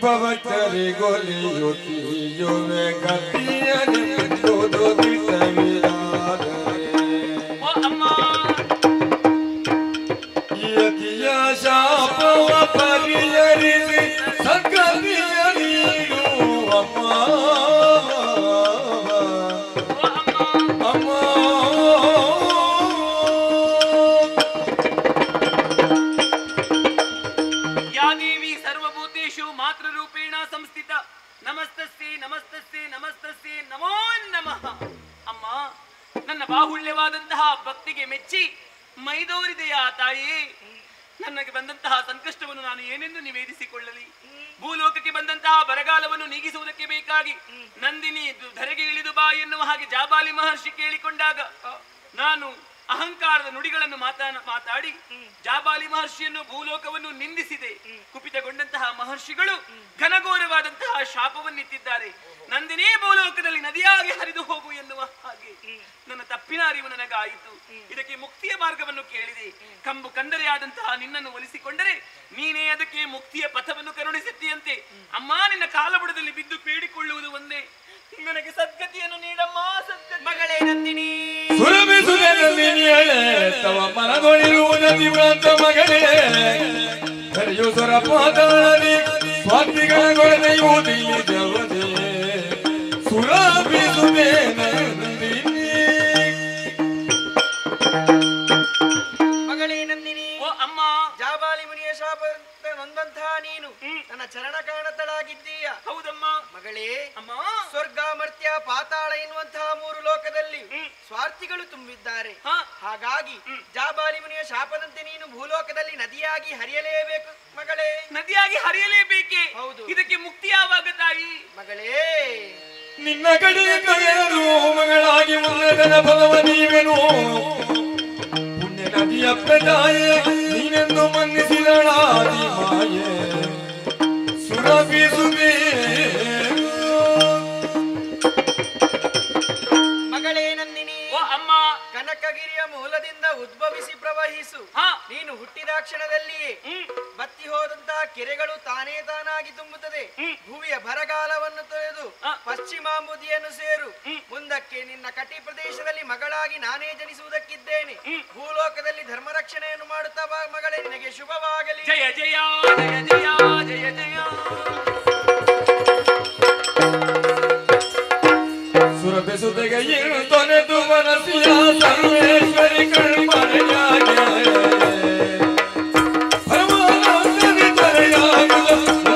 ಪವತರಿ ಗೊಲಿಯುತಿ ಯೋವೆ ಗತಿಯನೆ ದೋದೋ ದಿಟವಿರಾದರೆ ಯತಿಯ ಶಾಪವ ಪರಿಹರಿಸಿ ಸದ್ಗತಿಯನಿಯು ಅಮ್ಮ ಅಮ್ಮ. ಮಾತೃರೂಪೇಣ ಸಂಸ್ಥಿತ ನಮಸ್ತಸ್ಸೇ ನಮಸ್ತಸ್ಸೇ ನಮಸ್ತಸ್ಸೇ ನಮೋ ನಮಃ. ಅಮ್ಮ, ನನ್ನ ಬಾಹುಳ್ಯವಾದಂತಹ ಭಕ್ತಿಗೆ ಮೆಚ್ಚಿ ಮೈದೋರಿದೆಯಾ ತಾಯಿ? ನನಗೆ ಬಂದಂತಹ ಸಂಕಷ್ಟವನ್ನು ನಾನು ಏನೆಂದು ನಿವೇದಿಸಿಕೊಳ್ಳಲಿ? ಭೂಲೋಕಕ್ಕೆ ಬಂದಂತಹ ಬರಗಾಲವನ್ನು ನೀಗಿಸುವುದಕ್ಕೆ ಬೇಕಾಗಿ ನಂದಿನಿ ಧರೆಗೆ ಇಳಿದು ಬಾ ಎನ್ನುವ ಹಾಗೆ ಜಾಬಾಲಿ ಮಹರ್ಷಿ ಕೇಳಿಕೊಂಡಾಗ ನಾನು ಅಹಂಕಾರದ ನುಡಿಗಳನ್ನು ಮಾತಾಡಿ ಜಾಬಾಲಿ ಮಹರ್ಷಿಯನ್ನು ಭೂಲೋಕವನ್ನು ನಿಂದಿಸಿದೆ. ಕುಪಿತಗೊಂಡಂತಹ ಮಹರ್ಷಿಗಳು ಘನಘೋರವಾದಂತಹ ಶಾಪವನ್ನಿತ್ತಿದ್ದಾರೆ. ನಂದಿನೇ ಭೂಲೋಕದಲ್ಲಿ ನದಿಯಾಗಿ ಹರಿದು ಹೋಗು ಎನ್ನುವ ಹಾಗೆ ನನ್ನ ತಪ್ಪಿನ ಅರಿವು ನನಗಾಯಿತು. ಇದಕ್ಕೆ ಮುಕ್ತಿಯ ಮಾರ್ಗವನ್ನು ಕೇಳಿದೆ. ಕಂಬು ಕಂದರೆಯಾದಂತಹ ನಿನ್ನನ್ನು ಒಲಿಸಿಕೊಂಡರೆ ನೀನೇ ಅದಕ್ಕೆ ಮುಕ್ತಿಯ ಪಥವನ್ನು ಕರುಣಿಸುತ್ತೀಯಂತೆ. ಅಮ್ಮ, ನಿನ್ನ ಕಾಲಬುಡದಲ್ಲಿ ಬಿದ್ದು ಬೇಡಿಕೊಳ್ಳುವುದು ಒಂದೇ, ನನಗೆ ಸದ್ಗತಿಯನ್ನು ನೀಡಮ್ಮ. ಸದ್ಗತಿ ಮಗಳೇ ನಂದಿನಿ. ಸುರಬಿಸುವೆ ನಂದಿನಿಯೇ ತವ ಮನದೊಳಿರುವುದತಿ ವ್ರಾಂತ ಮಗಳೇ. ಕರೆಯು ಸ್ವರ ಪಾತಾಳದಿ ಸ್ವಾತಿಗಳ ಗೊಳನೆಯುವುದಿಲ್ಲಿ ಜವದೆ. ಸುರಬಿಸುವೆ ನಂದಿನಿ. ಕಾಣತಳಾಗಿದ್ದೀಯ. ಹೌದಮ್ಮ. ಮಗಳೇ, ಅಮ್ಮ, ಸ್ವರ್ಗ, ಮರ್ತ್ಯ, ಪಾತಾಳ ಎನ್ನುವಂತಹ 3 ಲೋಕದಲ್ಲಿ ಸ್ವಾರ್ಥಿಗಳು ತುಂಬಿದ್ದಾರೆ. ಹಾಗಾಗಿ ಜಾಬಾಲಿ ಮುನಿಯ ಶಾಪದಂತೆ ನೀನು ಭೂಲೋಕದಲ್ಲಿ ನದಿಯಾಗಿ ಹರಿಯಲೇಬೇಕು ಮಗಳೇ. ನದಿಯಾಗಿ ಹರಿಯಲೇಬೇಕೆ? ಹೌದು. ಇದಕ್ಕೆ ಮುಕ್ತಿ ಯಾವಾಗ ತಾಯಿ? ಮಗಳೇ, ನಿನ್ನ ಕಡೆಯ ಕರೆಯಲು ಮಗಳಾಗಿ ಉನ್ನತನ ಫಲವ ನೀವೆನು ಪುಣ್ಯ ನದಿಯ ಪ್ರಜಾಯೇ ನೀನೆಂದು ಮನ್ನಿಸಿದಳಾದಿ ಮಾಯೆ ಸುರಭಿಸುವೆ. ಮಗಳೇ ನಂದಿನಿ, ಓ ಅಮ್ಮ, ಕನಕಗಿರಿಯ ಮೂಲದಿಂದ ಉದ್ಭವಿಸಿ ಪ್ರವಹಿಸು. ನೀನು ಹುಟ್ಟಿದ ಕ್ಷಣದಲ್ಲಿಯೇ ಬತ್ತಿ ಹೋದಂತಹ ಕೆರೆಗಳು ತಾನೇ ತಾನಾಗಿ ತುಂಬುತ್ತದೆ. ಭೂಮಿಯ ಬರಗಾಲವನ್ನು ತೊರೆದು ಪಶ್ಚಿಮಾಂಬುದಿಯನ್ನು ಸೇರು. ಮುಂದಕ್ಕೆ ನಿನ್ನ ಕಟಿ ಪ್ರದೇಶದಲ್ಲಿ ಮಗಳಾಗಿ ನಾನೇ ಜನಿಸುವುದಕ್ಕಿದ್ದೇನೆ. ಭೂಲೋಕದಲ್ಲಿ ಧರ್ಮ ರಕ್ಷಣೆಯನ್ನು ಮಾಡುತ್ತಾ ಬಾ ಮಗಳೇ, ನಿನಗೆ ಶುಭವಾಗಲಿ. ಜಯ ಜಯ ಜಯ ಜಯ ಜಯ ಜಯ. ಸುರಭಿಸುತೆಗೆ ಏನು ತೊನೆದು ಮನಸ್ಸಿಯ ಸರ್ವೇಶ್ವರಿ ಕಣ್ಮರೆಯಾಗೆ ಪರಮಾನಂದದಿ ತೊರೆಯಾಗುವ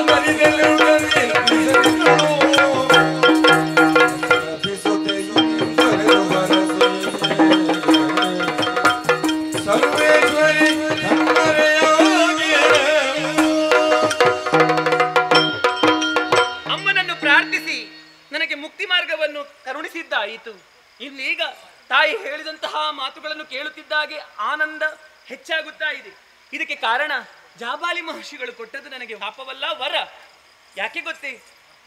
ಮರಿದೆಲ್ಲುವುದನ್ನೇ ತಿಳಿಸಲು. ಸುರಭಿಸುತೆಯು ತೊರೆದು ಮನಸ್ಸಿಯ ಸರ್ವೇಶ್ವರಿ ಕಣ್ಮರೆಯಾಗೆ. ಅಮ್ಮನನ್ನು ಪ್ರಾರ್ಥಿಸಿ ನನಗೆ ಮುಕ್ತಿ ಮಾರ್ಗವನ್ನು ಕರುಣಿಸಿದ್ದಾಯಿತು. ಇನ್ನೀಗ ತಾಯಿ ಹೇಳಿದಂತಹ ಮಾತುಗಳನ್ನು ಕೇಳುತ್ತಿದ್ದಾಗೆ ಆನಂದ ಹೆಚ್ಚಾಗುತ್ತಾ ಇದೆ. ಇದಕ್ಕೆ ಕಾರಣ ಜಾಬಾಲಿ ಮಹರ್ಷಿಗಳು ಕೊಟ್ಟದ್ದು ನನಗೆ ಪಾಪವಲ್ಲ, ವರ. ಯಾಕೆ ಗೊತ್ತೇ?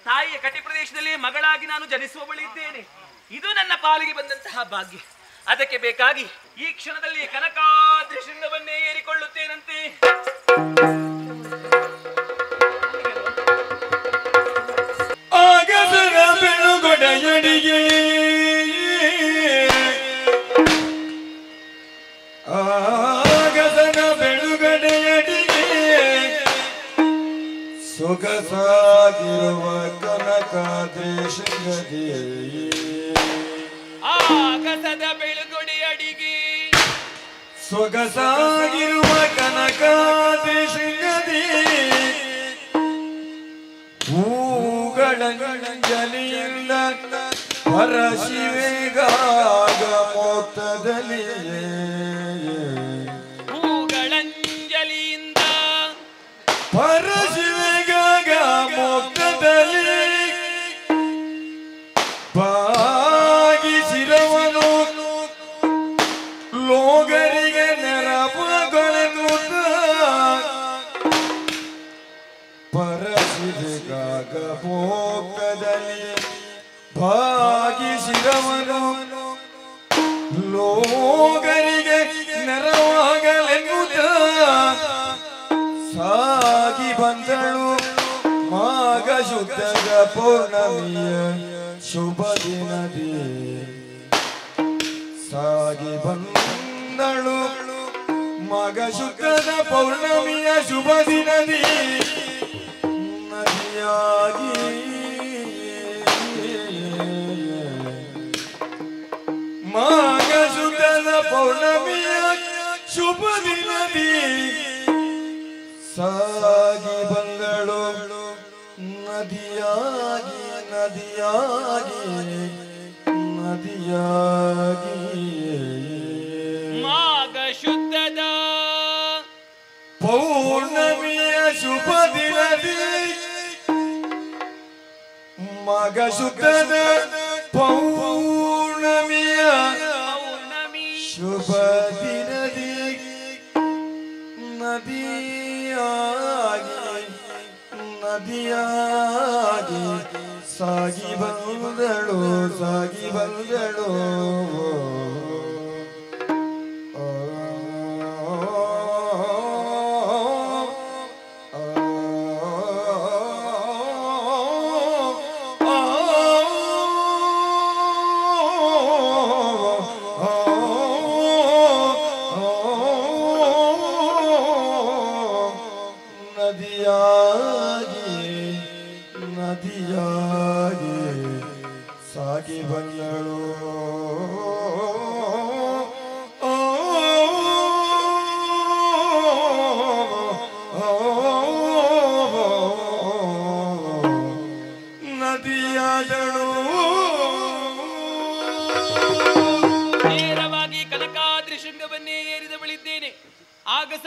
ತಾಯಿಯ ಕಟಿ ಪ್ರದೇಶದಲ್ಲಿ ಮಗಳಾಗಿ ನಾನು ಜನಿಸುವವಳಿದ್ದೇನೆ. ಇದು ನನ್ನ ಪಾಲಿಗೆ ಬಂದಂತಹ ಭಾಗ್ಯ. ಅದಕ್ಕೆ ಬೇಕಾಗಿ ಈ ಕ್ಷಣದಲ್ಲಿ ಕನಕಾದ್ರಿ ಶೃಂಗವನ್ನೇ ಏರಿಕೊಳ್ಳುತ್ತೇನಂತೆ. ಆಗಸದ ಬೆಳುಗೊಡೆಯಡಿಗೆ ಆಗಸದ ಬೆಳುಗಡೆಯಡಿಗೆ ಸೊಗಸಾಗಿರುವ ಕನಕಾದ್ರಿ ಶೃಂಗದಿ. ಆಗಸದ ಬೆಳುಗೊಡೆ ಅಡಿಗೆ ಸೊಗಸಾಗಿರುವ ಕನಕಾದ್ರಿ ಶೃಂಗದಿ ಹೂಗಳಂಜಲಿಯಿಂದ ಪರಶಿವೆಗಾಗ ಮೋಕ್ತದಲ್ಲಿಯೇ ಹೂಗಳಂಜಲಿಯಿಂದ ಪರಶಿವೆಗಾಗ ಮೋಕ್ತದಲ್ಲಿ ಬಾಗಿ ಶಿರವನು ಲೋಗರಿಗೆ ನೆರಪಗೊಳೆನುತ್ತ ಪರಶಿವೆಗಾಗ ಮೋಕ್ತದಲ್ಲಿ ಬಾಗಿ ಶಿರವನು ಲೋಗರಿಗೆ ನೆರವಾಗಲೆನ್ನುತ್ತ ಸಾಗಿ ಬಂದಳು ಮಾಘ ಶುದ್ಧದ ಪೌರ್ಣಮಿಯ ಶುಭ ದಿನದಿ. ಸಾಗಿ ಬಂದಳು ಮಾಘ ಶುದ್ಧದ ಪೌರ್ಣಮಿಯ ಶುಭ ದಿನದಿ ನದಿಯಾಗಿ ಮಾಘ ಶುದ್ಧದ ಪೌರ್ಣಮಿಯ ಶುಭ ದಿನದಿ ಸಾಗಿ ಬಂದಳು ನದಿಯಾಗಿ ನದಿಯಾಗಿ ನದಿಯಾಗಿ. ಮಾಘ ಶುದ್ಧದ ಪೌರ್ಣಮಿಯ ಶುಭ ದಿನದಿ ಮಾಘ ಶುದ್ಧದ ಪೌರ್ಣಮಿಯ ಶುಭ ದಿನದಿ ನದಿಯಾಗಿ ನದಿಯಾಗಿ ಸಾಗಿ ಬಂದಳು ಸಾಗಿ ಬಂದಳು. ನದಿಯಾಗಿ ನದಿಯಾಗಿ ಸಾಗಿ ಬಂದಳು.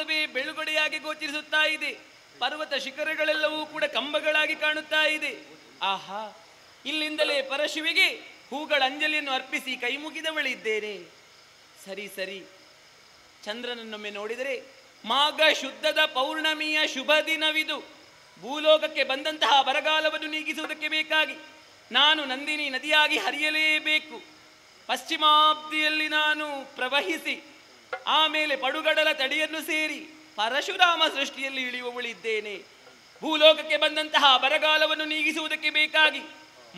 ಆಕಾಶವೇ ಬೆಳುಗಡೆಯಾಗಿ ಗೋಚರಿಸುತ್ತಾ ಇದೆ. ಪರ್ವತ ಶಿಖರಗಳೆಲ್ಲವೂ ಕೂಡ ಕಂಬಗಳಾಗಿ ಕಾಣುತ್ತಾ ಇದೆ. ಆಹಾ, ಇಲ್ಲಿಂದಲೇ ಪರಶಿವಿಗೆ ಹೂಗಳ ಅಂಜಲಿಯನ್ನು ಅರ್ಪಿಸಿ ಕೈ ಮುಗಿದವಳಿದ್ದೇನೆ. ಸರಿ ಸರಿ, ಚಂದ್ರನನ್ನೊಮ್ಮೆ ನೋಡಿದರೆ ಮಾಘ ಶುದ್ಧದ ಪೌರ್ಣಮಿಯ ಶುಭ ದಿನವಿದು. ಭೂಲೋಕಕ್ಕೆ ಬಂದಂತಹ ಬರಗಾಲವನ್ನು ನೀಗಿಸುವುದಕ್ಕೆ ಬೇಕಾಗಿ ನಾನು ನಂದಿನಿ ನದಿಯಾಗಿ ಹರಿಯಲೇಬೇಕು. ಪಶ್ಚಿಮಾಬ್ದಿಯಲ್ಲಿ ನಾನು ಪ್ರವಹಿಸಿ ಆಮೇಲೆ ಪಡುಗಡಲ ತಡಿಯನ್ನು ಸೇರಿ ಪರಶುರಾಮ ಸೃಷ್ಟಿಯಲ್ಲಿ ಇಳಿಯುವವಳಿದ್ದೇನೆ. ಭೂಲೋಕಕ್ಕೆ ಬಂದಂತಹ ಬರಗಾಲವನ್ನು ನೀಗಿಸುವುದಕ್ಕೆ ಬೇಕಾಗಿ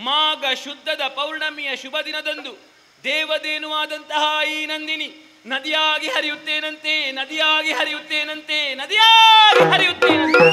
ಮಾಘ ಶುದ್ಧದ ಪೌರ್ಣಮಿಯ ಶುಭ ದಿನದಂದು ದೇವದೇನುವಾದಂತಹ ಈ ನಂದಿನಿ ನದಿಯಾಗಿ ಹರಿಯುತ್ತೇನಂತೆ, ನದಿಯಾಗಿ ಹರಿಯುತ್ತೇನಂತೆ, ನದಿಯಾಗಿ ಹರಿಯುತ್ತೇನಂತೆ.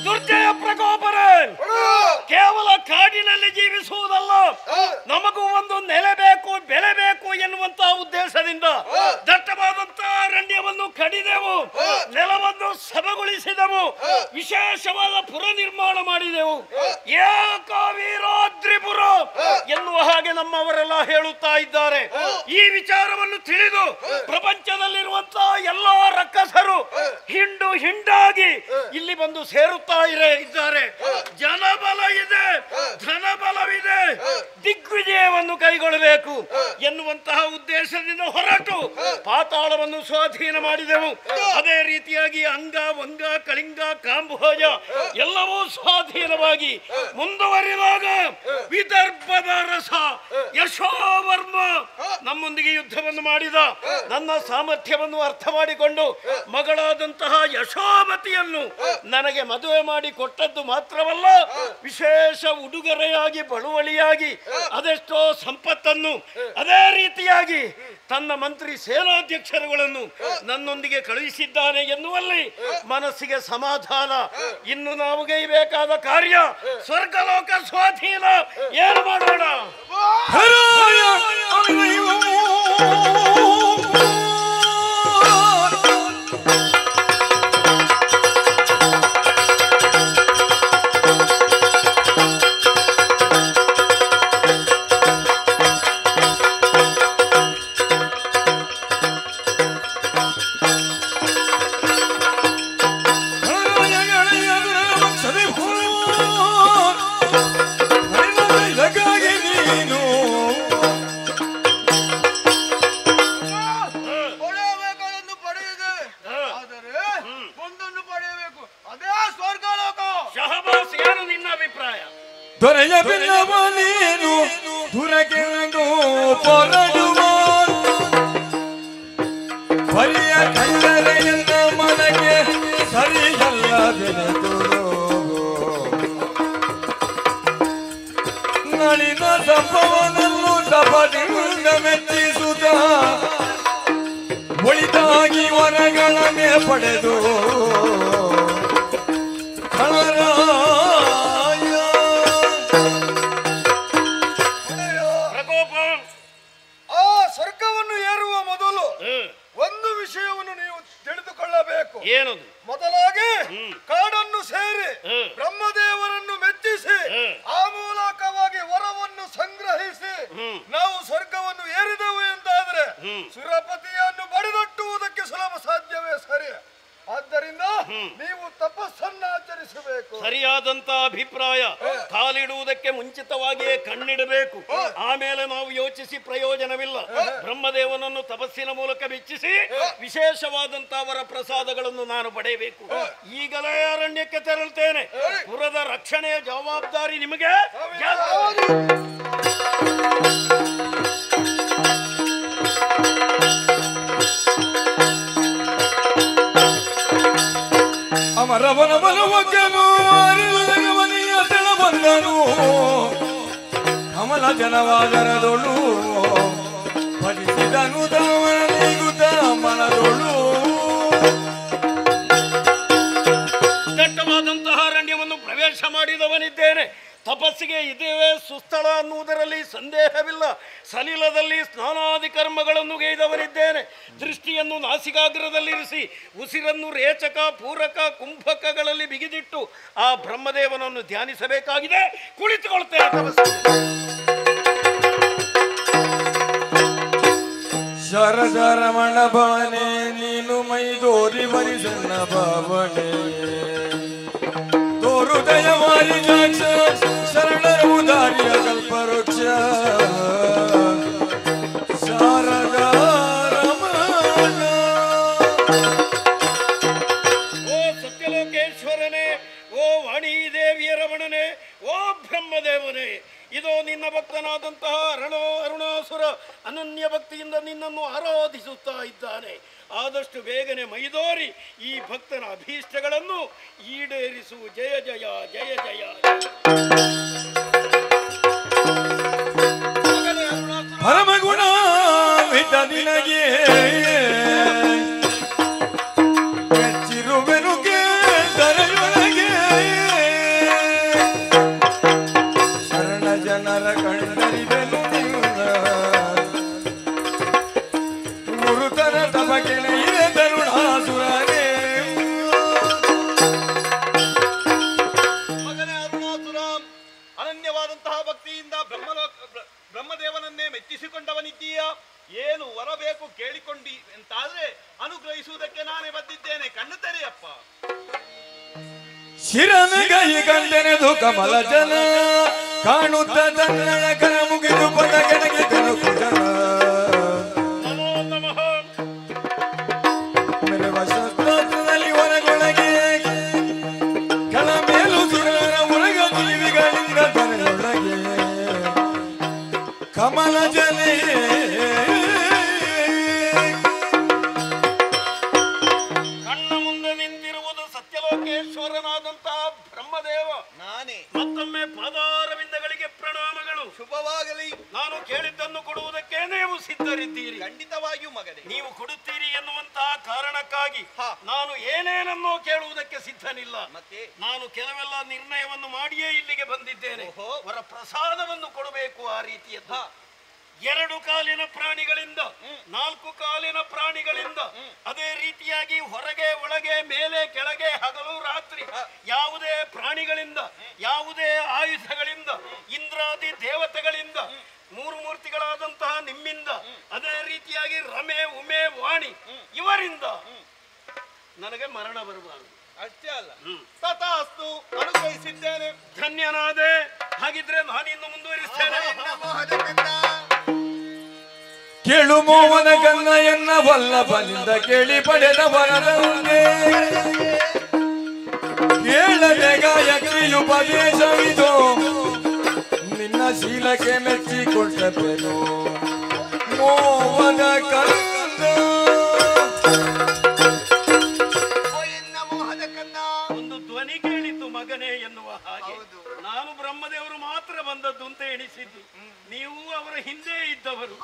ದುರ್ಜಯ ಪ್ರಕೋಪರೇ, ಕೇವಲ ಕಾಡಿನಲ್ಲಿ ಜೀವಿಸುವುದಲ್ಲ, ನಮಗೂ ಒಂದು ನೆಲೆ ಬೇಕು, ಬೆಲೆ ಬೇಕು ಎನ್ನುವಂತಹ ಉದ್ದೇಶದಿಂದ ದಟ್ಟವಾದಂತಹ ಅರಣ್ಯವನ್ನು ಕಡಿದೆವು, ನೆಲವನ್ನು ಸಬಗೊಳಿಸಿದೆವು, ವಿಶೇಷವಾದ ಪುರ ನಿರ್ಮಾಣ ಮಾಡಿದೆವು. ಏಕವೀರಾದ್ರಿಪುರ ಎನ್ನುವ ಹಾಗೆ ನಮ್ಮವರೆಲ್ಲ ಹೇಳುತ್ತಾ ಇದ್ದಾರೆ. ಈ ವಿಚಾರವನ್ನು ತಿಳಿದು ಪ್ರಪಂಚದಲ್ಲಿರುವಂತಹ ಎಲ್ಲಾ ರಕ್ಕಸರು ಹಿಂಡು ಹಿಂಡಾಗಿ ಇಲ್ಲಿ ಬಂದು ಸೇರುತ್ತಾ ಇದ್ದಾರೆ. ಜನಬಲ ಇದೆ, ಧನಬಲವಿದೆ, ದಿಗ್ವಿಜಯವನ್ನು ಕೈಗೊಳ್ಳಬೇಕು ಎನ್ನುವಂತಹ ಉದ್ದೇಶದಿಂದ ಹೊರಟು ಪಾತಾಳವನ್ನು ಸ್ವಾಧೀನ ಮಾಡಿದೆವು. ಅದೇ ರೀತಿಯಾಗಿ ಅಂಗ, ವಂಗ, ಕಳಿಂಗ, ಕಾಂಬೋಜ ಎಲ್ಲವೂ ಸ್ವಾಧೀನವಾಗಿ ಮುಂದುವರಿದಾಗ ವಿದರ್ಭದ ರಸ ಯಶೋವರ್ಮ ನಮ್ಮೊಂದಿಗೆ ಯುದ್ಧವನ್ನು ಮಾಡಿದ. ನನ್ನ ಸಾಮರ್ಥ್ಯವನ್ನು ಅರ್ಥ ಮಾಡಿಕೊಂಡು ಮಗಳಾದಂತಹ ಯಶೋಮತಿಯನ್ನು ನನಗೆ ಮದುವೆ ಮಾಡಿ ಕೊಟ್ಟದ್ದು ಮಾತ್ರವಲ್ಲ, ವಿಶೇಷ ಉಡುಗೊರೆಯಾಗಿ ಬಳುವಳಿಯಾಗಿ ಅದೆಷ್ಟೋ ಸಂಪತ್ತನ್ನು, ಅದೇ ರೀತಿಯಾಗಿ ತನ್ನ ಮಂತ್ರಿ ಸೇನಾಧ್ಯಕ್ಷರುಗಳನ್ನು ನನ್ನೊಂದಿಗೆ ಕಳುಹಿಸಿದ್ದಾನೆ ಎನ್ನುವಲ್ಲಿ ಮನಸ್ಸಿಗೆ ಸಮಾಧಾನ. ಇನ್ನು ನಾವು ಗೈಬೇಕಾದ ಕಾರ್ಯ ಸ್ವರ್ಗಲೋಕ ಸ್ವಾಧೀನ. ಏನು ಮಾಡೋಣ? ದೊರೆಯ ಬಿಲ್ಲವ ನೀನು ದುರಗೆಂದು ಪೊರಡುವ ಬರಿಯ ಕಲ್ಲರೆಯನ್ನ ಮನಗೆ ಸರಿಯಲ್ಲವೆನೆದು ನಳಿನ ಸಂಭವನನ್ನು ಸಪದಿಂದ ಮೆಚ್ಚಿಸುತ್ತ ಒಳಿತಾಗಿ ವರಗಳನ್ನೇ ಪಡೆದು ಸ್ವರ್ಗವನ್ನು ಏರುವ ಮೊದಲು ಒಂದು ವಿಷಯವನ್ನು ನೀವು ತಿಳಿದುಕೊಳ್ಳಬೇಕು. ಏನದು? ಮೊದಲಾಗಿ ಕಾಡನ್ನು ಸೇರಿ ಬ್ರಹ್ಮದೇವರನ್ನು ಮೆಚ್ಚಿಸಿ ಆ ಮೂಲಕವಾಗಿ ವರವನ್ನು ಸಂಗ್ರಹಿಸಿ ಸುರಪತಿಯನ್ನು ಬಡಿದಟ್ಟುವುದಕ್ಕೆ ಸುಲಭ ಸಾಧ್ಯವೇ ಸರಿ. ಆದ್ದರಿಂದ ನೀವು ತಪಸ್ಸನ್ನ ಆಚರಿಸಬೇಕು. ಸರಿಯಾದಂತ ಅಭಿಪ್ರಾಯ. ಕಾಲಿಡುವುದಕ್ಕೆ ಮುಂಚಿತವಾಗಿಯೇ ಕಣ್ಣಿಡಬೇಕು. ಆಮೇಲೆ ನಾವು ಯೋಚಿಸಿ ಪ್ರಯೋಜನವಿಲ್ಲ. ಬ್ರಹ್ಮದೇವನನ್ನು ತಪಸ್ಸಿನ ಮೂಲಕ ಮೆಚ್ಚಿಸಿ ವಿಶೇಷವಾದಂತ ಅವರ ಪ್ರಸಾದಗಳನ್ನು ನಾನು ಪಡೆಯಬೇಕು. ಈಗಲೇ ಅರಣ್ಯಕ್ಕೆ ತೆರಳುತ್ತೇನೆ. ಪುರದ ರಕ್ಷಣೆಯ ಜವಾಬ್ದಾರಿ ನಿಮಗೆ. ಅಮರವನ ಬಲವಕ್ಕನು ಅರಿವನಿಯ ತೆಳ ಬಂದನು ಕಮಲ ಜನವಾದರದೊಳು ಪಡಿಸಿದನು ದಾವಣಗುತ್ತ ಮನದೊಳು. ದಟ್ಟವಾದಂತಹ ಅರಣ್ಯವನ್ನು ಪ್ರವೇಶ ಮಾಡಿದವನಿದ್ದೇನೆ. ತಪಸ್ಸಿಗೆ ಇದೇವೇ ಸುಸ್ಥಳ ಅನ್ನುವುದರಲ್ಲಿ ಸಂದೇಹವಿಲ್ಲ. ಸಲಿಲದಲ್ಲಿ ಸ್ನಾನಾದಿ ಕರ್ಮಗಳನ್ನು ಗೈದವನಿದ್ದೇನೆ. ದೃಷ್ಟಿಯನ್ನು ನಾಸಿಕಾಗ್ರದಲ್ಲಿರಿಸಿ ಉಸಿರನ್ನು ರೇಚಕ ಪೂರಕ ಕುಂಭಕಗಳಲ್ಲಿ ಬಿಗಿದಿಟ್ಟು ಆ ಬ್ರಹ್ಮದೇವನನ್ನು ಧ್ಯಾನಿಸಬೇಕಾಗಿದೆ. ಕುಳಿತುಕೊಳ್ತೇನೆ ತಪಸ್ಸು. ಶರಜರಮಣ ಭವನೆ ನೀನು ಮೈದೋರಿ ಬರಿಸಣ್ಣ ಭಾವನೆ ಹೃದಯ ಮಾರಿ ಶರಣರ ಉದಾರಿಯ ಕಲ್ಪವೃಕ್ಷ ಶಾರದಾ ರಮಣ. ಓ ಸತ್ಯಲೋಕೇಶ್ವರನೇ, ಓ ವಾಣಿ ದೇವಿಯ ರಮಣನೆ, ಓ ಬ್ರಹ್ಮದೇವನೇ, ಇದೋ ನಿನ್ನ ಭಕ್ತನಾದಂತಹ ಅರುಣಾಸುರ ಅನನ್ಯ ಭಕ್ತಿಯಿಂದ ನಿನ್ನನ್ನು ಆರಾಧಿಸುತ್ತಾ ಇದ್ದಾನೆ. ಆದಷ್ಟು ಬೇಗನೆ ಮೈದೋರಿ ಈ ಭಕ್ತನ ಅಭೀಷ್ಟಗಳನ್ನು ಈಡೇರಿಸು. ಜಯ ಜಯ ಜಯ ಜಯ. ಪರಮಗುಣ ಮಿತ ನಿನಗೆ ಮೆಚ್ಚಿರುವೆನು ದರೆಯೊಳಗೆ ಶರಣ ಜನರ ಕಂಡರಿವೆನು ಗುರುತರ ತಪಗೆಳೆಯ ತರುಣಾಸುರನೇ. ಮಗನೇ ಅರುಣಾಸುರ, ಅನನ್ಯವಾದಂತಹ ಭಕ್ತಿಯಿಂದ ಬ್ರಹ್ಮದೇವನನ್ನೇ ಮೆಚ್ಚಿಸಿಕೊಂಡವನಿದ್ದೀಯ. ಏನು ವರಬೇಕು ಕೇಳಿಕೊಂಡಿ ಎಂತಾದ್ರೆ ಅನುಗ್ರಹಿಸುವುದಕ್ಕೆ ನಾನೇ ಬಂದಿದ್ದೇನೆ. ಕಣ್ಣು ತೆರೆಯಪ್ಪ. ಶಿರನಗೈ ಕಂಡೆನೆದು ಕಮಲ ಜನ ಕಾಣುತ್ತ ತನ್ನಳ ಕರ ಮುಗಿದು ಪದ ಕೆಳಗೆ ಕನಕು ಜನ ಮೆರವ ಶಸ್ತ್ರದಲ್ಲಿ ಹೊರಗೊಳಗೆ ಕಳ ಮೇಲು ಸುರರ ಒಳಗ ಜೀವಿಗಳಿಂದ ತರೆಯೊಳಗೆ ಕಮಲ ಜನೇ ಕಣ್ಣ ಮುಂದೆ ನಿಂತಿರುವುದು ಸತ್ಯಲೋಕೇಶ್ವರನಾದಂತಹ ಬ್ರಹ್ಮದೇವ. ನಾನೇ. ಮತ್ತೊಮ್ಮೆ ಪಾದಾರವಿಂದಗಳಿಗೆ ಪ್ರಣಾಮಗಳು. ಶುಭವಾಗಲಿ. ನಾನು ಕೇಳಿದ್ದನ್ನು ಕೊಡುವುದಕ್ಕೆ ನೀವು ಸಿದ್ಧರಿದ್ದೀರಿ. ಖಂಡಿತವಾಗಿಯೂ ಮಗನೇ. ನೀವು ಕೊಡುತ್ತೀರಿ ಎನ್ನುವಂತಹ ಕಾರಣಕ್ಕಾಗಿ ನಾನು ಏನೇನನ್ನೋ ಕೇಳುವುದಕ್ಕೆ ಸಿದ್ಧನಿಲ್ಲ. ಮತ್ತೆ ನಾನು ಕೆಲವೆಲ್ಲ ನಿರ್ಣಯವನ್ನು ಮಾಡಿಯೇ ಇಲ್ಲಿಗೆ ಬಂದಿದ್ದೇನೆ. ಅವರ ಪ್ರಸಾದವನ್ನು ಕೊಡಬೇಕು. ಆ ರೀತಿಯದ್ದು 2 ಕಾಲಿನ ಪ್ರಾಣಿಗಳಿಂದ 4 ಕಾಲಿನ ಪ್ರಾಣಿಗಳಿಂದ ಅದೇ ರೀತಿಯಾಗಿ ಹೊರಗೆ ಒಳಗೆ ಮೇಲೆ ಕೆಳಗೆ ಹಗಲು ರಾತ್ರಿ ಯಾವುದೇ ಪ್ರಾಣಿಗಳಿಂದ ಯಾವುದೇ ಆಯುಧಗಳಿಂದ ಇಂದ್ರಾದಿ ದೇವತೆಗಳಿಂದ 3 ಮೂರ್ತಿಗಳಾದಂತಹ ನಿಮ್ಮಿಂದ ಅದೇ ರೀತಿಯಾಗಿ ರಮೆ ಉಮೆ ವಾಣಿ ಇವರಿಂದ ನನಗೆ ಮರಣ ಬರಬಾರದು. ಅಷ್ಟೇ ಅಲ್ಲ, ತಥಾಸ್ತು, ಅನುಗ್ರಹಿಸಿದ್ದೇನೆ. ಧನ್ಯನಾದೆ. ಹಾಗಿದ್ರೆ ನಾನಿನ್ನು ಮುಂದುವರಿಸ್ತೇನೆ. ಕೇಳು ಮೋಹನ ಗನ್ನ ಎನ್ನ ವಲ್ಲಭನಿಂದ ಕೇಳಿ ಪಡೆದ ವರದಂತೆ ಕೇಳದೆ ಗಾಯತ್ರಿಯುಪದೇಶವಿದು ನಿನ್ನ ಶೀಲಕ್ಕೆ ಮೆಚ್ಚಿಕೊಟ್ಟೆನು ಮೋಹನ ಕಂದ. ಒಂದು ಧ್ವನಿ ಕೇಳಿತು ಮಗನೇ ಎನ್ನುವ ಹಾಗೆ. ನಾನು ಬ್ರಹ್ಮದೇವರು ಮಾತ್ರ ಬಂದದ್ದು ಅಂತ ಎಣಿಸಿದ್ದು. ನೀವು ಅವರ ಹಿಂದೆ ಇದ್ದವರು.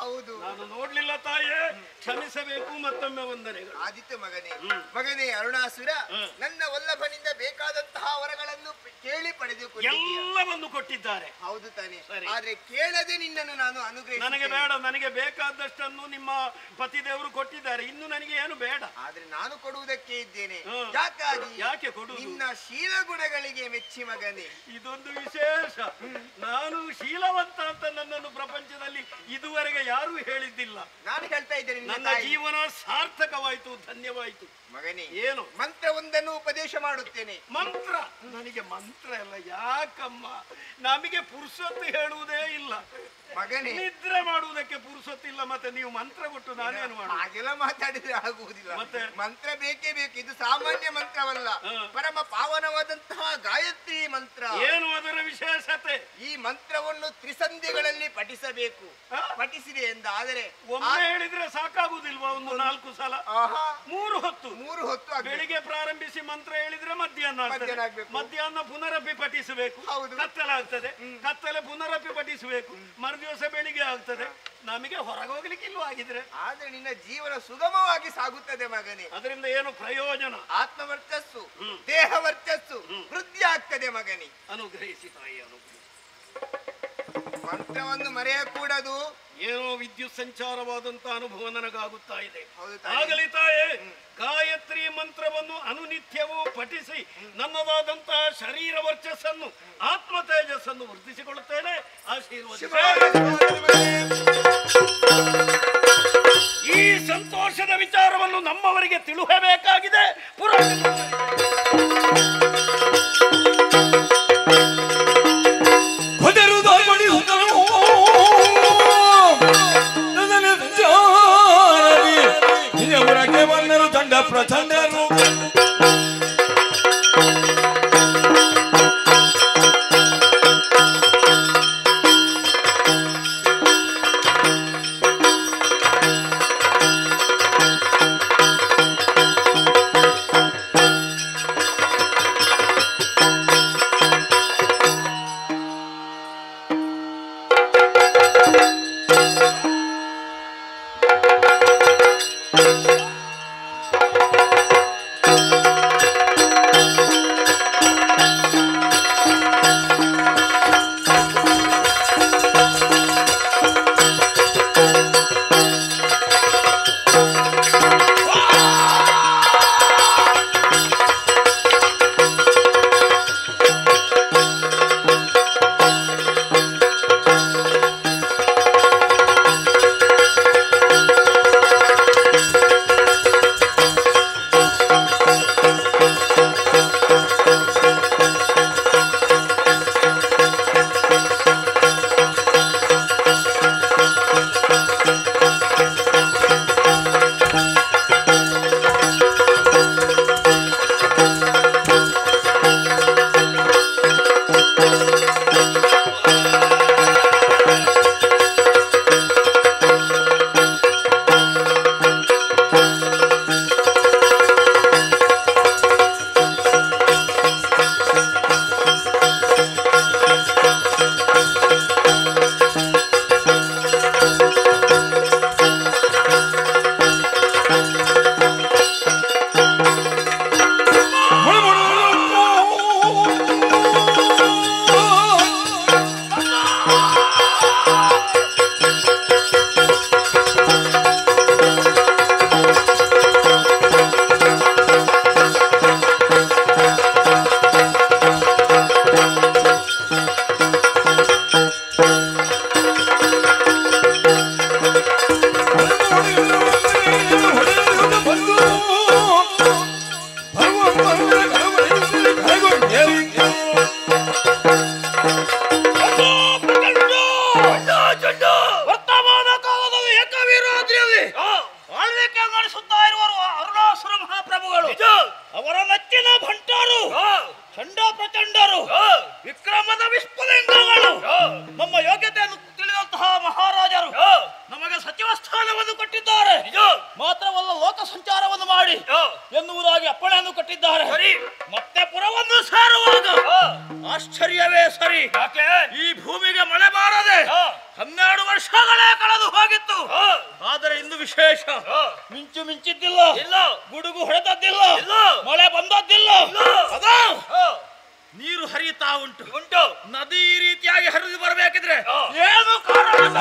ನಾನು ನೋಡ್ಲಿಲ್ಲ ತಾಯೇ, ಕ್ಷಮಿಸಬೇಕು ಮತ್ತೊಮ್ಮೆ ವಂದನೆಗಳು. ಆದಿತ್ಯ ಮಗನೇ ಅರುಣಾಸುರ, ನನ್ನ ವಲ್ಲಭನಿಂದ ಬೇಕಾದಂತಹ ವರಗಳನ್ನು ಕೇಳಿ ಪಡೆದುಕೊಂಡಿದ್ದೀಯ. ಎಲ್ಲವನ್ನು ಕೊಟ್ಟಿದ್ದಾರೆ. ಹೌದು ತಾನೆ, ಆದ್ರೆ ಕೇಳದೆ ನಿನ್ನನ್ನು ನಾನು ಅನುಗ್ರಹಿಸಿ. ನನಗೆ ಬೇಡ, ನನಗೆ ಬೇಕಾದಷ್ಟನ್ನು ನಿಮ್ಮ ಪತಿದೇವರು ಕೊಟ್ಟಿದ್ದಾರೆ, ಇನ್ನು ನನಗೆ ಏನು ಬೇಡ. ಆದ್ರೆ ನಾನು ಕೊಡುವುದಕ್ಕೆ ಇದ್ದೇನೆ. ಯಾಕೆ ಕೊಡುವುದು? ನಿನ್ನ ಶೀಲ ಗುಣಗಳಿಗೆ ಮೆಚ್ಚಿ ಮಗನೇ. ಇದೊಂದು ವಿಶೇಷ. ನಾನು ಶೀಲವಂತ ಅಂತ ನನ್ನನ್ನು ಪ್ರಪಂಚದಲ್ಲಿ ಇದುವರೆಗೆ ಯಾರೂ ಹೇಳಿದ್ದಿಲ್ಲ. ನಾನು ಹೇಳ್ತಾ ಇದ್ದೇನೆ, ನನ್ನ ಜೀವನ ಸಾರ್ಥಕವಾಯಿತು, ಧನ್ಯವಾಯಿತು. ಮಗನೇ, ಏನು ಮಂತ್ರವೊಂದನ್ನು ಉಪದೇಶ ಮಾಡುತ್ತೇನೆ. ಮಂತ್ರ? ನನಗೆ ಮಂತ್ರ ಎಲ್ಲ ಯಾಕಮ್ಮ, ನಮಗೆ ಪುರುಸೊತ್ತು ಹೇಳುವುದೇ ಇಲ್ಲ ಮಗನೇ. ನಿದ್ರೆ ಮಾಡುವುದಕ್ಕೆ ಪುರುಸೊತ್ತಿಲ್ಲ, ಮತ್ತೆ ನೀವು ಮಂತ್ರ ಕೊಟ್ಟು ನಾನೇನು ಮಾಡ? ಹಾಗೆಲ್ಲ ಮಾತಾಡಿದ್ರೆ ಆಗುವುದಿಲ್ಲ. ಮತ್ತೆ ಮಂತ್ರ ಬೇಕೇ ಬೇಕು. ಇದು ಸಾಮಾನ್ಯ ಮಂತ್ರವಲ್ಲ, ಪರಮ ಪಾವನವಾದಂತಹ ಗಾಯತ್ರಿ ಮಂತ್ರ. ಏನು ಅದರ ವಿಶೇಷತೆ? ಈ ಮಂತ್ರವನ್ನು ತ್ರಿಸಂಧಿಗಳಲ್ಲಿ ಪಠಿಸಬೇಕು. ಪಠಿಸಿದೆ ಎಂದಾದರೆ ಒಮ್ಮೆ ಹೇಳಿದ್ರೆ ಸಾಕಾಗುವುದಿಲ್ವಾ? ಒಂದು 4 ಸಲ, 3 ಹೊತ್ತು ಬೆಳಿಗ್ಗೆ ಪ್ರಾರಂಭಿಸಿ ಮಂತ್ರ ಹೇಳಿದ್ರೆ ಮಧ್ಯಾಹ್ನ ಮಧ್ಯಾಹ್ನ ಪುನರಪಿ ಪಠಿಸಬೇಕು. ಕತ್ತಲಾಗ್ತದೆ, ಕತ್ತಲೆ ಪುನರಪಿ ಪಠಿಸಬೇಕು. ಮರುದಿವಸ ಬೆಳಿಗ್ಗೆ ಆಗ್ತದೆ. ನಮಗೆ ಹೊರಗೆ ಹೋಗ್ಲಿಕ್ಕೆ ಇಲ್ವಾ ಆಗಿದ್ರೆ? ಆದ್ರೆ ನಿನ್ನ ಜೀವನ ಸುಗಮವಾಗಿ ಸಾಗುತ್ತದೆ ಮಗನೇ. ಅದರಿಂದ ಏನು ಪ್ರಯೋಜನ? ಆತ್ಮವರ್ಚಸ್ಸು, ದೇಹ ವರ್ಚಸ್ಸು ವೃದ್ಧಿ ಆಗ್ತದೆ ಮಗನೇ. ಅನುಗ್ರಹಿಸಿ ತಾಯಿ, ಅನುಗ್ರಹಿಸಿ. ಮಂತ್ರವನ್ನು ಮರೆಯಕೂಡದು. ಏನೋ ವಿದ್ಯುತ್ ಸಂಚಾರವಾದಂತ ಅನುಭವ ನನಗಾಗುತ್ತಾ ಇದೆ. ಆಗಲಿ ತಾಯೇ, ಗಾಯತ್ರಿ ಮಂತ್ರವನ್ನು ಅನುನಿತ್ಯವೂ ಪಠಿಸಿ ನನ್ನದಾದಂತಹ ಶರೀರ ವರ್ಚಸ್ಸನ್ನು, ಆತ್ಮ ತೇಜಸ್ಸನ್ನು ವೃದ್ಧಿಸಿಕೊಳ್ಳುತ್ತೇನೆ. ಆಶೀರ್ವಾದ. ಈ ಸಂತೋಷದ ವಿಚಾರವನ್ನು ನಮ್ಮವರಿಗೆ ತಿಳಿಸಬೇಕಾಗಿದೆ. ತಂಡ ಪ್ರಚಂಡರು ಆಶ್ಚರ್ಯವೇ ಸರಿ. ಈ ಭೂಮಿಗೆ ಮಳೆ ಬಾರದೆ 12 ವರ್ಷಗಳೇ ಕಳೆದು ಹೋಗಿತ್ತು. ಆದರೆ ಇಂದು ವಿಶೇಷ. ಮಿಂಚು ಮಿಂಚಿದ್ದಿಲ್ಲ, ಗುಡುಗು ಹೊಡೆದದ್ದಿಲ್ಲ, ಮಳೆ ಬಂದದ್ದಿಲ್ಲ. ನೀರು ಹರಿಯುತ್ತಾ ಉಂಟು. ನದಿ ಈ ರೀತಿಯಾಗಿ ಹರಿದು ಬರಬೇಕಿದ್ರೆ ಏನು ಕಾರಣ?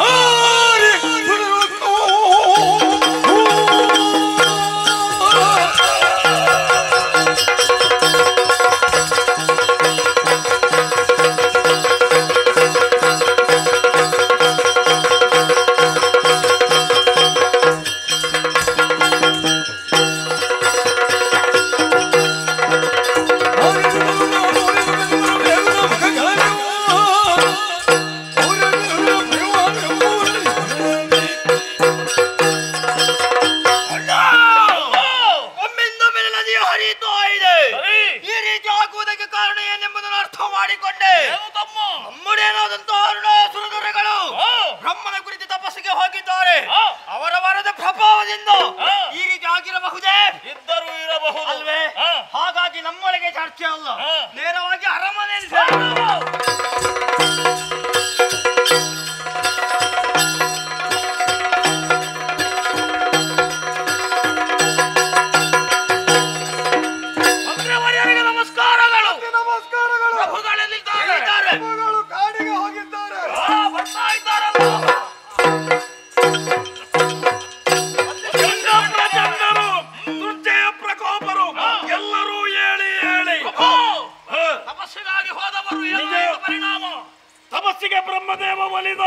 ತಪಸ್ಸಿಗೆ ಬ್ರಹ್ಮದೇವ ಒಲಿದ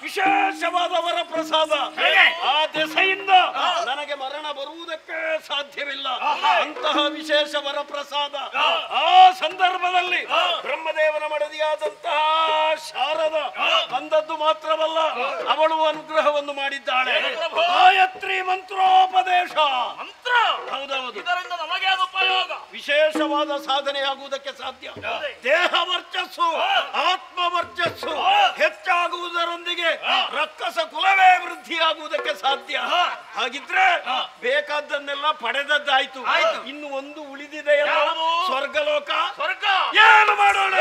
ವಿಶೇಷವಾದ ವರ ಪ್ರಸಾದ. ಆ ದೆಸೆಯಿಂದ ನನಗೆ ಮರಣ ಬರುವುದಕ್ಕೆ ಸಾಧ್ಯವಿಲ್ಲ. ಅಂತಹ ವಿಶೇಷ ವರ ಪ್ರಸಾದ. ಆ ಸಂದರ್ಭದಲ್ಲಿ ಬ್ರಹ್ಮದೇವನ ಮಡದಿಯಾದಂತಹ ಶಾರದ ಬಂದದ್ದು ಮಾತ್ರವಲ್ಲ, ಅವಳು ಅನುಗ್ರಹವನ್ನು ಮಾಡಿದ್ದಾಳೆ. ಗಾಯತ್ರಿ ಮಂತ್ರೋಪದೇಶ. ಹೌದೌದು, ಇದರಿಂದ ನಮಗೆ ಉಪಯೋಗ, ವಿಶೇಷವಾದ ಸಾಧನೆಯಾಗುವುದಕ್ಕೆ ಸಾಧ್ಯ. ದೇಹ ವರ್ಚಸ್ಸು, ಆತ್ಮ ವರ್ಚಸ್ಸು ಹೆಚ್ಚಾಗುವುದರೊಂದಿಗೆ ರಕ್ಕಸ ಕುಲವೇ ವೃದ್ಧಿಯಾಗುವುದಕ್ಕೆ ಸಾಧ್ಯ. ಹಾಗಿದ್ರೆ ಬೇಕಾದ್ದನ್ನೆಲ್ಲ ಪಡೆದದ್ದಾಯ್ತು. ಇನ್ನು ಒಂದು ಉಳಿದಿದೆಯಲ್ಲ, ಸ್ವರ್ಗಲೋಕ. ಏನು ಮಾಡೋಣ?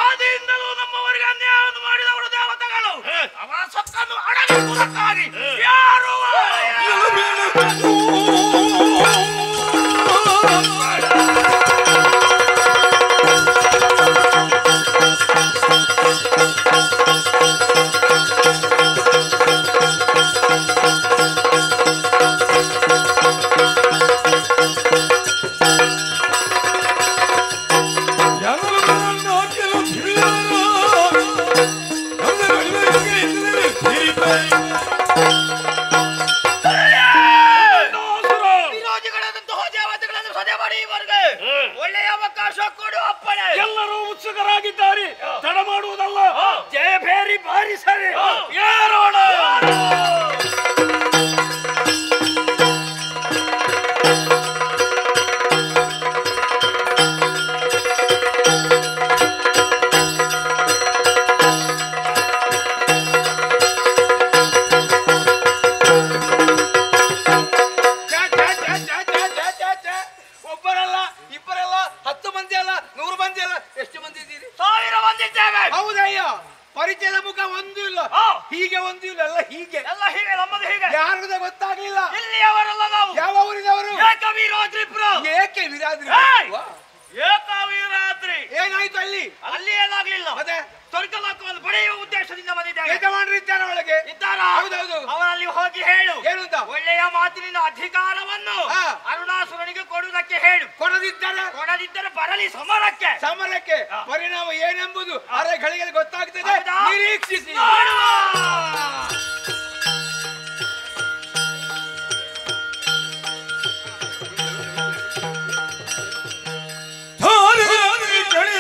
ಆದಿಯಿಂದಲೂ ನಮ್ಮವರಿಗೆ ಅನ್ಯಾಯವನ್ನು ಮಾಡಿದವರು ದೇವತೆಗಳು. ಅವರ ಸೊಕ್ಕನ್ನು ಅಡಗಿಸುವುದಕ್ಕಾಗಿ ಯಾರು ಒಳ್ಳೆಯ ಅವಕಾಶ ಕೊಡು ಅಪ್ಪಣೆ. ಎಲ್ಲರೂ ಉತ್ಸುಕರಾಗಿದ್ದಾರೆ, ತಡ ಮಾಡುವುದಲ್ಲ, ಜಯ ಭೇರಿ ಬಾರಿಸರಿ ಏರೋಣ. ಒಬ್ಬರಲ್ಲ, ಇಬ್ಬರಲ್ಲ, 10 ಮಂದಿ ಅಲ್ಲ, 100 ಮಂದಿ ಅಲ್ಲ, ಎಷ್ಟು ಮಂದಿ ಇದ್ದೀರಿ? 1000 ಮಂದಿ ಇದ್ದೇವೆ. ಹೌದಯ್ಯ, ಪರಿಚಯದ ಮುಖ ಒಂದು ಇಲ್ಲ, ಹೀಗೆ ಒಂದು ಇಲ್ಲ, ಎಲ್ಲ ಹೀಗೆ ನಮ್ಮದು ಹೀಗೆ. ಯಾರಿಗೂ ಗೊತ್ತಾಗ್ಲಿಲ್ಲ. ಇಲ್ಲಿಯವರಲ್ಲ ನಾವು. ಯಾವ ಊರಿನವರು? ಏಕವೀರಾದ್ರಿಪುರ. ಏಕೆ ವೀರಾದ್ರಿ? ಏಕವೀರಾದ್ರಿ. ಏನಾಯ್ತು ಅಲ್ಲಿ? ಅಲ್ಲಿ ಏನಾಗ್ಲಿಲ್ಲ. ಅದೇ ಸ್ವರ್ಗಲೋಕವನ್ನು ಪಡೆಯುವ ಉದ್ದೇಶದಿಂದ ಬಂದಿದ್ದೇವೆ. ಯಜಮಾನರು ಇದ್ದಾರ ಒಳಗೆ? ಇದ್ದಾರಾ? ಹೌದೌದು. ಅವರಲ್ಲಿ ಹೋಗಿ ಹೇಳು. ಏನು ಅಂತ? ಒಳ್ಳೆಯ ಮಾತಿನ ಅಧಿಕಾರವನ್ನು ಅರುಣಾಸುರನಿಗೆ ಕೊಡುವುದಕ್ಕೆ ಹೇಳು. ಕೊಡದಿದ್ದರೆ ಬರಲಿ ಸಮರಕ್ಕೆ. ಸಮರಕ್ಕೆ ಪರಿಣಾಮ ಏನೆಂಬುದು ಅರೆ ಗಳಿಗೆ ಗೊತ್ತಾಗ್ತದೆ. ನಿರೀಕ್ಷಿಸಿ ಚಳಿ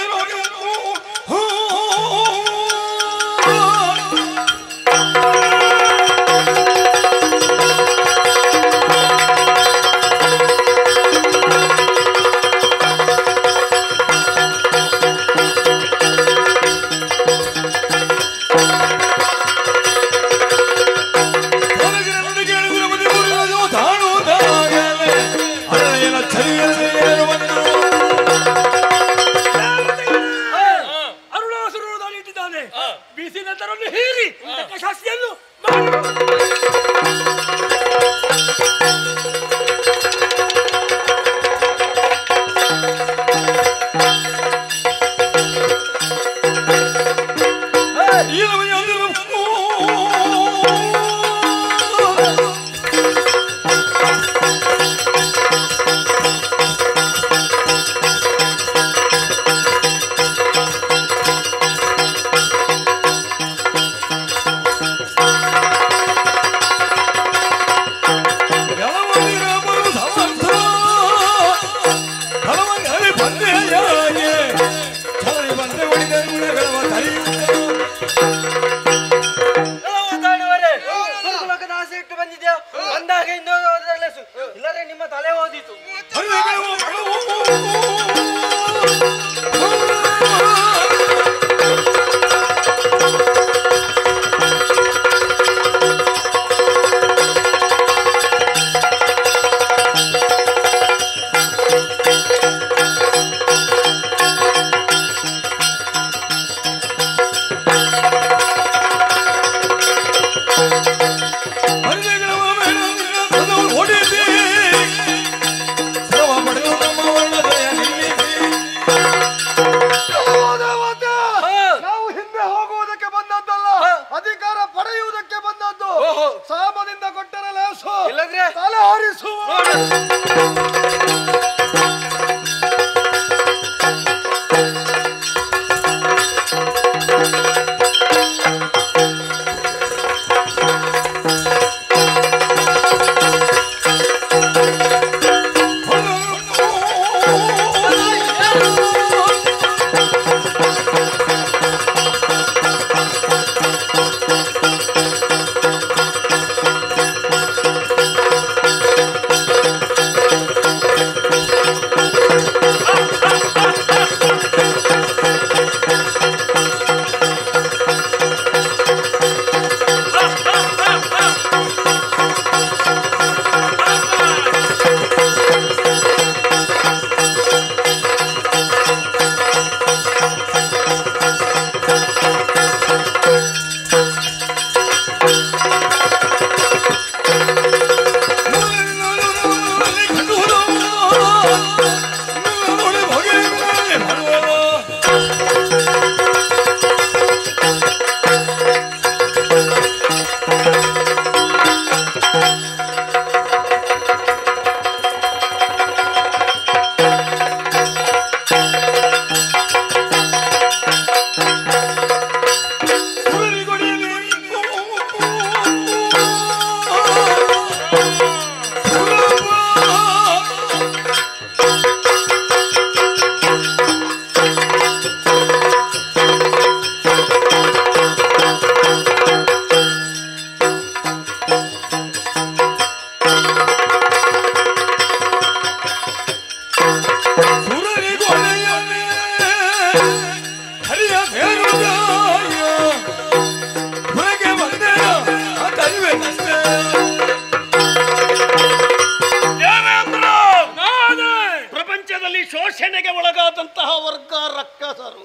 ಶೋಷಣೆಗೆ ಒಳಗಾದಂತಹ ವರ್ಗ ರಕ್ಕಸರು,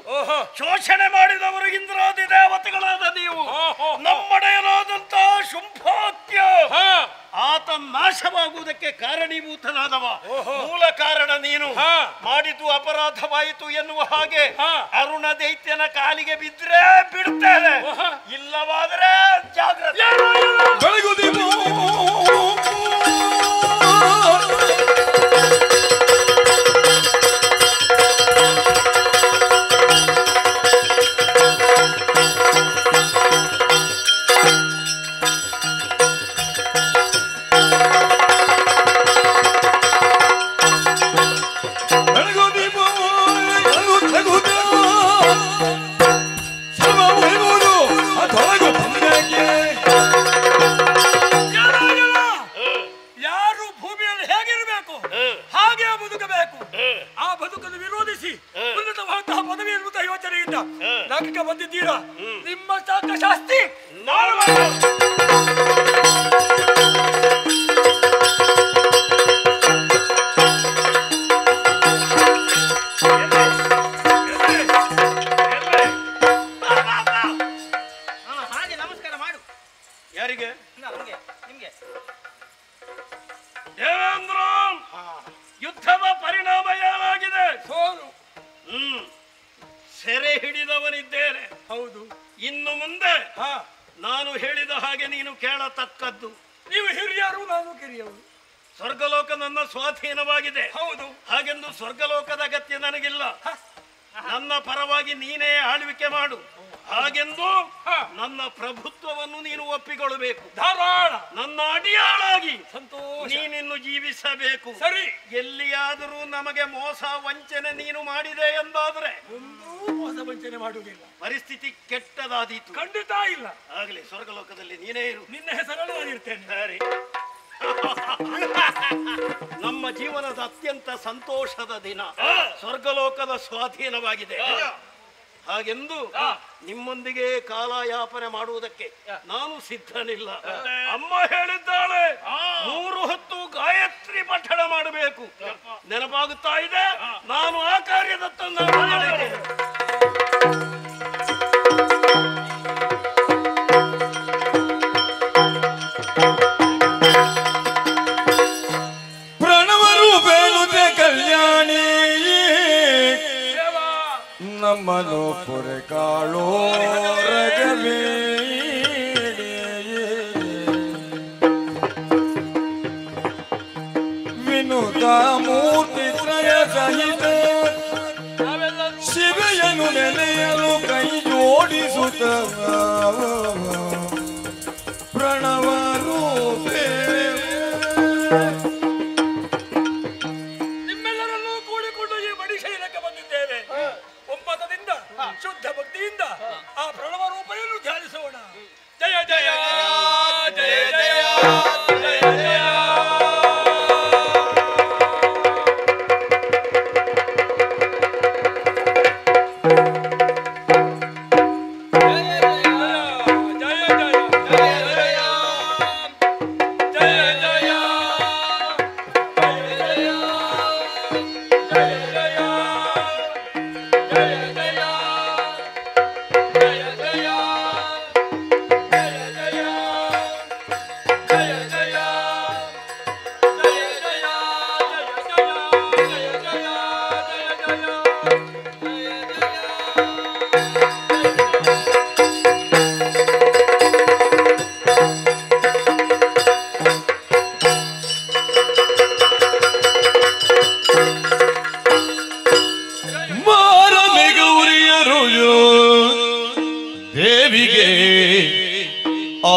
ಶೋಷಣೆ ಮಾಡಿದವರು ಇಂದ್ರಾದಿ ದೇವತೆಗಳಾದ ನೀವು. ನಮ್ಮಡೆಯಲಾದಂತಹ ಶುಂಭಾತ್ಯ ಆತ ನಾಶವಾಗುವುದಕ್ಕೆ ಕಾರಣೀಭೂತನಾದವ. ಮೂಲ ಕಾರಣ ನೀನು. ಮಾಡಿದ್ದು ಅಪರಾಧವಾಯಿತು ಎನ್ನುವ ಹಾಗೆ ಅರುಣ ದೈತ್ಯನ ಕಾಲಿಗೆ ಬಿದ್ದರೆ ಬಿಡುತ್ತೇನೆ, ಇಲ್ಲವಾದರೆ ಜಾಗ್ರತೆ. ಬಂದಿದ್ದೀರಾ? ನಿಮ್ಮ ಸಾಕ ಶಾಸ್ತಿ ಹಾಗೆ ನಮಸ್ಕಾರ ಮಾಡು. ಯಾರಿಗೆ? ನಿಮ್ಗೆ. ದೇವೇಂದ್ರ, ಯುದ್ಧದ ಪರಿಣಾಮ ಏನಾಗಿದೆ? ಸೋಲು. ಸೆರೆ ಹಿಡಿದವನಿದ್ದೇನೆ. ಹೌದು. ಇನ್ನು ಮುಂದೆ ನಾನು ಹೇಳಿದ ಹಾಗೆ ನೀನು ಕೇಳತಕ್ಕದ್ದು. ನೀವು ಹಿರಿಯರು, ನಾನು ಕಿರಿಯರು. ಸ್ವರ್ಗಲೋಕ ನನ್ನ ಸ್ವಾಧೀನವಾಗಿದೆ. ಹೌದು. ಹಾಗೆಂದು ಸ್ವರ್ಗಲೋಕದ ಅಗತ್ಯ ನನಗಿಲ್ಲ. ನನ್ನ ಪರವಾಗಿ ನೀನೇ ಆಳ್ವಿಕೆ ಮಾಡು. ಹಾಗೆಂದು ನನ್ನ ಪ್ರಭುತ್ವವನ್ನು ನೀನು ಒಪ್ಪಿಕೊಳ್ಳಬೇಕು. ಧಾರಾಳ ನನ್ನ ಅಡಿಯಾಳಾಗಿ ಸಂತೋಷ ನೀನಿನ್ನು ಜೀವಿಸಬೇಕು. ಸರಿ. ಎಲ್ಲಿಯಾದರೂ ನಮಗೆ ಮೋಸ ವಂಚನೆ ನೀನು ಮಾಡಿದೆ ಎಂದಾದ್ರೆ ಮೋಸ ವಂಚನೆ ಮಾಡುವುದಿಲ್ಲ. ಪರಿಸ್ಥಿತಿ ಕೆಟ್ಟದಾದೀತು. ಖಂಡಿತ ಇಲ್ಲ. ಆಗಲಿ, ಸ್ವರ್ಗಲೋಕದಲ್ಲಿ ನೀನೇ ಇರು. ನಿನ್ನ ಹೆಸರನ್ನು ನಾನಿರ್ತೇನೆ. ಸರಿ. ನಮ್ಮ ಜೀವನದ ಅತ್ಯಂತ ಸಂತೋಷದ ದಿನ ಸ್ವರ್ಗಲೋಕದ ಸ್ವಾಧೀನವಾಗಿದೆ. ಹಾಗೆಂದು ನಿಮ್ಮೊಂದಿಗೆ ಕಾಲಯಾಪನೆ ಮಾಡುವುದಕ್ಕೆ ನಾನು ಸಿದ್ಧನಿಲ್ಲ. ಅಮ್ಮ ಹೇಳಿದ್ದಾಳೆ 3 ಹೊತ್ತು ಗಾಯತ್ರಿ ಪಠಣ ಮಾಡಬೇಕು. ನೆನಪಾಗುತ್ತಾ ಇದೆ. ನಾನು ಆ ಕಾರ್ಯದತ್ತ ಕಲ್ಯಾಣಿ ನಮ್ಮನು ಪುರೆ ಕಾಳೋ ರಗವೇ ಮೂರ್ತಿ ತ್ರಯ ಸಹಿತ ಶಿವೆಯನು ನೆನೆಯಲು ಕೈ ಜೋಡಿಸುತ್ತ ಪ್ರಣವ ರೂಪೇ ನಿಮ್ಮೆಲ್ಲರನ್ನೂ ಕೂಡಿಕೊಂಡು ಈ ಮಡಿಶೈಲಕ್ಕೆ ಬಂದಿದ್ದೇವೆ. ಒಮ್ಮತದಿಂದ ಶುದ್ಧ ಭಕ್ತಿಯಿಂದ ಆ ಪ್ರಣವ ರೂಪವನ್ನು ಧ್ಯಾನಿಸೋಣ. ಜಯ ಜಯ ಜಯ ಜಯ ಜಯ ಜಯ.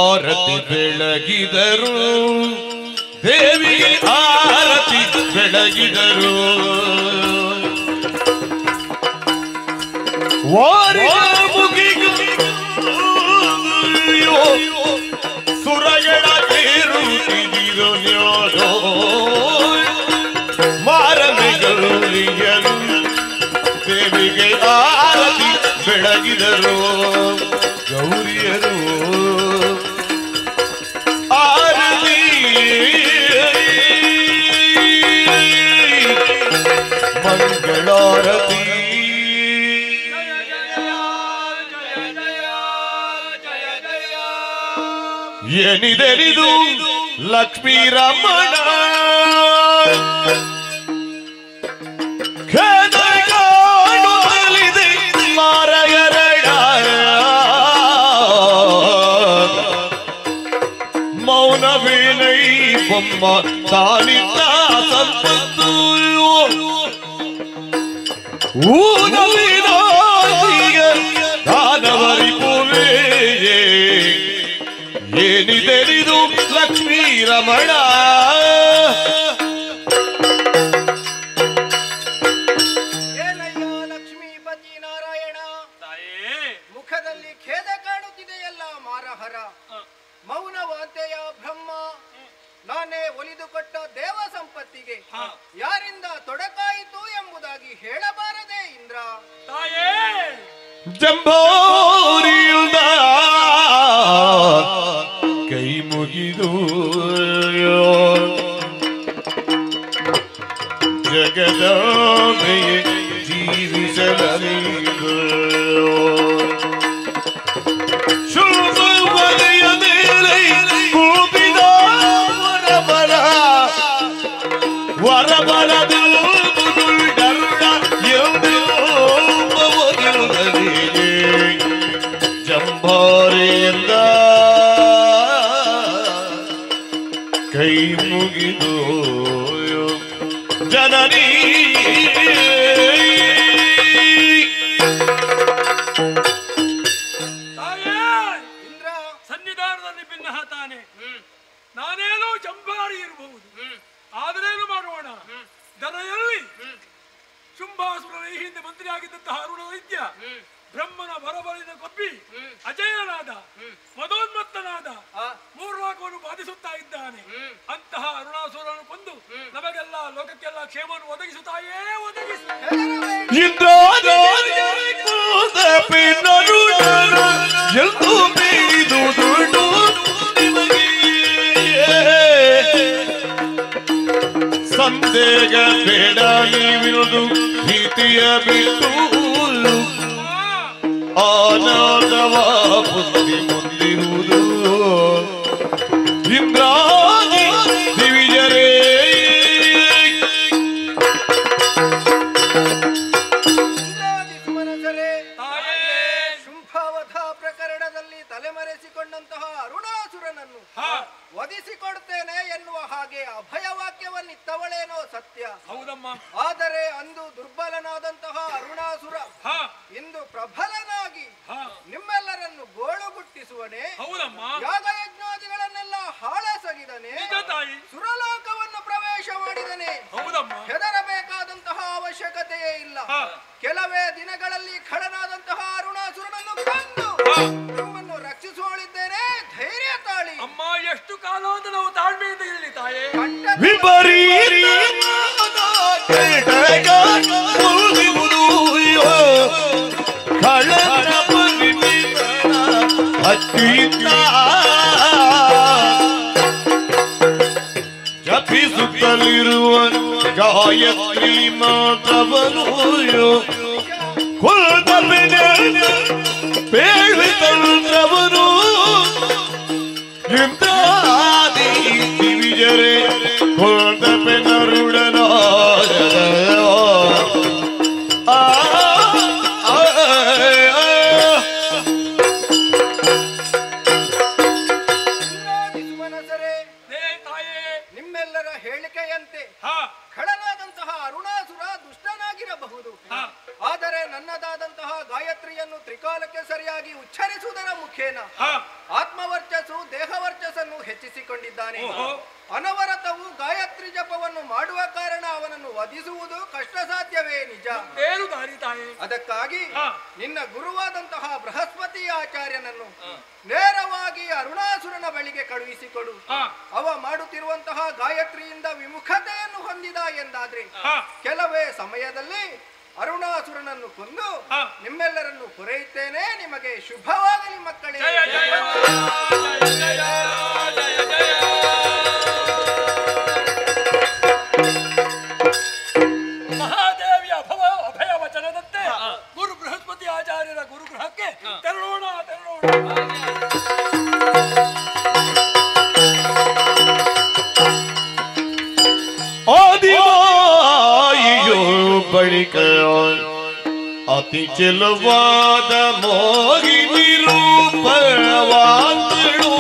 ಆರತಿ ಬೆಳಗಿದರು ದೇವಿಗೆ ಆರತಿ ಬೆಳಗಿದರು ಸುರಗಳ ತೇರುತ್ತಿದಿರೋ ನ್ಯಾದೋ ಮಾರಮೆಗಳಿಯರು ದೇವಿಗೆ ಆರತಿ ಬೆಳಗಿದರು ಗೌರಿಯರು ಆರತಿ ಮಂಗಳಾರತಿ ಎನಿದೆನಿದು ಲಕ್ಷ್ಮೀ ರಮಣ ಖೇದಗಾಡುತ್ತಲಿದೆ ಮಾರಯರಡ ಮೌನವೇನೈ ಬೊಮ್ಮ ತಾನಿದ್ದ ಸಂಪತ್ತು ಊನವಿನಾಗ ದಾನವರಿ ಪೂವೆ ಏನಿದೆನಿದು ಲಕ್ಷ್ಮೀ ರಮಣ ಏನಯ್ಯ ಲಕ್ಷ್ಮೀಪತಿ ನಾರಾಯಣ ಮುಖದಲ್ಲಿ ಖೇದ ಕಾಣುತ್ತಿದೆಯಲ್ಲ ಮಾರಹರ ಮೌನವಾದ್ಯಯ ಬ್ರಹ್ಮ ನಾನೇ ಒಲಿದುಕೊಟ್ಟ ದೇವ ಸಂಪತ್ತಿಗೆ ಯಾರಿಂದ ತೊಡಕಾಯಿತು ಎಂಬುದಾಗಿ ಹೇಳಬಾರದೆ ಇಂದ್ರ ಜಂಬೋರಿಯುದ ಕೈ ಮುಗಿದು ಜಗದಾಮೆಯೇ ಜೀವಿಸಲರಿದು ಶುಭವನೆಯ ಮೇಲೆ ಕೂಪಿದ ವರಬಲ ವರಬಲದು ಗರುಡ ಎಂದು ಜಂಭಾರಿಯಿಂದ ಕೈ ಮುಗಿದು ಜನನಿ ಇಂದ್ರ ಸನ್ನಿಧಾನದಲ್ಲಿ ಭಿನ್ನ ತಾನೆ ನಾನೇನೋ ಜಂಬಾರಿ ಇರಬಹುದು ಆದರೇನು ಮಾಡೋಣ ದರೆಯಲ್ಲಿ ಶುಂಭಾಸುರನ ಈ ಹಿಂದೆ ಮಂತ್ರಿಯಾಗಿದ್ದಂತಹ ಅರುಣ ವೈದ್ಯ ಬ್ರಹ್ಮನ ಬರಬಲಿದ ಕೊಬ್ಬಿ ಅಜಯನಾದ ಮದೋನ್ಮತ್ತನಾದ ಮೂರ್ಲೋಕವನ್ನು ಬಾಧಿಸುತ್ತಾ ಇದ್ದಾನೆ. ಅಂತಹ ಅರುಣಾಸುರನು ಕೊಂದು ನಮಗೆಲ್ಲ ಲೋಕಕ್ಕೆಲ್ಲ ಕ್ಷೇಮವನ್ನು ಒದಗಿಸುತ್ತಾಯೇ ಒದಗಿಸು. ಸಂದೇಹ ಬೇಡ ನೀವಿರುವುದು ಭೀತಿಯ ಬಿಟ್ಟು ಆನಂದವ ಬುದ್ಧಿ ಮುಂದಿರುವುದು ಇಂದ್ರಾದಿ ದಿವಿಜರೇ ಶುಂಭಾವಧ ಪ್ರಕರಣದಲ್ಲಿ ತಲೆಮರೆಸಿಕೊಂಡಂತಹ ಅರುಣಾಸುರನನ್ನು ವಧಿಸಿಕೊಡುತ್ತೇನೆ ಎನ್ನುವ ಹಾಗೆ ಅಭಯವಾಕ್ಯ ಧೈರ್ಯವನ್ನಿತ್ತವಳೇನೋ ಸತ್ಯ. ಹೌದಮ್ಮ. ಆದರೆ ಅಂದು ದುರ್ಬಲನಾದಂತಹ ಅರುಣಾಸುರ ಇಂದು ಪ್ರಬಲನಾಗಿ ನಿಮ್ಮೆಲ್ಲರನ್ನು ಗೋಳುಗುಟ್ಟಿಸುವನೆ. ಹೌದಮ್ಮ. ಯಾಗಯಜ್ಞಾದಿಗಳನ್ನೆಲ್ಲ ಹಾಳಸಗಿದನೆ. ಸುರಲೋಕವನ್ನು ಪ್ರವೇಶ ಮಾಡಿದನೆ. ಹೌದಮ್ಮ. ಹೆದರಬೇಕಾದಂತಹ ಅವಶ್ಯಕತೆಯೇ ಇಲ್ಲ. ಕೆಲವೇ ದಿನಗಳಲ್ಲಿ ಖಳನಾದಂತಹ ಅರುಣಾಸುರನನ್ನು ಕೊಂದು ನಿಮ್ಮನ್ನು ರಕ್ಷಿಸುವಳಿದ್ದೇನೆ. ಧೈರ್ಯ ತಾಳಿ. ಅಮ್ಮ, ಎಷ್ಟು ಕಾಲ ಅಂತ ನಾವು ತಾಳ್ಮೆಯಿಂದ ಇರಲಿ ತಾಯೇ. ಜಪಿಸುತ್ತಲಿರುವ ಗಾಯತ್ರಿ ಮಾತವನು ಪೇಳಿತಂತ್ರವನು ಇಂದಾದಿ ವಿಜರೆ ಕೊಂದಪೆ ನರುಡನ ನಿಮ್ಮೆಲ್ಲರ ಹೇಳಿಕೆಯಂತೆ ಖಳನಾದಂತಹ ಅರುಣಾಸುರ ದುಷ್ಟನಾಗಿರಬಹುದು. ಆದರೆ ನನ್ನದಾದಂತಹ ಗಾಯತ್ರಿಯನ್ನು ತ್ರಿಕಾಲಕ್ಕೆ ಸರಿಯಾಗಿ ಉಚ್ಚರಿಸುವುದರ ಮುಖೇನ ಆತ್ಮವರ್ಚಸ್ಸು ದೇಹವರ್ಚಸ್ಸನ್ನು ಹೆಚ್ಚಿಸಿಕೊಂಡಿದ್ದಾನೆ. ಅನವರತವು ಗಾಯತ್ರಿ ಜಪವನ್ನು ಮಾಡುವ ಕಾರಣ ಅವನನ್ನು ವಧಿಸುವುದು ಕಷ್ಟ ಸಾಧ್ಯವೇ ನಿಜ. ಅದಕ್ಕಾಗಿ ನಿನ್ನ ಗುರುವಾದಂತಹ ಬೃಹಸ್ಪತಿ ಆಚಾರ್ಯನನ್ನು ನೇರವಾಗಿ ಅರುಣಾಸುರನ ಬಳಿಗೆ ಕಳುಹಿಸಿಕೊಡು. ಅವ ಮಾಡುತ್ತಿರುವಂತಹ ಗಾಯತ್ರಿಯಿಂದ ವಿಮುಖತೆಯನ್ನು ಹೊಂದಿದ ಎಂದಾದ್ರೆ ಕೆಲವೇ ಸಮಯದಲ್ಲಿ ಅರುಣಾಸುರನನ್ನು ಕೊಂದು ನಿಮ್ಮೆಲ್ಲರನ್ನು ಪೂರೈಸುತ್ತೇನೆ. ನಿಮಗೆ ಶುಭವಾಗಲಿ ಮಕ್ಕಳೇ. ಮಹಾದೇವಿಯ ಅಭಯ ವಚನದಂತೆ ಗುರು ಬೃಹಸ್ಪತಿ ಆಚಾರ್ಯರ ಗುರುಗೃಹಕ್ಕೆ ತೆರಳೋಣ. ಆದಿವಾಯಿಯೋ ಬಳಿಕ ಅತಿ ಚೆಲುವಾದ ಮೋಹಿನಿ ರೂಪವಾದಳು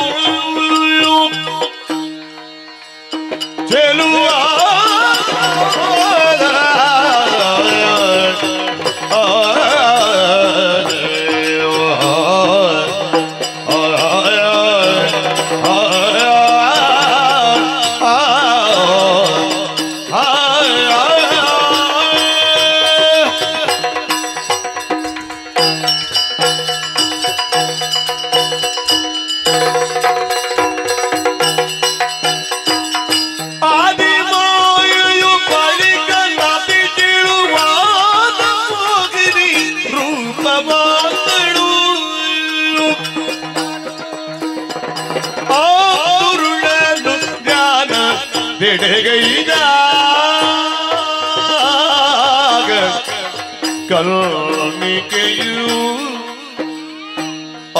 ಕರುಣಿಕೆಯು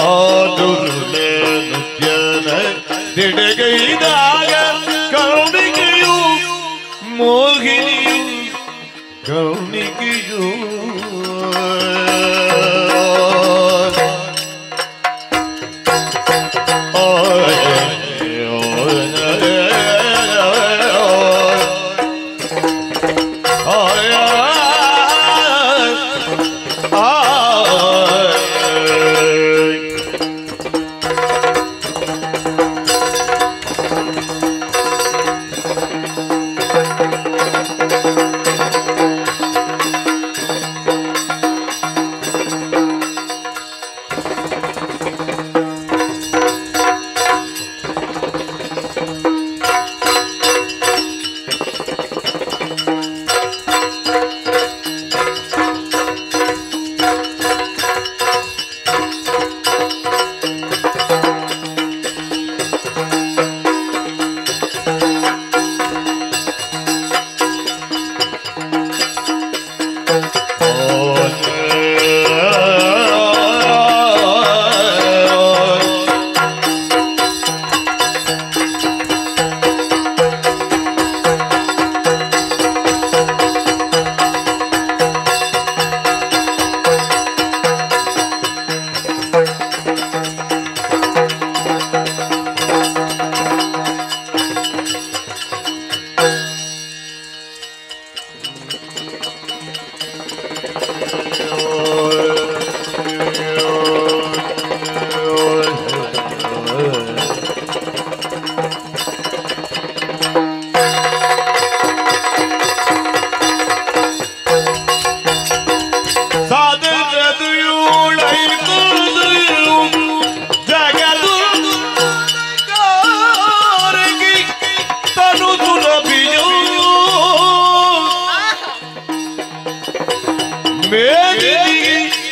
ಆದುರುಳೆ ನೃತ್ಯನ ದಿಡಗೈದಾಗ ಕರುಣಿಕೆಯು ಮೋಹಿನಿಯು ಕರುಣಿಕೆಯು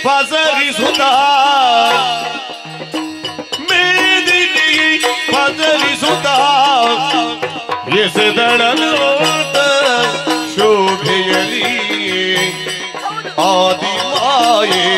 ಪಸರಿಸುತ್ತ ಮೇದಿನಿಗೆ ಪಸರಿಸುತ್ತ ಎಸೆದಳನೋಟ ಶೋಭೆಯಲಿ ಆದಿಮಾಯೇ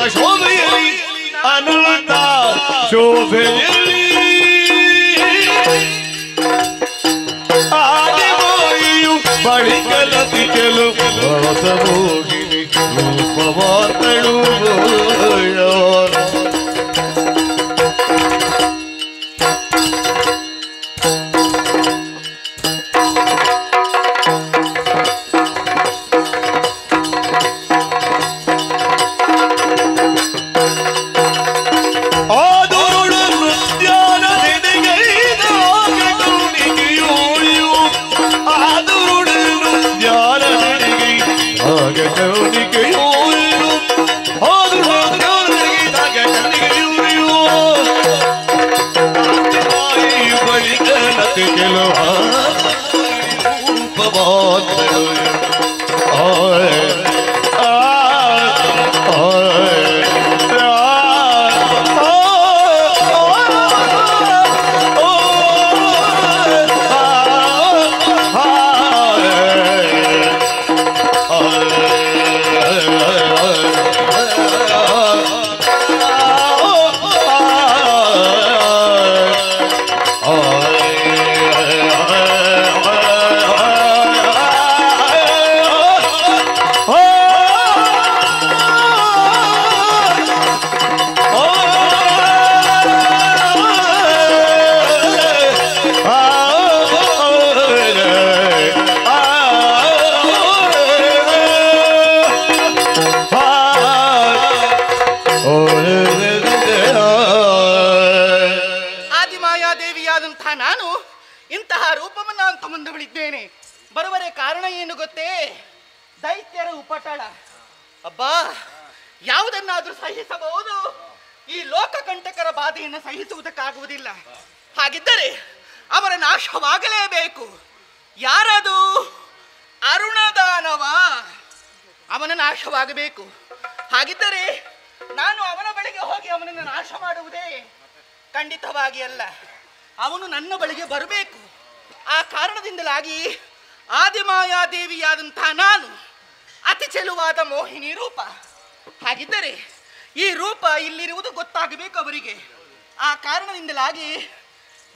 ಶೋಭೆಯಲಿ ಅನಂತ ಶೋಭೆಯಲಿ ಆದಿಮಾಯಿಯು ಬಳಿಕಲತಿ ಕೆಲವು ಮೋಹಿನಿ ರೂಪವಾತಳು ಸಹಿಸುವುದಕ್ಕಾಗುವುದಿಲ್ಲ. ಹಾಗಿದ್ದರೆ ಅವರ ನಾಶವಾಗಲೇಬೇಕು. ಯಾರದು? ಅರುಣದಾನವ. ಅವನ ನಾಶವಾಗಬೇಕು. ಹಾಗಿದ್ದರೆ ನಾನು ಅವನ ಬಳಿಗೆ ಹೋಗಿ ಅವನನ್ನು ನಾಶ ಮಾಡುವುದೇ? ಖಂಡಿತವಾಗಿ ಅಲ್ಲ. ಅವನು ನನ್ನ ಬಳಿಗೆ ಬರಬೇಕು. ಆ ಕಾರಣದಿಂದಲಾಗಿ ಆದಿಮಾಯಾದೇವಿಯಾದಂತಹ ನಾನು ಅತಿ ಚೆಲುವಾದ ಮೋಹಿನಿ ರೂಪ. ಹಾಗಿದ್ದರೆ ಈ ರೂಪ ಇಲ್ಲಿರುವುದು ಗೊತ್ತಾಗಬೇಕು ಅವರಿಗೆ. ಆ ಕಾರಣದಿಂದಲಾಗಿ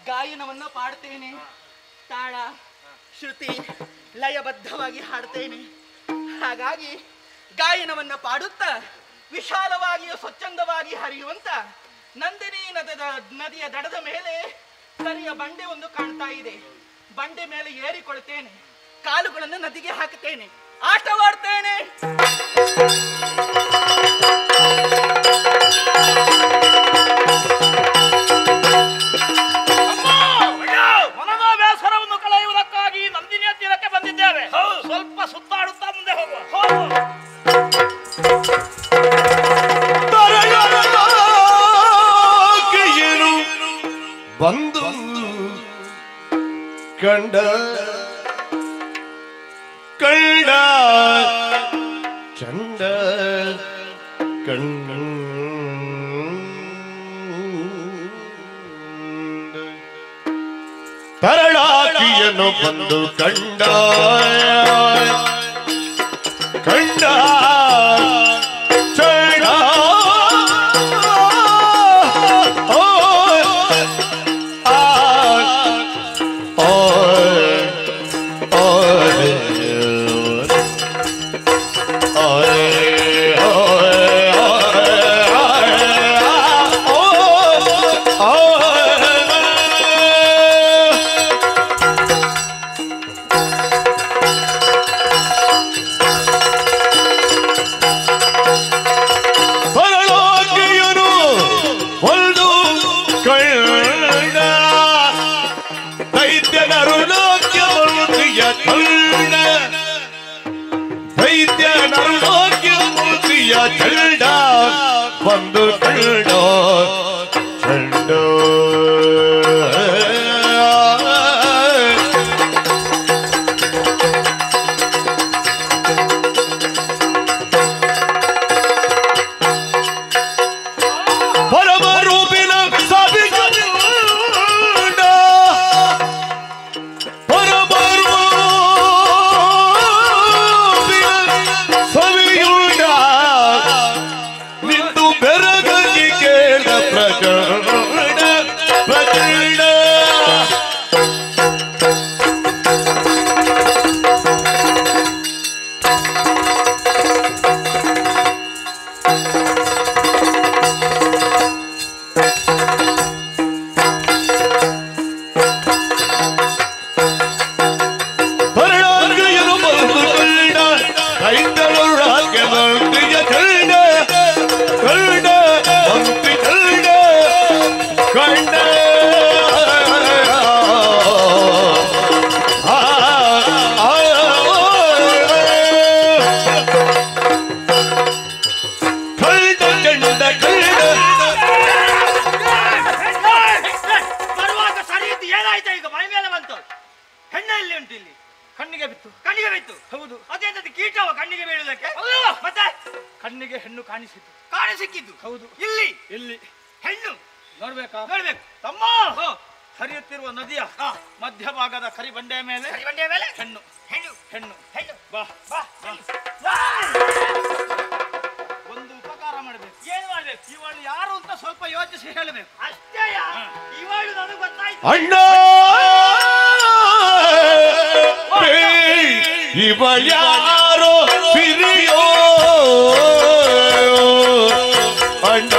ಗಾಯನವನ್ನು ಪಾಡ್ತೇನೆ. ತಾಳ ಶ್ರುತಿ ಲಯಬದ್ಧವಾಗಿ ಹಾಡ್ತೇನೆ. ಹಾಗಾಗಿ ಗಾಯನವನ್ನು ಪಾಡುತ್ತಾ ವಿಶಾಲವಾಗಿಯೂ ಸ್ವಚ್ಛಂದವಾಗಿ ಹರಿಯುವಂತ ನಂದಿನಿ ನದಿಯ ದಡದ ಮೇಲೆ ಸರಿಯ ಬಂಡೆ ಒಂದು ಕಾಣ್ತಾ ಇದೆ. ಬಂಡೆ ಮೇಲೆ ಏರಿಕೊಳ್ತೇನೆ. ಕಾಲುಗಳನ್ನು ನದಿಗೆ ಹಾಕುತ್ತೇನೆ. ಆಟವಾಡ್ತೇನೆ. ಮನದ ಬೇಸರವನ್ನು ಕಳೆಯುವುದಕ್ಕಾಗಿ ನಂದಿನಿಯ ತೀರಕ್ಕೆ ಬಂದಿದ್ದೇವೆ. ಸ್ವಲ್ಪ ಸುತ್ತಾಡುತ್ತಾ ಮುಂದೆ ಹೋಗುವ. ಬಂದು ಕಂಡ ಕಂಡ ಚಂಡ ಕಂಡ ತಂಗಿಯನು ಬಂದು ಕಂಡ ಕಂಡ ಚಂಡ ಚಂಡ ಬಂದು ಕಂಡ ಚಂಡ ಪರಮ ರೂಪಿನ ಸವಿಯುಂಡ ಪರಮ ರೂಪಿನ ಸವಿಯುಂಡ ನಿಂದು ಬೆರಗಾಗಿ ಕೇಳ ಪ್ರಚಂಡ ಪ್ರಚಂಡ ಪರಿಣಾಮಗಳು ಬಂದು ಕಂಡ ರೈತರು ರಾಜ್ಯ ಮಂತ್ರಿಯ ಕಂಡ ಕಂಡ ಮಂತ್ರಿ ಕಂಡ ಕಂಡ ಕಂಡ ಚಂಡ ಕಂಡ ಬರುವಾಗ ಸರಿ ಇತ್ತು ಏನಾಯ್ತಾ ಈಗ ಮೈ ಮೇಲೆ ಬಂತು ಹೆಣ್ಣು ಎಲ್ಲಿ ಉಂಟು ಇಲ್ಲಿ ಕಣ್ಣಿಗೆ ಬಿತ್ತು ಹೌದು ಅದೇಂತದ್ದು ಕೀಟವ ಕಣ್ಣಿಗೆ ಬೀಳುವುದಕ್ಕೆ ಮತ್ತೆ ಕಣ್ಣಿಗೆ ಹೆಣ್ಣು ಕಾಣಿಸಿಕ್ಕಿದ್ದು ಹೌದು ಇಲ್ಲಿ ಹೆಣ್ಣು ನೋಡ್ಬೇಕು ತಮ್ಮ ಹರಿಯುತ್ತಿರುವ ನದಿಯ ಮಧ್ಯಭಾಗದ ಕರಿಬಂಡೆಯ ಮೇಲೆ ಹೆಣ್ಣು ಹೆಣ್ಣು ಹೆಣ್ಣು ಹೆಣ್ಣು ಬಾ ಬಾ ಒಂದು ಉಪಕಾರ ಮಾಡಬೇಕು ಏನು ಮಾಡ್ಬೇಕು ಇವಳು ಯಾರು ಅಂತ ಸ್ವಲ್ಪ ಯೋಚಿಸಿ ಹೇಳಬೇಕು ಅಷ್ಟೇ ಇವಳು ನನಗೆ ಗೊತ್ತಾಯ್ತು ಅಣ್ಣ ಇವಳ್ಯಾರೋ ಸಿರಿಯೋ ಅಣ್ಣ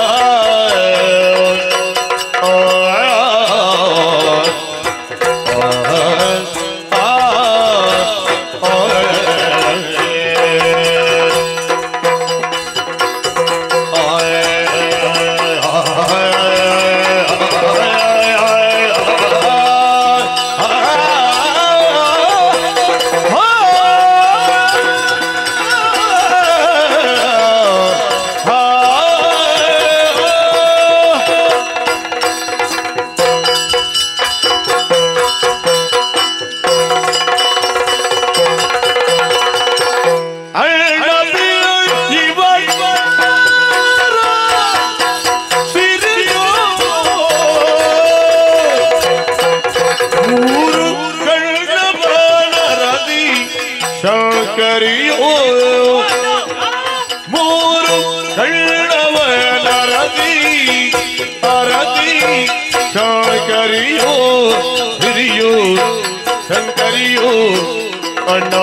ಶಂಕರಿಯೋ ಮೂರು ಕಳ್ಳವನ ರತಿ ಅರತಿ ಶಂಕರಿಯೋ ಹಿರಿಯೋ ಶಂಕರಿಯೋ ಅಣ್ಣ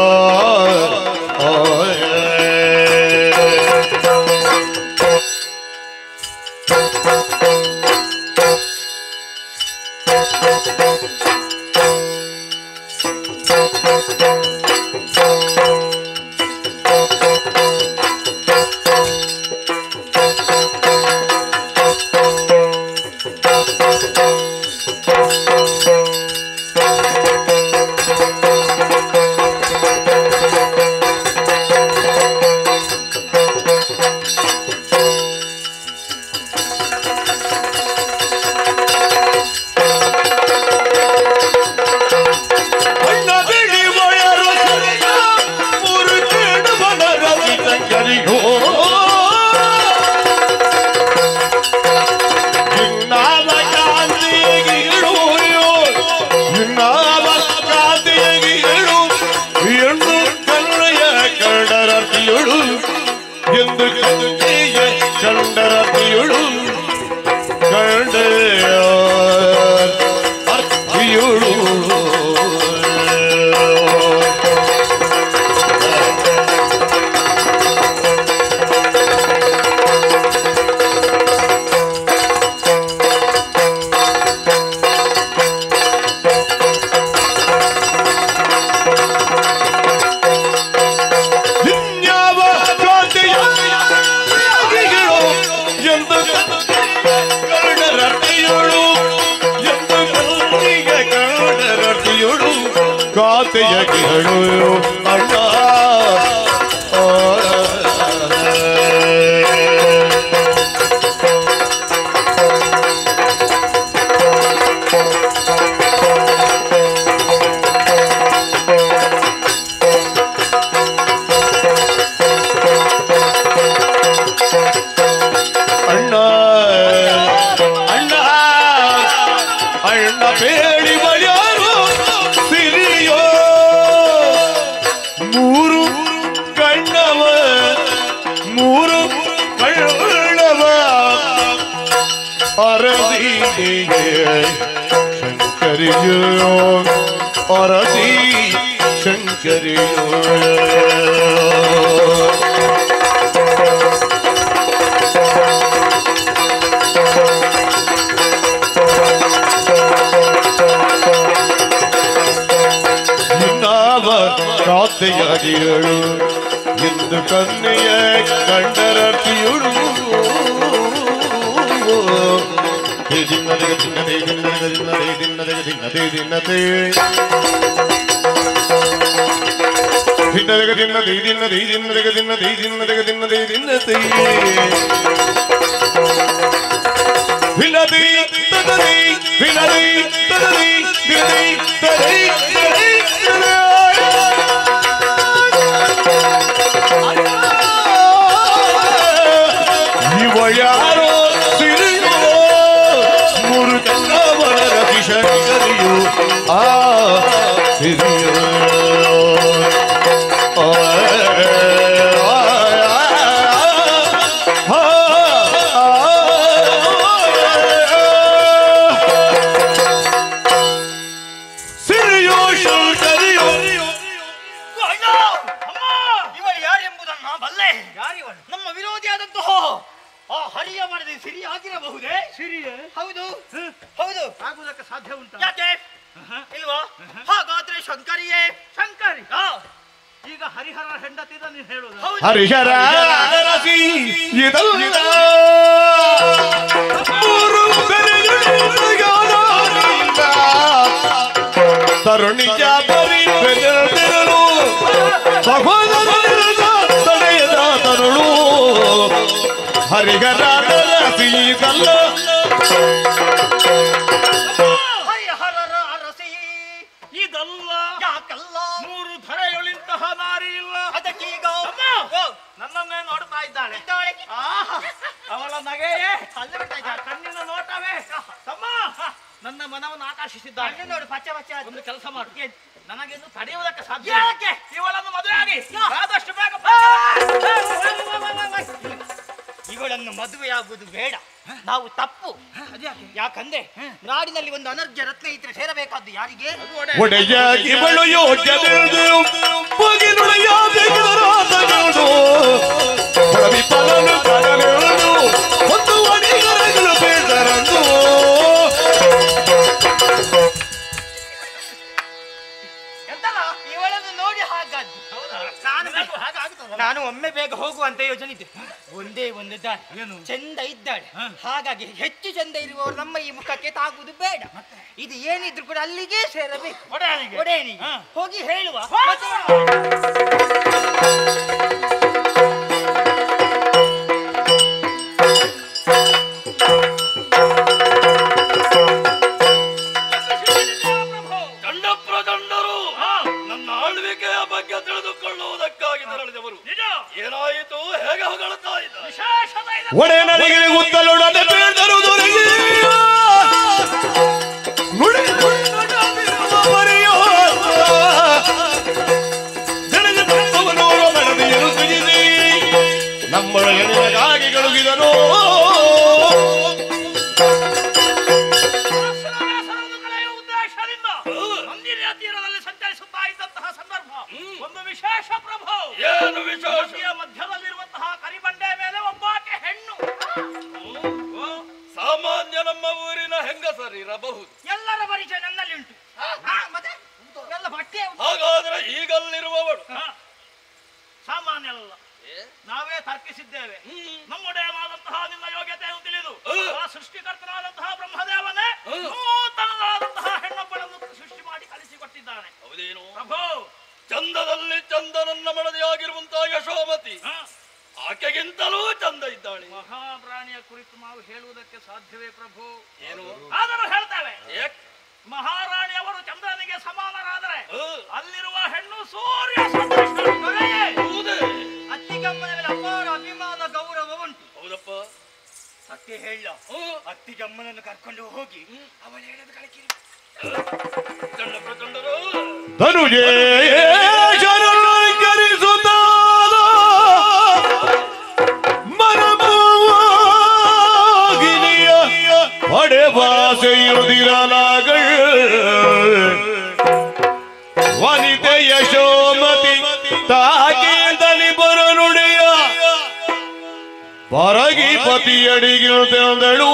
ಎಂದು ಕಂಡರತಿಯುಳು ಅರ್ತಿಯುಳು ಕಾತೆಯಗಿಗಳು ಅಣ್ಣ ಅಣ್ಣ ಅಣ್ಣ ಅಣ್ಣ ಬೇಡಿ ಬಳಿಯಾರು ಸಿರಿಯೋ ಮೂರು ಕಣ್ಣವ ಮೂರು ಕಣ್ಣವ ಅರದಿಗೆ ಶಂಕರಿಯೋ ಅರದಿ ಶಂಕರಿಯೋ ಕಾತೆಯಾಗಿಯಳು ಎಂದು ಕನ್ನೆಯ ಕಂಡರತಿಯುಳು ದಿನ್ನದೆ ದಿನ್ನದೆ ದಿನ್ನದೆ ದಿನ್ನದೆ ದಿನ್ನದೆ ದಿನ್ನದೆ ದಿನ್ನದೆ ದಿನ್ನದೆ ದಿನ್ನದೆ ದಿನ್ನದೆ ದಿನ್ನದೆ ದಿನ್ನದೆ ದಿನ್ನದೆ ದಿನ್ನದೆ ದಿನ್ನದೆ ವಿನದಿ ತದರಿ ವಿನದಿ ತದರಿ ವಿನದಿ ತದರಿ ತದರಿ ಯಾರೋ ಸಿರಿಯೋ ಮೂರು ಕಣ್ಣವರ ರವಿ ಶಂಕರಿಯೋ ಆ ಸಿರಿಯೋ ಸಿರಿಯೋ ಶಂಕರಿಯೋ ಇವರು ಯಾರೆಂಬುದನ್ನು ಬಲ್ಲೆ ನಮ್ಮ ವಿರೋಧಿಯಾದಂತಹ ಆ ಹರಿಯ ಮಾಡಿದ ಸಿರಿ ಆಗಿರಬಹುದೇ ಸಿರಿಯೇ ಹೌದು ಹೌದು ಆಗುವುದಕ್ಕೆ ಸಾಧ್ಯ ಉಂಟು ಯಾಕೆ ಇಲ್ವಾ ಹಾಗಾದ್ರೆ ಶಂಕರಿಯೇ ಶಂಕರಿ ಈಗ ಹರಿಹರ ಹೆಂಡತಿದ ನೀವು ಹೇಳುವುದು ಹರಿಹರ ತರುಣಿಜ ಬರಿ ಬೆದರದಿರಲು ಸಹೋದರ ತಡೆಯದ ತರುಳು ಹರಿಹರ ಸೀದಲ್ಲ ಹರಿಹರರ ಅರಸಿ ಇದಲ್ಲ ಯಾಕಲ್ಲ ಮೂರು ಧರೆಯೊಳಿಂತಹ ನಾರಿ ಇಲ್ಲ ಅದಕ್ಕೀಗ ನನ್ನನ್ನೇ ನೋಡ್ತಾ ಇದ್ದಾಳೆ ಅವಳ ನಗೆಯೇ ಕಣ್ಣಿನ ನೋಟವೇ ತಮ್ಮ ನನ್ನ ಮನವನ್ನು ಆಕರ್ಷಿಸಿದ್ದಾಳೆ ನೋಡಿ ಪಚ್ಚ ಪಚ್ಚ ಒಂದು ಕೆಲಸ ಮಾಡು ನನಗೆಂದು ತಡೆಯುವುದಕ್ಕೆ ಸಾಧ್ಯ ಇವಳನ್ನು ಮದುವೆ ಆಗಿ ಆದಷ್ಟು ಬೇಗ ಇವಳನ್ನು ಮದುವೆಯಾಗುವುದು ಬೇಡ ನಾವು ತಪ್ಪು ಯಾಕಂದ್ರೆ ನಾಡಿನಲ್ಲಿ ಒಂದು ಅನರ್ಘ್ಯ ರತ್ನ ಇದ್ರೆ ಸೇರಬೇಕಾದ್ದು ಯಾರಿಗೆ ಒಡೆಯಾಗಿ ಇವಳು ಯೋಗ್ಯತೆಯದು ಒಂದು ಒಡೆಯರಗಳು ಬೇಡರಂದು ಎಂತಲ್ಲ ಇವಳನ್ನು ನೋಡಿ ಹಾಗಾದ್ದು ನಾನು ಒಮ್ಮೆ ಬೇಗ ಹೋಗುವಂತ ಯೋಜನೆ ಇದೆ ಒಂದೇ ಒಂದು ದಾರಿ ಚಂದ ಇದ್ದಾಳೆ ಹಾಗಾಗಿ ಹೆಚ್ಚು ಚಂದ ಇರುವವರು ನಮ್ಮ ಈ ಮುಖಕ್ಕೆ ತಾಗುವುದು ಬೇಡ ಇದು ಏನಿದ್ರು ಕೂಡ ಅಲ್ಲಿಗೆ ಸೇರಬೇಕು ಒಡೆಯನಿಗೆ ಹೋಗಿ ಹೇಳುವ ನನ್ನ ಆಳ್ವಿಕೆಯ ಬಗ್ಗೆ ತಿಳಿದುಕೊಳ್ಳುವುದಕ್ಕಾಗಿ ತೆರಳಿದವರು ಏನಾಯಿತು ಹೇಗೆ ಹೊಗಳುತ್ತಾ ಇದ್ದ ಒಡೆ ನನಗೆ ಉತ್ತಲೊಡನೆ ಬೇಡರುವುದು ನಮ್ಮ ಎಣಿಗಾಗಿ ಗಳುಗಿದನು. ಮಂದಿರ ತೀರದಲ್ಲಿ ಸಂಚರಿಸುತ್ತಾ ಇದ್ದಂತಹ ಸಂದರ್ಭ ಒಂದು ವಿಶೇಷ ಪ್ರಭು. ಏನು ವಿಶೇಷ? ಮಧ್ಯದಲ್ಲಿರುವಂತಹ ಕರಿಬಂಡೆ ಮೇಲೆ ಒಬ್ಬಾಕೆ ಹೆಣ್ಣು. ಸಾಮಾನ್ಯ ನಮ್ಮ ಊರಿನ ಹೆಂಗಸರಿರಬಹುದು. ಎಲ್ಲರ ಪರಿಚಯ ನನ್ನಲ್ಲಿ ಉಂಟು. ಮತ್ತೆ ಎಲ್ಲ ಬಟ್ಟೆ ಹಾಗಾದ್ರೆ ಈಗಲ್ಲಿರುವವಳು ಸಾಮಾನ್ಯಲ್ಲ. ನಾವೇ ತರ್ಕಿಸಿದ್ದೇವೆ. ನಮ್ಮೊಡೆಯನಾದಂತಹ ನಿನ್ನ ಯೋಗ್ಯತೆಯನ್ನು ತಿಳಿದು ಆ ಸೃಷ್ಟಿಕರ್ತನಾದಂತಹ ಬ್ರಹ್ಮದೇವನೇ ನೂತನವಾದಂತಹ ಹೆಣ್ಣೊಬ್ಬಳನ್ನು ಸೃಷ್ಟಿ ಮಾಡಿ ಕಳಿಸಿಕೊಟ್ಟಿದ್ದಾನೆ. ಹೌದೇನು ಪ್ರಭು? ಚಂದದಲ್ಲಿ ಚಂದನನ್ನ ಮಡದಿಯಾಗಿರುವಂತಹ ಯಶೋಮತಿ ಆಕೆಗಿಂತಲೂ ಚಂದ ಇದ್ದಾಳೆ. ಮಹಾಪ್ರಾಣಿಯ ಕುರಿತು ನಾವು ಹೇಳುವುದಕ್ಕೆ ಸಾಧ್ಯವೇ ಪ್ರಭು? ಏನು? ಆದರೂ ಹೇಳ್ತೇವೆ. ಮಹಾರಾಣಿಯವರು ಚಂದ್ರನಿಗೆ ಸಮಾನರಾದರೆ ಅಲ್ಲಿರುವ ಹೆಣ್ಣು ಸೂರ್ಯ ಅತ್ತಿಗಮ್ಮನ ಮೇಲೆ ಅಪಾರ ಅಭಿಮಾನ ಗೌರವ ಉಂಟು. ಹೌದಪ್ಪ, ಸತ್ಯ ಹೇಳ. ಅತ್ತಿಗಮ್ಮನನ್ನು ಕರ್ಕೊಂಡು ಹೋಗಿ ಅವಳು ಹೇಳೋದು ಕಳಕಿರಿ. படைவாசையுதிரனாகள் வனித யசோமதி தாகேந்தனி பரனுடைய பரகி பತಿಯಡಿಗಿರು ತೆಂದಳು.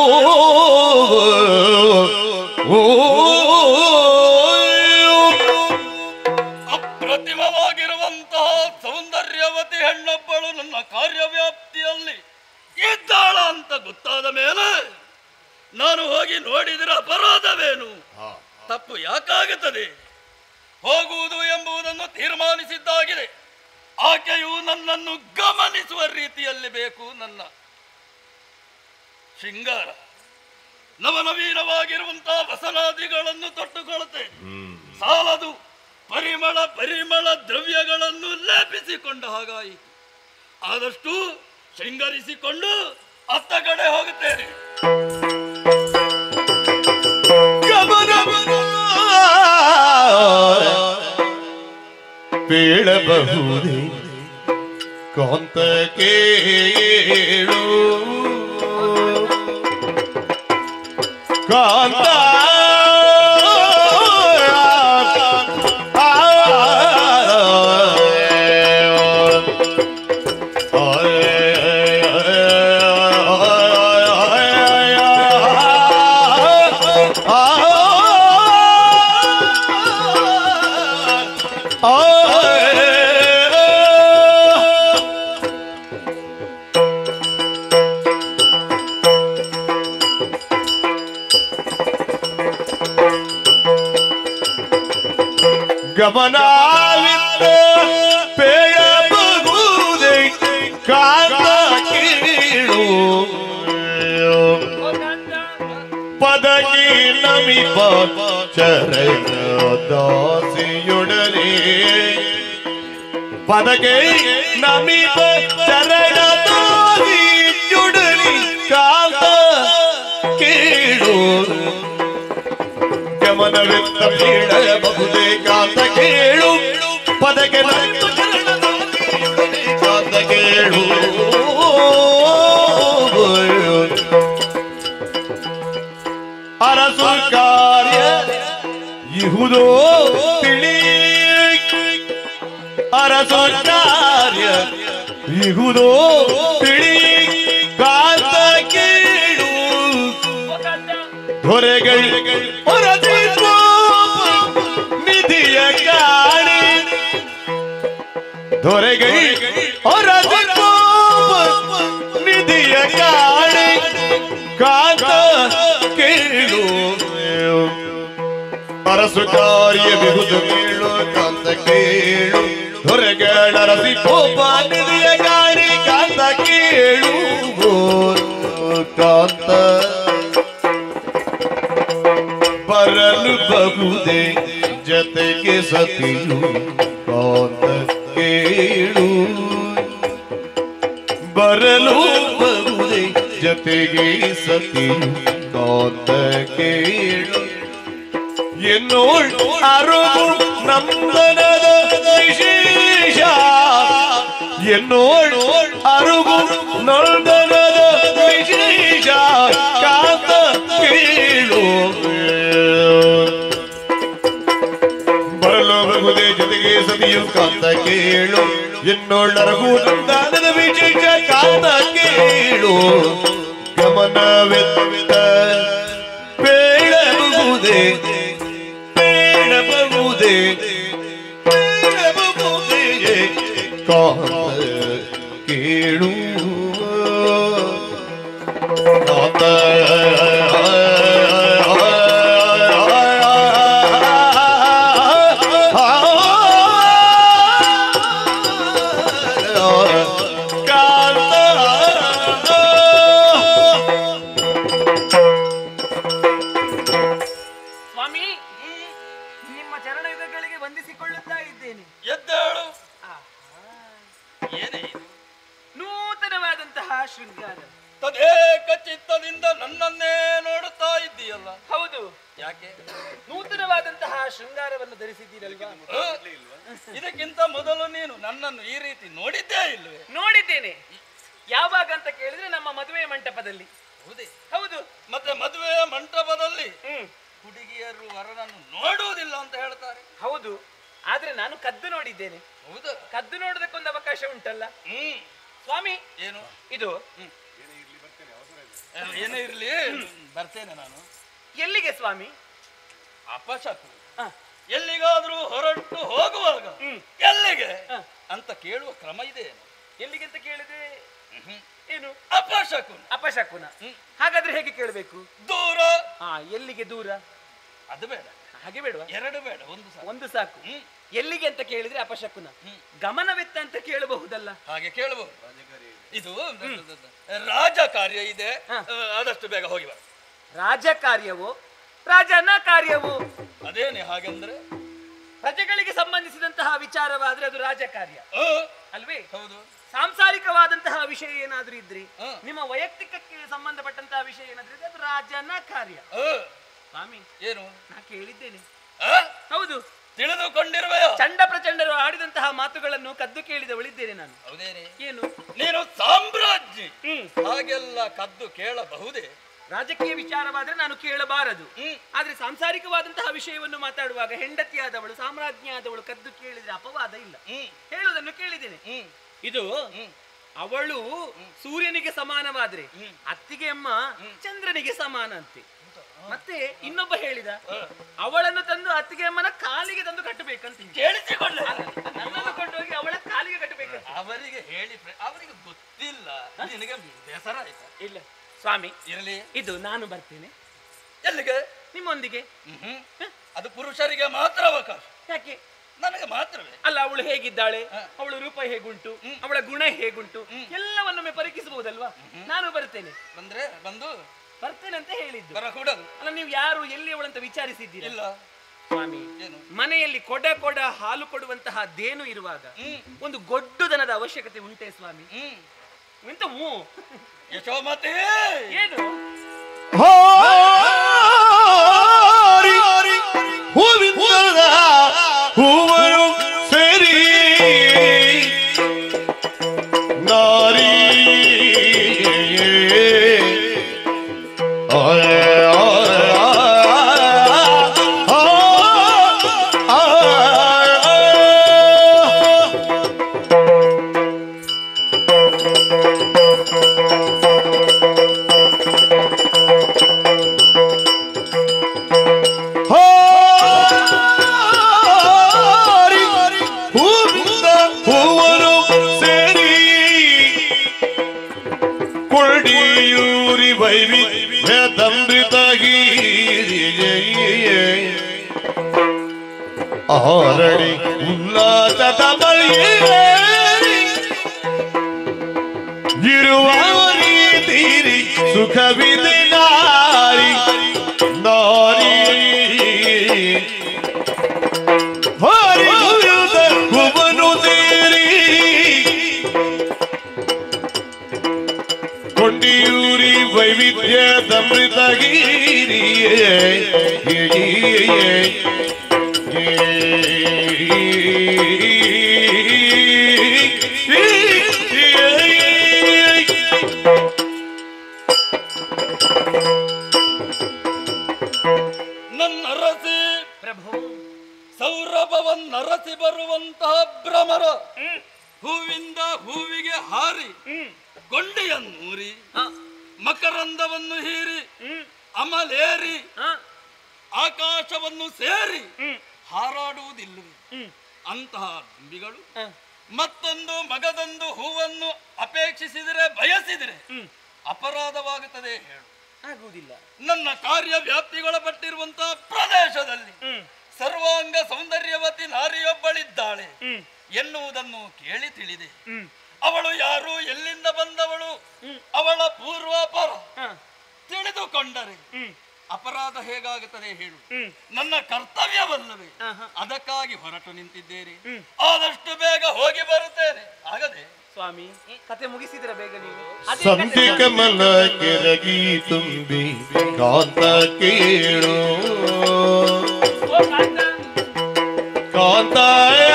ಅಪ್ರತಿಮವಾಗಿರುವಂತಹ ಸೌಂದರ್ಯವತಿ ಹೆಣ್ಣೊಬ್ಬಳು ನನ್ನ ಕಾರ್ಯವ್ಯಾಪ್ತಿಯಲ್ಲಿ ಇದ್ದಾಳ ಅಂತ ಗೊತ್ತಾದ ಮೇಲೆ ನಾನು ಹೋಗಿ ನೋಡಿದರೆ ಅಪರಾಧವೇನು? ತಪ್ಪು ಯಾಕಾಗುತ್ತದೆ? ಹೋಗುವುದು ಎಂಬುದನ್ನು ತೀರ್ಮಾನಿಸಿದ್ದಾಗಿದೆ. ಆಕೆಯು ನನ್ನನ್ನು ಗಮನಿಸುವ ರೀತಿಯಲ್ಲಿ ಬೇಕು. ನನ್ನ ಶೃಂಗಾರ ನವನವೀನವಾಗಿರುವಂತಹ ವಸನಾದಿಗಳನ್ನು ತೊಟ್ಟುಕೊಳ್ಳುತ್ತೆ ಸಾಲದು. ಪರಿಮಳ ದ್ರವ್ಯಗಳನ್ನು ಲೇಪಿಸಿಕೊಂಡ ಹಾಗಾಯಿತು. ಆದಷ್ಟು ಶೃಂಗರಿಸಿಕೊಂಡು ಅತ್ತ ಕಡೆ ಹೋಗುತ್ತೇನೆ. ಬೀಳಬಹುದೇ ಕಾಂತ ಕೇಳು ಕಾಂತ ಗಮನವಿದ್ದ ಪೇಳಬಹುದೇ ಕಾಂತ ಕೀಳು ಪದಕಿ ನಮಿಪ ಚರಣ ದಾಸಿಯೊಡನೆ ಪದಕಿ ನಮಿಪ ಚರಣ ದಾಸಿಯೊಡನೆ ಕಾಂತ ಕೀಳು ಗಮನವಿದ್ದ ಪೀಳಬಹುದೇ ಕಾಂತ ಕೇಳು ಪದಕ್ಕೆ ಕಾಂತ ಕೇಳು ಅರಸು ಕಾರ್ಯ ಇಹುದೋ ತಿಳಿ ಅರಸು ಕಾರ್ಯ ಇಹುದೋ ತಿಳಿ ಕಾಂತ ಕೇಳು ದೊರೆಗಳು ನಿಧಿಯ ಕಾಣಿ ದೊರೆಗೈ ನಿಧಿಯ ಕಾಣಿ ಕಾಂತ ಕೇಳು ಅರಸು ಕಾರ್ಯ ಬಿಹುದು ಕೇಳು ಕಾಂತ ಕೇಳು ದೊರೆಗಳ ರಸಿ ಕೋಪ ನಿಧಿಯ ಕಾಣಿ ಕಾಂತ ಕೇಳು ಕಾಂತ ಬರಲು ಬಹುದೇ ಜತೆಗೆ ಸತಿಯು ಕಾಂತ ಕೇಳು ಬರಲು ಬಹುದೇ ಜತೆಗೆ ಸತಿಯು ಕಾಂತ ಕೇಳು ಎನ್ನೋಳ್ ಅರುಗು ನಂದನದ ವಿಶೇಷ ಎನ್ನೋಳ್ ಅರುಗು ನರ್ದನದ ವಿಶೇಷ ಕಾಂತ ಕೇಳು ಬರಲು ಬರುವುದೇ ಜೊತೆಗೆ ಸತಿಯು ಕಾಂತ ಕೇಳು ಎನ್ನೊಳ್ಳರಗೂ ನಂದಾನದ ವಿಶೇಷ ಕಾಂತ ಕೇಳು ಗಮನವೆತ್ತ ಬೇಡಬಹುದೇ ಬೇಡಬಹುದೇ ಬೇಡಬಹುದೇ ಕಾಂತ ಕೇಳು ಕಾಂತ ಸ್ವಾಮಿ ನಿಮ್ಮ ಚರಣಯುಗಗಳಿಗೆ ವಂದಿಸಿಕೊಳ್ಳುತ್ತಾ ಇದ್ದೇನೆ. ಎದ್ದೇಳು. ಏನೇ ಇದು? ನೂತನವಾದಂತಹ ಶೃಂಗಾರ. ತದೇಕ ಚಿತ್ತದಿಂದ ನನ್ನನ್ನೇ ನೋಡುತ್ತಾ ಇದ್ದೀಯಲ್ಲ. ಹೌದು. ಯಾಕೆ? ನೂತನವಾದಂತಹ ಶೃಂಗಾರವನ್ನು ಧರಿಸಿದ್ದೀರಲ್ವಾ? ಇದಕ್ಕಿಂತ ಮೊದಲು ನೀನು ನನ್ನನ್ನು ಈ ರೀತಿ ನೋಡಿದ್ದೇ ಇಲ್ವೇ? ನೋಡಿದ್ದೇನೆ. ಯಾವಾಗ ಅಂತ ಕೇಳಿದ್ರೆ ನಮ್ಮ ಮದುವೆ ಮಂಟಪದಲ್ಲಿ. ಹೌದೇ? ಹೌದು. ಮತ್ತೆ ಮದುವೆಯ ಮಂಟಪದಲ್ಲಿ ಹುಡುಗಿಯರು ವರನನ್ನು ನೋಡುವುದಿಲ್ಲ ಅಂತ ಹೇಳ್ತಾರೆ. ಹೌದು, ಆದ್ರೆ ನಾನು ಕದ್ದು ನೋಡಿದ್ದೇನೆ. ಹೌದು, ಕದ್ದು ನೋಡೋದಕ್ಕೊಂದು ಅವಕಾಶ ಉಂಟಲ್ಲ ಸ್ವಾಮಿ. ಏನು ಇದು? ಏನೇ ಇರ್ಲಿ, ಬರ್ತೇನೆ ನಾನು. ಎಲ್ಲಿಗೆ ಸ್ವಾಮಿ? ಅಪಶಕು. ಎಲ್ಲಿಗಾದ್ರೂ ಹೊರಟು ಹೋಗುವಾಗ ಎಲ್ಲಿಗೆ ಅಂತ ಕೇಳುವ ಕ್ರಮ ಇದೆ. ಎಲ್ಲಿಗೆ ಅಂತ ಕೇಳಿದ್ರೆ ಏನು? ಅಪಶಕುನ. ಅಪಶಕುನ. ಹಾಗಾದ್ರೆ ಹೇಗೆ ಕೇಳಬೇಕು? ದೂರ. ಎಲ್ಲಿಗೆ ದೂರ? ಅದು ಬೇಡ. ಹಾಗೆ ಬೇಡವಾ? ಎರಡು ಬೇಡ, ಒಂದು ಸಾಕು. ಎಲ್ಲಿಗೆ ಅಂತ ಕೇಳಿದ್ರೆ ಅಪಶಕುನ. ಗಮನವೆತ್ತ ಅಂತ ಕೇಳಬಹುದಲ್ಲ? ಹಾಗೆ ಕೇಳಬಹುದು. ಇದು ರಾಜಕಾರ್ಯ ಇದೆ, ಆದಷ್ಟು ಬೇಗ ಹೋಗಿ ಬರ. ರಾಜಕಾರ್ಯವೋ ರಾಜನ ಕಾರ್ಯವೋ? ಅದೇನೆ ಹಾಗೆಂದ್ರೆ ಪ್ರಜೆಗಳಿಗೆ ಸಂಬಂಧಿಸಿದಂತಹ ವಿಚಾರವಾದ್ರೆ ಅದು ರಾಜಕಾರ್ಯ ಅಲ್ವೇ? ಹೌದು. ಸಾಂಸಾರಿಕವಾದಂತಹ ವಿಷಯ ಏನಾದ್ರೂ ಇದ್ರಿ, ನಿಮ್ಮ ವೈಯಕ್ತಿಕಕ್ಕೆ ಸಂಬಂಧಪಟ್ಟಂತಹ ವಿಷಯ ಏನಾದ್ರೂ ಇದ್ರೆ ಅದು ರಾಜನ ಕಾರ್ಯ. ಸ್ವಾಮಿ, ಏನು? ನಾ ಕೇಳಿದ್ದೇನೆ. ಹೌದು, ತಿಳಿದುಕೊಂಡಿರುವೆಯೋ? ಚಂಡ ಪ್ರಚಂಡರು ಆಡಿದಂತಹ ಮಾತುಗಳನ್ನು ಕದ್ದು ಕೇಳಿದವಳಿದ್ದೇನೆ ನಾನು. ಹೌದೇನೆ? ಏನು? ನೀನು ಸಾಮ್ರಾಜ್ಞಿ, ಹಾಗೆಲ್ಲ ಕದ್ದು ಕೇಳಬಹುದೇ? ರಾಜಕೀಯ ವಿಚಾರವಾದ್ರೆ ನಾನು ಕೇಳಬಾರದು. ಆದ್ರೆ ಸಾಂಸಾರಿಕವಾದಂತಹ ವಿಷಯವನ್ನು ಮಾತಾಡುವಾಗ ಹೆಂಡತಿಯಾದವಳು ಸಾಮ್ರಾಜ್ಞಿಯಾದವಳು ಕದ್ದು ಕೇಳಿದ್ರೆ ಅಪವಾದ ಇಲ್ಲ. ಹೇಳುವುದನ್ನು ಕೇಳಿದ್ದೇನೆ. ಇದು ಅವಳು ಸೂರ್ಯನಿಗೆ ಸಮಾನವಾದ್ರೆ ಅತ್ತಿಗೆ ಅಮ್ಮ ಚಂದ್ರನಿಗೆ ಸಮಾನ ಅಂತೆ. ಮತ್ತೆ ಇನ್ನೊಬ್ಬ ಹೇಳಿದ, ಅವಳನ್ನು ತಂದು ಅತ್ತಿಗೆ ಅಮ್ಮನ ಕಾಲಿಗೆ ತಂದು ಕಟ್ಟಬೇಕಂತ. ಕೇಳಿಸಿಕೊಳ್ಳ, ನನ್ನನ್ನು ಕೊಂಡೋಗಿ ಅವಳ ಕಾಲಿಗೆ ಕಟ್ಟಬೇಕಂತ ಅವರಿಗೆ ಹೇಳಿ. ಅವರಿಗೆ ಗೊತ್ತಿಲ್ಲ, ನಿನಗೆ ಬೇಸರ ಆಯ್ತಾ? ಇಲ್ಲ ಸ್ವಾಮಿ, ಇರಲಿ. ಇದು ನಾನು ಬರ್ತೇನೆ. ಎಲ್ಲಿಗೆ? ನಿಮ್ಮೊಂದಿಗೆ. ಅದು ಪುರುಷರಿಗೆ ಮಾತ್ರ ಅವಕಾಶ. ಯಾಕೆ? ನನಗೆ ಮಾತ್ರವೇ. ಅಲ್ಲ, ಅವಳು ಹೇಗಿದ್ದಾಳೆ, ಅವಳು ರೂಪ ಹೇಗುಂಟು, ಅವಳ ಗುಣ ಹೇಗುಂಟು, ಎಲ್ಲವನ್ನೊಮ್ಮೆ ಪರೀಕ್ಷಿಸಬಹುದಲ್ವಾ? ನಾನು ಬರ್ತೇನೆ. ಬಂದು ಬರ್ತೇನೆ ಅಂತ ಹೇಳಿದ್ದು. ಬರಕೂಡದು. ಅಲ್ಲ, ನೀವು ಯಾರು ಎಲ್ಲಿ ಅವಳಂತ ವಿಚಾರಿಸಿದ್ದೀರಿ? ಇಲ್ಲ ಸ್ವಾಮಿ, ಮನೆಯಲ್ಲಿ ಕೊಡ ಹಾಲು ಕೊಡುವಂತಹ ದೇನು ಇರುವಾಗ ಒಂದು ಗೊಡ್ಡು ದನದ ಅವಶ್ಯಕತೆ ಉಂಟೆ ಸ್ವಾಮಿ? ಎಂತ ಯಶೋಮತಿ ಏನು? ಹೂವಿಂದ ಹೂವರು ಸೇರಿ ನಾರಿ ಆರಡಿ ಉಲ್ಲಾಸದ ಬಳಿಯೇರಿ ಇರುವ ರೀತಿ ಸುಖವಿದೆ ನಾರಿ ನಾರಿ ಹರಿ ಮುರಿದ ಭುವನು ಸೇರಿ ಕೊಂಡಿಯೂರಿ ವೈವಿಧ್ಯ ಸಮೃದ್ಧಗಿರಿಯೇ ಮಣಿಯನ್ನೂರಿ ಮಕರಂದವನ್ನು ಹೀರಿ ಅಮಲೇರಿ ಆಕಾಶವನ್ನು ಸೇರಿ ಹಾರಾಡುವುದಿಲ್ಲವೇ? ಅಂತಹ ದುಂಬಿಗಳು ಮತ್ತೊಂದು ಮಗದೊಂದು ಹೂವನ್ನು ಅಪೇಕ್ಷಿಸಿದರೆ ಬಯಸಿದರೆ ಅಪರಾಧವಾಗುತ್ತದೆ ಹೇಳು. ಆಗುವುದಿಲ್ಲ. ನನ್ನ ಕಾರ್ಯ ವ್ಯಾಪ್ತಿಗೊಳಪಟ್ಟಿರುವಂತಹ ಪ್ರದೇಶದಲ್ಲಿ ಸರ್ವಾಂಗ ಸೌಂದರ್ಯವತಿ ನಾರಿಯೊಬ್ಬಳಿದ್ದಾಳೆ ಎನ್ನುವುದನ್ನು ಕೇಳಿ ತಿಳಿದೆ. ಅವಳು ಯಾರು, ಎಲ್ಲಿಂದ ಬಂದವಳು, ಅವಳ ಪೂರ್ವಾಪರ ತಿಳಿದುಕೊಂಡರೆ ಅಪರಾಧ ಹೇಗಾಗುತ್ತದೆ ಹೇಳು. ನನ್ನ ಕರ್ತವ್ಯವಲ್ಲವೇ? ಅದಕ್ಕಾಗಿ ಹೊರಟು ನಿಂತಿದ್ದೇನೆ. ಆದಷ್ಟು ಬೇಗ ಹೋಗಿ ಬರುತ್ತೇನೆ. ಆಗದೆ ಸ್ವಾಮಿ, ಕತೆ ಮುಗಿಸಿದ್ರ ಬೇಗ ನೀವು. ಸಂಧಿ ಕಮಲ ಕೆರಗಿ ತುಂಬಿ ಕಾಂತ ಕೇಳು ಕಾಂತಾಯ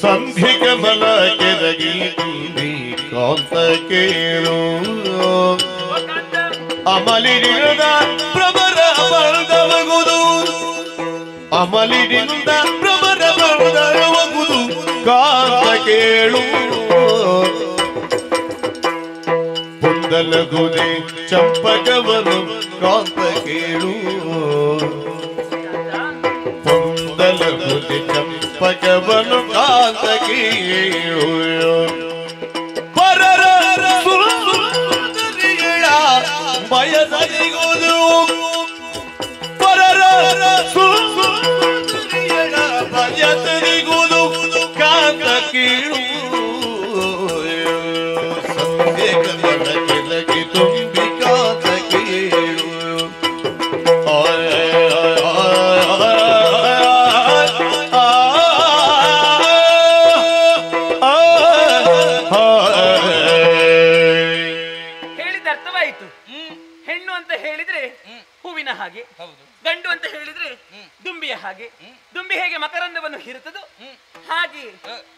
ಸಂಧಿ ಕಮಲ ಕೆರಗಿ ತುಂಬಿ ಕಾಂತ ಕೇಳು ಅಮಲಿನಿಂದ ಪ್ರಬರ ಬರ್ದವಗುದು ಅಮಲಿನಿಂದ ಪ್ರಬರ ಬರ್ದವಗುದು ಕಾಂತ ಕೇಳು ಪುಂದಲಗುದೆ ಚಂಪಕವನು ಕಾಂತ ಕೇಳು ಪುಂದಲಗುದೆ ಚಂಪಕವನು ಕಾಂತ ಕೇಳು ಪರರ ಸುಂದರಿಯಳ ಬಯಸದಿಗುವುದು ಪರರ ಸುಂದರಿಯಳ ಬಯಸದಿಗುವುದು ಕಾಂತ ಕೇಳು ಸಂಧಿ ಕಮಲ ಕೆಳಗೆ ತುಂಬಿ ಕಾಂತ ಕೇಳು ಹಾಗೆ, ಗಂಡು ಅಂತ ಹೇಳಿದ್ರೆ ದುಂಬಿಯ ಹಾಗೆ. ದುಂಬಿ ಹೇಗೆ ಮಕರಂದವನ್ನು ಹೀರುತ್ತದೋ ಹಾಗೆ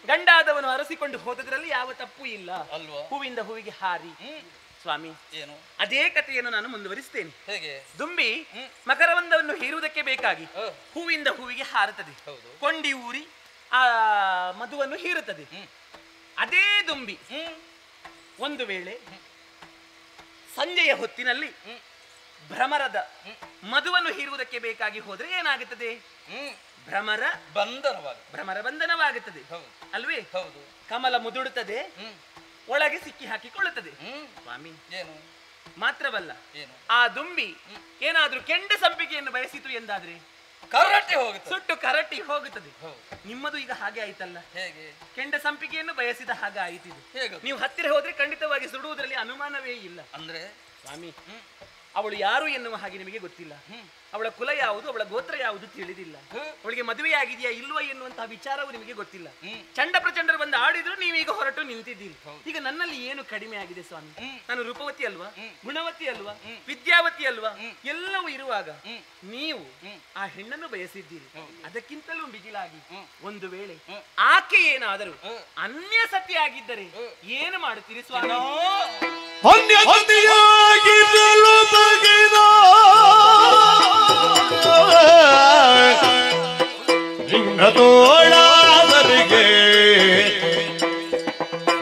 ಗಂಡಾದವನು ಅರಸಿಕೊಂಡು ಹೋದದ್ರಲ್ಲಿ ಯಾವ ತಪ್ಪು ಇಲ್ಲ ಅಲ್ವಾ? ಹೂವಿಂದ ಹೂವಿಗೆ ಹಾರಿ. ಸ್ವಾಮಿ, ಏನು ಅದೇ ಕಥೆಯನ್ನು ನಾನು ಮುಂದುವರಿಸ್ತೇನೆ. ಹೇಗೆ? ದುಂಬಿ ಮಕರಂದವನ್ನು ಹೀರುವುದಕ್ಕೆ ಬೇಕಾಗಿ ಹೂವಿಂದ ಹೂವಿಗೆ ಹಾರುತ್ತದೆ, ಕೊಂಡಿ ಊರಿ ಆ ಮಧುವನ್ನು ಹೀರುತ್ತದೆ. ಅದೇ ದುಂಬಿ ಒಂದು ವೇಳೆ ಸಂಜೆಯ ಹೊತ್ತಿನಲ್ಲಿ ಭ್ರಮರದ ಮಧುವನ್ನು ಹೀರುವುದಕ್ಕೆ ಬೇಕಾಗಿ ಹೋದ್ರೆ ಏನಾಗುತ್ತದೆ? ಭ್ರಮರ ಬಂಧನವಾಗುತ್ತದೆ ಅಲ್ವೇ? ಕಮಲ ಮುದುಡುತ್ತದೆ, ಒಳಗೆ ಸಿಕ್ಕಿ ಹಾಕಿಕೊಳ್ಳುತ್ತದೆ. ಸ್ವಾಮಿ, ಏನು ಮಾತ್ರವಲ್ಲ, ಆ ದುಂಬಿ ಏನಾದ್ರೂ ಕೆಂಡ ಸಂಪಿಗೆಯನ್ನು ಬಯಸಿತು ಎಂದಾದ್ರೆ ಕರಟಿ ಹೋಗುತ್ತದೆ, ಸುಟ್ಟು ಕರಟಿ ಹೋಗುತ್ತದೆ. ನಿಮ್ಮದು ಈಗ ಹಾಗೆ ಆಯ್ತಲ್ಲ? ಹೇಗೆ? ಕೆಂಡ ಸಂಪಿಗೆಯನ್ನು ಬಯಸಿದ ಹಾಗೆ ಆಯ್ತಿದೆ. ನೀವು ಹತ್ತಿರ ಹೋದ್ರೆ ಖಂಡಿತವಾಗಿ ಸುಡುವುದರಲ್ಲಿ ಅನುಮಾನವೇ ಇಲ್ಲ. ಅಂದ್ರೆ ಸ್ವಾಮಿ, ಅವಳು ಯಾರು ಎನ್ನುವ ಹಾಗೆ ನಿಮಗೆ ಗೊತ್ತಿಲ್ಲ. ಅವಳ ಕುಲ ಯಾವುದು, ಅವಳ ಗೋತ್ರ ಯಾವುದು ತಿಳಿದಿಲ್ಲ. ಅವಳಿಗೆ ಮದುವೆ ಆಗಿದೆಯಾ ಇಲ್ವಾ ಎನ್ನುವಂತಹ ವಿಚಾರವು ನಿಮಗೆ ಗೊತ್ತಿಲ್ಲ. ಚಂಡ ಪ್ರಚಂಡರು ಬಂದು ಆಡಿದ್ರು ನೀವೀಗ ಹೊರಟು ನಿಂತಿದ್ದೀರಿ. ಈಗ ನನ್ನಲ್ಲಿ ಏನು ಕಡಿಮೆ ಆಗಿದೆ ಸ್ವಾಮಿ? ನಾನು ರೂಪವತಿ ಅಲ್ವಾ, ಗುಣವತಿ ಅಲ್ವಾ, ವಿದ್ಯಾವತಿ ಅಲ್ವಾ? ಎಲ್ಲವೂ ಇರುವಾಗ ನೀವು ಆ ಹೆಣ್ಣನ್ನು ಬಯಸಿದ್ದೀರಿ. ಅದಕ್ಕಿಂತಲೂ ಮಿಗಿಲಾಗಿ ಒಂದು ವೇಳೆ ಆಕೆ ಏನಾದರೂ ಅನ್ಯ ಸತಿ ಆಗಿದ್ದರೆ ಏನು ಮಾಡುತ್ತೀರಿ ಸ್ವಾಮಿ? ತೋಳಾದರಿಗೆ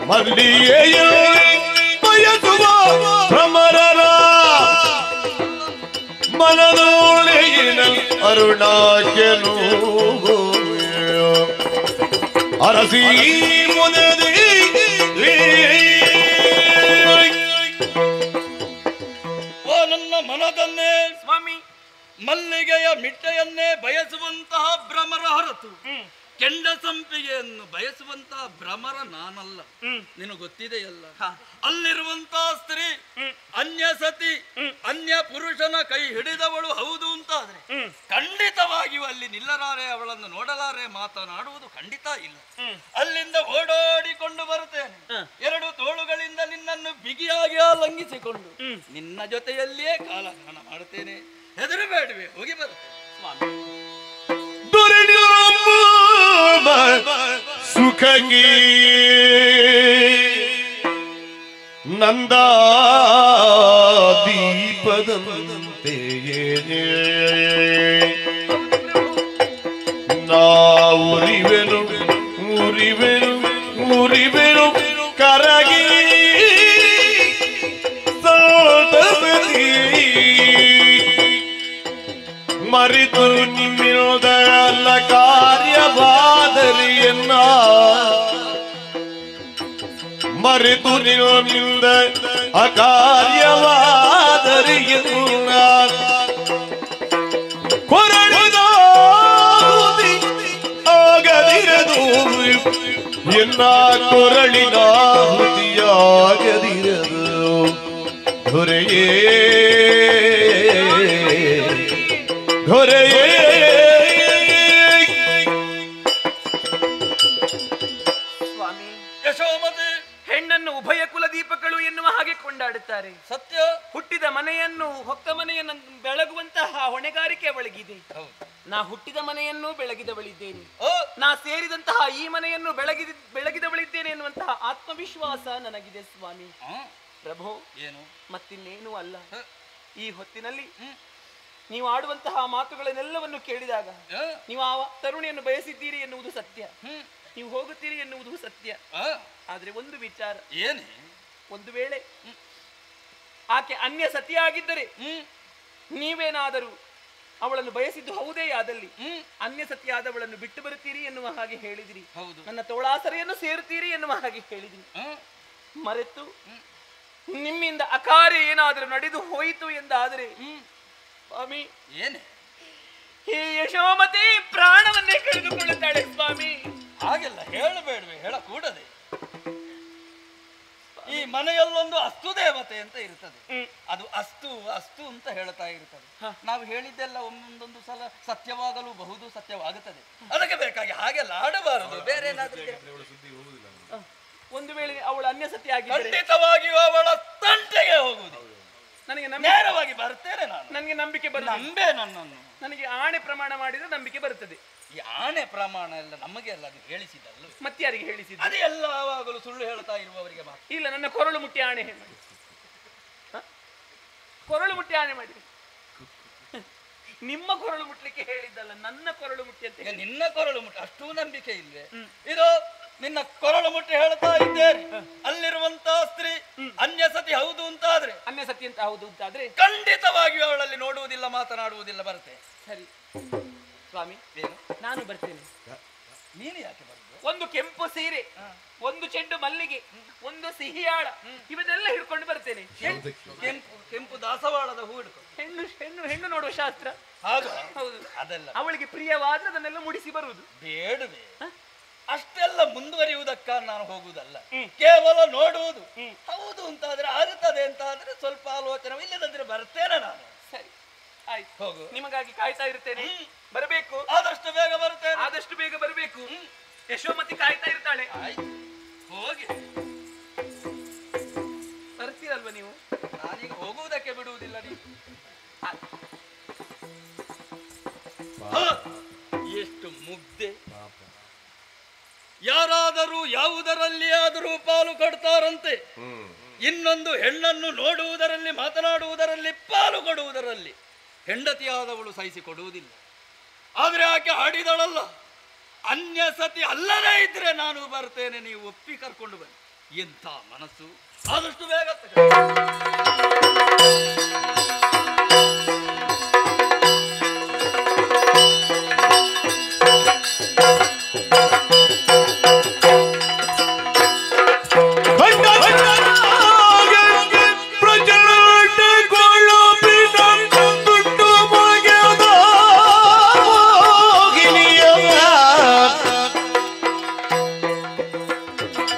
ಮಲ್ಲಿಗೆಯು ಬಯಸುವ ಭ್ರಮರರ ಮನದೋಳೆಗಿನ ಅರುಣಾಕ್ಯನು ಅರಸಿ ಮುನದಿ ಓ ನನ್ನ ಮನದನ್ನೇ ಸ್ವಾಮಿ, ಮಲ್ಲಿಗೆಯ ಮಿಟ್ಟೆಯನ್ನೇ ಬಯಸುವಂತಹ ಭ್ರಮರ ಹೊರತು ಕೆಂಡ ಸಂಪಿಗೆಯನ್ನು ಬಯಸುವಂತಹ ಭ್ರಮರ ನಾನಲ್ಲ. ನಿನಗೆ ಗೊತ್ತಿದೆಯಲ್ಲ, ಅಲ್ಲಿರುವಂತಹ ಸ್ತ್ರೀ ಅನ್ಯ ಸತಿ, ಅನ್ಯ ಪುರುಷನ ಕೈ ಹಿಡಿದವಳು ಹೌದು ಅಂತಾದ್ರೆ ಖಂಡಿತವಾಗಿಯೂ ಅಲ್ಲಿ ನಿಲ್ಲಲಾರೆ, ಅವಳನ್ನು ನೋಡಲಾರೆ, ಮಾತನಾಡುವುದು ಖಂಡಿತ ಇಲ್ಲ. ಅಲ್ಲಿಂದ ಓಡೋಡಿಕೊಂಡು ಬರುತ್ತೇನೆ, ಎರಡು ತೋಳುಗಳಿಂದ ನಿನ್ನನ್ನು ಬಿಗಿಯಾಗಿ ಆಲಂಗಿಸಿಕೊಂಡು ನಿನ್ನ ಜೊತೆಯಲ್ಲಿಯೇ ಕಾಲಹರಣ ಮಾಡುತ್ತೇನೆ. ಹೆದರಬೇಡವೆ, ಹೋಗಿ ಬರುತ್ತೇನೆ ಸ್ವಾಮಿ. ಸುಖಗಿ ನಂದಾದೀಪದಂತೆಯೇ ನಾವುರಿವೆನು ಮುರಿವೆನು ಮುರಿವೆನು ಕರಗಿ ಸೋದವತಿ ಮರಿತು ನಿಮ್ಮಿನೋದಲ್ಲ ಕಾರ್ಯವಾದರಿಯನ್ನ ಮರೆತು ನಿನ್ನಿಂದ ಅಕಾರ್ಯವಾದರಿಯನ್ನ ಕೊರಳಿನಾಹುತಿ ಆಗದಿರದು ಎನ್ನ ಕೊರಳಿನಾಹುತಿಯಾಗದಿರದು ದೊರೆಯೇ ದೊರೆಯೇ ಸ್ವಾಮಿ, ಯಶೋಮತಿ ಹೆಣ್ಣನ್ನು ಉಭಯ ಕುಲ ದೀಪಗಳು ಎನ್ನುವ ಹಾಗೆ ಕೊಂಡಾಡುತ್ತಾರೆ. ಸತ್ಯ. ಹುಟ್ಟಿದ ಮನೆಯನ್ನು ಹೊಕ್ಕ ಮನೆಯನ್ನು ಬೆಳಗುವಂತಹ ಹೊಣೆಗಾರಿಕೆ ಅವಳಿಗಿದೆ. ನಾ ಹುಟ್ಟಿದ ಮನೆಯನ್ನು ಬೆಳಗಿದವಳಿದ್ದೇನೆ, ನಾ ಸೇರಿದಂತಹ ಈ ಮನೆಯನ್ನು ಬೆಳಗಿದವಳಿದ್ದೇನೆ ಎನ್ನುವಂತಹ ಆತ್ಮವಿಶ್ವಾಸ ನನಗಿದೆ ಸ್ವಾಮಿ. ಪ್ರಭು, ಏನು ಮತ್ತಿನ್ನೇನು ಅಲ್ಲ, ಈ ಹೊತ್ತಿನಲ್ಲಿ ನೀವು ಆಡುವಂತಹ ಮಾತುಗಳನ್ನೆಲ್ಲವನ್ನು ಕೇಳಿದಾಗ ನೀವು ಆ ತರುಣಿಯನ್ನು ಬಯಸಿದ್ದೀರಿ ಎನ್ನುವುದು ಸತ್ಯ, ನೀವು ಹೋಗುತ್ತೀರಿ ಎನ್ನುವುದು ಸತ್ಯ. ಆದ್ರೆ ಒಂದು ವಿಚಾರ, ಏನೇ, ಒಂದು ವೇಳೆ ಆಕೆ ಅನ್ಯ ಸತಿಯಾಗಿದ್ದರೆ ನೀವೇನಾದರೂ ಅವಳನ್ನು ಬಯಸಿದ್ದು ಹೌದೇ ಆದಲ್ಲಿ ಅನ್ಯ ಸತಿಯಾದವಳನ್ನು ಬಿಟ್ಟು ಬರುತ್ತೀರಿ ಎನ್ನುವ ಹಾಗೆ ಹೇಳಿದಿರಿ. ನನ್ನ ತೋಳಾಸರೆಯನ್ನು ಸೇರುತ್ತೀರಿ ಎನ್ನುವ ಹಾಗೆ ಹೇಳಿದಿರಿ. ಮರೆತು ನಿಮ್ಮಿಂದ ಅಕಾರ್ಯ ಏನಾದರೂ ನಡೆದು ಹೋಯಿತು ಎಂದಾದರೆ ಸ್ವಾಮಿ, ಏನೇ, ಈ ಯಶೋಮತಿ ಪ್ರಾಣವನ್ನೇ ಕಳೆದುಕೊಳ್ಳುತ್ತಾಳೆ ಸ್ವಾಮಿ. ಹಾಗೆಲ್ಲ ಹೇಳಬೇಡವೆ, ಹೇಳಕೂಡದೆ. ಈ ಮನೆಯಲ್ಲೊಂದು ಅಸ್ತು ದೇವತೆ ಅಂತ ಇರ್ತದೆ, ಅದು ಅಸ್ತು ಅಸ್ತು ಅಂತ ಹೇಳ್ತಾ ಇರ್ತದೆ. ನಾವು ಹೇಳಿದ್ದೆಲ್ಲ ಒಂದೊಂದು ಸಲ ಸತ್ಯವಾಗಲು ಬಹುದು, ಸತ್ಯವಾಗುತ್ತದೆ. ಅದಕ್ಕೆ ಬೇಕಾಗಿ ಹಾಗೆಲ್ಲ ಆಡಬಾರದು. ಬೇರೆ ಏನಾದ್ರೂ ಒಂದು ವೇಳೆ ಅವಳು ಅನ್ಯ ಸತಿಯಾಗಿ ಖಂಡಿತವಾಗಿಯೂ ಅವಳ ತಂಟೆಗೆ ಹೋಗುವುದು. ನನಗೆ ನೇರವಾಗಿ ಬರ್ತೇನೆ ನಾನು. ನನಗೆ ನಂಬಿಕೆ ಬರ್ತದೆ. ನಂಬೆ ನನ್ನನ್ನು. ನನಗೆ ಆಣೆ ಪ್ರಮಾಣ ಮಾಡಿದ್ರೆ ನಂಬಿಕೆ ಬರುತ್ತದೆ. ಈ ಆಣೆ ಪ್ರಮಾಣ ಎಲ್ಲ ನಮಗೆ ಎಲ್ಲ ಅದು ಹೇಳಿಸಿದಲ್ಲ, ಮತ್ತೆ ಯಾರಿಗೆ ಹೇಳಿಸಿದ? ಅದೇ ಎಲ್ಲವಾಗಲೂ ಸುಳ್ಳು ಹೇಳ್ತಾ ಇರುವವರಿಗೆ ಮಾತ್ರ. ಇಲ್ಲ, ನನ್ನ ಕೊರಳು ಮುಟ್ಟಿ ಆಣೆ ಮಾಡಿ, ಕೊರಳು ಮುಟ್ಟಿ ಆಣೆ ಮಾಡಿ. ನಿಮ್ಮ ಕೊರಳು ಮುಟ್ಲಿಕ್ಕೆ ಹೇಳಿದ್ದಲ್ಲ, ನನ್ನ ಕೊರಳು ಮುಟ್ಟಿ ಅಂತ. ನಿನ್ನ ಕೊರಳು ಮುಟ್ಟಿ ಅಷ್ಟೂ ನಂಬಿಕೆ ಇಲ್ವೇ? ಇದು ನಿನ್ನ ಕೊರಳು ಮುಟ್ಟಿ ಹೇಳ್ತಾ ಇದ್ದೇನೆ. ಅಲ್ಲಿರುವಂತ ಸ್ತ್ರೀ ಅನ್ಯ ಸತಿ ಹೌದು ಅಂತಾದ್ರೆ, ಅನ್ಯ ಸತಿ ಅಂತ ಹೌದು ಅಂತಾದ್ರೆ ಖಂಡಿತವಾಗಿಯೂ ಅವಳಲ್ಲಿ ನೋಡುವುದಿಲ್ಲ, ಮಾತನಾಡುವುದಿಲ್ಲ. ಬರುತ್ತೆ. ಸರಿ ಸ್ವಾಮಿ, ನಾನು ಬರ್ತೇನೆ. ನೀನು ಯಾಕೆ ಬರುದು? ಒಂದು ಕೆಂಪು ಸೀರೆ, ಒಂದು ಚೆಂಡು ಮಲ್ಲಿಗೆ, ಒಂದು ಸಿಹಿಯಾಳ, ಇವನ್ನೆಲ್ಲ ಹಿಡ್ಕೊಂಡು ಬರ್ತೇನೆ. ಕೆಂಪು ಕೆಂಪು ದಾಸವಾಳದ ಹೂ ಹಿಡ್ಕೊಂಡು. ಹೆಣ್ಣು ಹೆಣ್ಣು ಹೆಣ್ಣು ನೋಡುವ ಶಾಸ್ತ್ರ. ಹೌದು, ಅದೆಲ್ಲ ಅವಳಿಗೆ ಪ್ರಿಯವಾದ್ರೆ ಅದನ್ನೆಲ್ಲ ಮುಡಿಸಿ ಬರುವುದು. ಬೇಡವೇ? ಅಷ್ಟೆಲ್ಲ ಮುಂದುವರಿಯುವುದಕ್ಕ ನಾನು ಹೋಗುವುದಲ್ಲ, ಕೇವಲ ನೋಡುವುದು. ಹೌದು ಅಂತಾದ್ರೆ ಆಗುತ್ತದೆ ಅಂತಾದ್ರೆ ಸ್ವಲ್ಪ ಆಲೋಚನೆ, ಇಲ್ಲದಂದ್ರೆ ಬರ್ತೇನೆ ನಾನು. ಸರಿ, ಆಯ್ತು, ಹೋಗು. ನಿಮಗಾಗಿ ಕಾಯ್ತಾ ಇರ್ತೇನೆ. ಬರಬೇಕು, ಆದಷ್ಟು ಬೇಗ ಬರ್ತೇನೆ. ಆದಷ್ಟು ಬೇಗ ಬರಬೇಕು. ಯಶೋಮತಿ ಕಾಯ್ತಾ ಇರ್ತಾಳೆ. ಆಯ್ತು, ಹೋಗಿ. ಬರ್ತೀರಲ್ವ ನೀವು? ನಾನೀಗ ಹೋಗುವುದಕ್ಕೆ ಬಿಡುವುದಿಲ್ಲ ನೀವು. ಎಷ್ಟು ಮುಗ್ಧೆ! ಯಾರಾದರೂ ಯಾವುದರಲ್ಲಿ ಆದರೂ ಪಾಲು ಕೊಡ್ತಾರಂತೆ. ಇನ್ನೊಂದು ಹೆಣ್ಣನ್ನು ನೋಡುವುದರಲ್ಲಿ, ಮಾತನಾಡುವುದರಲ್ಲಿ, ಪಾಲು ಕೊಡುವುದರಲ್ಲಿ ಹೆಂಡತಿಯಾದವಳು ಸಹಿಸಿಕೊಡುವುದಿಲ್ಲ. ಆದ್ರೆ ಆಕೆ ಆಡಿದಳಲ್ಲ, ಅನ್ಯ ಸತಿ ಅಲ್ಲದೇ ಇದ್ರೆ ನಾನು ಬರ್ತೇನೆ, ನೀವು ಒಪ್ಪಿ ಕರ್ಕೊಂಡು ಬನ್ನಿ. ಎಂಥ ಮನಸ್ಸು! ಆದಷ್ಟು ಬೇಗ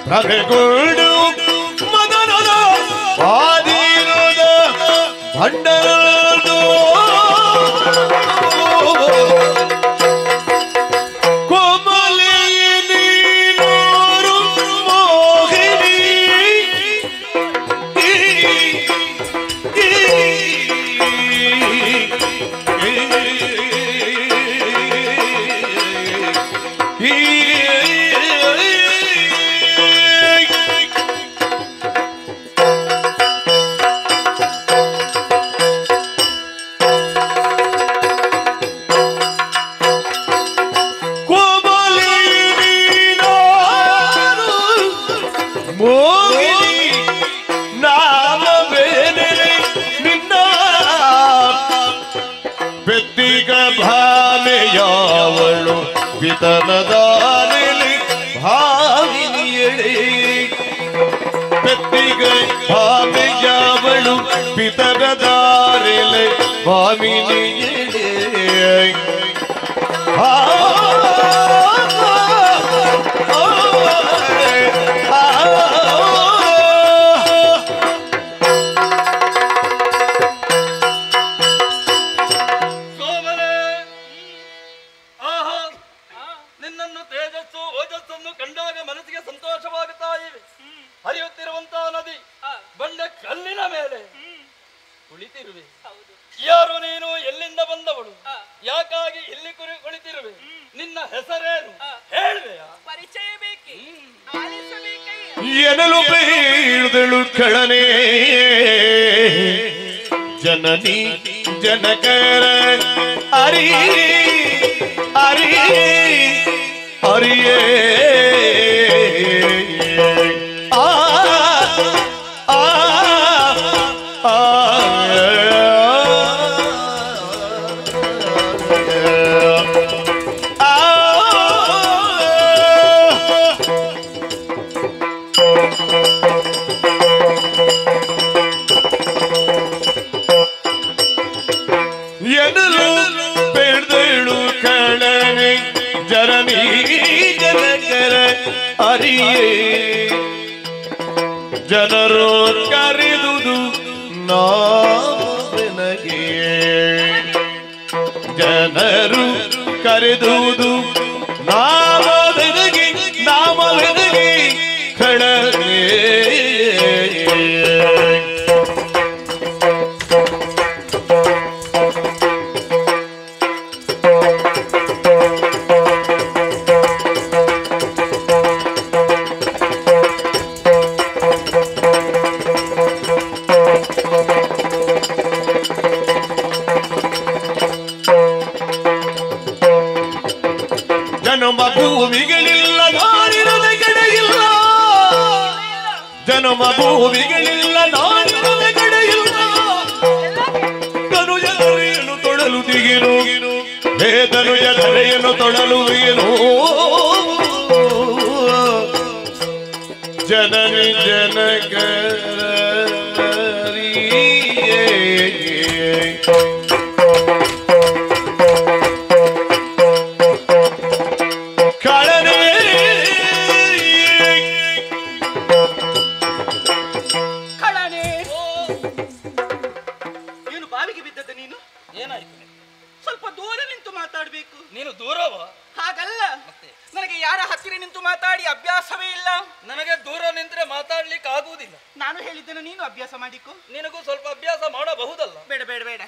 ಪ್ರಭೆಗೊಂಡು ಮದನದ ಆದೀನದ ಭಂಡರದು ಕೋಮಲೆಯ ನೀನೋರು ಮೋಹಿನಿ ಪಿತನದಾನೆಲೆ ಭಾವಿನಿಯಳೆ ಪೆತ್ತಿಗೆ ಭಾವಿಯಾವಳು ಪಿತನದಾರೆಲೆ ಭಾವಿನಿಯಳೆ ನಿನ್ನನ್ನು ತೇಜಸ್ಸು ಓಜಸ್ಸನ್ನು ಕಂಡಾಗ ಮನಸ್ಸಿಗೆ ಸಂತೋಷವಾಗುತ್ತಾ ಇವೆ. ಹರಿಯುತ್ತಿರುವಂತಹ ನದಿ ಬಂಡೆ ಕಲ್ಲಿನ ಮೇಲೆ ಕುಳಿತಿರುವೆ. ಯಾರು ನೀನು? ಎಲ್ಲಿಂದ ಬಂದವಳು? ಯಾಕಾಗಿ ಇಲ್ಲಿ ಕುಳಿತಿರುವೆ? ನಿನ್ನ ಹೆಸರೇನು ಹೇಳುವೆಯಾ? ಪರಿಚಯ ಬೇಕೇ? ಎನಲು ಬೀಳ್ದಳು ಕಳನೆ ಜನನಿ ಜನಕರ ಅರಿ ಅರಿ ಅರಿಯೇ ಆ ಆ ಆ ಎನಲು ಬೆಳೆದಳು ಕಳನೆ ಜನನಿ ಜನಕರ ಅರಿಯೇ ಜನರು ಕರೆದುದು ನಾಮನಗೆ ಜನರು ಕರೆದುದು ನಾಮನಗೆ ನಾಮನಗೆ ಕಳನೆ ಜನ್ಮ ಭೂಮಿಗಳಿಲ್ಲ ನಾಡಿರದ ಕಡೆಯಿಲ್ಲ ಜನ್ಮ ಭೂಮಿಗಳಿಲ್ಲ ನಾಡಿರದ ಕಡೆಯಿಲ್ಲ ತನುಜ ಧರೆಯನ್ನು ತೊಡಲು ದಿಗಿರು ಹೇ ತನುಜ ಧರೆಯನ್ನು ತೊಡಲು ದಿಗಿರು ಜನನಿ ಜನಕರಿಯೇ ಏನು ಬಾವಿಗೆ ಬಿದ್ದದ್ದು ನೀನು? ಏನಾಯ್ತು? ಸ್ವಲ್ಪ ದೂರ ನಿಂತು ಮಾತಾಡ್ಬೇಕು. ನೀನು ದೂರವ? ಹಾಗಲ್ಲ, ನನಗೆ ಯಾರ ಹತ್ತಿರ ನಿಂತು ಮಾತಾಡಿ ಅಭ್ಯಾಸವೇ ಇಲ್ಲ. ನನಗೆ ದೂರ ನಿಂತ್ರೆ ಮಾತಾಡ್ಲಿಕ್ಕೆ ಆಗುವುದಿಲ್ಲ. ನಾನು ಹೇಳಿದ್ದೇನೆ, ನೀನು ಅಭ್ಯಾಸ ಮಾಡಿಕೊ. ನಿನಗೂ ಸ್ವಲ್ಪ ಅಭ್ಯಾಸ ಮಾಡಬಹುದಲ್ಲ? ಬೇಡ ಬೇಡ ಬೇಡ,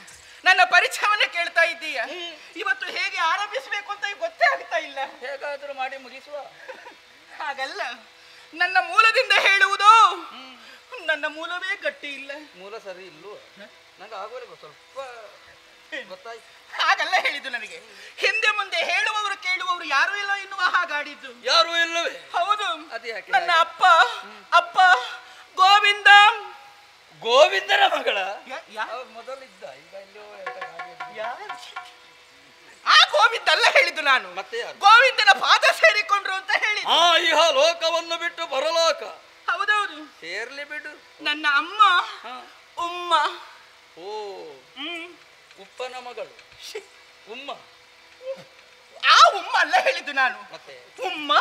ನನ್ನ ಪರಿಚಯವನ್ನ ಕೇಳ್ತಾ ಇದ್ದೀಯ. ಇವತ್ತು ಹೇಗೆ ಆರಂಭಿಸಬೇಕು ಅಂತ ಗೊತ್ತೇ ಆಗ್ತಾ ಇಲ್ಲ. ಹೇಗಾದ್ರೂ ಮಾಡಿ ಮುಗಿಸುವ. ಹಾಗಲ್ಲ, ನನ್ನ ಮೂಲದಿಂದ ಹೇಳುವುದು, ನನ್ನ ಮೂಲವೇ ಗಟ್ಟಿ ಇಲ್ಲ. ಮೂಲ ಸರಿ ಇಲ್ವ? ನಂಗೆ ಆಗೋಲ್ಲ, ಸ್ವಲ್ಪ ಗೊತ್ತಾಯ್ತು. ಹಾಗಲ್ಲ ಹೇಳಿದ್ದು ನನಗೆ. ಹಿಂದೆ ಮುಂದೆ ಹೇಳುವವರು ಕೇಳುವವರು ಯಾರು ಇಲ್ಲ ಎನ್ನುವ ಹಾಗಾಡಿದ್ದು. ಯಾರು ಇಲ್ಲವೇ? ಹೌದು, ಅದ್ಯಾಕೆ? ನನ್ನ ಅಪ್ಪ ಅಪ್ಪ ಗೋವಿಂದ. ಗೋವಿಂದನ ಮಗಳ? ಮೊದಲಿದ್ದ, ಈಗ ಆ ಗೋವಿಂದ ಅಲ್ಲ ಹೇಳಿದ್ದು ನಾನು. ಮತ್ತೆ ಗೋವಿಂದನ ಪಾದ ಸೇರಿಕೊಂಡ್ರು ಅಂತ ಹೇಳಿ. ಆ ಇಹ ಲೋಕವನ್ನು ಬಿಟ್ಟು ಪರಲೋಕ. ಹೌದೌದು, ಸೇರ್ಲಿ ಬಿಡು. ನನ್ನ ಅಮ್ಮ ಉಮ್ಮ. ಓ, ಉಪ್ಪನ ಮಗಳು ಉಮ್ಮ. ಆ ಉಮ್ಮ ಅಲ್ಲ ಹೇಳಿದ್ದು ನಾನು. ಮತ್ತೆ ಉಮ್ಮ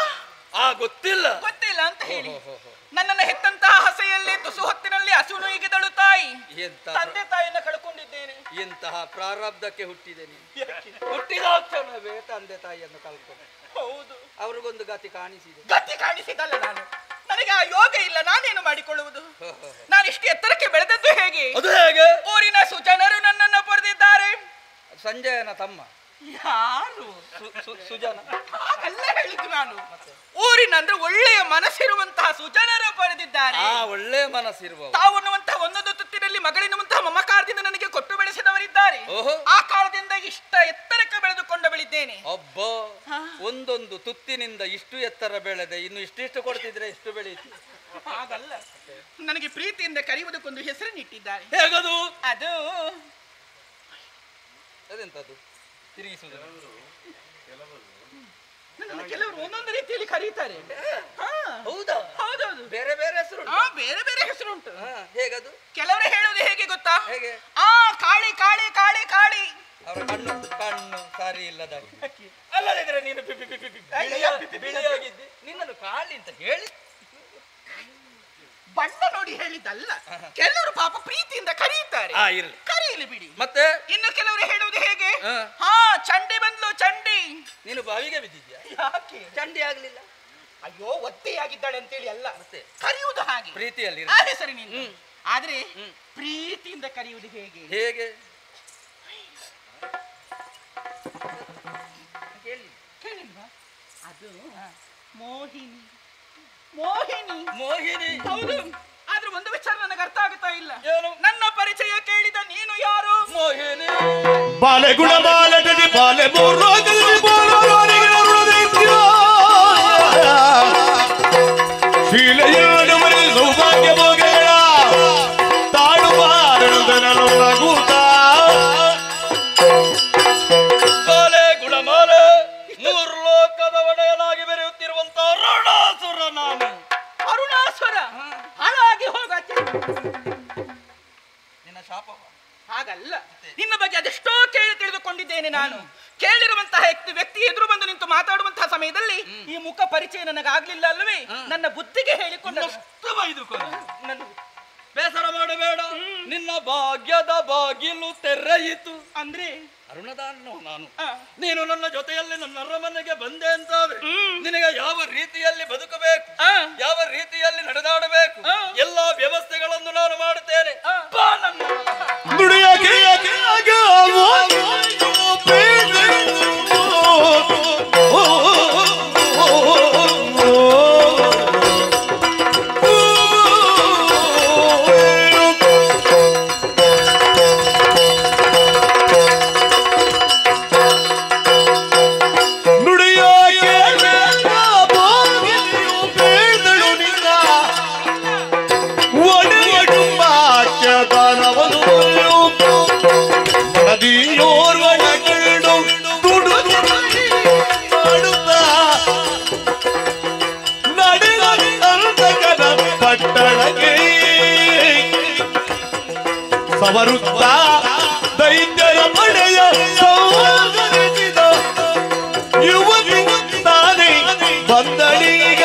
ಗೊತ್ತಿಲ್ಲ ಗೊತ್ತಿಲ್ಲ ಅಂತ ಹೇಳಿ ನನ್ನನ್ನು ಹೆತ್ತಂತಹ ಹಸೆಯಲ್ಲಿ ತುಸು ಹೊತ್ತಿನಲ್ಲಿ ಹಸು ನುಯ್ಗಿದಳು ತಾಯಿ. ತಂದೆ ತಾಯಿಯನ್ನ ಕಳ್ಕೊಂಡಿದ್ದೇನೆ. ಎಂತಹ ಪ್ರಾರಬ್ಧಕ್ಕೆ ಹುಟ್ಟಿದೆ ನೀನು. ಹುಟ್ಟಿದ ಕ್ಷಣವೇ ತಂದೆ ತಾಯಿಯನ್ನು ಕಳ್ಕೊಂಡೆ. ಹೌದು, ಅವ್ರಿಗೊಂದು ಗತಿ ಕಾಣಿಸಿದೆ. ಗತಿ ಕಾಣಿಸಿದಲ್ಲ ನಾನು. ನನಗೆ ಆ ಯೋಗ ಇಲ್ಲ, ನಾನೇನು ಮಾಡಿಕೊಳ್ಳುವುದು? ನಾನು ಇಷ್ಟು ಎತ್ತರಕ್ಕೆ ಬೆಳೆದದ್ದು ಹೇಗೆ? ಅದು ಹೇಗೆ? ಊರಿನ ಸುಜನರು ನನ್ನನ್ನು ಪಡೆದಿದ್ದಾರೆ. ಸಂಜಯನ ತಮ್ಮ ಯಾರು? ಸುಜನ. ಹಾಗಲ್ಲ ಹೇಳಿದ್ದು ನಾನು. ಊರಿನ ಅಂದ್ರೆ ಒಳ್ಳೆಯ ಮನಸ್ಸಿರುವಂತಹ ಸುಜನರು ಪಡೆದಿದ್ದಾರೆ. ಒಳ್ಳೆ ಮನಸ್ಸಿರುವ ತಾವುನ್ನುವಂತಹ ಒಂದೊಂದು ತುತ್ತಿನಲ್ಲಿ ಮಗಳಿನ್ನುವಂತಹ ಮಮಕಾರದಿಂದ ನನಗೆ ಕೊಟ್ಟು ಬೆಳೆಸಿದವರಿದ್ದಾರೆ. ಆ ಕಾಲದಿಂದ ಇಷ್ಟ ಎತ್ತರಕ್ಕೆ ಬೆಳೆದುಕೊಂಡು ಬೆಳಿದ್ದೇನೆ. ಒಬ್ಬ ಒಂದೊಂದು ತುತ್ತಿನಿಂದ ಇಷ್ಟು ಎತ್ತರ ಬೆಳೆದೆ, ಇನ್ನು ಇಷ್ಟಿಷ್ಟು ಕೊಡ್ತಿದ್ರೆ ಎಷ್ಟು ಬೆಳೆಯಿತು? ಹಾಗಲ್ಲ, ನನಗೆ ಪ್ರೀತಿಯಿಂದ ಕರೆಯುವುದಕ್ಕೊಂದು ಹೆಸರನ್ನಿಟ್ಟಿದ್ದಾರೆ. ಹೇಗದು? ಅದು ಅದೆಂತದ್ದು? ತಿರುಗಿಸುವುದು. ನನ್ನನ್ನು ಕೆಲವರು ಒಂದೊಂದು ರೀತಿಯಲ್ಲಿ ಕರೀತಾರೆ. ಹೌದಾ? ಹೌದೌದು, ಬೇರೆ ಬೇರೆ ಹೆಸರು ಬೇರೆ ಬೇರೆ ಹೆಸರುಂಟು. ಹೇಗದು? ಕೆಲವರು ಹೇಳುವುದು ಹೇಗೆ ಗೊತ್ತಾ? ಹೇಗೆ? ಕಾಳಿ ಕಾಳಿ ಕಾಳಿ ಕಾಳಿ. ಅವರ ಕಣ್ಣು ಸಾರಿ ಇಲ್ಲದಾಗಿ. ಅಲ್ಲದಿದ್ರೆ ನೀನು ಬಿಳಿಯಾಗಿದ್ದಿ, ನಿನ್ನನ್ನು ಕಾಳಿ ಅಂತ ಹೇಳಿ ಬಣ್ಣ ನೋಡಿ ಹೇಳಿದ್ದಲ್ಲ. ಕೆಲವರು ಪಾಪ ಪ್ರೀತಿಯಿಂದ ಕರೀತಾರೆ. ಕರೀಲಿ ಬಿಡಿ. ಮತ್ತೆ ಇನ್ನು ಕೆಲವರು ಹೇಳುವುದು ಹೇಗೆ? ಚಂಡಿ ಬಂದ್ಲು ಚಂಡಿ. ನೀನು ಬಾವಿಗೆ ಬಿದ್ದಿದ್ಯಾ? ಯಾಕೆ ಚಂಡಿ ಆಗ್ಲಿಲ್ಲ? ಅಯ್ಯೋ, ಒತ್ತೆಯಾಗಿದ್ದಾಳೆ ಅಂತೇಳಿ ಅಲ್ಲ, ಮತ್ತೆ ಕರೆಯುವುದು ಹಾಗೆ ಪ್ರೀತಿಯಲ್ಲಿ ಆ ಹೆಸರು ನೀನು. ಆದ್ರೆ ಪ್ರೀತಿಯಿಂದ ಕರೆಯುವುದು ಹೇಗೆ? ಹೇಗೆ ಕೇಳಿಲ್ವಾ? ಅದು ಮೋಹಿನಿ. ಮೋಹಿನಿ ಮೋಹಿನಿ. ಹೌದು. ಆದ್ರೆ ಒಂದು ವಿಚಾರ ನನಗೆ ಅರ್ಥ ಆಗುತ್ತಾ ಇಲ್ಲ. ನನ್ನ ಪರಿಚಯ ಕೇಳಿದ ನೀನು ಯಾರು? ಮೋಹಿನಿ. ಬಾಲೆ ಗುಣ ಬಾಲಟದಿ ಬಾಲೆ ಮೂರ್ಲೋಕದಲ್ಲಿ ಬೋಲೋರಿಗೆ ನರುಳದೈತ್ಯ ಶೀಲೆಯನ್ನು ಮರಿ ಸೌಭಾಗ್ಯ ಭೋಗಗಳ ತಾಳುವಾರಣದನಲು ನಗುತ್ತ ಬಾಲೆ ಗುಣಮಾಲೆ ಮೂರು ಲೋಕದ ಒಡೆಯನಾಗಿ ಬೆರೆಯುತ್ತಿರುವಂತ ಅರುಣಾಸುರ ನಾನು. ಅರುಣಾಸುರ ಹಾಳಾಗಿ ಹೋಗ. ನಿನ್ನ ಶಾಪ ಹಾಗಲ್ಲ, ನಿನ್ನ ಬಗ್ಗೆ ಅದೆಷ್ಟೋ ಕೇಳಿ ತಿಳಿದುಕೊಂಡಿದ್ದೇನೆ ನಾನು. ಕೇಳಿರುವಂತಹ ವ್ಯಕ್ತಿ ಎದುರು ಬಂದು ನಿಂತು ಮಾತಾಡುವಂತಹ ಸಮಯದಲ್ಲಿ ಈ ಮುಖ ಪರಿಚಯ ನನಗಾಗ್ಲಿಲ್ಲ ಅಲ್ವೇ? ನನ್ನ ಬುದ್ಧಿಗೆ ಹೇಳಿಕೊಂಡು ಬೇಸರ ಮಾಡಬೇಡ, ನಿನ್ನ ಭಾಗ್ಯದ ಬಾಗಿಲು ತೆರೆಯಿತು. ಅಂದ್ರೆ ಅರುಣದಾನು ನಾನು. ನೀನು ನನ್ನ ಜೊತೆಯಲ್ಲಿ ನನ್ನ ಅರಮನೆಗೆ ಬಂದೆ ಅಂತಾದ್ರೆ ನಿನಗೆ ಯಾವ ರೀತಿಯಲ್ಲಿ ಬದುಕಬೇಕು, ಯಾವ ರೀತಿಯಲ್ಲಿ ನಡೆದಾಡಬೇಕು, ಎಲ್ಲಾ ವ್ಯವಸ್ಥೆಗಳನ್ನು ನಾನು ಮಾಡುತ್ತೇನೆ. ಬಾ ನನ್ನ ಸವರುತ್ತ ದೈತ್ಯರ ಪಡೆಯ ಸಂವರಿಸಿದ ಯುವತಿ ತಾನೇ ಬಂದಳೀಗ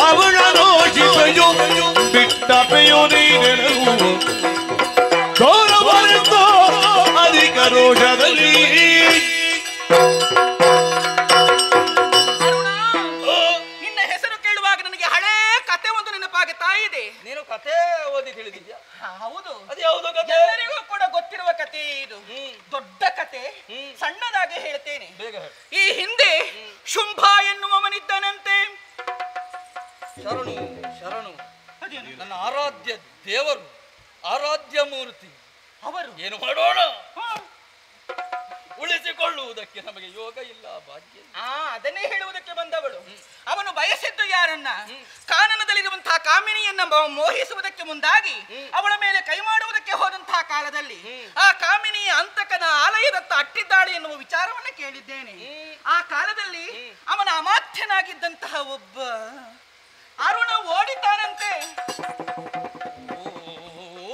ಅವಳ ನೋಡಿಪೆಯು ಬಿಟ್ಟಪೆಯು ನೀನೆನರು ಗೌರವರೆಂದು ಅಧಿಕ ರೋಷದಲ್ಲಿ ನಿನ್ನ ಹೆಸರು ಕೇಳುವಾಗ ನನಗೆ ಹಳೇ ಕತೆ ಒಂದು ನೆನಪಾಗುತ್ತಾ ಇದೆ. ನೀನು ಕತೆ ಓದಿ ತಿಳಿದಿದ್ಯಾ? ಹೌದು, ಅದು ಯಾವುದು ಕತೆ? ಎಲ್ಲರಿಗೂ ಕೂಡ ಗೊತ್ತಿರುವ ಕತೆ ಇದು. ದೊಡ್ಡ ಕತೆ, ಸಣ್ಣದಾಗಿ ಹೇಳ್ತೇನೆ. ಈ ಹಿಂದೆ ಶುಂಭ ಎನ್ನುವವನಿದ್ದನಂತೆ. ಶರಣು ಶರಣು, ನನ್ನ ಆರಾಧ್ಯ ದೇವರು, ಆರಾಧ್ಯ ಮೂರ್ತಿ ಅವರು. ಏನು ಮಾಡೋಣ? ಉಳಿಸಿಕೊಳ್ಳುವುದಕ್ಕೆ ನಮಗೆ ಯೋಗ ಇಲ್ಲ, ಭಾಗ್ಯ. ಅದನ್ನೇ ಹೇಳುವುದಕ್ಕೆ ಬಂದವಳು. ಅವನು ಬಯಸಿದ್ದು ಯಾರನ್ನ? ಕಾನನದಲ್ಲಿರುವಂತಹ ಕಾಮಿನಿಯನ್ನ ಮೋಹಿಸುವುದಕ್ಕೆ ಮುಂದಾಗಿ ಅವಳ ಮೇಲೆ ಕೈ ಮಾಡುವುದಕ್ಕೆ ಹೋದಂತಹ ಕಾಲದಲ್ಲಿ ಆ ಕಾಮಿನಿಯ ಅಂತಕನ ಆಲಯದತ್ತ ಅಟ್ಟಿದ್ದಾಳೆ ಎನ್ನುವ ವಿಚಾರವನ್ನ ಕೇಳಿದ್ದೇನೆ. ಆ ಕಾಲದಲ್ಲಿ ಅವನ ಅಮಾತ್ಯನಾಗಿದ್ದಂತಹ ಒಬ್ಬ ಅರುಣ ಓಡಿದ್ದಾನಂತೆ.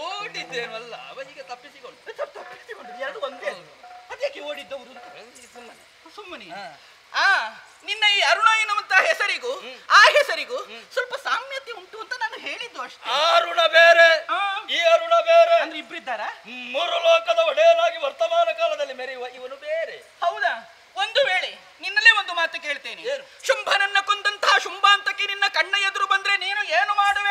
ಓಡಿದ್ದೇನಲ್ಲ, ಅವನಿಗೆ ತಪ್ಪಿಸಿಕೊಂಡು ಎರಡು ಒಂದೇ. ಅದೇಕೆ ಓಡಿದ್ದವರು? ಸುಮ್ಮನೆ. ನಿನ್ನ ಈ ಅರುಣ ಎನ್ನುವಂತಹ ಹೆಸರಿಗೂ ಆ ಹೆಸರಿಗೂ ಸ್ವಲ್ಪ ಸಾಮ್ಯತೆ ಉಂಟು ಅಂತ ನಾನು ಹೇಳಿದ್ದು ಅಷ್ಟೇ. ಅರುಣ ಬೇರೆ, ಈ ಅರುಣ ಬೇರೆ. ಅಂದ್ರೆ ಇಬ್ಬರಿದ್ದಾರ? ಮೂರು ಲೋಕದ ಒಡೆಯನಾಗಿ ವರ್ತಮಾನ ಕಾಲದಲ್ಲಿ ಮೆರೆಯುವ ಇವನು ಬೇರೆ. ಹೌದಾ? ಒಂದು ವೇಳೆ ನಿನ್ನಲ್ಲೇ ಒಂದು ಮಾತು ಕೇಳ್ತೇನೆ. ಶುಂಭನನ್ನ ಕೊಂದಂತಹ ಶುಂಭಾಂತಕ್ಕೆ ನಿನ್ನ ಕಣ್ಣ ಎದುರು ಬಂದ್ರೆ ನೀನು ಏನು ಮಾಡುವೆ?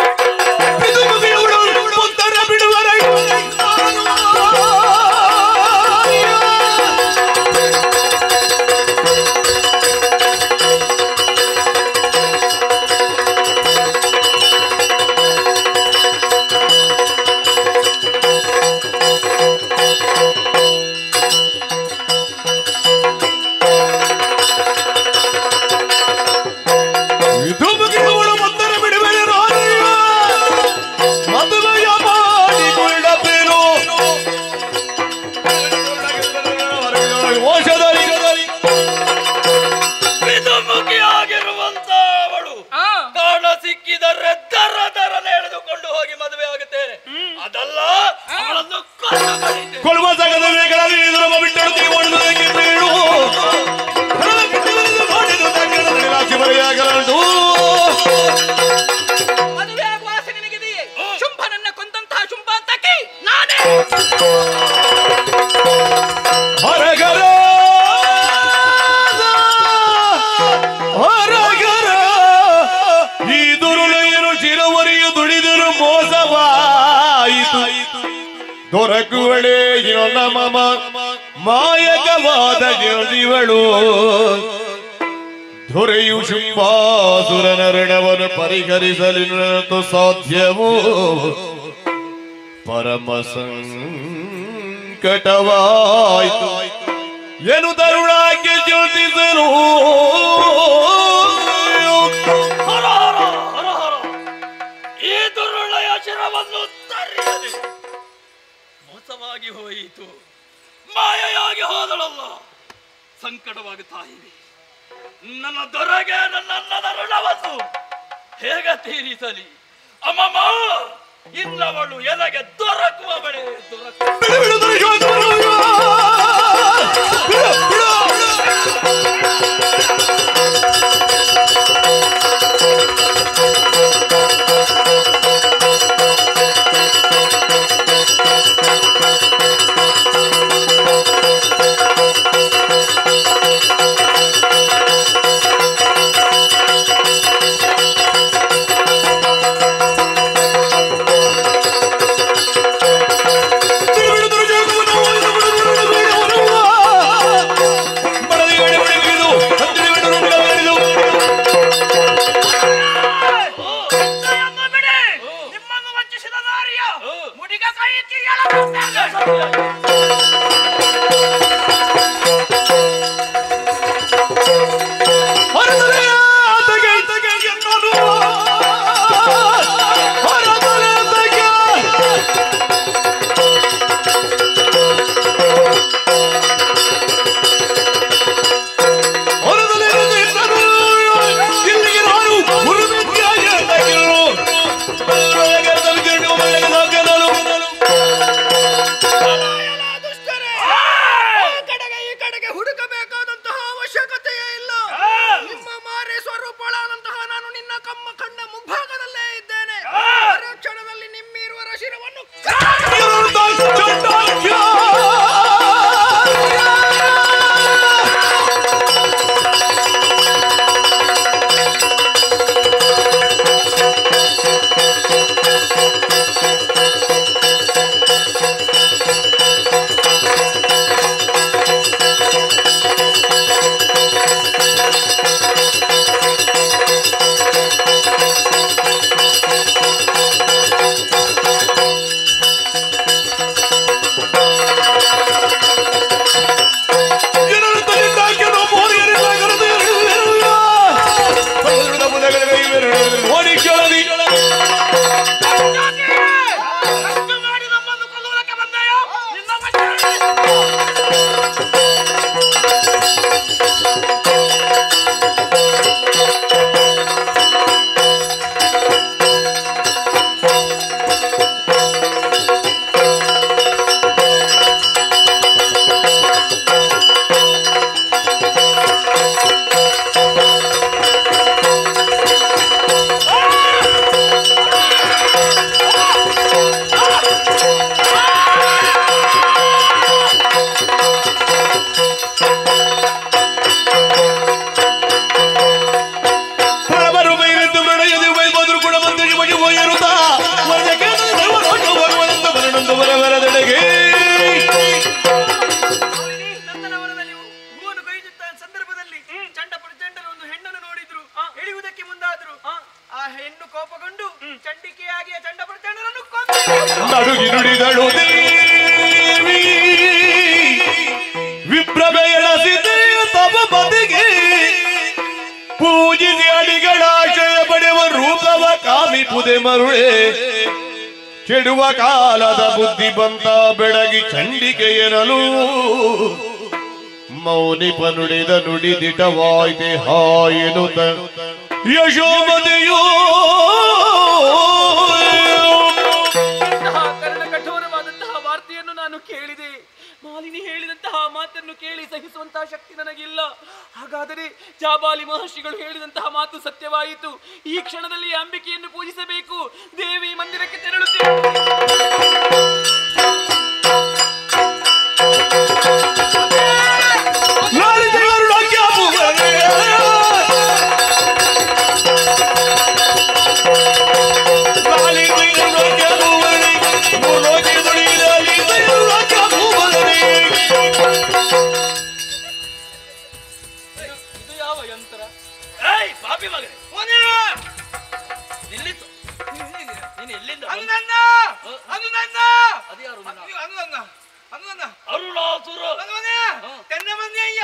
ಹೊರಗರ ಹೊರಗರ ಈ ದುರುಳೆಯರು ಚಿರವರಿಯು ದುಡಿದರು ಮೋಸವಾಯಿತು ದೊರಕುವಳೇ ನಮ್ಮ ಮಾಯಕವಾದ ಜ್ಯೋತಿವಳು ದೊರೆಯು ಶುಂಭಾಸುರನ ಋಣವನ್ನು ಪರಿಹರಿಸಲು ಸಾಧ್ಯವೋ ಪರಮ ಸಂಕಟವಾಯಿತು ಏನು ತರುಣಾಕ್ಕೆ ಜ್ಯೋತಿಸಲು ಈ ದುರುಳೆಯ ಶಿರವನ್ನು ತರಿಯದೆ ಮೋಸವಾಗಿ ಹೋಯಿತು, ಮಾಯೆಯಾಗಿ ಹೋದಳಲ್ಲ. ಸಂಕಟವಾಗುತ್ತಾ ಇವೆ. ನನ್ನ ದೊರೆಗೆ ನನ್ನ ಅನ್ನದ ಋಣವನ್ನು ಹೇಗೆ ತೀರಿಸಲಿ? ಅಮ್ಮಮ್ಮ, ಇನ್ನವಳು ಎನಗೆ ದೊರಕುವ ಬಳೆ ನಡುಗಿ ನುಡಿದಳು ದೇವಿ ವಿಪ್ರವೆಯಳಸಿದೆ ತಪ ಪತಿಗೆ ಪೂಜಿಸಿ ಅಡಿಗಳಾಶಯ ಪಡೆವ ರೂಪವ ಕಾಮಿಪುದೆ ಮರುಳೆ ಕೆಡುವ ಕಾಲದ ಬುದ್ಧಿ ಬಂತ ಬೆಳಗಿ ಚಂಡಿಕೆಯನಲು ಮೌನಿಪ ನುಡಿದ ನುಡಿದಿಟವಾಯ್ತೆ ಹಾಯೆನುತ ಯಶೋಮದೆಯೋ ಕಠೋರವಾದಂತಹ ವಾರ್ತೆಯನ್ನು ನಾನು ಕೇಳಿದೆ. ಮಾಲಿನಿ ಹೇಳಿದಂತಹ ಮಾತನ್ನು ಕೇಳಿ ಸಹಿಸುವಂತಹ ಶಕ್ತಿ ನನಗಿಲ್ಲ. ಹಾಗಾದರೆ ಜಾಬಾಲಿ ಮಹರ್ಷಿಗಳು ಹೇಳಿದಂತಹ ಮಾತು ಸತ್ಯವಾಯಿತು. ಈ ಕ್ಷಣದಲ್ಲಿ ಅಂಬಿಕೆಯನ್ನು ಪೂಜಿಸಬೇಕು. ದೇವಿ ಮಂದಿರಕ್ಕೆ ತೆರಳುತ್ತೇವೆ. ನನ್ನ ಅದು ನನ್ನ ಅದ್ಯಾರು ನನ್ನ? ಅದು ನನ್ನ ಅದು ನನ್ನ ಅರುಣಾಸುರ ತೆನ್ನ ಮಂದಿ ಅಯ್ಯ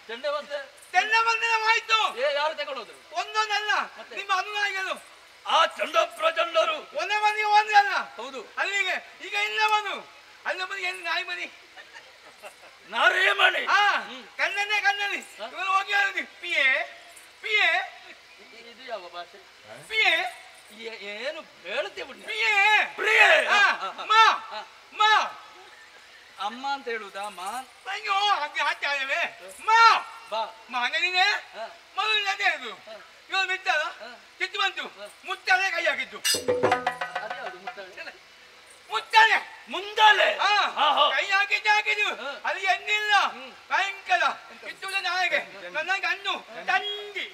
ಚೆಂಡೆ ಬಂದೆ ತೆನ್ನ ಮಂದಿನವಾಯ್ತು. ಯಾರು ತಗೊಂಡೋದ್ರು? ಒಂದೊಂದಲ್ಲ ನಿಮ್ಮ ಅನುನಾಯಿಗಳು ಆ ಚಂಡ ಪ್ರಚಂಡರು ಒಂದೇ ಮಂದಿ ಒಂದಲ್ಲ. ಹೌದು. ಅಲ್ಲಿಗೆ ಈಗ ಇಲ್ಲವನು ಅಲ್ಲ ಮನಿ ಎಲ್ಲಿ ನಾಯಿ ಮನಿ ನಾರೇ ಮನೆ ಕಣ್ಣನ್ನೇ ಕಣ್ಣಲ್ಲಿ ಇವರು ಹೋಗಿ ಹೇಳಿದ್ವಿ ಪಿಯೆ ಪಿಯೆ ಇದು ಯಾವ ಭಾಷೆ? ಪಿಯೆ ಏನು ಹೇಳ್ತೇವೆ? ಪಿಯೆ ಪ್ರಿಯೆ ಮಾ ಮಾ ಅಮ್ಮ ಅಂತ ಹೇಳುದಾ? ಮಾ ಅಯ್ಯೋ ಹಾಗೆ ಹಾಕ್ತೇವೆ ಮಾ ಬಾ ಮಾ ಹಂಗೇನೆ ಮೊದಲು ಅದೇ ಇದು ಇವಾಗ ಬಿಟ್ಟಲ್ಲ ಕಿತ್ತು ಬಂತು ಮುತ್ತಲೆ ಕೈ ಹಾಕಿದ್ದು ಅದ್ಯಾವುದು ಮುದ್ದಾಳೆ? ಮುತ್ತಲೆ ಮುಂದಾಲೆ ಕೈ ಹಾಕಿದ್ದು ಅದು ಎಣ್ಣಿಲ್ಲ ಭಯಂಕರ ಕಿತ್ತುದ ನಾಯಿಗೆ ನನ್ನ ಗಣ್ಣು ತಂಗಿ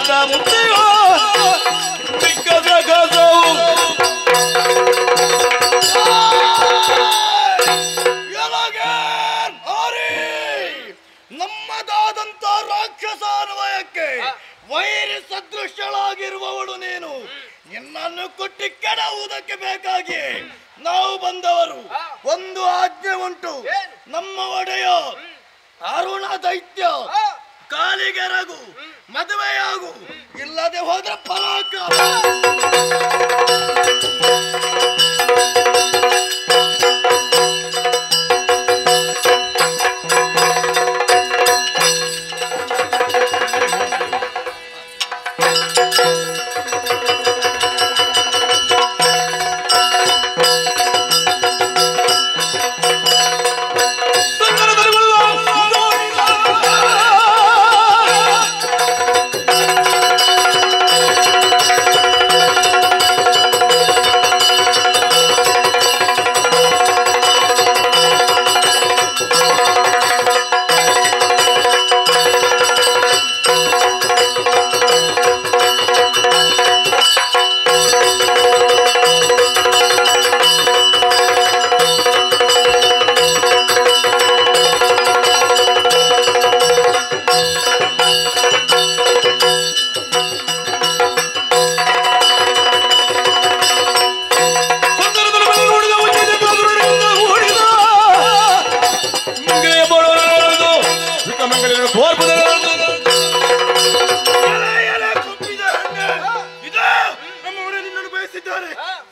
ಬಾಲ್ಯದ ಮುದ್ದೆಯೋ ದಿಗ್ಗಜ ಗಜವು ನಮ್ಮದಾದಂತ ರಾಕ್ಷಸಾನ್ವಯಕ್ಕೆ ವೈರಿ ಸದೃಶ್ಯಳಾಗಿರುವವಳು ನೀನು. ನಿನ್ನನ್ನು ಕೊಟ್ಟಿ ಕೆಡವುವುದಕ್ಕೆ ಬೇಕಾಗಿ ನಾವು ಬಂದವರು. ಒಂದು ಆಜ್ಞೆ ಉಂಟು. ನಮ್ಮ ಒಡೆಯ ಅರುಣ ದೈತ್ಯ ಕಾಲಿಗೆರಗು, ಮದುವೆಯಾಗು, ಇಲ್ಲದೆ ಹೋದ್ರೆ ಪರಾಕ್ರಮ.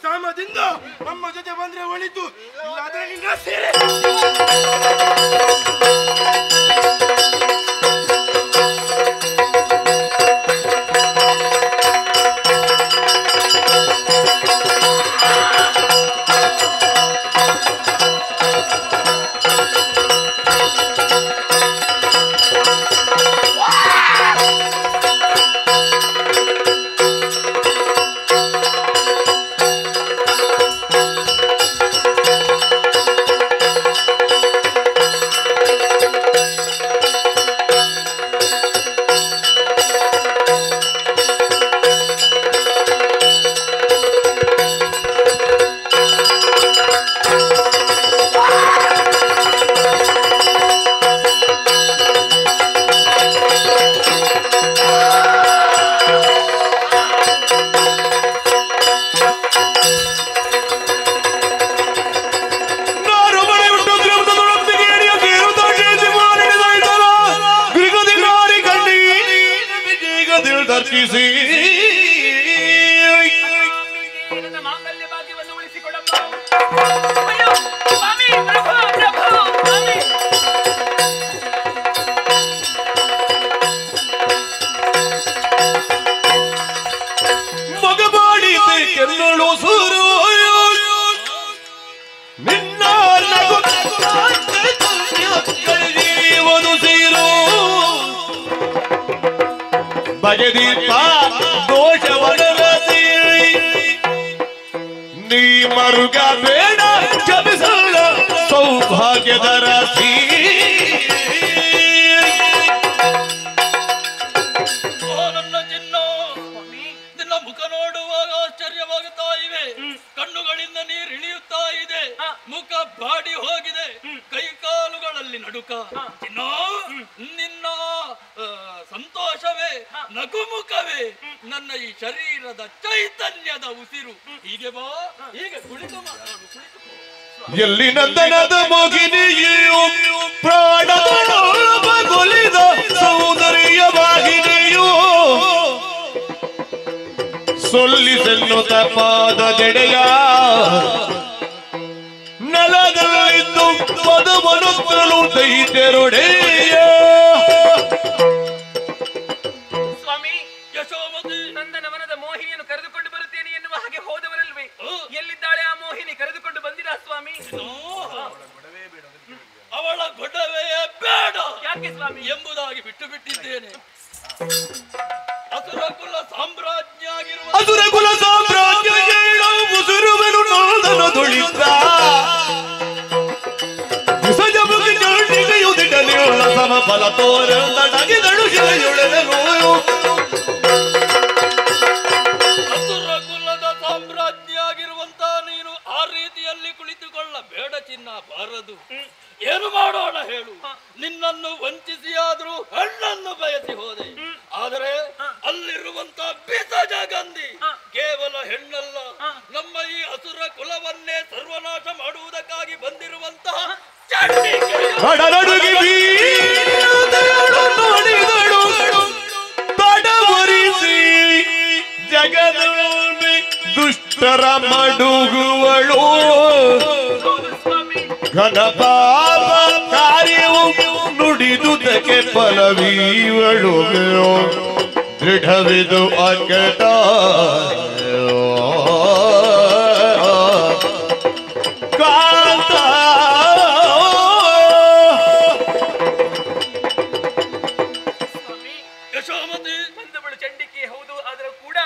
ಸಾಮದಿಂದ ನಮ್ಮ ಜೊತೆ ಬಂದ್ರೆ ಒಳಿತು, ಇಲ್ಲಾದ್ರೆ ನಿನ್ನ ಸೇರೆ. ಮಾಂಗಲ್ಯ ಭಾಗ್ಯವನ್ನು ಉಳಿಸಿಕೊಡಮ್ಮ. ಅಯ್ಯೋ ಸ್ವಾಮಿ, ಪ್ರಭು, ಪ್ರಭು, ಸ್ವಾಮಿ. ಮಗಬಾಡಿದೆ ಕೆನ್ನಳು ಸೂರು ನಿನ್ನ ನಗುವುದು ಸೀರು ಬಗೆದೀಪ ದೋಷವನರಸಿ ನೀ ಮರುಗ ಬೇಡ ಕ್ಷಮಿಸಲ್ಲ ಸೌಭಾಗ್ಯದ ರಾಶಿ. ನನ್ನ ಚಿನ್ನ, ನಿನ್ನ ಮುಖ ನೋಡುವಾಗ ಆಶ್ಚರ್ಯವಾಗುತ್ತಾ ಇವೆ. ಕಣ್ಣುಗಳಿಂದ ನೀರು ಇಳಿಯುತ್ತಾ ಇದೆ. ಮುಖ ಬಾಡಿ ಹೋಗಿದೆ. ಕೈ ಕಾಲುಗಳಲ್ಲಿ ನಡುಕ. ಚಿನ್ನ, ನಿನ್ನ ಸಂತೋಷವೇ ನಗುಮುಖವೇ ನನ್ನ ಈ ಶರೀರದ ಚೈತನ್ಯದ ಉಸಿರು. ಹೀಗೆ ಬಾ, ಹೀಗೆ ಕುಳಿತು ಮಾತಾಡು, ಕುಳಿತು. ಎಲ್ಲಿ ನಂದನದ ಮೋಗಿನಿಯು ಪ್ರಾಣಗೊಲಿದ ಸೌಂದರ್ಯ ವಾಹಿನಿಯು ಸೊಲ್ಲಿಸೆನ್ನುತ್ತ ಪಾದ ಜಡೆಯ ನೆಲದಲ್ಲಿದ್ದು ಪದವನುತ್ತಲು ದೈತ್ಯರೊಡೆಯ. ಸ್ವಾಮಿ, ಯಶೋಮತಿ, ನಂದನವನದ ಮೋಹಿನಿಯನ್ನು ಕರೆದುಕೊಂಡು ಬರುತ್ತೇನೆ ಎನ್ನುವ ಹಾಗೆ ಹೋದವರಲ್ವೇ? ಎಲ್ಲಿದ್ದಾಳೆ ಆ ಮೋಹಿನಿ? ಕರೆದುಕೊಂಡು ಬಂದಿರಾ ಸ್ವಾಮಿ? ಅವಳ ಗೊಡವೆಯೇ ಬೇಡ. ಯಾಕೆ ಸ್ವಾಮಿ? ಎಂಬುದಾಗಿ ಬಿಟ್ಟು ಬಿಟ್ಟಿದ್ದೇನೆ. ಅಸುರಕುಲ ಸಾಮ್ರಾಜ್ಯ ಆಗಿರುವ ಅಸುರಕುಲ ಸಾಮ್ರಾಜ್ಯ ಮುಸುರುವೆನು ನಂದನದೊಳಿತ ವಿಸಜ ಮುಗಿ ಜೊಳ್ಳಿಗೆಯುದಿಡಲಿಲ್ಲ ಸಮ ಫಲ ತೋರ ನಡಗಿದಳು ಶಿಲೆಯೊಳೆದನು ಚಿನ್ನ ಬಾರದು. ಏನು ಮಾಡೋಣ ಹೇಳು? ನಿನ್ನನ್ನು ವಂಚಿಸಿಯಾದ್ರೂ ಹಣ್ಣನ್ನು ಬಯಸಿ ಹೋದೆ. ಆದರೆ ಅಲ್ಲಿರುವಂತ ಬೀಸಜಗಂಧಿ ಕೇವಲ ಹೆಣ್ಣಲ್ಲ, ನಮ್ಮ ಈ ಅಸುರ ಕುಲವನ್ನೇ ಸರ್ವನಾಶ ಮಾಡುವುದಕ್ಕಾಗಿ ಬಂದಿರುವಂತಹ ತಡವರಿಸಿ ಜಗದ ದುಷ್ಟರ ಮಡುಗುವಳು. ಘನಪಾಪ ಕಾರ್ಯವು ನುಡಿದುದಕ್ಕೆ ಫಲವೀವಳು. ದೃಢವಿದು ಅಕಟ ಕಾಂತ ಯಶೋಮತಿ ಬಂದವಳು ಚಂಡಿಕೆ ಹೌದು. ಆದರೂ ಕೂಡ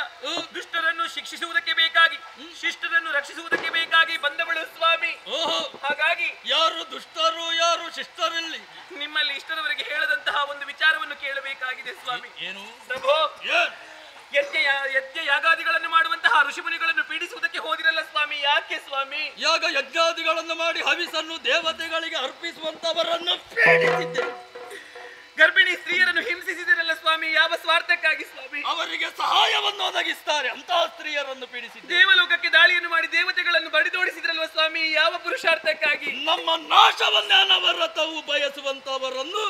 ದುಷ್ಟರನ್ನು ಶಿಕ್ಷಿಸುವುದಕ್ಕೆ ಬೇಕಾಗಿ, ಶಿಷ್ಟರನ್ನು ರಕ್ಷಿಸುವುದಕ್ಕೆ ಬೇಕಾಗಿ ಬಂದವಳು ಸ್ವಾಮಿ. ಹಾಗಾಗಿ ಯಾರು ದುಷ್ಟರು ಯಾರು ಶಿಷ್ಟರಲ್ಲಿ ನಿಮ್ಮಲ್ಲಿ ಇಷ್ಟರವರೆಗೆ ಹೇಳದಂತಹ ಒಂದು ವಿಚಾರವನ್ನು ಕೇಳಬೇಕಾಗಿದೆ ಸ್ವಾಮಿ. ಏನು ಪ್ರಭು, ಯಜ್ಞ ಯಾಗಾದಿಗಳನ್ನು ಮಾಡುವಂತಹ ಋಷಿಮುನಿಗಳನ್ನು ಪೀಡಿಸುವುದಕ್ಕೆ ಹೋದಿರಲ್ಲ ಸ್ವಾಮಿ. ಯಾಕೆ ಸ್ವಾಮಿ? ಯಾಗ ಯಜ್ಞಾದಿಗಳನ್ನು ಮಾಡಿ ಹವಿಸನ್ನು ದೇವತೆಗಳಿಗೆ ಅರ್ಪಿಸುವಂತವರನ್ನು ಪೀಡಿಸಿದ್ದೆ. ಗರ್ಭಿಣಿ ಸ್ತ್ರೀಯರನ್ನು ಹಿಂಸಿಸಿದಿರಲ್ಲ ಸ್ವಾಮಿ. ಯಾವ ಸ್ವಾರ್ಥಕ್ಕಾಗಿ ಸ್ವಾಮಿ? ಅವರಿಗೆ ಸಹಾಯವನ್ನು ಒದಗಿಸ್ತಾರೆ, ಅಂತಹ ಸ್ತ್ರೀಯರನ್ನು ಪೀಡಿಸಿದ್ದೆ. ದೇವಲೋಕಕ್ಕೆ ದಾಳಿಯನ್ನು ಮಾಡಿ ದೇವತೆಗಳನ್ನು ಬಡಿದೋಡಿಸಿದ್ರಲ್ವ ಸ್ವಾಮಿ. ಯಾವ ಪುರುಷಾರ್ಥಕ್ಕಾಗಿ? ನಮ್ಮ ನಾಶವನ್ನೇ ಅನವರತವು ಬಯಸುವಂತವರನ್ನು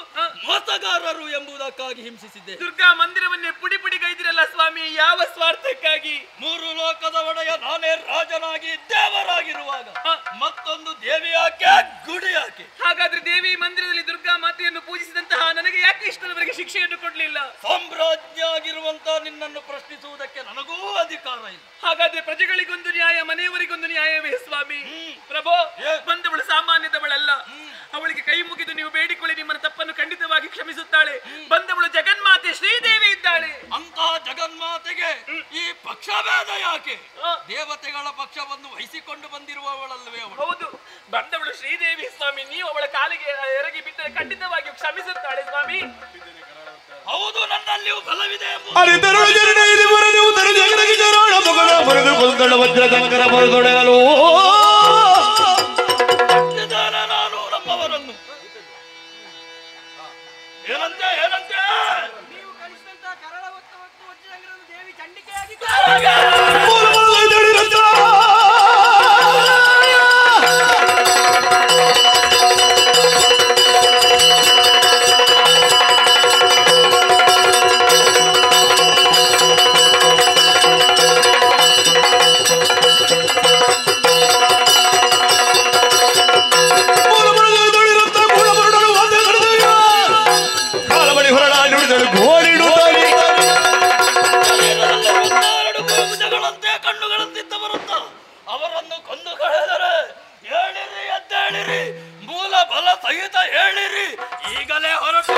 ಮೋಸಗಾರರು ಎಂಬುದಕ್ಕಾಗಿ ಹಿಂಸಿಸಿದ್ದೆ. ದುರ್ಗಾ ಮಂದಿರವನ್ನೇ ಪುಡಿ ಪುಡಿಗೈದಿರಲ್ಲ ಸ್ವಾಮಿ. ಯಾವ ಸ್ವಾರ್ಥಕ್ಕಾಗಿ? ಮೂರು ಲೋಕದ ಒಡೆಯ ನಾನೇ ರಾಜನಾಗಿ ದೇವರಾಗಿರುವಾಗ ಮತ್ತೊಂದು ದೇವಿ ಯಾಕೆ, ಗುಡಿ ಯಾಕೆ? ಹಾಗಾದ್ರೆ ದೇವಿ ಮಂದಿರದಲ್ಲಿ ದುರ್ಗಾ ಮಾತೆಯನ್ನು ಪೂಜಿಸಿದಂತಹ ನನಗೆ ಯಾಕೆ ಇಷ್ಟರವರೆಗೆ ಶಿಕ್ಷೆಯನ್ನು ಕೊಡ್ಲಿಲ್ಲ? ಸಾಮ್ರಾಜ್ಯ ಆಗಿರುವಂತ ನಿನ್ನನ್ನು ಪ್ರಶ್ನಿಸುವುದಕ್ಕೆ ನನಗೂ ಅಧಿಕಾರ ಇಲ್ಲ. ಹಾಗಾದ್ರೆ ಪ್ರಜೆಗಳಿಗೊಂದು ನ್ಯಾಯ, ಮನೆಯವರಿಗೊಂದು ನ್ಯಾಯವೇ ಸ್ವಾಮಿ? ಪ್ರಭು, ಬಂದವಳು ಸಾಮಾನ್ಯದವಳಲ್ಲ. ಅವಳಿಗೆ ಕೈ ಮುಗಿದು ನೀವು ಬೇಡಿಕೊಳ್ಳಿ, ನಿಮ್ಮನ್ನ ತಪ್ಪನ್ನು ಖಂಡಿತವಾಗಿ ಕ್ಷಮಿಸುತ್ತಾಳೆ. ಬಂದವಳು ಜಗನ್ಮಾತೆ ಶ್ರೀದೇವಿ ಇದ್ದಾಳೆ. ಅಂತಹ ಜಗನ್ಮಾತೆಗೆ ಈ ಪಕ್ಷಭೇದ ಯಾಕೆ? ದೇವತೆಗಳ ಪಕ್ಷವನ್ನು ವಹಿಸಿಕೊಂಡು ಬಂದಿರುವವಳಲ್ಲವೇ ಅವಳು? ಹೌದು, ಬಂದವಳು ಶ್ರೀದೇವಿ ಸ್ವಾಮಿ. ನೀವು ಅವಳ ಕಾಲಿಗೆ ಎರಗಿ ಬಿದ್ದರೆ ಖಂಡಿತವಾಗಿಯೂ ಕ್ಷಮಿಸುತ್ತಾಳೆ ಸ್ವಾಮಿ. ಹೌದು, ನನ್ನಲ್ಲಿಯೂ ಬಲವಿದೆ. ನಾನು ನಮ್ಮವರನ್ನು ಏನಂತೆ ಏನಂತೆ ನೀವು ಕಳಿಸಿದಂತಹ ಕರಳ ಹೊತ್ತ ವಜ್ರಗಳನ್ನು ದೇವಿ ಚಂಡಿಕೆಯಾಗಿ ಕಣ್ಣುಗಳಂತಿದ್ದವರಂತ ಅವರನ್ನು ಕೊಂದು ಕಳೆದರೆ ಹೇಳಿರಿ, ಎದ್ದೇಳಿರಿ, ಮೂಲ ಬಲ ಸಹಿತ ಹೇಳಿರಿ, ಈಗಲೇ ಹೊರಟು.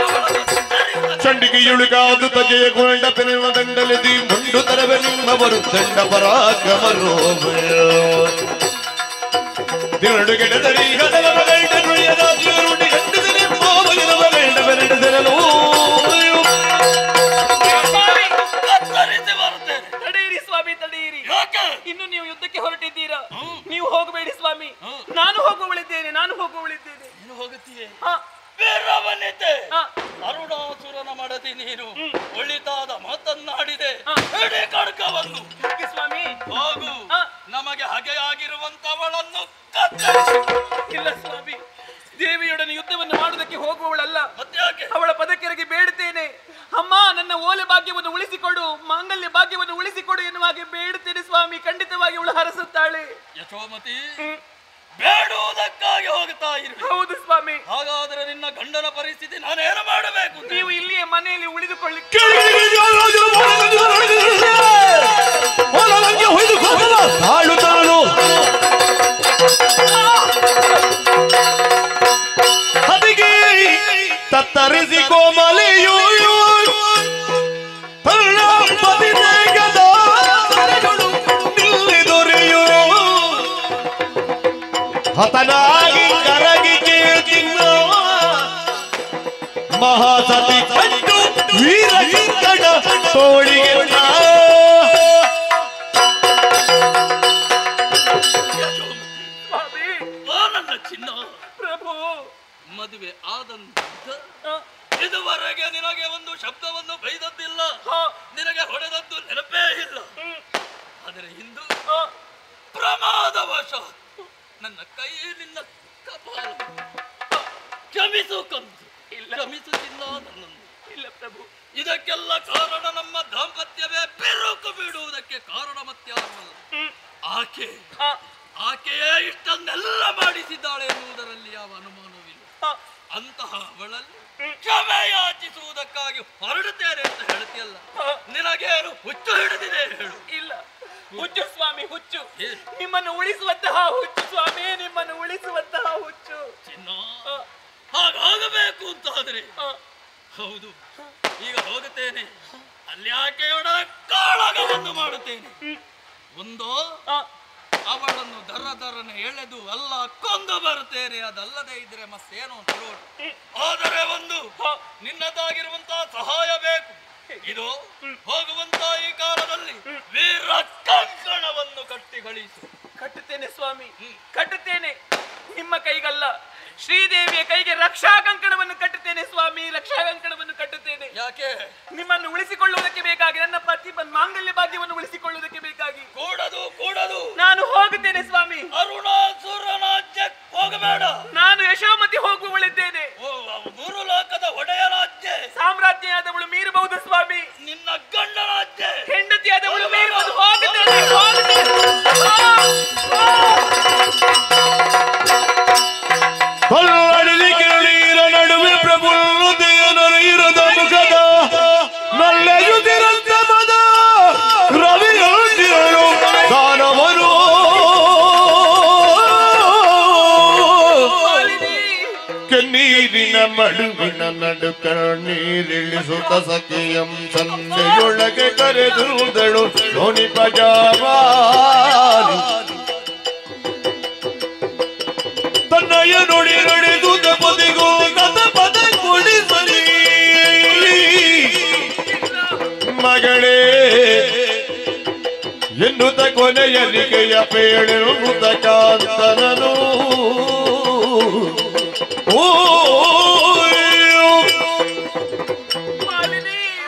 ಚಂಡಿಕೆಯುಳಿಗಾದು ತಜೆಯ ಗೊಂಡ ಪೆನೆಯುವ ದಂಡಲೆದಿ ಮುಂಡು ತರವೆ ನಿಮ್ಮವರು ದಂಡ ಪರಾಕ್ರಮರು ದಿರಡು ಗೆಡದರಿ ಹದವ ಗಂಡ ನುಳಿಯದ ದಿರುಡಿ ಗಂಡದಲ್ಲಿ ಹೋಗಿರುವ ಗಂಡ ಬೆರಡದರಲು ತಡೆಯಿರಿ ಸ್ವಾಮಿ, ತಡೆಯಿರಿ. ಇನ್ನು ನೀವು ಯುದ್ಧಕ್ಕೆ ಹೊರಟಿದ್ದೀರಾ? ನೀವು ಹೋಗಬೇಡಿ ಸ್ವಾಮಿ. ನಾನು ಹೋಗುವಳಿದ್ದೇನೆ, ನಾನು ಹೋಗುವಳಿದ್ದೇನೆ. ನೀನು ಹೋಗುತ್ತೀಯೇ? ವೀರವನಿತೆ ಅರುಣಾಸುರನ ಮಾಡದಿ ನೀನು ಒಳಿತಾದ ಮಾತನ್ನಾಡಿದೆ. ಹಿಡಿ ಖಡ್ಗವನ್ನು ಸ್ವಾಮಿ. ಹೋಗು, ನಮಗೆ ಹಗೆಯಾಗಿರುವಂತವಳನ್ನು ಇಲ್ಲ ಸ್ವಾಮಿ, ದೇವಿಯೊಡನೆ ಯುದ್ಧವನ್ನು ಮಾಡುವುದಕ್ಕೆ ಹೋಗುವವಳಲ್ಲ. ಮತ್ತೆ ಅವಳ ಪದಕ್ಕೆರಗಿ ಬೇಡುತ್ತೇನೆ. ಅಮ್ಮ, ನನ್ನ ಓಲೆ ಭಾಗ್ಯವನ್ನು ಉಳಿಸಿಕೊಡು, ಮಾಂಗಲ್ಯ ಭಾಗ್ಯವನ್ನು ಉಳಿಸಿಕೊಡು ಎನ್ನುವ ಹಾಗೆ ಬೇಡುತ್ತೇನೆ ಸ್ವಾಮಿ. ಖಂಡಿತವಾಗಿ ಅವಳು ಹರಸುತ್ತಾಳೆ. ಯಶೋಮತಿ, ಬೇಡುವುದಕ್ಕಾಗಿ ಹೋಗುತ್ತಾ ಇರು. ಹೌದು ಸ್ವಾಮಿ. ಹಾಗಾದ್ರೆ ನಿನ್ನ ಗಂಡನ ಪರಿಸ್ಥಿತಿ ನಾನೇನು ಮಾಡಬೇಕು? ನೀವು ಇಲ್ಲಿಯೇ ಮನೆಯಲ್ಲಿ ಉಳಿದುಕೊಳ್ಳಿ. ತತ್ತರಿಸಿ ಕೋಮಲೆಯೋ ದೊರೆಯೋ ಹತನಾಗಿ ಕರಗಿ ಚಿನ್ನ ಮಹಾಸತಿ ಕಂಡು ವೀರ ಕಡ ತೋಳಿಗೆ ನನ್ನ ಚಿನ್ನ ಇದಕ್ಕೆ ಕಾರಣ ಮತ್ಯಾರಲ್ಲ, ಆಕೆಯೇ ಇಷ್ಟನ್ನೆಲ್ಲ ಮಾಡಿಸಿದ್ದಾಳೆ ಎನ್ನುವುದರಲ್ಲಿ ಯಾವ ಅನುಮಾನವಿಲ್ಲ. ಅಂತಹ ಅವಳಲ್ಲಿ ಕ್ಷಮೆ ಯಾಚಿಸುವುದಕ್ಕಾಗಿ ಹೊರಡುತ್ತೇನೆ ಅಂತ ಹೇಳ್ತೀಯಲ್ಲ, ನಿನಗೇನು ಹುಚ್ಚು ಹಿಡಿದಿದೆ ಹೇಳು? ಇಲ್ಲ, ಹುಚ್ಚು ಸ್ವಾಮಿ, ಹುಚ್ಚು. ನಿಮ್ಮನ್ನು ಉಳಿಸುವಂತಹ ಹುಚ್ಚು ಸ್ವಾಮಿ, ನಿಮ್ಮನ್ನು ಉಳಿಸುವಂತಹ ಹುಚ್ಚು. ಚಿನ್ನ, ಹಾಗಾಗಬೇಕು ಅಂತಾದ್ರೆ ಹೌದು, ಈಗ ಹೋಗುತ್ತೇನೆ. ಅಲ್ಲಿ ಆಕೆಯೊಡನೆ ಕಾಳಗವನ್ನು ಮಾಡುತ್ತೇನೆ. ಒಂದು, ಅವಳನ್ನು ದರನೆ ಎಳೆದು ಅಲ್ಲ ಕೊಂದು ಬರುತ್ತೇನೆ. ಅದಲ್ಲದೆ ಇದ್ರೆ ಮತ್ತೇನು ತಿರುಳು. ಆದರೆ ಒಂದು, ನಿನ್ನದಾಗಿರುವಂತಹ ಸಹಾಯ ಬೇಕು. ಇದು ಹೋಗುವಂತ ಈ ಕಾಲದಲ್ಲಿ ವೀರ ಕಂಕಣವನ್ನು ಕಟ್ಟಿ ಗಳಿಸು. ಕಟ್ಟುತ್ತೇನೆ ಸ್ವಾಮಿ, ಕಟ್ಟುತ್ತೇನೆ. ನಿಮ್ಮ ಕೈಗಲ್ಲ, ಶ್ರೀದೇವಿಯ ಕೈಗೆ ರಕ್ಷಾ ಕಂಕಣವನ್ನು ಕಟ್ಟುತ್ತೇನೆ ಸ್ವಾಮಿ, ರಕ್ಷಾ ಕಂಕಣವನ್ನು ಕಟ್ಟುತ್ತೇನೆ. ಯಾಕೆ? ನಿಮ್ಮನ್ನು ಉಳಿಸಿಕೊಳ್ಳುವುದಕ್ಕೆ ಬೇಕಾಗಿ, ನನ್ನ ಪತಿ ಮಾಂಗಲ್ಯ ಭಾಗ್ಯವನ್ನು ಉಳಿಸಿಕೊಳ್ಳುವುದಕ್ಕೆ ಬೇಕಾಗಿ. ಕೂಡದು ನಾನು ಹೋಗುತ್ತೇನೆ ಸ್ವಾಮಿ. ಅರುಣಾಸುರ ರಾಜ್ಯಕ್ಕೆ ಹೋಗಬೇಡ. ನಾನು ಯಶೋಮತಿ ಹೋಗುವಳಿದ್ದೇನೆ. ಮೂರು ಲೋಕದ ಒಡೆಯ ರಾಜ್ಯ, ಸಾಮ್ರಾಜ್ಞಿಯಾದವಳು ಮೀರಬಹುದು ಸ್ವಾಮಿ. ನಿನ್ನ ಗಂಡ ರಾಜ್ಯ, ಹೆಂಡತಿಯಾದವಳು ಮೀರಬಹುದು. ಹೋಗುತ್ತೇನೆ. ನೀರ ನಡುವೆ ಪ್ರಬುದ್ಧೇನರಿರದ ಮುಖದ ನಲ್ಲೆಯುತ್ತಿರಂತ ಮದ ರವಿಗಳು ದಾನವರು ಕೆನ್ನೀರಿನ ಮಡುವಿನ ನಡುಕ ನೀರಿಳಿಸುತ್ತ ಸಖಿಯಂ ಸಂದೆಯೊಳಗೆ ಕರೆದುದಳು ಧೋನಿ ಪಜಾವಾರಿ ತನ್ನಯ ನುಡಿ ನುಡಿದುದ ಪದಿಗೂ ನದ ಪದ ಕೊಡಿಸಲಿ ಮಗಳೇ ಎನ್ನುತ್ತ ಕೊನೆಯಲಿಗೆಯ ಪೇಳೆನುತ್ತ ಕಾಂತನನು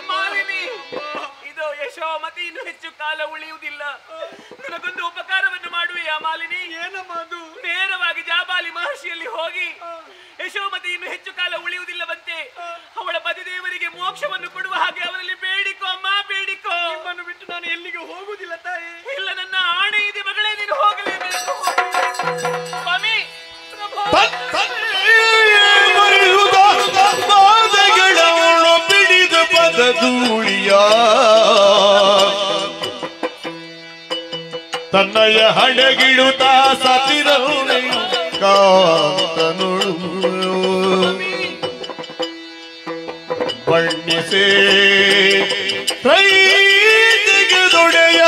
ಮಾಲಿನಿ, ಇದು ಯಶೋಮತಿ ಇನ್ನು ಹೆಚ್ಚು ಕಾಲ ಉಳಿಯುವುದಿಲ್ಲ. ನನಗೊಂದು ಉಪಕಾರವನ್ನು ಮಾಡುವೆಯಾ ಮಾಲಿನಿ? ಏನಮ್ಮ ಅದು? ನೇರವಾಗಿ ಜಾಬಾಲಿ ಮಹರ್ಷಿಯಲ್ಲಿ ಹೋಗಿ ಯಶೋಮತಿ ಇನ್ನು ಹೆಚ್ಚು ಕಾಲ ಉಳಿಯುವುದಿಲ್ಲವಂತೆ. ಅವಳ ಪತಿದೇವರಿಗೆ ಮೋಕ್ಷವನ್ನು ಕೊಡುವ ಹಾಗೆ ಅವರಲ್ಲಿ ಬೇಡಿಕೋ ಅಮ್ಮ, ಬೇಡಿಕೋ. ನಿಮ್ಮನ್ನು ಬಿಟ್ಟು ನಾನು ಎಲ್ಲಿಗೆ ಹೋಗುವುದಿಲ್ಲ ತಾಯಿ. ಇಲ್ಲ, ನನ್ನ ಆಣೆ ಇದೆ ಮಗಳೇ, ನೀನು ಹೋಗಲೇಬೇಕು. ಸ್ವಾಮಿ, ಪಾದಗಳನ್ನು ಬಿಡಿದ ಪದಧೂಳಿಯ ತನ್ನಯ ಹಣಗಿಡುತ್ತಾ ಸತಿರೌಣೆ ಕಾಂತನುಳು ಬಣ್ಣಿಸೇ ಪ್ರೈದಿಗೆದೊಡೆಯ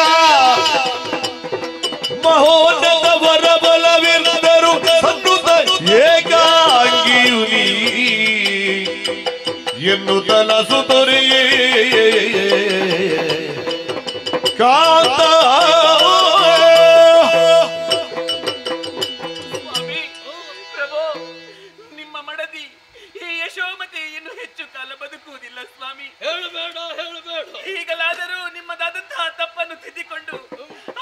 ಮಹೋನ್ನತ ವರಬಲವಿರುದರು ಸನ್ನುತ ಏಕಾಂಗಿಯು ನೀ ಎನ್ನುತ್ತಲ ಸುತೊರೆಯೇ ಕಾಂತ. ಸ್ವಾಮಿ, ಪ್ರಭು, ನಿಮ್ಮ ಮಡದಿ ಈ ಯಶೋಮತಿ ಇನ್ನು ಹೆಚ್ಚು ಕಾಲ ಬದುಕುವುದಿಲ್ಲ ಸ್ವಾಮಿ. ಹೇಳಬೇಡ. ಈಗಲಾದರೂ ನಿಮ್ಮದಾದಂತಹ ತಪ್ಪನ್ನು ತಿದ್ದಿಕೊಂಡು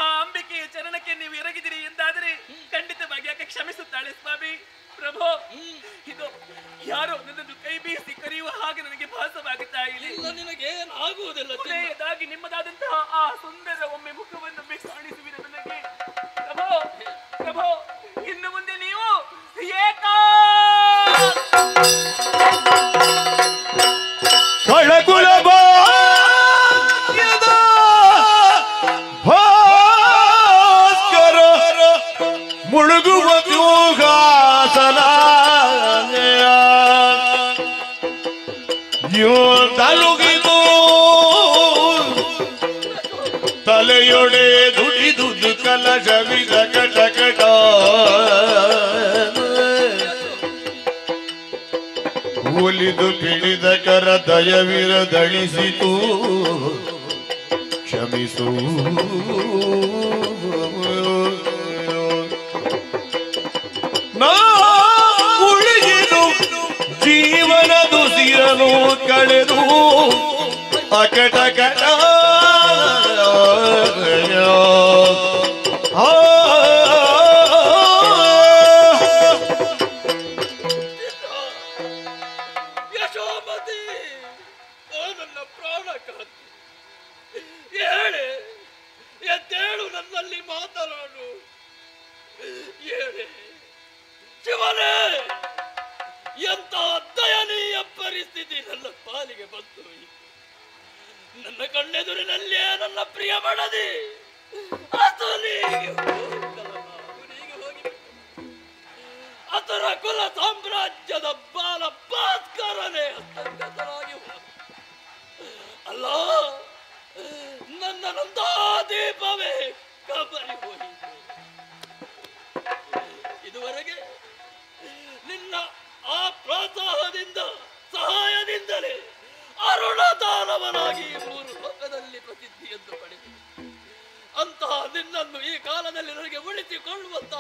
ಆ ಅಂಬಿಕೆಯ ಚರಣಕ್ಕೆ ನೀವು ಎರಗಿದಿರಿ ಎಂದಾದರೆ ಖಂಡಿತವಾಗಿ ಆಕೆ ಕ್ಷಮಿಸುತ್ತಾಳೆ ಸ್ವಾಮಿ. ಪ್ರಭು, ಇದು ಯಾರೋ ನನ್ನನ್ನು ಕೈ ಬೀಸಿ ಕರೆಯುವ ಹಾಗೆ ನನಗೆ ಭಾಸವಾಗುತ್ತಾ ಇದೆ. ನಿನಗೇನು ಆಗುವುದಿಲ್ಲ. ಕೊನೆಯದಾಗಿ ನಿಮ್ಮದಾದಂತಹ ಆ ಸುಂದರ ಒಮ್ಮೆ ಮುಖವನ್ನು ಕಾಣಿಸುವಿರ ನನಗೆ. ಪ್ರಭು, ಇನ್ನು ಮುಂದೆ ನೀವು ಕಳಕುಲ ಭಾಗ್ಯದ ಭಾಸ್ಕರ ಮುಳುಗುವ ತೂಗಾಸನ ತಲುಗಿದು ತಲೆಯೊಡೆ ದುಡಿದುದು ಕಲಶವಿದ ಕಟಕಟ ಒಲಿದು ಪಿಡಿದ ಕರ ದಯವಿರದಳಿಸಿತು ಕ್ಷಮಿಸು. ನಾ ಉಳಿದು ಜೀವನ ದುಸಿರನು ಕಳೆದು ಅಕಟಕಟ ಯಶೋಮತಿ, ನನ್ನ ಪ್ರಾಣ ಕಾಂತಿ, ಹೇಳೆ ಏಳೆ ಶಿವನೇ, ಎಂತ ದಯನೀಯ ಪರಿಸ್ಥಿತಿ ನನ್ನ ಪಾಲಿಗೆ ಬಂತು. ನನ್ನ ಕಣ್ಣೆದುರಿನಲ್ಲೇ ನನ್ನ ಪ್ರಿಯ ಮಡದಿ ಅದರ ಕುಲ ಸಾಮ್ರಾಜ್ಯದ ಬಾಲ ಭಾಸ್ಕರನೇ ಹಸ್ತಗತರಾಗಿ ಅಲ್ಲ, ನನ್ನ ನಂದಾದೀಪವೇ ಕಬರಿ ಹೋಯಿತು. ಇದುವರೆಗೆ ನಿನ್ನ ಆ ಪ್ರೋತ್ಸಾಹದಿಂದ ಸಹಾಯದಿಂದಲೇ ಅರುಣದಾನವನಾಗಿ 3 ಲೋಕದಲ್ಲಿ ಪ್ರಸಿದ್ಧಿಯನ್ನು ಪಡೆದಿದೆ. ಅಂತಹ ನಿನ್ನನ್ನು ಈ ಕಾಲದಲ್ಲಿ ನನಗೆ ಉಳಿಸಿಕೊಳ್ಳುವಂತ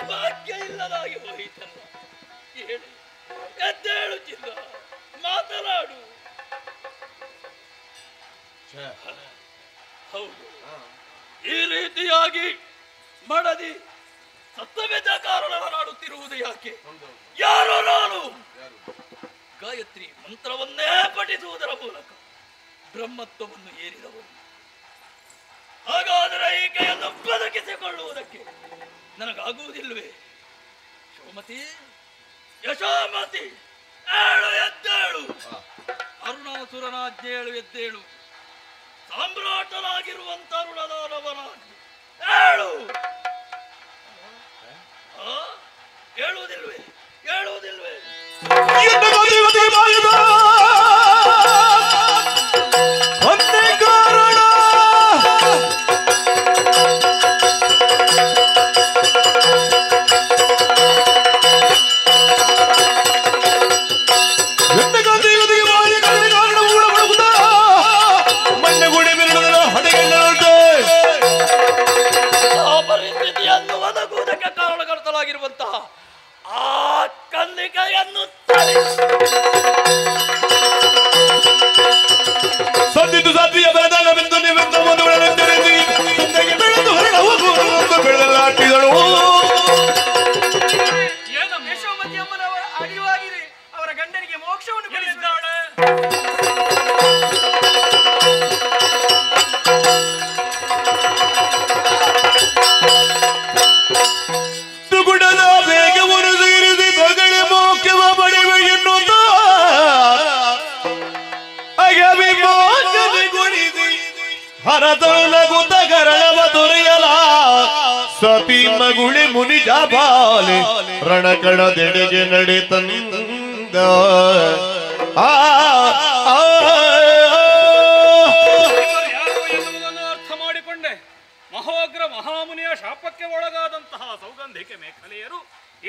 ಭಾಗ್ಯ ಇಲ್ಲದಾಗಿ ಹೋಯಿತಲ್ಲ. ಹೇಳಿ, ಎದ್ದೇಳು ಚಿನ್ನ, ಮಾತನಾಡು. ಹೌದು, ಈ ರೀತಿಯಾಗಿ ಮಡದಿ ಸತ್ತವೆದ ಕಾರಣವನ್ನಾಡುತ್ತಿರುವುದು ಯಾಕೆ? ಯಾರು ನಾನು? ಗಾಯತ್ರಿ ಮಂತ್ರವನ್ನೇ ಪಠಿಸುವುದರ ಮೂಲಕ ಬ್ರಹ್ಮತ್ವವನ್ನು ಏರಿದವರು. ಹಾಗಾದರೆ ಈಕೆಯನ್ನು ಬದುಕಿಸಿಕೊಳ್ಳುವುದಕ್ಕೆ ನನಗಾಗುವುದಿಲ್ವೇ? ಶೋಮತಿ, ಯಶೋಮತಿ, ಏಳು ಎದ್ದೇಳು. ಅರುಣಾಸುರನಾಜ್ಞೇಳು ಎದ್ದೇಳು. ಸಾಮ್ರಾಟನಾಗಿರುವಂತ ಅರುಣದಾನವನಾಗಿ ಏಳು. ಹೇಳುವುದಿಲ್ವೇ? ಹೇಳುವುದಿಲ್ವೇ? ಪರಿಸ್ಥಿತಿಯನ್ನು ಒದಗುವುದಕ್ಕೆ ಕಾರಣಕರ್ತಲಾಗಿರುವಂತಹ ಆ ಕನ್ನಿಕೆಯನ್ನು ಸದ್ದಿದ್ದು ಸಾಧ್ಯ ಬೆಳೆದಾಗ ಬಿಂದು ನಿಮಿತ್ತ ಬೆಳೆದು ಬೆಳೆದಲ್ಲಾಟಿದಳು. ಏನು ಯಶೋಮತಿ ಅಮ್ಮನವರ ಅಡಿವಾಗಿದೆ, ಅವರ ಗಂಡನಿಗೆ ಮೋಕ್ಷವನ್ನು ಕೊಡಿಸಿದ್ದಾಳೆ. ತುಗುಡದ ಬೇಗವನ್ನು ಸೇರಿಸಿ ತಗಳೆ ಮೋಕ್ಷವ ಪಡೆವೆ ಎನ್ನುತ್ತ ಅಗವಿಮೋಕ್ಷಗೊಳಿಸಿ ಹರದೊಲಗುತ ಕರಣವ ದೊರೆಯಲ ಸತಿ ಮಗುಳಿ ಮುನಿ ಜಾಬಾಲೆ ರಣಕಣದೆಡೆಗೆ ನಡೆತಂದ ಅರ್ಥ ಮಾಡಿಕೊಂಡೆ. ಮಹೋಗ್ರ ಮಹಾಮುನಿಯ ಶಾಪಕ್ಕೆ ಒಳಗಾದಂತಹ ಸೌಗಂಧಿಕೆ ಮೇಖಲೆಯರು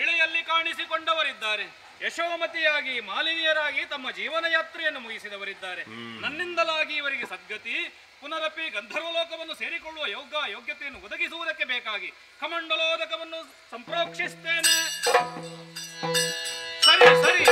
ಇಳೆಯಲ್ಲಿ ಕಾಣಿಸಿಕೊಂಡವರಿದ್ದಾರೆ. ಯಶೋಮತಿಯಾಗಿ ಮಾಲಿನಿಯರಾಗಿ ತಮ್ಮ ಜೀವನ ಯಾತ್ರೆಯನ್ನು ಮುಗಿಸಿದವರಿದ್ದಾರೆ. ನನ್ನಿಂದಲಾಗಿ ಇವರಿಗೆ ಸದ್ಗತಿ, ಪುನರಪಿ ಗಂಧರ್ವಲೋಕವನ್ನು ಸೇರಿಕೊಳ್ಳುವ ಯೋಗ್ಯತೆಯನ್ನು ಒದಗಿಸುವುದಕ್ಕೆ ಬೇಕಾಗಿ ಕಮಂಡಲೋದಕವನ್ನು ಸಂಪ್ರೋಕ್ಷಿಸ್ತೇನೆ. ಸರಿ ಸರಿ,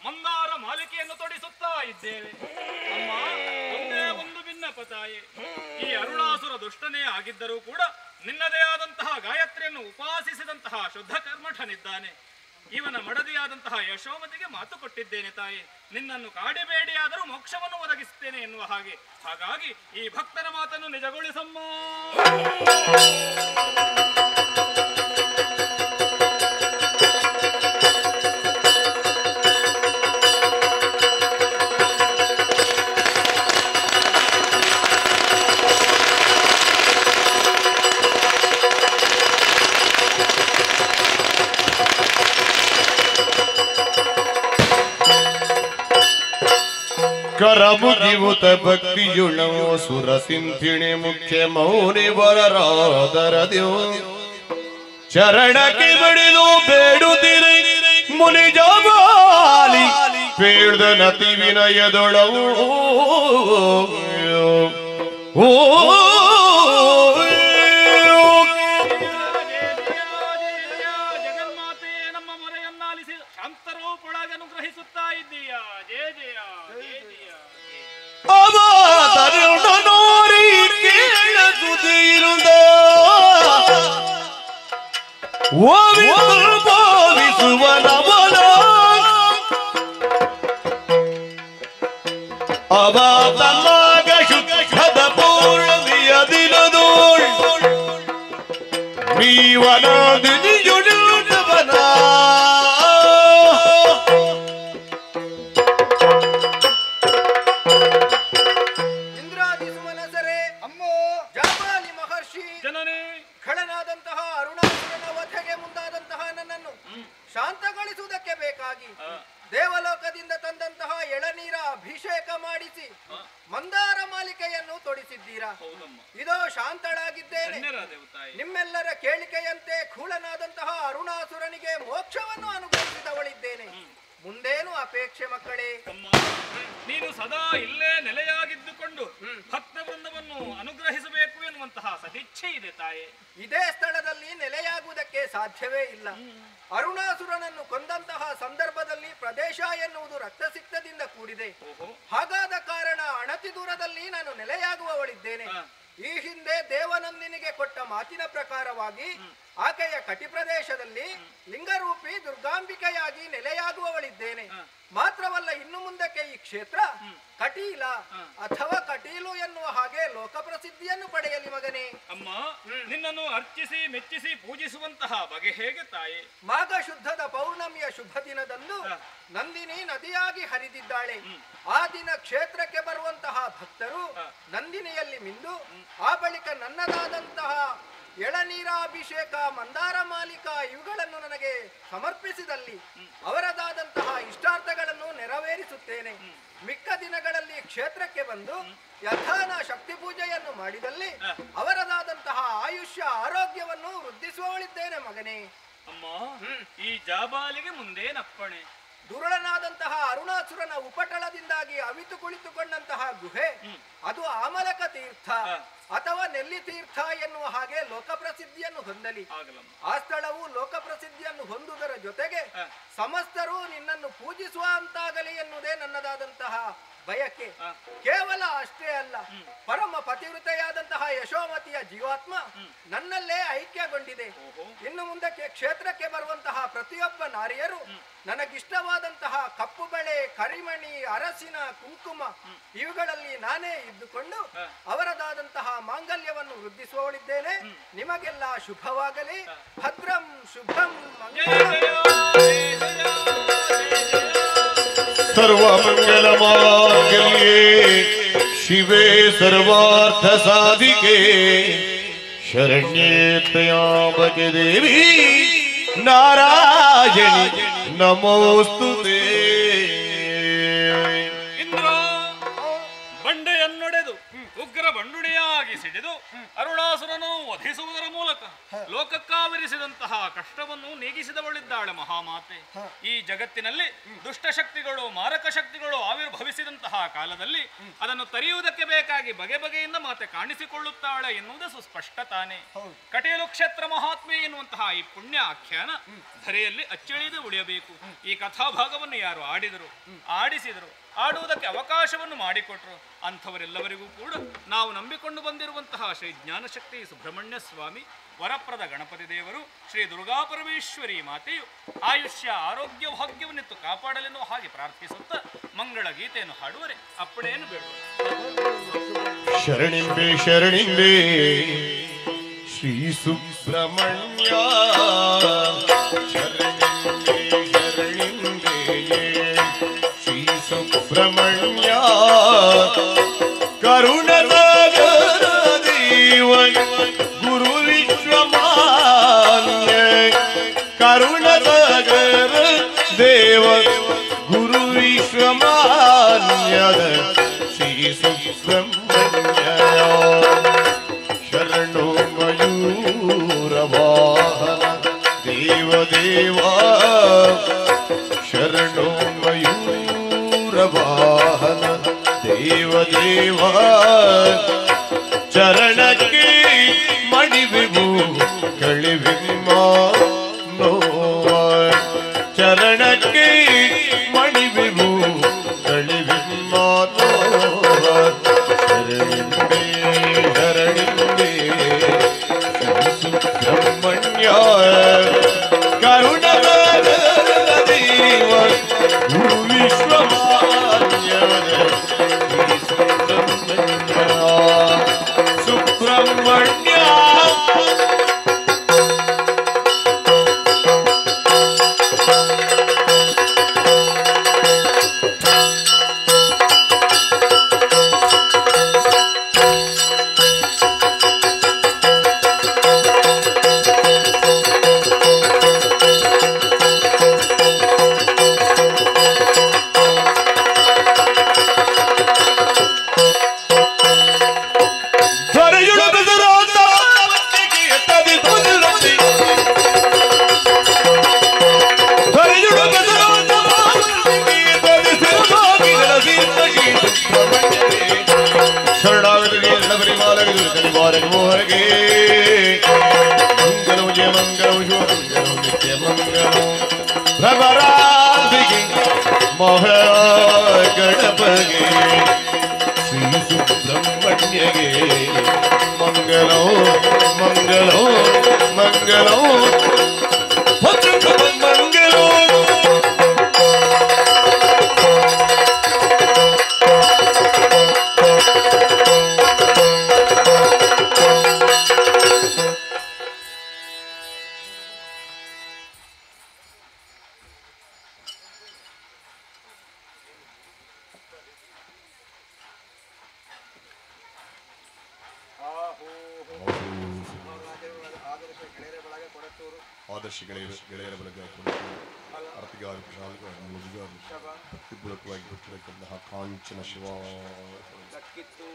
ಮಂದಾರ ಮಾಲಿಕೆಯನ್ನು ತೊಡಿಸುತ್ತಾ ಇದ್ದೇವೆ. ಅಮ್ಮ, ಒಂದೇ ಒಂದು ಭಿನ್ನಪ ತಾಯಿ. ಈ ಅರುಣಾಸುರ ದುಷ್ಟನೇ ಆಗಿದ್ದರೂ ಕೂಡ ನಿನ್ನದೇ ಆದಂತಹ ಗಾಯತ್ರಿಯನ್ನು ಉಪಾಸಿಸಿದಂತಹ ಶುದ್ಧ ಕರ್ಮಠನಿದ್ದಾನೆ. ಇವನ ಮಡದಿಯಾದಂತಹ ಯಶೋಮತಿಗೆ ಮಾತು ಕೊಟ್ಟಿದ್ದೇನೆ ತಾಯಿ, ನಿನ್ನನ್ನು ಕಾಡಿಬೇಡಿಯಾದರೂ ಮೋಕ್ಷವನ್ನು ಒದಗಿಸುತ್ತೇನೆ ಎನ್ನುವ ಹಾಗೆ. ಹಾಗಾಗಿ ಈ ಭಕ್ತನ ಮಾತನ್ನು ನಿಜಗೊಳಿಸಮ್ಮ. ಕರಮುಗಿವುತ ಭಕ್ತಿಯುಳೋ ಸುರ ಸಿಂಥಿಣಿ ಮುಖ್ಯ ಮೌನಿ ವರರಾದರದ್ಯೋ ಚರಣಕ್ಕೆ ಬಡಿದು ಬೇಡುತ್ತಿರಿ ಮುನಿ ಜಮಾಲಿ ಪೇಳ್ದ ನತಿ ವಿನಯದೊಳವು ಓ ಜಗನ್ಮಾತೆಯೇ ನಮ್ಮ ಮೊರೆಯನ್ನಾಲಿಸಿ ಶಾಂತರೂಪೊಳಗೆ ಅನುಗ್ರಹಿಸುತ್ತಾ ಇದ್ದೀಯಾ. ಜಯ ಜಯ ಜಯ ಜಯ. ಅವತರುಣನೋರಿ ಕೇಳಸುತ್ತಿರುದ ಭಾವಿಸುವ ನಮನ ಅವತನಾಗ ಶುದ್ಧದ ಪೌರ್ಣಮಿಯ ದಿನದೋಳ್ ಮೀವನ ದಿನಿಯುಡುವನ ಖಳನಾದಂತಹ ಅರುಣಾಸುರನ ವಧೆಗೆ ಮುಂದಾದಂತಹ ನನ್ನನ್ನು ಶಾಂತಗೊಳಿಸುವುದಕ್ಕೆ ಬೇಕಾಗಿ ದೇವಲೋಕದಿಂದ ತಂದಂತಹ ಎಳನೀರ ಅಭಿಷೇಕ ಮಾಡಿಸಿ ಮಂದಾರ ಮಾಲಿಕೆಯನ್ನು ತೊಡಿಸಿದ್ದೀರಾ. ಇದೋ ಶಾಂತಳಾಗಿದ್ದೇನೆ. ನಿಮ್ಮೆಲ್ಲರ ಕೇಳಿಕೆಯಂತೆ ಖೂಳನಾದಂತಹ ಅರುಣಾಸುರನಿಗೆ ಮೋಕ್ಷವನ್ನು ಅನುಗ್ರಹಿಸಿದವಳಿದ್ದೇನೆ. ಮುಂದೇನು ಅಪೇಕ್ಷೆ ಮಕ್ಕಳೇ? ನೀನು ಸದಾ ಇಲ್ಲೇ ನೆಲೆಯಾಗಿದ್ದುಕೊಂಡು ಭಕ್ತ ವೃಂದವನ್ನು ಅನುಗ್ರಹಿಸಬೇಕು ಎನ್ನುವಂತಹ ಸದಿಚ್ಛೆ ಇದೆ ತಾಯೇ. ಇದೇ ಸ್ಥಳದಲ್ಲಿ ನೆಲೆಯಾಗುವುದಕ್ಕೆ ಸಾಧ್ಯವೇ ಇಲ್ಲ. ಅರುಣಾಸುರನನ್ನು ಕೊಂದಂತಹ ಸಂದರ್ಭದಲ್ಲಿ ಪ್ರದೇಶ ಎನ್ನುವುದು ರಕ್ತಸಿಕ್ತದಿಂದ ಕೂಡಿದೆ. ಹಾಗಾದ ಕಾರಣ ಅಣತಿ ದೂರದಲ್ಲಿ ನಾನು ನೆಲೆಯಾಗುವವಳಿದ್ದೇನೆ. ಈ ಹಿಂದೆ ದೇವನಂದಿನಿಗೆ ಕೊಟ್ಟ ಮಾತಿನ ಪ್ರಕಾರವಾಗಿ ಆಕೆಯ ಕಟಿ ಪ್ರದೇಶದಲ್ಲಿ ಲಿಂಗರೂಪಿ ದುರ್ಗಾಂಬಿಕೆಯಾಗಿ ನೆಲೆಯಾಗುವವಳಿದ್ದೇನೆ. ಮಾತ್ರವಲ್ಲ, ಇನ್ನು ಮುಂದಕ್ಕೆ ಈ ಕ್ಷೇತ್ರ ಕಟೀಲ ಅಥವಾ ಕಟೀಲು ಎನ್ನುವ ಹಾಗೆ ಲೋಕಪ್ರಸಿದ್ಧಿಯನ್ನು ಪಡೆಯಲಿ ಮಗನೇ. ಅಮ್ಮ, ನಿನ್ನನ್ನು ಅರ್ಚಿಸಿ ಮೆಚ್ಚಿಸಿ ಪೂಜಿಸುವಂತಹ ಬಗೆ ಹೇಗೆ ತಾಯಿ? ಮಾಘ ಶುದ್ಧದ ಪೌರ್ಣಮಿಯ ಶುಭ ದಿನದಂದು ನಂದಿನಿ ನದಿಯಾಗಿ ಹರಿದಿದ್ದಾಳೆ. ಆ ದಿನ ಕ್ಷೇತ್ರಕ್ಕೆ ಬರುವಂತಹ ಭಕ್ತರು ನಂದಿನಿಯಲ್ಲಿ ಮಿಂದು ಆ ಬಳಿಕ ನನ್ನದಾದಂತಹ ಎಳನೀರಾಭಿಷೇಕ, ಮಂದಾರ ಮಾಲಿಕ ಇವುಗಳನ್ನು ನನಗೆ ಸಮರ್ಪಿಸಿದಲ್ಲಿ ಅವರದಾದಂತಹ ಇಷ್ಟಾರ್ಥಗಳನ್ನು ನೆರವೇರಿಸುತ್ತೇನೆ. ಮಿಕ್ಕ ದಿನಗಳಲ್ಲಿ ಕ್ಷೇತ್ರಕ್ಕೆ ಬಂದು ಯಥಾನ ಶಕ್ತಿ ಪೂಜೆಯನ್ನು ಮಾಡಿದಲ್ಲಿ ಅವರದಾದಂತಹ ಆಯುಷ್ಯ ಆರೋಗ್ಯವನ್ನು ವೃದ್ಧಿಸುವವಳಿದ್ದೇನೆ ಮಗನೇ. ಅಮ್ಮ, ಈ ಜಾಬಾಲಿಗೆ ಮುಂದೇನಪ್ಪಣೆ? ದುರುಳನಾದಂತಹ ಅರುಣಾಸುರನ ಉಪಟಳದಿಂದಾಗಿ ಅವಿತು ಕುಳಿತುಕೊಂಡಂತಹ ಗುಹೆ ಅದು ಆಮಲಕ ತೀರ್ಥ ಅಥವಾ ನೆಲ್ಲಿ ತೀರ್ಥ ಎನ್ನುವ ಹಾಗೆ ಲೋಕಪ್ರಸಿದ್ಧಿಯನ್ನು ಹೊಂದಲಿ. ಆ ಸ್ಥಳವು ಲೋಕಪ್ರಸಿದ್ಧಿಯನ್ನು ಹೊಂದುವುದರ ಜೊತೆಗೆ ಸಮಸ್ತರು ನಿನ್ನನ್ನು ಪೂಜಿಸುವ ಅಂತಾಗಲಿ ಎನ್ನುವುದೇ ನನ್ನದಾದಂತಹ ಬಯಕೆ. ಕೇವಲ ಅಷ್ಟೇ ಅಲ್ಲ, ಪರಮ ಪತಿವೃತೆಯಾದಂತಹ ಯಶೋಮತಿಯ ಜೀವಾತ್ಮ ನನ್ನಲ್ಲೇ ಐಕ್ಯಗೊಂಡಿದೆ. ಇನ್ನು ಮುಂದಕ್ಕೆ ಕ್ಷೇತ್ರಕ್ಕೆ ಬರುವಂತಹ ಪ್ರತಿಯೊಬ್ಬ ನಾರಿಯರು ನನಗಿಷ್ಟವಾದಂತಹ ಕಪ್ಪು ಬಳೆ, ಕರಿಮಣಿ, ಅರಸಿನ, ಕುಂಕುಮ ಇವುಗಳಲ್ಲಿ ನಾನೇ ಇದ್ದುಕೊಂಡು ಅವರದಾದಂತಹ ಮಾಂಗಲ್ಯವನ್ನು ವೃದ್ಧಿಸುವವಳಿದ್ದೇನೆ. ನಿಮಗೆಲ್ಲ ಶುಭವಾಗಲಿ. ಭದ್ರಂ ಶುಭಂ ಸರ್ವಮಂಗಲ ಮಾಂಗಲ್ಯೇ ಶಿವೇ ಸರ್ವಾರ್ಥ ಸಾಧಿಕೆ ಶರಣ್ಯೇ ತ್ರ್ಯಂಬಕೆ ದೇವಿ ನಾರಾಯಣಿ ನಮೋಸ್ತುತೇ. ಇಂದ್ರ ಬಂಡೆಯನ್ನೊಡೆದು ಉಗ್ರ ಬಂಡುಣಿಯಾಗಿ ಸಿಡಿದು ಅರುಣಾಸುರನು ವಧಿಸುವುದರ ಮೂಲಕ ಲೋಕಕ್ಕಾವರಿಸಿದಂತಹ ಕಷ್ಟವನ್ನು ನೀಗಿಸಿದವಳಿದ್ದಾಳೆ ಮಹಾಮಾತೆ. ಈ ಜಗತ್ತಿನಲ್ಲಿ ದುಷ್ಟಶಕ್ತಿಗಳು, ಮಾರಕ ಶಕ್ತಿಗಳು ಆವಿರ್ಭವಿಸಿದಂತಹ ಕಾಲದಲ್ಲಿ ಅದನ್ನು ತರಿಯುವುದಕ್ಕೆ ಬೇಕಾಗಿ ಬಗೆ ಬಗೆಯಿಂದ ಮಾತೆ ಕಾಣಿಸಿಕೊಳ್ಳುತ್ತಾಳೆ ಎನ್ನುವುದು ಸುಸ್ಪಷ್ಟ ತಾನೆ. ಕಟೀಲು ಕ್ಷೇತ್ರ ಮಹಾತ್ಮೆ ಎನ್ನುವಂತಹ ಈ ಪುಣ್ಯ ಆಖ್ಯಾನ ಧರೆಯಲ್ಲಿ ಅಚ್ಚಳಿದು ಉಳಿಯಬೇಕು. ಈ ಕಥಾಭಾಗವನ್ನು ಯಾರು ಆಡಿದರು, ಆಡಿಸಿದರು, ಆಡುವುದಕ್ಕೆ ಅವಕಾಶವನ್ನು ಮಾಡಿಕೊಟ್ರು ಅಂಥವರೆಲ್ಲವರಿಗೂ ಕೂಡ ನಾವು ನಂಬಿಕೊಂಡು ಬಂದಿರುವಂತಹ ಶ್ರೀ ಜ್ಞಾನಶಕ್ತಿ ಸುಬ್ರಹ್ಮಣ್ಯ ಸ್ವಾಮಿ, ವರಪ್ರದ ಗಣಪತಿ ದೇವರು, ಶ್ರೀ ದುರ್ಗಾ ಪರಮೇಶ್ವರಿ ಮಾತೆಯು ಆಯುಷ್ಯ ಆರೋಗ್ಯ ಭಾಗ್ಯವನ್ನಿತ್ತು ಕಾಪಾಡಲೆನ್ನುವ ಹಾಗೆ ಪ್ರಾರ್ಥಿಸುತ್ತಾ ಮಂಗಳ ಗೀತೆಯನ್ನು ಹಾಡುವರೆ ಅಪ್ಪಣೆಯನ್ನು ಬೇಡುವ. ಶರಣಿಂಬೆ ಶರಣಿಂಬೆ ಶ್ರೀ ಸುಬ್ರಹ್ಮಣ್ಯ, ಶರಣಿಂಬೆ ಶರಣಿಂಬೆ ಶ್ರೀ ಸುಬ್ರಹ್ಮಣ್ಯ, ಕರುಣಸಾಗರ ದೇವ ಗುರು ವಿಶ್ವಮಾನ್ಯ, ಕರುಣಸಾಗರ ದೇವ ಗುರು ವಿಶ್ವಮಾನ್ಯದ ಶ್ರೀ ಸುಬ್ರಹ್ಮಣ್ಯ, ಶರಣೋ ಮಯೂರ ವಾಹನ ದೇವ ದೇವ, ಶರಣೋ ಮಯೂರ ವಾಹನ ದೇವ ದೇವ, ಚರಣಕ್ಕೆ ಮಣಿವೆವು ಕಳಿವಿಮ್ಮ ನೋವ, ಚರಣಕ್ಕೆ ಮಣಿವೆವು ಕಳಿವಿಮ್ಮ ನೋವ, ಶರಣಿಂಬೆ ಶರಣಿಂಬೆ ಸುಬ್ರಹ್ಮಣ್ಯ, ಕರುಣಸಾಗರ ದೇವ ಗುರು ವಿಶ್ವಮಾನ್ಯ ಸುಬ್ರಹ್ಮಣ್ಯ. ಮೋಹಗೆ ಮಂಗಲಂ ಜಯ ಮಂಗಲಂ ಶುಭ ಮಂಗಲಂ ನಿತ್ಯ ಮಂಗಲಂ ಭ್ರಮರಾಂಬಿಗೆ ಮೋಹ ಗಣಪಗೆ ಶ್ರೀ ಸುಬ್ರಹ್ಮಣ್ಯಗೆ ಮಂಗಲಂ ಮಂಗಲಂ ಮಂಗಲಂ ಮಂಗಲಂ. ಆದರ್ಶ ಗೆಳೆಯರ ಬಳಗ ಅರ್ಥಿಗಾರು ಇಬ್ಬರಕ್ಕವಾಗಿ ಗೊತ್ತಿರತಕ್ಕಂತಹ ಕಾಂಚನ ಶಿವ ದಕ್ಕಿತ್ತು